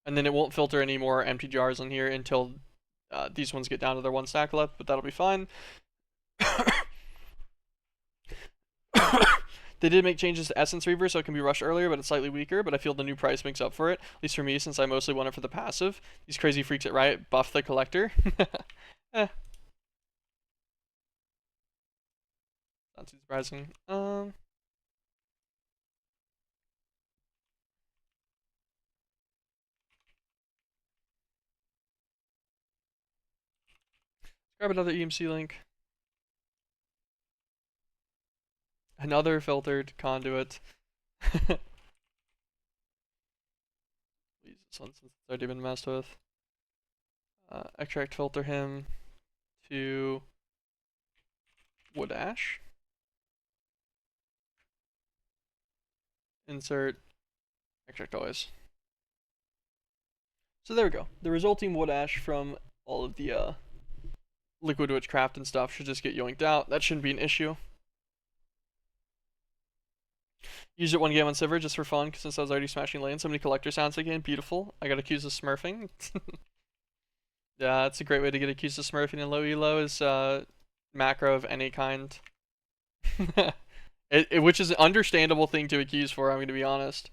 And then it won't filter any more empty jars in here until these ones get down to their 1 stack left, but that'll be fine. They did make changes to Essence Reaver so it can be rushed earlier, but it's slightly weaker, but I feel the new price makes up for it, at least for me, since I mostly want it for the passive. These crazy freaks at Riot buff the collector. Eh. Not too surprising. Grab another EMC link. Another filtered conduit. Please, this one since it's already been messed with. Extract filter him to wood ash. Insert extract always. So there we go. The resulting wood ash from all of the Liquid Witchcraft and stuff should just get yoinked out. That shouldn't be an issue. Used it 1 game on Silver just for fun, since I was already smashing lanes. So many collector sounds again. Beautiful. I got accused of smurfing. Yeah, that's a great way to get accused of smurfing in low elo is macro of any kind. Which is an understandable thing to accuse for, I'm going to be honest.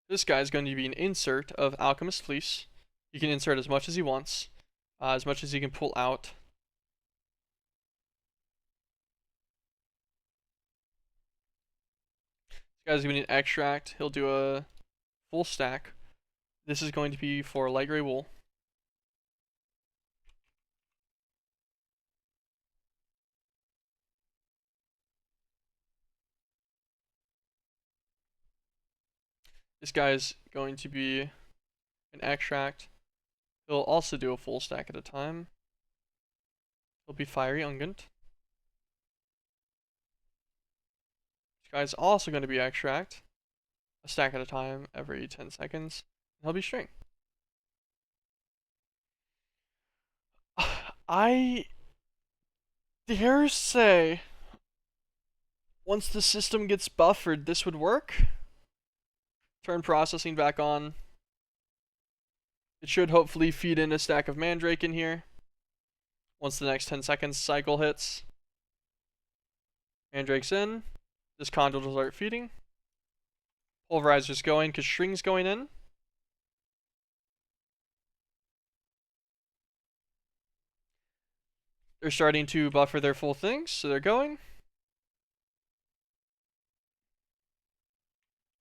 This guy's going to be an insert of Alchemist Fleece. You can insert as much as he wants, as much as he can pull out. This guy's going to be an extract. He'll do a full stack. This is going to be for light gray wool. This guy's going to be an extract. He'll also do a full stack at a time. He'll be fiery unguent. This guy's also going to be extract. A stack at a time every 10 seconds. And he'll be string. I dare say, once the system gets buffered, this would work. Turn processing back on. It should hopefully feed in a stack of Mandrake in here. Once the next 10 seconds cycle hits. Mandrake's in. This conduit will start feeding. Pulverizer's going because string's going in. They're starting to buffer their full things, so they're going.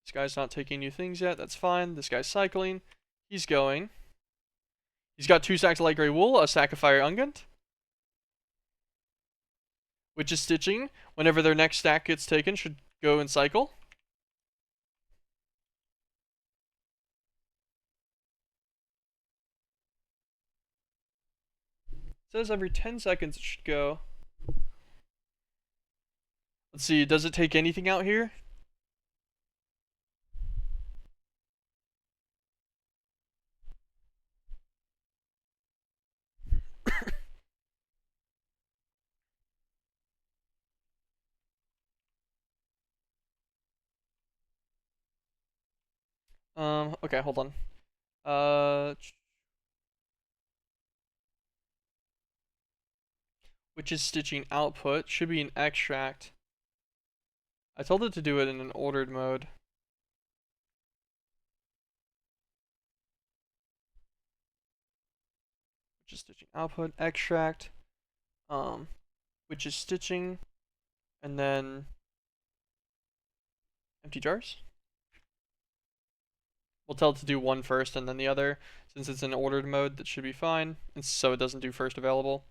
This guy's not taking new things yet. That's fine. This guy's cycling. He's going. He's got 2 sacks of light gray wool, a sack of fire unguent, which is stitching. Whenever their next stack gets taken, should go and cycle. It says every 10 seconds it should go. Let's see, does it take anything out here? Okay, hold on. Which is stitching output, should be an extract. I told it to do it in an ordered mode. Which is stitching output, extract, which is stitching, and then empty jars. We'll tell it to do one first and then the other. Since it's in ordered mode, that should be fine, and so it doesn't do first available.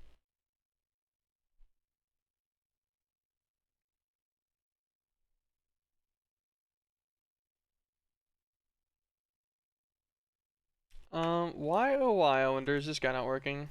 Why oh why, I wonder, is this guy not working?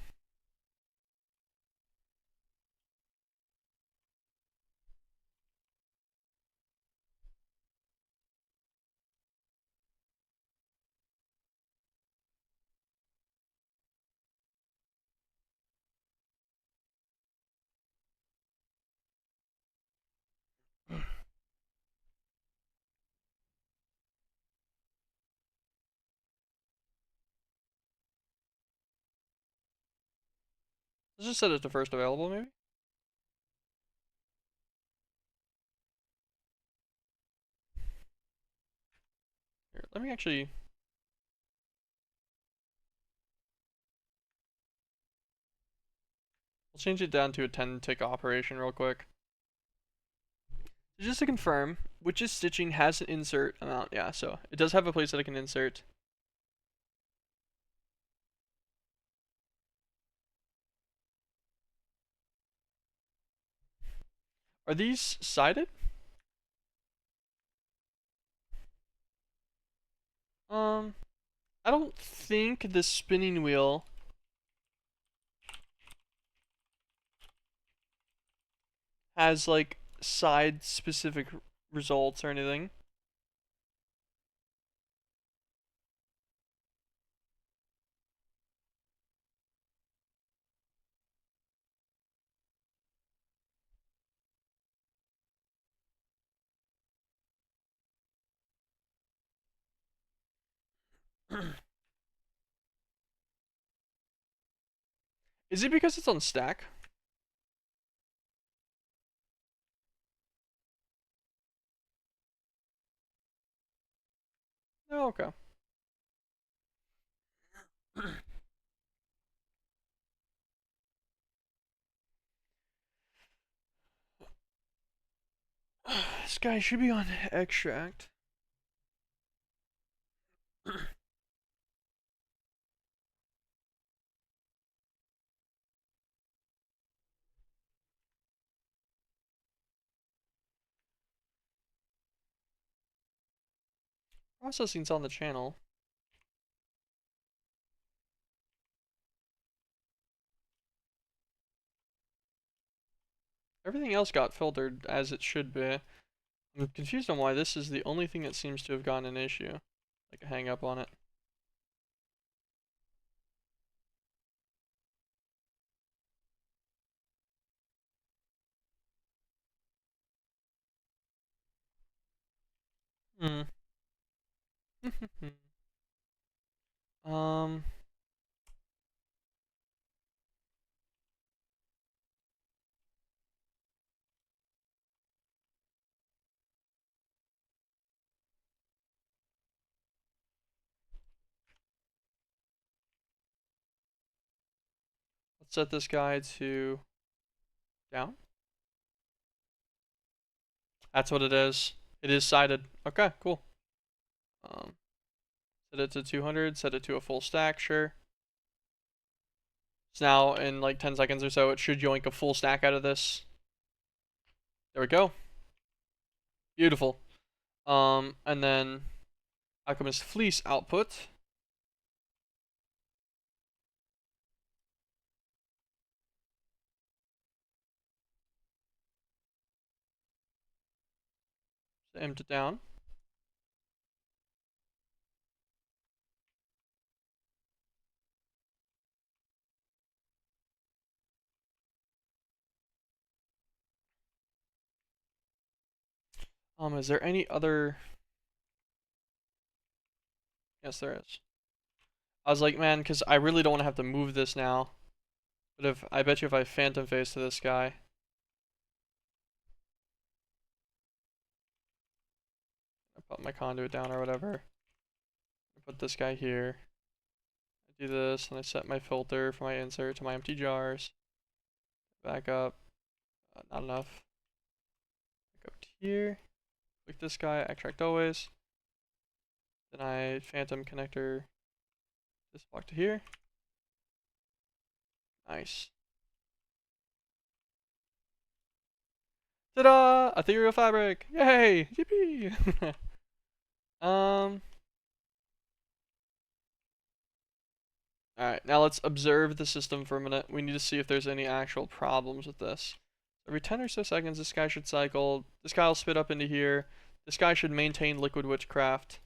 Let's just set it to first available, maybe? Here, let me actually... We'll change it down to a 10 tick operation real quick. So just to confirm, which is stitching has an insert amount, yeah, so it does have a place that I can insert. Are these sided? I don't think the spinning wheel has like side specific results or anything. Is it because it's on stack? Oh, okay. This guy should be on extract. Processing's on the channel. Everything else got filtered as it should be. I'm confused on why this is the only thing that seems to have gotten an issue. Like a hang up on it. Hmm. um. Let's set this guy to Down. That's what it is. It is sided. Okay, cool. Um, Set it to 200. Set it to a full stack. Sure. So now in like 10 seconds or so, it should yoink a full stack out of this. There we go. Beautiful. And then Alchemist Fleece output. Aimed it down. Is there any other? Yes, there is. I was like, man, because I really don't want to have to move this now. But if I bet you if I phantom face to this guy, I put my conduit down or whatever. I put this guy here. I do this, and I set my filter for my insert to my empty jars. Back up. Not enough. Back up to here. Click this guy. Extract always. Then I phantom connector this block to here. Nice. Ta-da! Ethereal fabric! Yay! Yippee! Alright, now let's observe the system for a minute. We need to see if there's any actual problems with this. Every 10 or so seconds, this guy should cycle. This guy will spit up into here. This guy should maintain liquid witchcraft.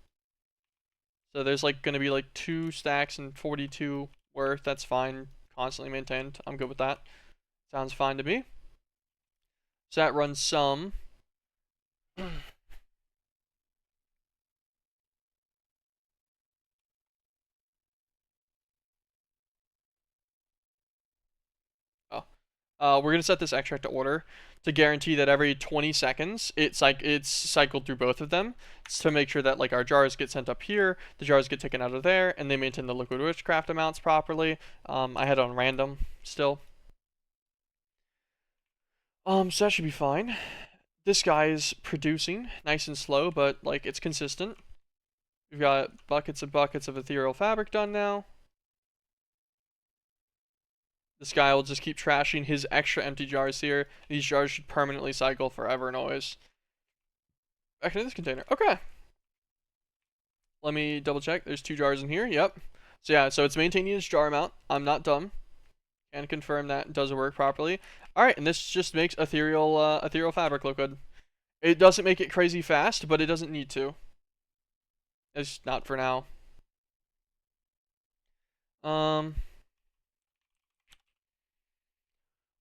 So there's like going to be like 2 stacks and 42 worth. That's fine. Constantly maintained. I'm good with that. Sounds fine to me. So that runs some. We're gonna set this extract to order to guarantee that every 20 seconds it's cycled through both of them to make sure that like our jars get sent up here, the jars get taken out of there, and they maintain the liquid witchcraft amounts properly. I had it on random still. So that should be fine. This guy is producing nice and slow, but like it's consistent. We've got buckets and buckets of ethereal fabric done now. This guy will just keep trashing his extra empty jars here. These jars should permanently cycle forever and always. Back into this container. Okay. Let me double check. There's 2 jars in here. Yep. So yeah, so it's maintaining its jar amount. I'm not dumb. Can confirm that it does work properly. Alright, and this just makes ethereal fabric liquid. It doesn't make it crazy fast, but it doesn't need to. It's not for now.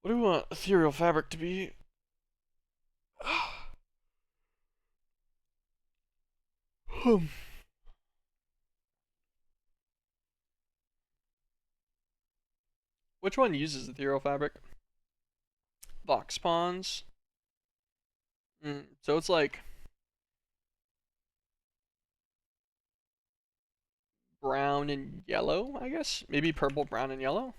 What do we want ethereal fabric to be? Which one uses ethereal fabric? Vox pawns. So it's like brown and yellow, I guess. Maybe purple, brown, and yellow.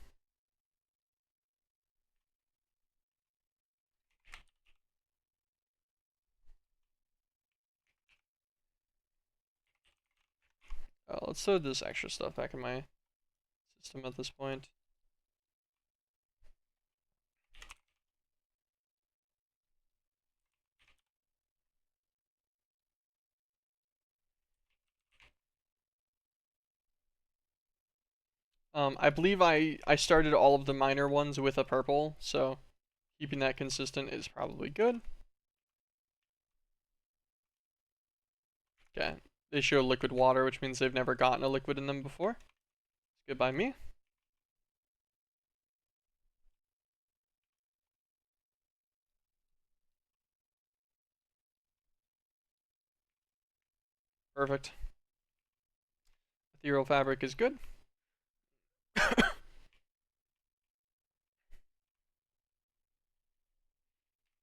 Let's throw this extra stuff back in my system at this point. I believe I started all of the minor ones with a purple, so keeping that consistent is probably good. Okay, they show liquid water, which means they've never gotten a liquid in them before. Good by me. Perfect. Ethereal fabric is good.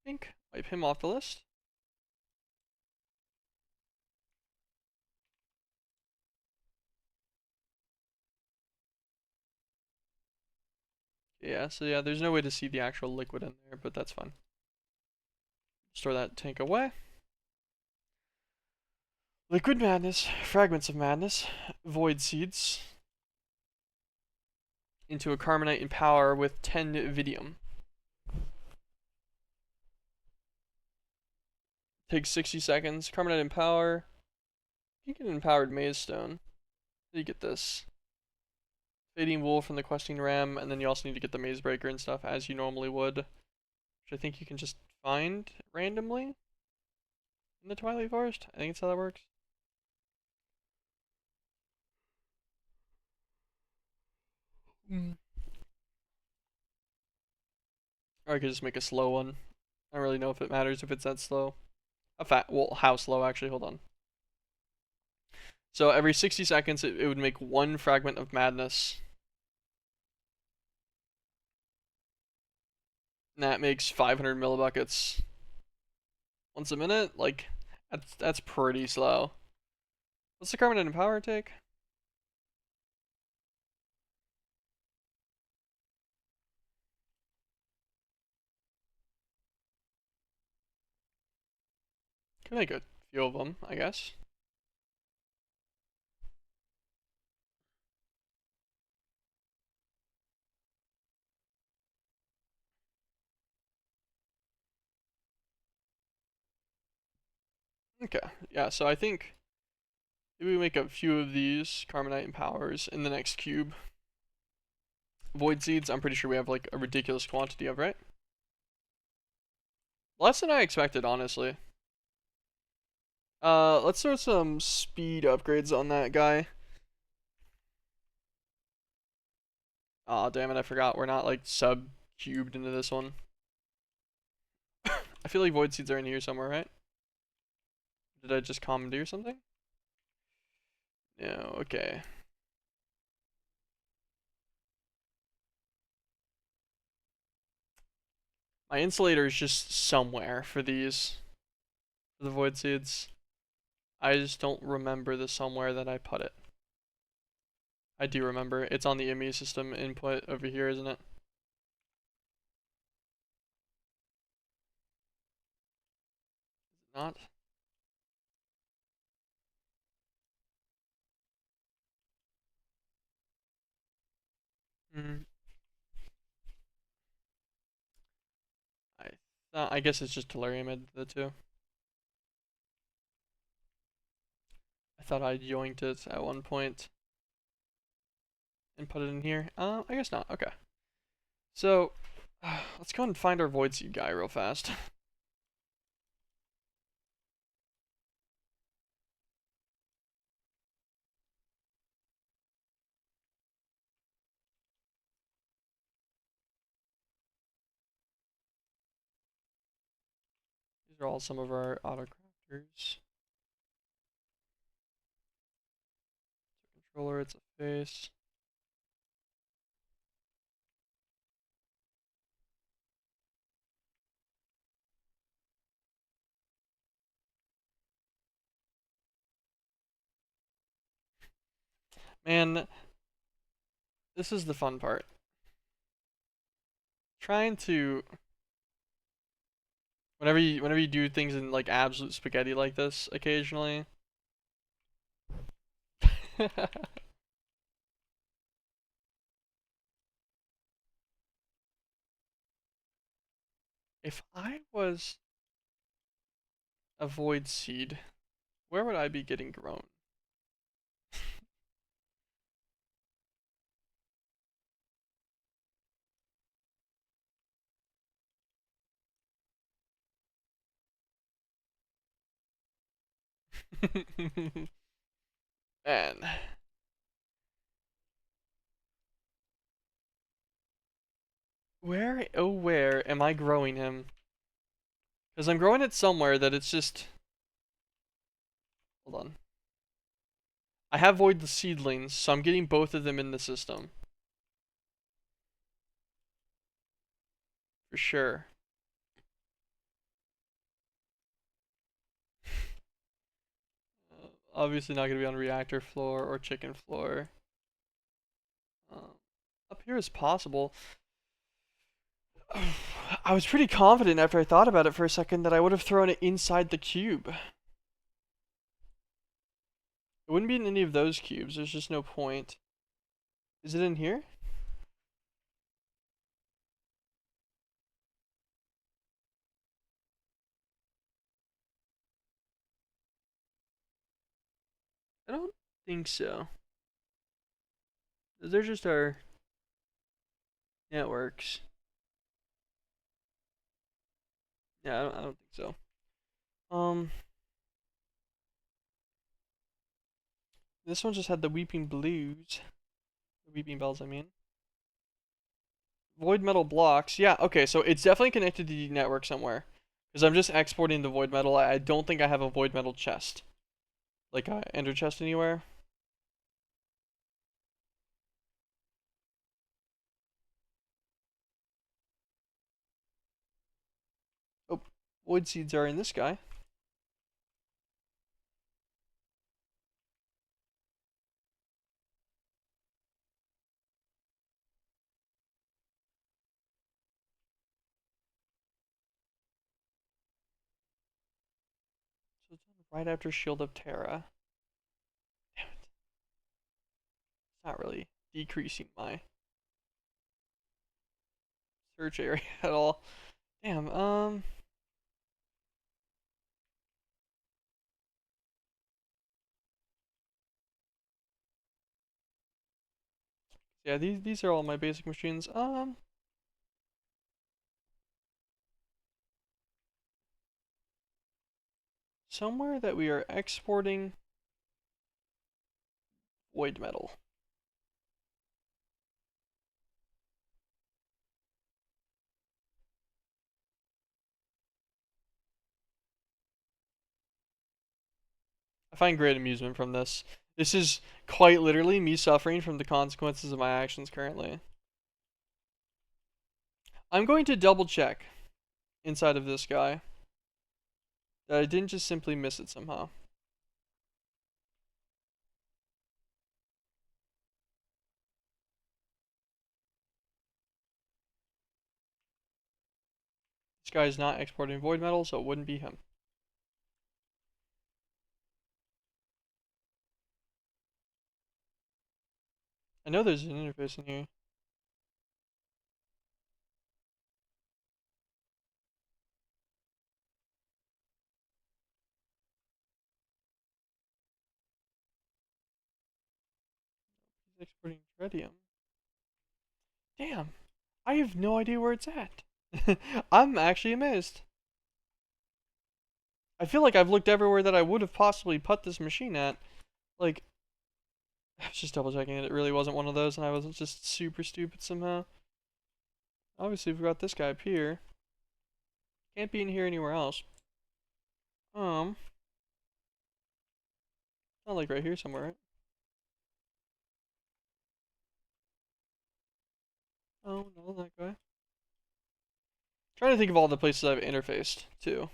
Think. Wipe him off the list. Yeah, so yeah, there's no way to see the actual liquid in there, but that's fine. Store that tank away. Liquid madness, fragments of madness, void seeds into a carbonite in power with 10 vidium. Takes 60 seconds. Carbonite in power. You get an empowered maze stone. You get this. Fading wool from the questing ram, and then you also need to get the maze breaker and stuff as you normally would. Which I think you can just find randomly in the Twilight Forest. I think that's how that works. Or I could just make a slow one. I don't really know if it matters if it's that slow. Well, how slow actually, hold on. So every 60 seconds it would make one fragment of madness. And that makes 500 millibuckets once a minute. Like, that's pretty slow. What's the carbonite and power take? Can make a few of them, I guess. Okay, yeah, so I think maybe we make a few of these carbonite and powers in the next cube. Void seeds, I'm pretty sure we have like a ridiculous quantity of, right? Less than I expected, honestly. Let's throw some speed upgrades on that guy. Aw, damn it, I forgot. We're not like sub-cubed into this one. I feel like void seeds are in here somewhere, right? Did I just commandeer something? No, okay. My insulator is just somewhere for these. For the void seeds. I just don't remember the somewhere that I put it. I do remember. It's on the IME system input over here, isn't it? Is it not? Hmm. I guess it's just tellurium at the two. I thought I joined it at one point and put it in here. I guess not. Okay. So, let's go and find our void seed guy real fast. These are all some of our auto crafters. Controller, it's a face. Man, this is the fun part. Trying to whenever you do things in like absolute spaghetti like this occasionally. If I was a void seed, where would I be getting grown? Man. Where, oh where am I growing him? Because I'm growing it somewhere that it's just... Hold on. I have void the seedlings, so I'm getting both of them in the system. For sure. Obviously not going to be on reactor floor or chicken floor. Up here is possible. I was pretty confident after I thought about it for a second that I would have thrown it inside the cube. It wouldn't be in any of those cubes. There's just no point. Is it in here? I don't think so. They're just our networks. Yeah, I don't think so. This one just had the weeping blues. The weeping bells, I mean. Void metal blocks. Yeah, okay, so it's definitely connected to the network somewhere. Because I'm just exporting the void metal. I don't think I have a void metal chest. Like a ender chest anywhere. Oh, void seeds are in this guy. So it's right after Shield of Terra. Damn it. It's not really decreasing my search area at all. Damn, yeah, these are all my basic machines. Somewhere that we are exporting void metal. I find great amusement from this. This is quite literally me suffering from the consequences of my actions currently. I'm going to double check inside of this guy that I didn't just simply miss it somehow. This guy is not exporting void metal, so it wouldn't be him. I know there's an interface in here. He's exporting tritium. Damn, I have no idea where it's at. I'm actually amazed. I feel like I've looked everywhere that I would have possibly put this machine at. Like, I was just double checking it. It really wasn't one of those, and I was just super stupid somehow. Obviously, we've got this guy up here. Can't be in here anywhere else. Not like right here somewhere, right? Oh, no, that guy. Trying to think of all the places I've interfaced to,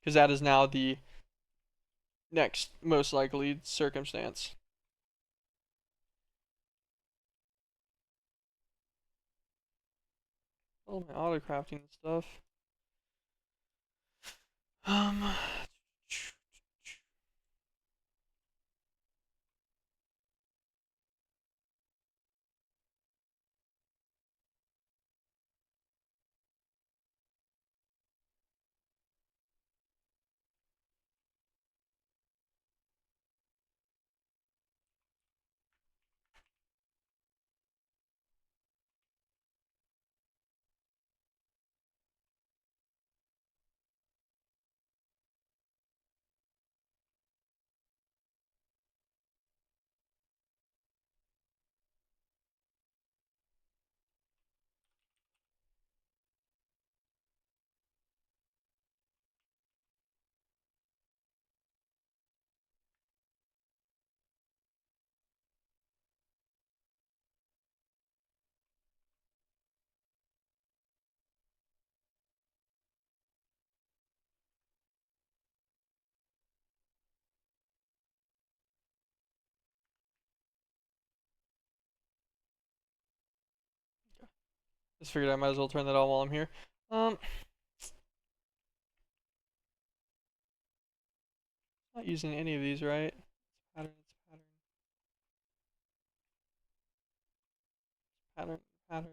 because that is now the next most likely circumstance. All my auto crafting stuff. Um, Just figured I might as well turn that on while I'm here. Um, not using any of these, right? Pattern, pattern, pattern, pattern.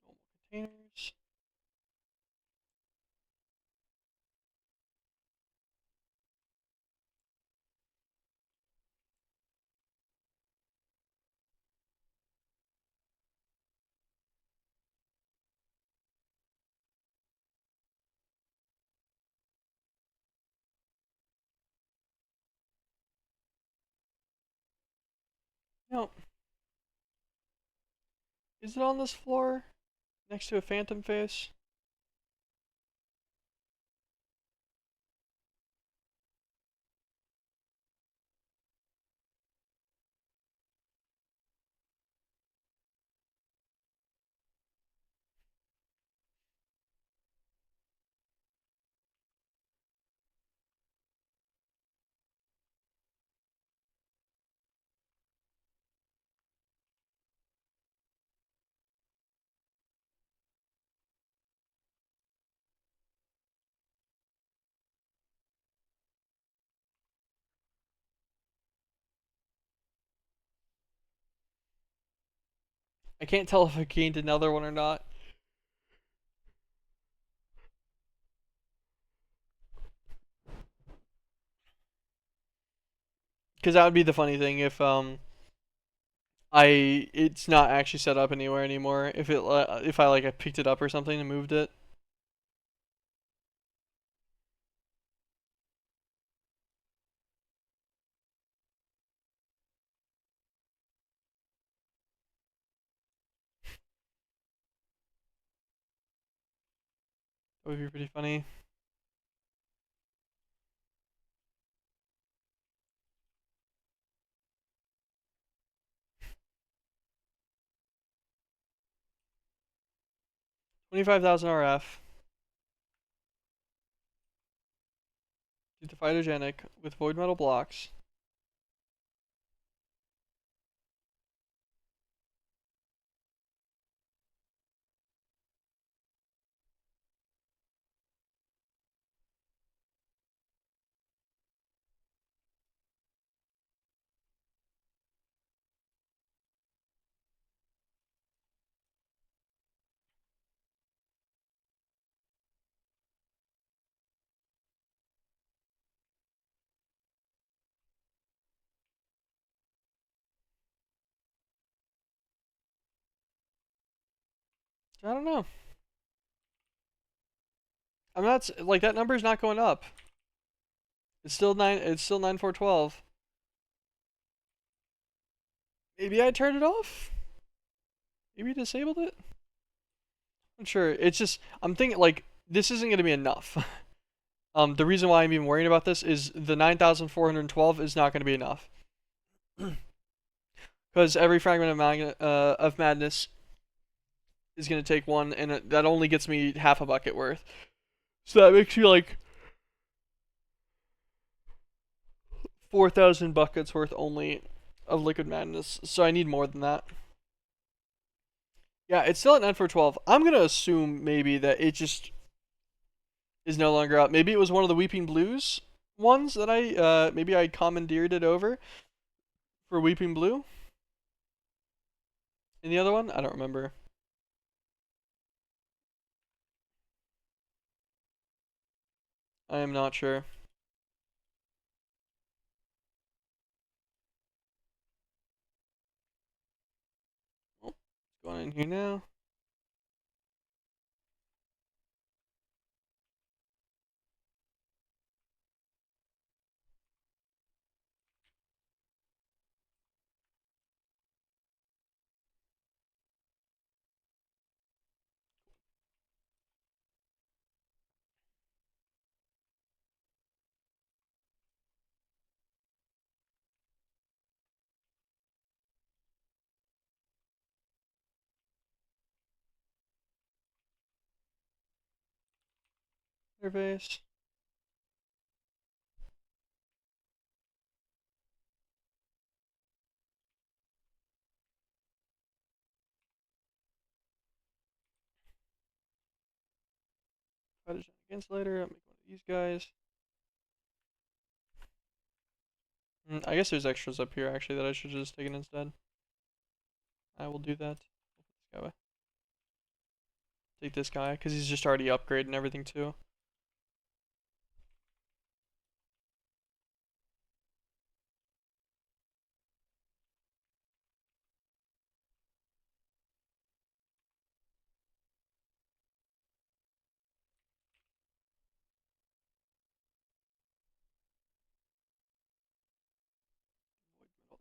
Normal containers. No, is it on this floor next to a phantom face? I can't tell if I gained another one or not. Because that would be the funny thing if it's not actually set up anywhere anymore. If I like I picked it up or something and moved it. That would be pretty funny. $25,000 RF. Due to phytogenic with void metal blocks. I don't know. I'm not like that number's not going up. It's still 9. It's still 9412. Maybe I turned it off. Maybe disabled it. I'm sure. It's just I'm thinking like this isn't gonna be enough. The reason why I'm even worrying about this is the 9,412 is not gonna be enough. Because every fragment of madness is gonna take one, and that only gets me half a bucket worth. So that makes you like 4,000 buckets worth only of liquid madness. So I need more than that. Yeah, it's still at 9412. I'm gonna assume maybe that it just is no longer up. Maybe it was one of the Weeping Blues ones that maybe I commandeered it over for Weeping Blue. And the other one, I don't remember. I am not sure. Oh, it's going in here now. Interface. Hydrogen insulator. I'll make one of these guys. I guess there's extras up here actually that I should have just taken instead. I will do that. Take this guy because he's just already upgraded and everything too.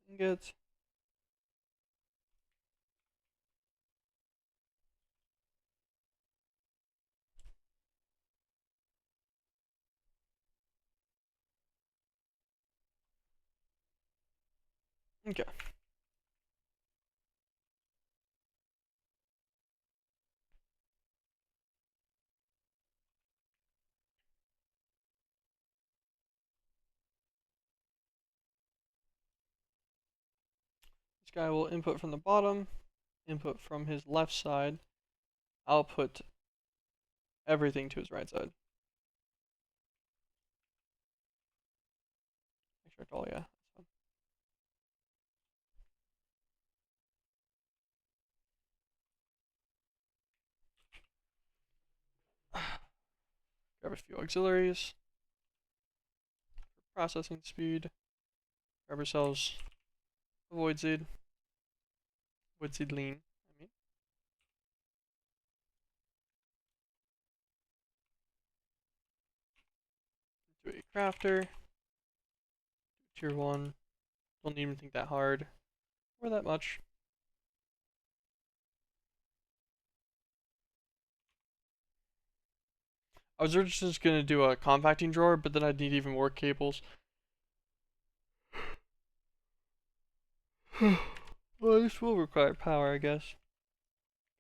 Ingots. Okay. This guy will input from the bottom, input from his left side, output everything to his right side. Extract all, yeah. Grab a few auxiliaries. Processing speed. Grab ourselves a void seed. Void seed lean, I mean. Do a crafter. Tier 1. Don't even think that hard. Or that much. I was originally just gonna do a compacting drawer, but then I'd need even more cables. Well, this will require power, I guess.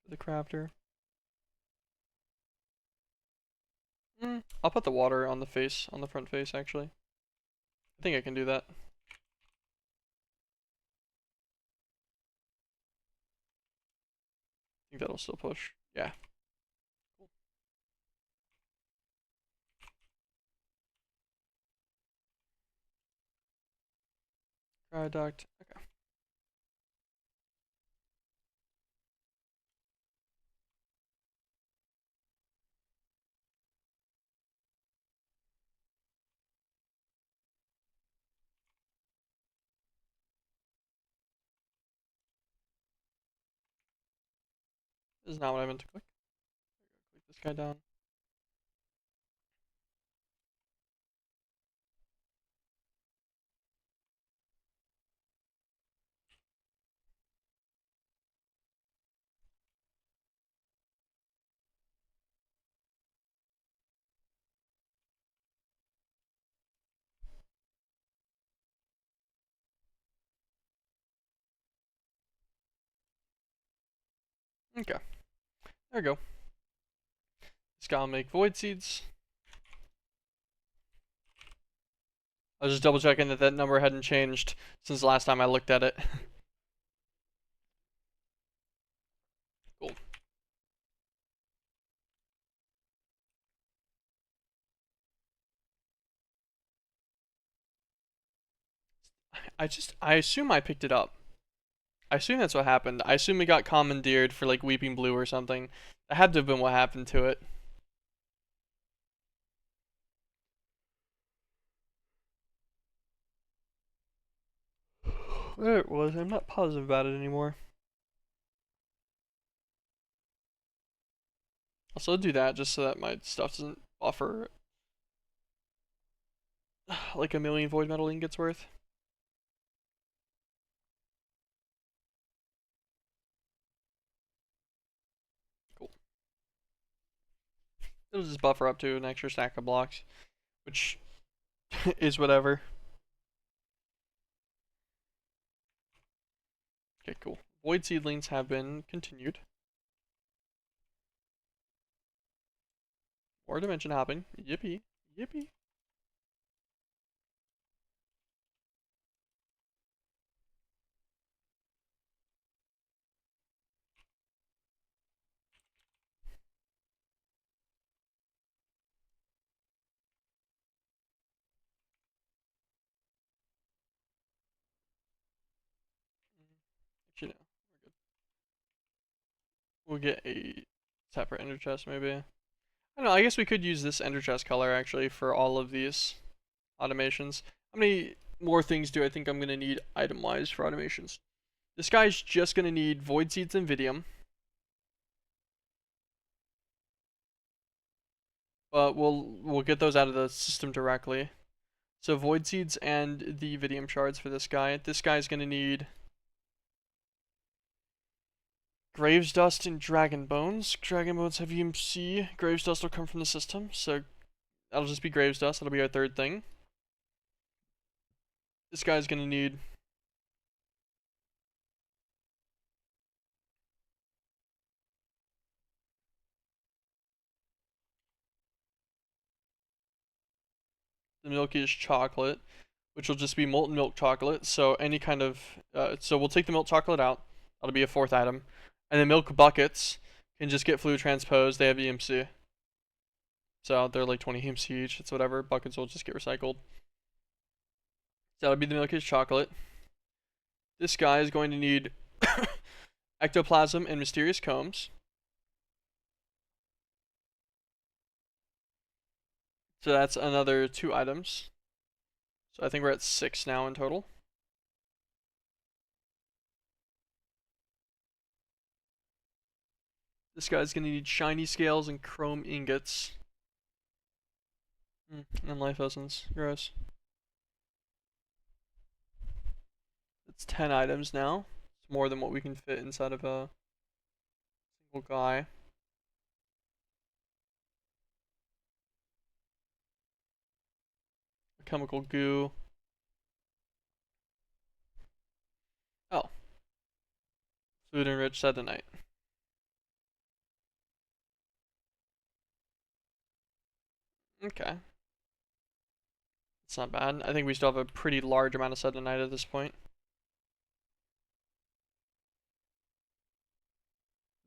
For the crafter. I'll put the water on the face, on the front face, actually. I think I can do that. I think that'll still push. Yeah. Cool. Cryo duct. Okay. This is not what I meant to click. Click this guy down. Okay. There we go. This guy will make void seeds. I was just double checking that that number hadn't changed since the last time I looked at it. Cool. I assume I picked it up. I assume that's what happened. I assume it got commandeered for like Weeping Blue or something. That had to have been what happened to it. There it was. I'm not positive about it anymore. I'll still do that just so that my stuff doesn't buffer like a million void metal ingots worth. Cool. It'll just buffer up to an extra stack of blocks, which is whatever. Okay, cool. Void seedlings have been continued. More dimension hopping. Yippee. Yippee. We'll get a separate ender chest maybe. I don't know, I guess we could use this ender chest color actually for all of these automations. How many more things do I think I'm going to need item-wise for automations? This guy's just going to need Void Seeds and Vidium. But we'll get those out of the system directly. So Void Seeds and the Vidium shards for this guy. This guy's going to need Graves Dust and Dragon Bones. Dragon Bones have EMC. Graves Dust will come from the system, so that'll just be Graves Dust. That'll be our third thing. This guy's going to need the milkiest chocolate, which will just be molten milk chocolate. So any kind of so we'll take the milk chocolate out. That'll be a fourth item, and the milk buckets can just get fluid transposed. They have EMC, so they're like 20 EMC each. It's whatever. Buckets will just get recycled. So that'll be the milkiest chocolate. This guy is going to need ectoplasm and mysterious combs. So that's another 2 items. So I think we're at 6 now in total. This guy's gonna need shiny scales and chrome ingots. And life essence. Gross. It's 10 items now. It's more than what we can fit inside of a single guy. A chemical goo. Oh. Food enriched sedenite. Okay. It's not bad. I think we still have a pretty large amount of sedenite at this point.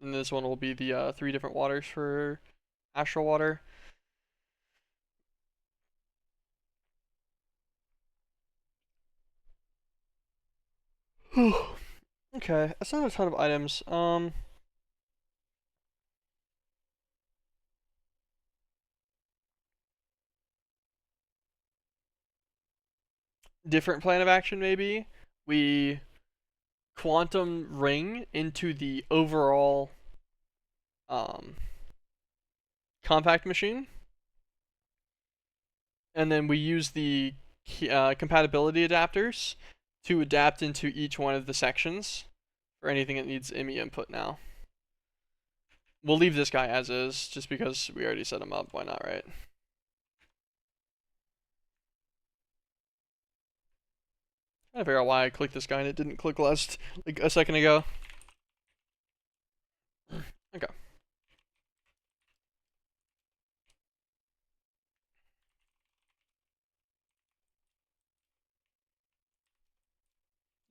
And this one will be the 3 different waters for astral water. Okay, that's not a ton of items. Different plan of action maybe. We quantum ring into the overall compact machine, and then we use the compatibility adapters to adapt into each one of the sections for anything that needs IMI input now. We'll leave this guy as is, just because we already set him up. Why not, right? I figure out why I clicked this guy and it didn't click last like a second ago. Okay.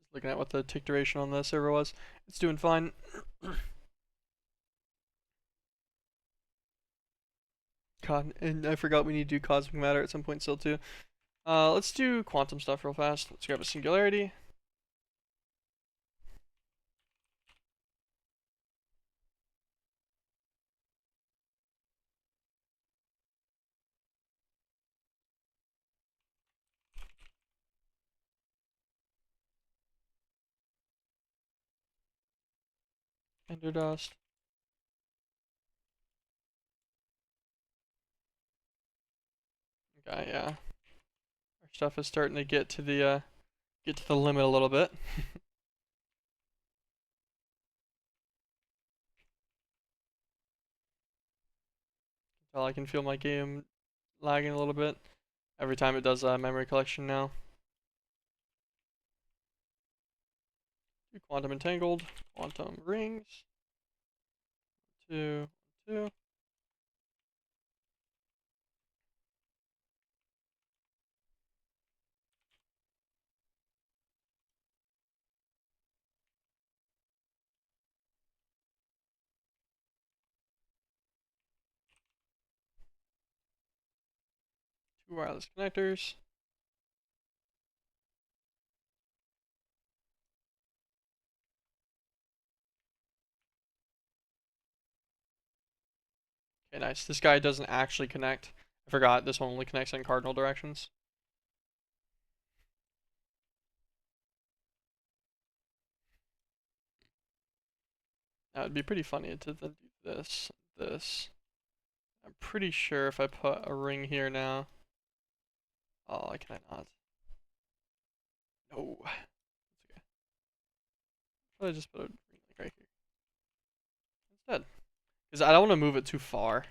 Just looking at what the tick duration on the server was. It's doing fine. God, and I forgot we need to do cosmic matter at some point still too. Let's do quantum stuff real fast. Let's grab a singularity. Ender dust. Okay, yeah. Our stuff is starting to get to the limit a little bit. Well, I can feel my game lagging a little bit every time it does memory collection now. Do quantum entangled, quantum rings. 2, 2. 2 wireless connectors. Okay, nice. This guy doesn't actually connect. I forgot this one only connects in cardinal directions. That would be pretty funny to then do this. I'm pretty sure if I put a ring here now. Oh, can I not? No. It's okay. Should I just put a ring like right here instead? Because I don't want to move it too far.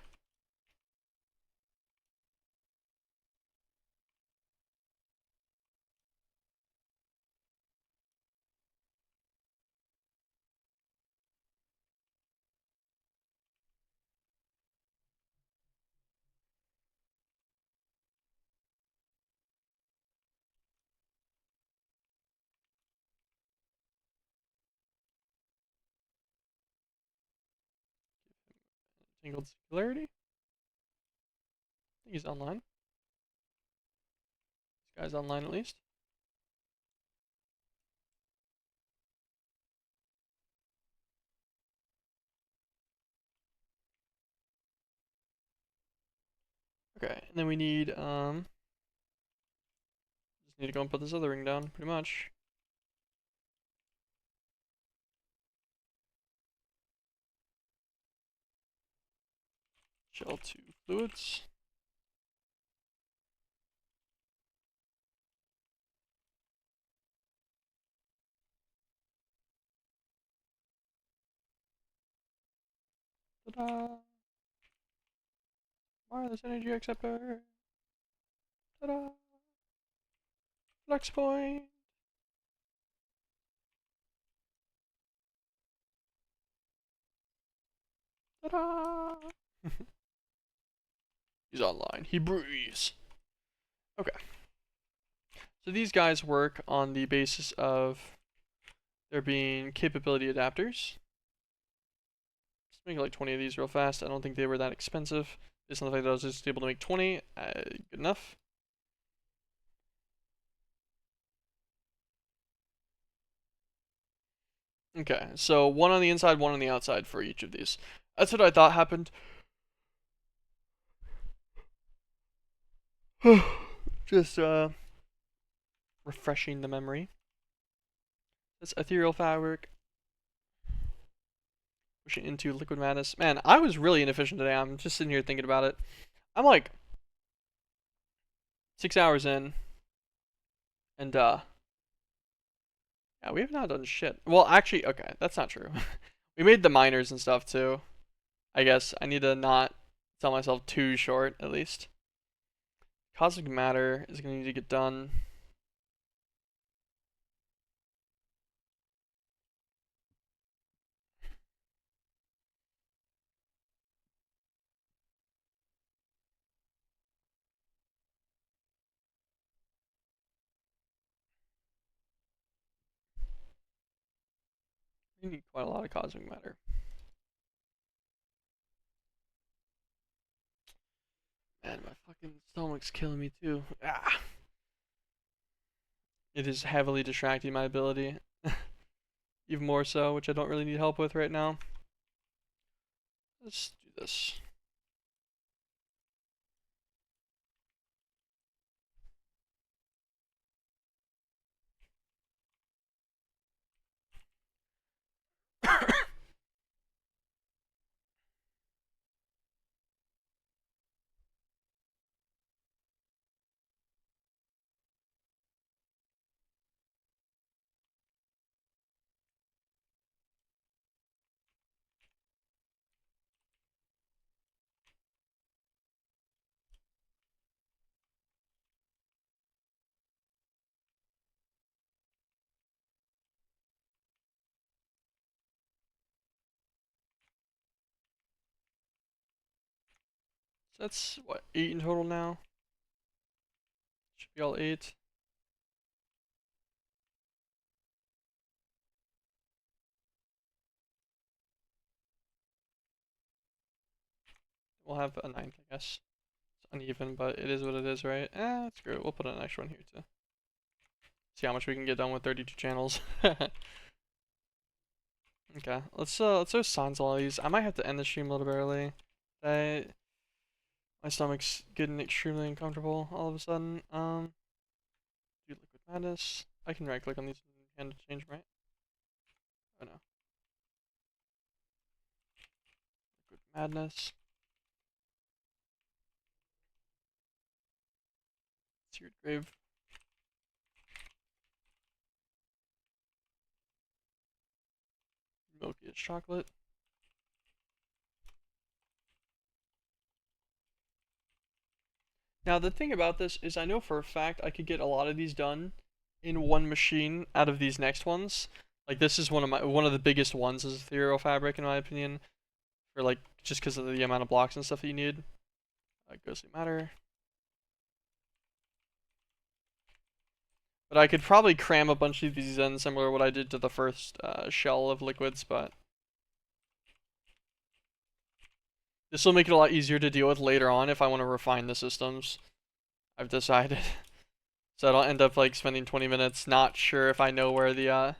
Tangled Singularity. I think he's online. This guy's online at least. Okay, and then we need just need to go and put this other ring down, pretty much. Gel 2 fluids. Ta-da! Wireless energy acceptor. Ta-da! Flex point. Ta-da! He's online. He breathes. Okay. So these guys work on the basis of there being capability adapters. Let's make like 20 of these real fast. I don't think they were that expensive. Based on the fact that I was just able to make 20, good enough. Okay, so one on the inside, one on the outside for each of these. That's what I thought happened. Just refreshing the memory. This ethereal fabric. Pushing into liquid madness. Man, I was really inefficient today. I'm just sitting here thinking about it. I'm like 6 hours in, and yeah, we have not done shit. Well, actually, okay, that's not true. We made the miners and stuff too. I guess I need to not sell myself too short, at least. Cosmic matter is gonna need to get done. We need quite a lot of cosmic matter. Man, my fucking stomach's killing me too. Ah. It is heavily distracting my ability. Even more so, which I don't really need help with right now. Let's do this. So that's what, 8 in total now? Should be all 8. We'll have a 9th, I guess. It's uneven, but it is what it is, right? Screw it. We'll put an extra one here too. See how much we can get done with 32 channels. Okay, let's throw signs on all these. I might have to end the stream a little bit early. My stomach's getting extremely uncomfortable all of a sudden. Do liquid madness. I can right click on these and change them, right? Oh no. Liquid madness. Seared grave. Milky as chocolate. Now the thing about this is I know for a fact I could get a lot of these done in one machine out of these next ones. Like this is one of the biggest ones is ethereal fabric in my opinion. For like just because of the amount of blocks and stuff that you need. Ghostly matter. But I could probably cram a bunch of these in similar to what I did to the first shell of liquids, but this will make it a lot easier to deal with later on if I want to refine the systems. I've decided. So I don't end up like spending 20 minutes not sure if I know where the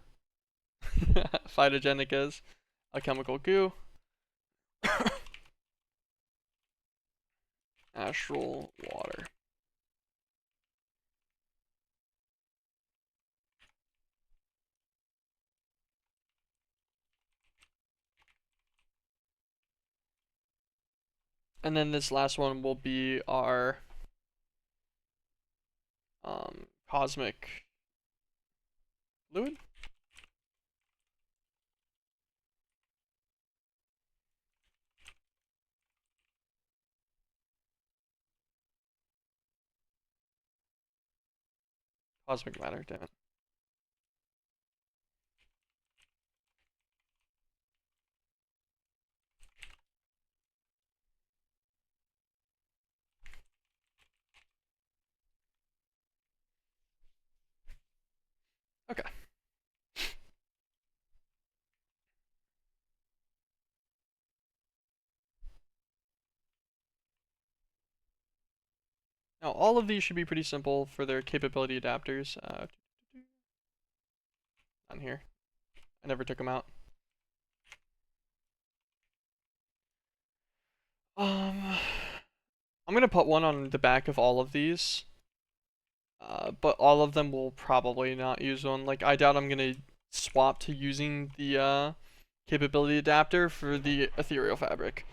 phytogenic is. A chemical goo. Astral water. And then this last one will be our cosmic fluid. Cosmic matter, damn it. Okay. Now all of these should be pretty simple for their capability adapters. On here. I never took them out. I'm gonna put one on the back of all of these. But all of them will probably not use one. Like, I doubt I'm gonna swap to using the capability adapter for the ethereal fabric.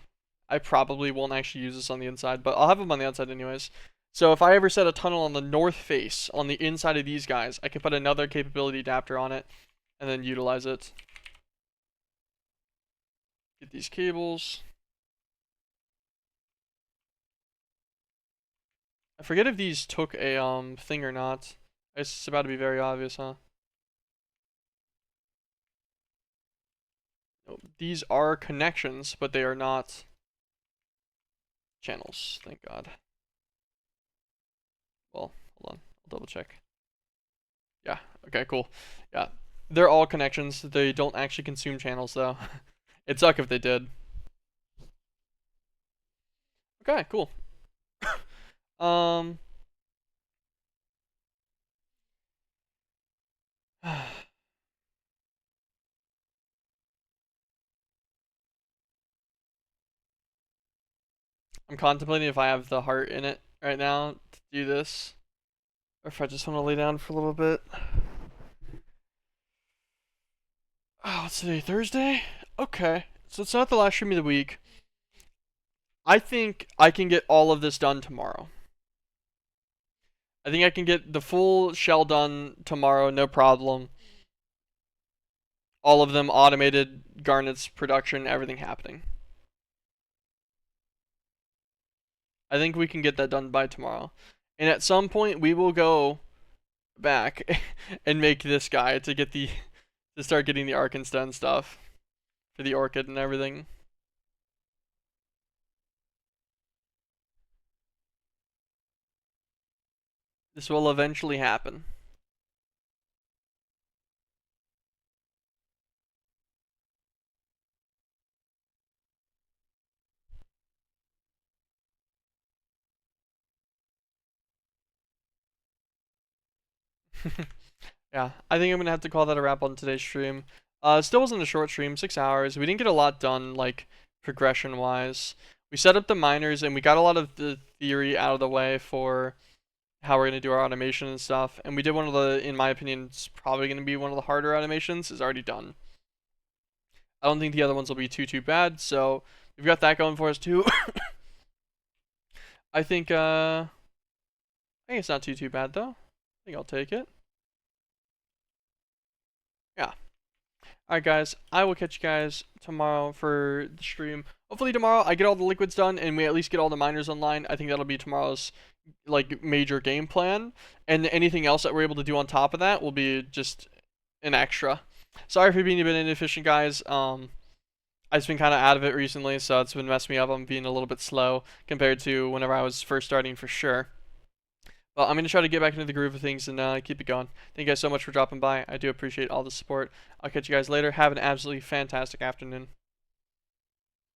I probably won't actually use this on the inside, but I'll have them on the outside anyways. So if I ever set a tunnel on the north face, on the inside of these guys, I can put another capability adapter on it, and then utilize it. Get these cables. I forget if these took a thing or not. It's about to be very obvious, huh? No, these are connections, but they are not channels. Thank God. Well, hold on. I'll double check. Yeah. Okay. Cool. Yeah. They're all connections. They don't actually consume channels, though. It'd suck if they did. Okay. Cool. um. I'm contemplating if I have the heart in it right now to do this, or if I just want to lay down for a little bit. Oh, what's today? Thursday? Okay. So it's not the last stream of the week. I think I can get all of this done tomorrow. I think I can get the full shell done tomorrow, no problem. All of them automated, garnets, production, everything happening. I think we can get that done by tomorrow. And at some point, we will go back and make this guy to start getting the Arkenstone and stuff for the orchid and everything. This will eventually happen. Yeah, I think I'm gonna have to call that a wrap on today's stream. Still wasn't a short stream, 6 hours. We didn't get a lot done, like progression wise. we set up the miners and we got a lot of the theory out of the way for how we're gonna do our automation and stuff. And we did one of the, in my opinion, it's probably gonna be one of the harder automations. Is already done. I don't think the other ones will be too bad. So we've got that going for us too. I think it's not too bad though. I think I'll take it. Yeah. Alright guys, I will catch you guys tomorrow for the stream. Hopefully tomorrow I get all the liquids done and we at least get all the miners online. I think that'll be tomorrow's like major game plan. And anything else that we're able to do on top of that will be just an extra. Sorry for being a bit inefficient, guys. I've just been kind of out of it recently, so it's been messing me up. I'm being a little bit slow compared to whenever I was first starting for sure. Well, I'm going to try to get back into the groove of things and keep it going. Thank you guys so much for dropping by. I do appreciate all the support. I'll catch you guys later. Have an absolutely fantastic afternoon.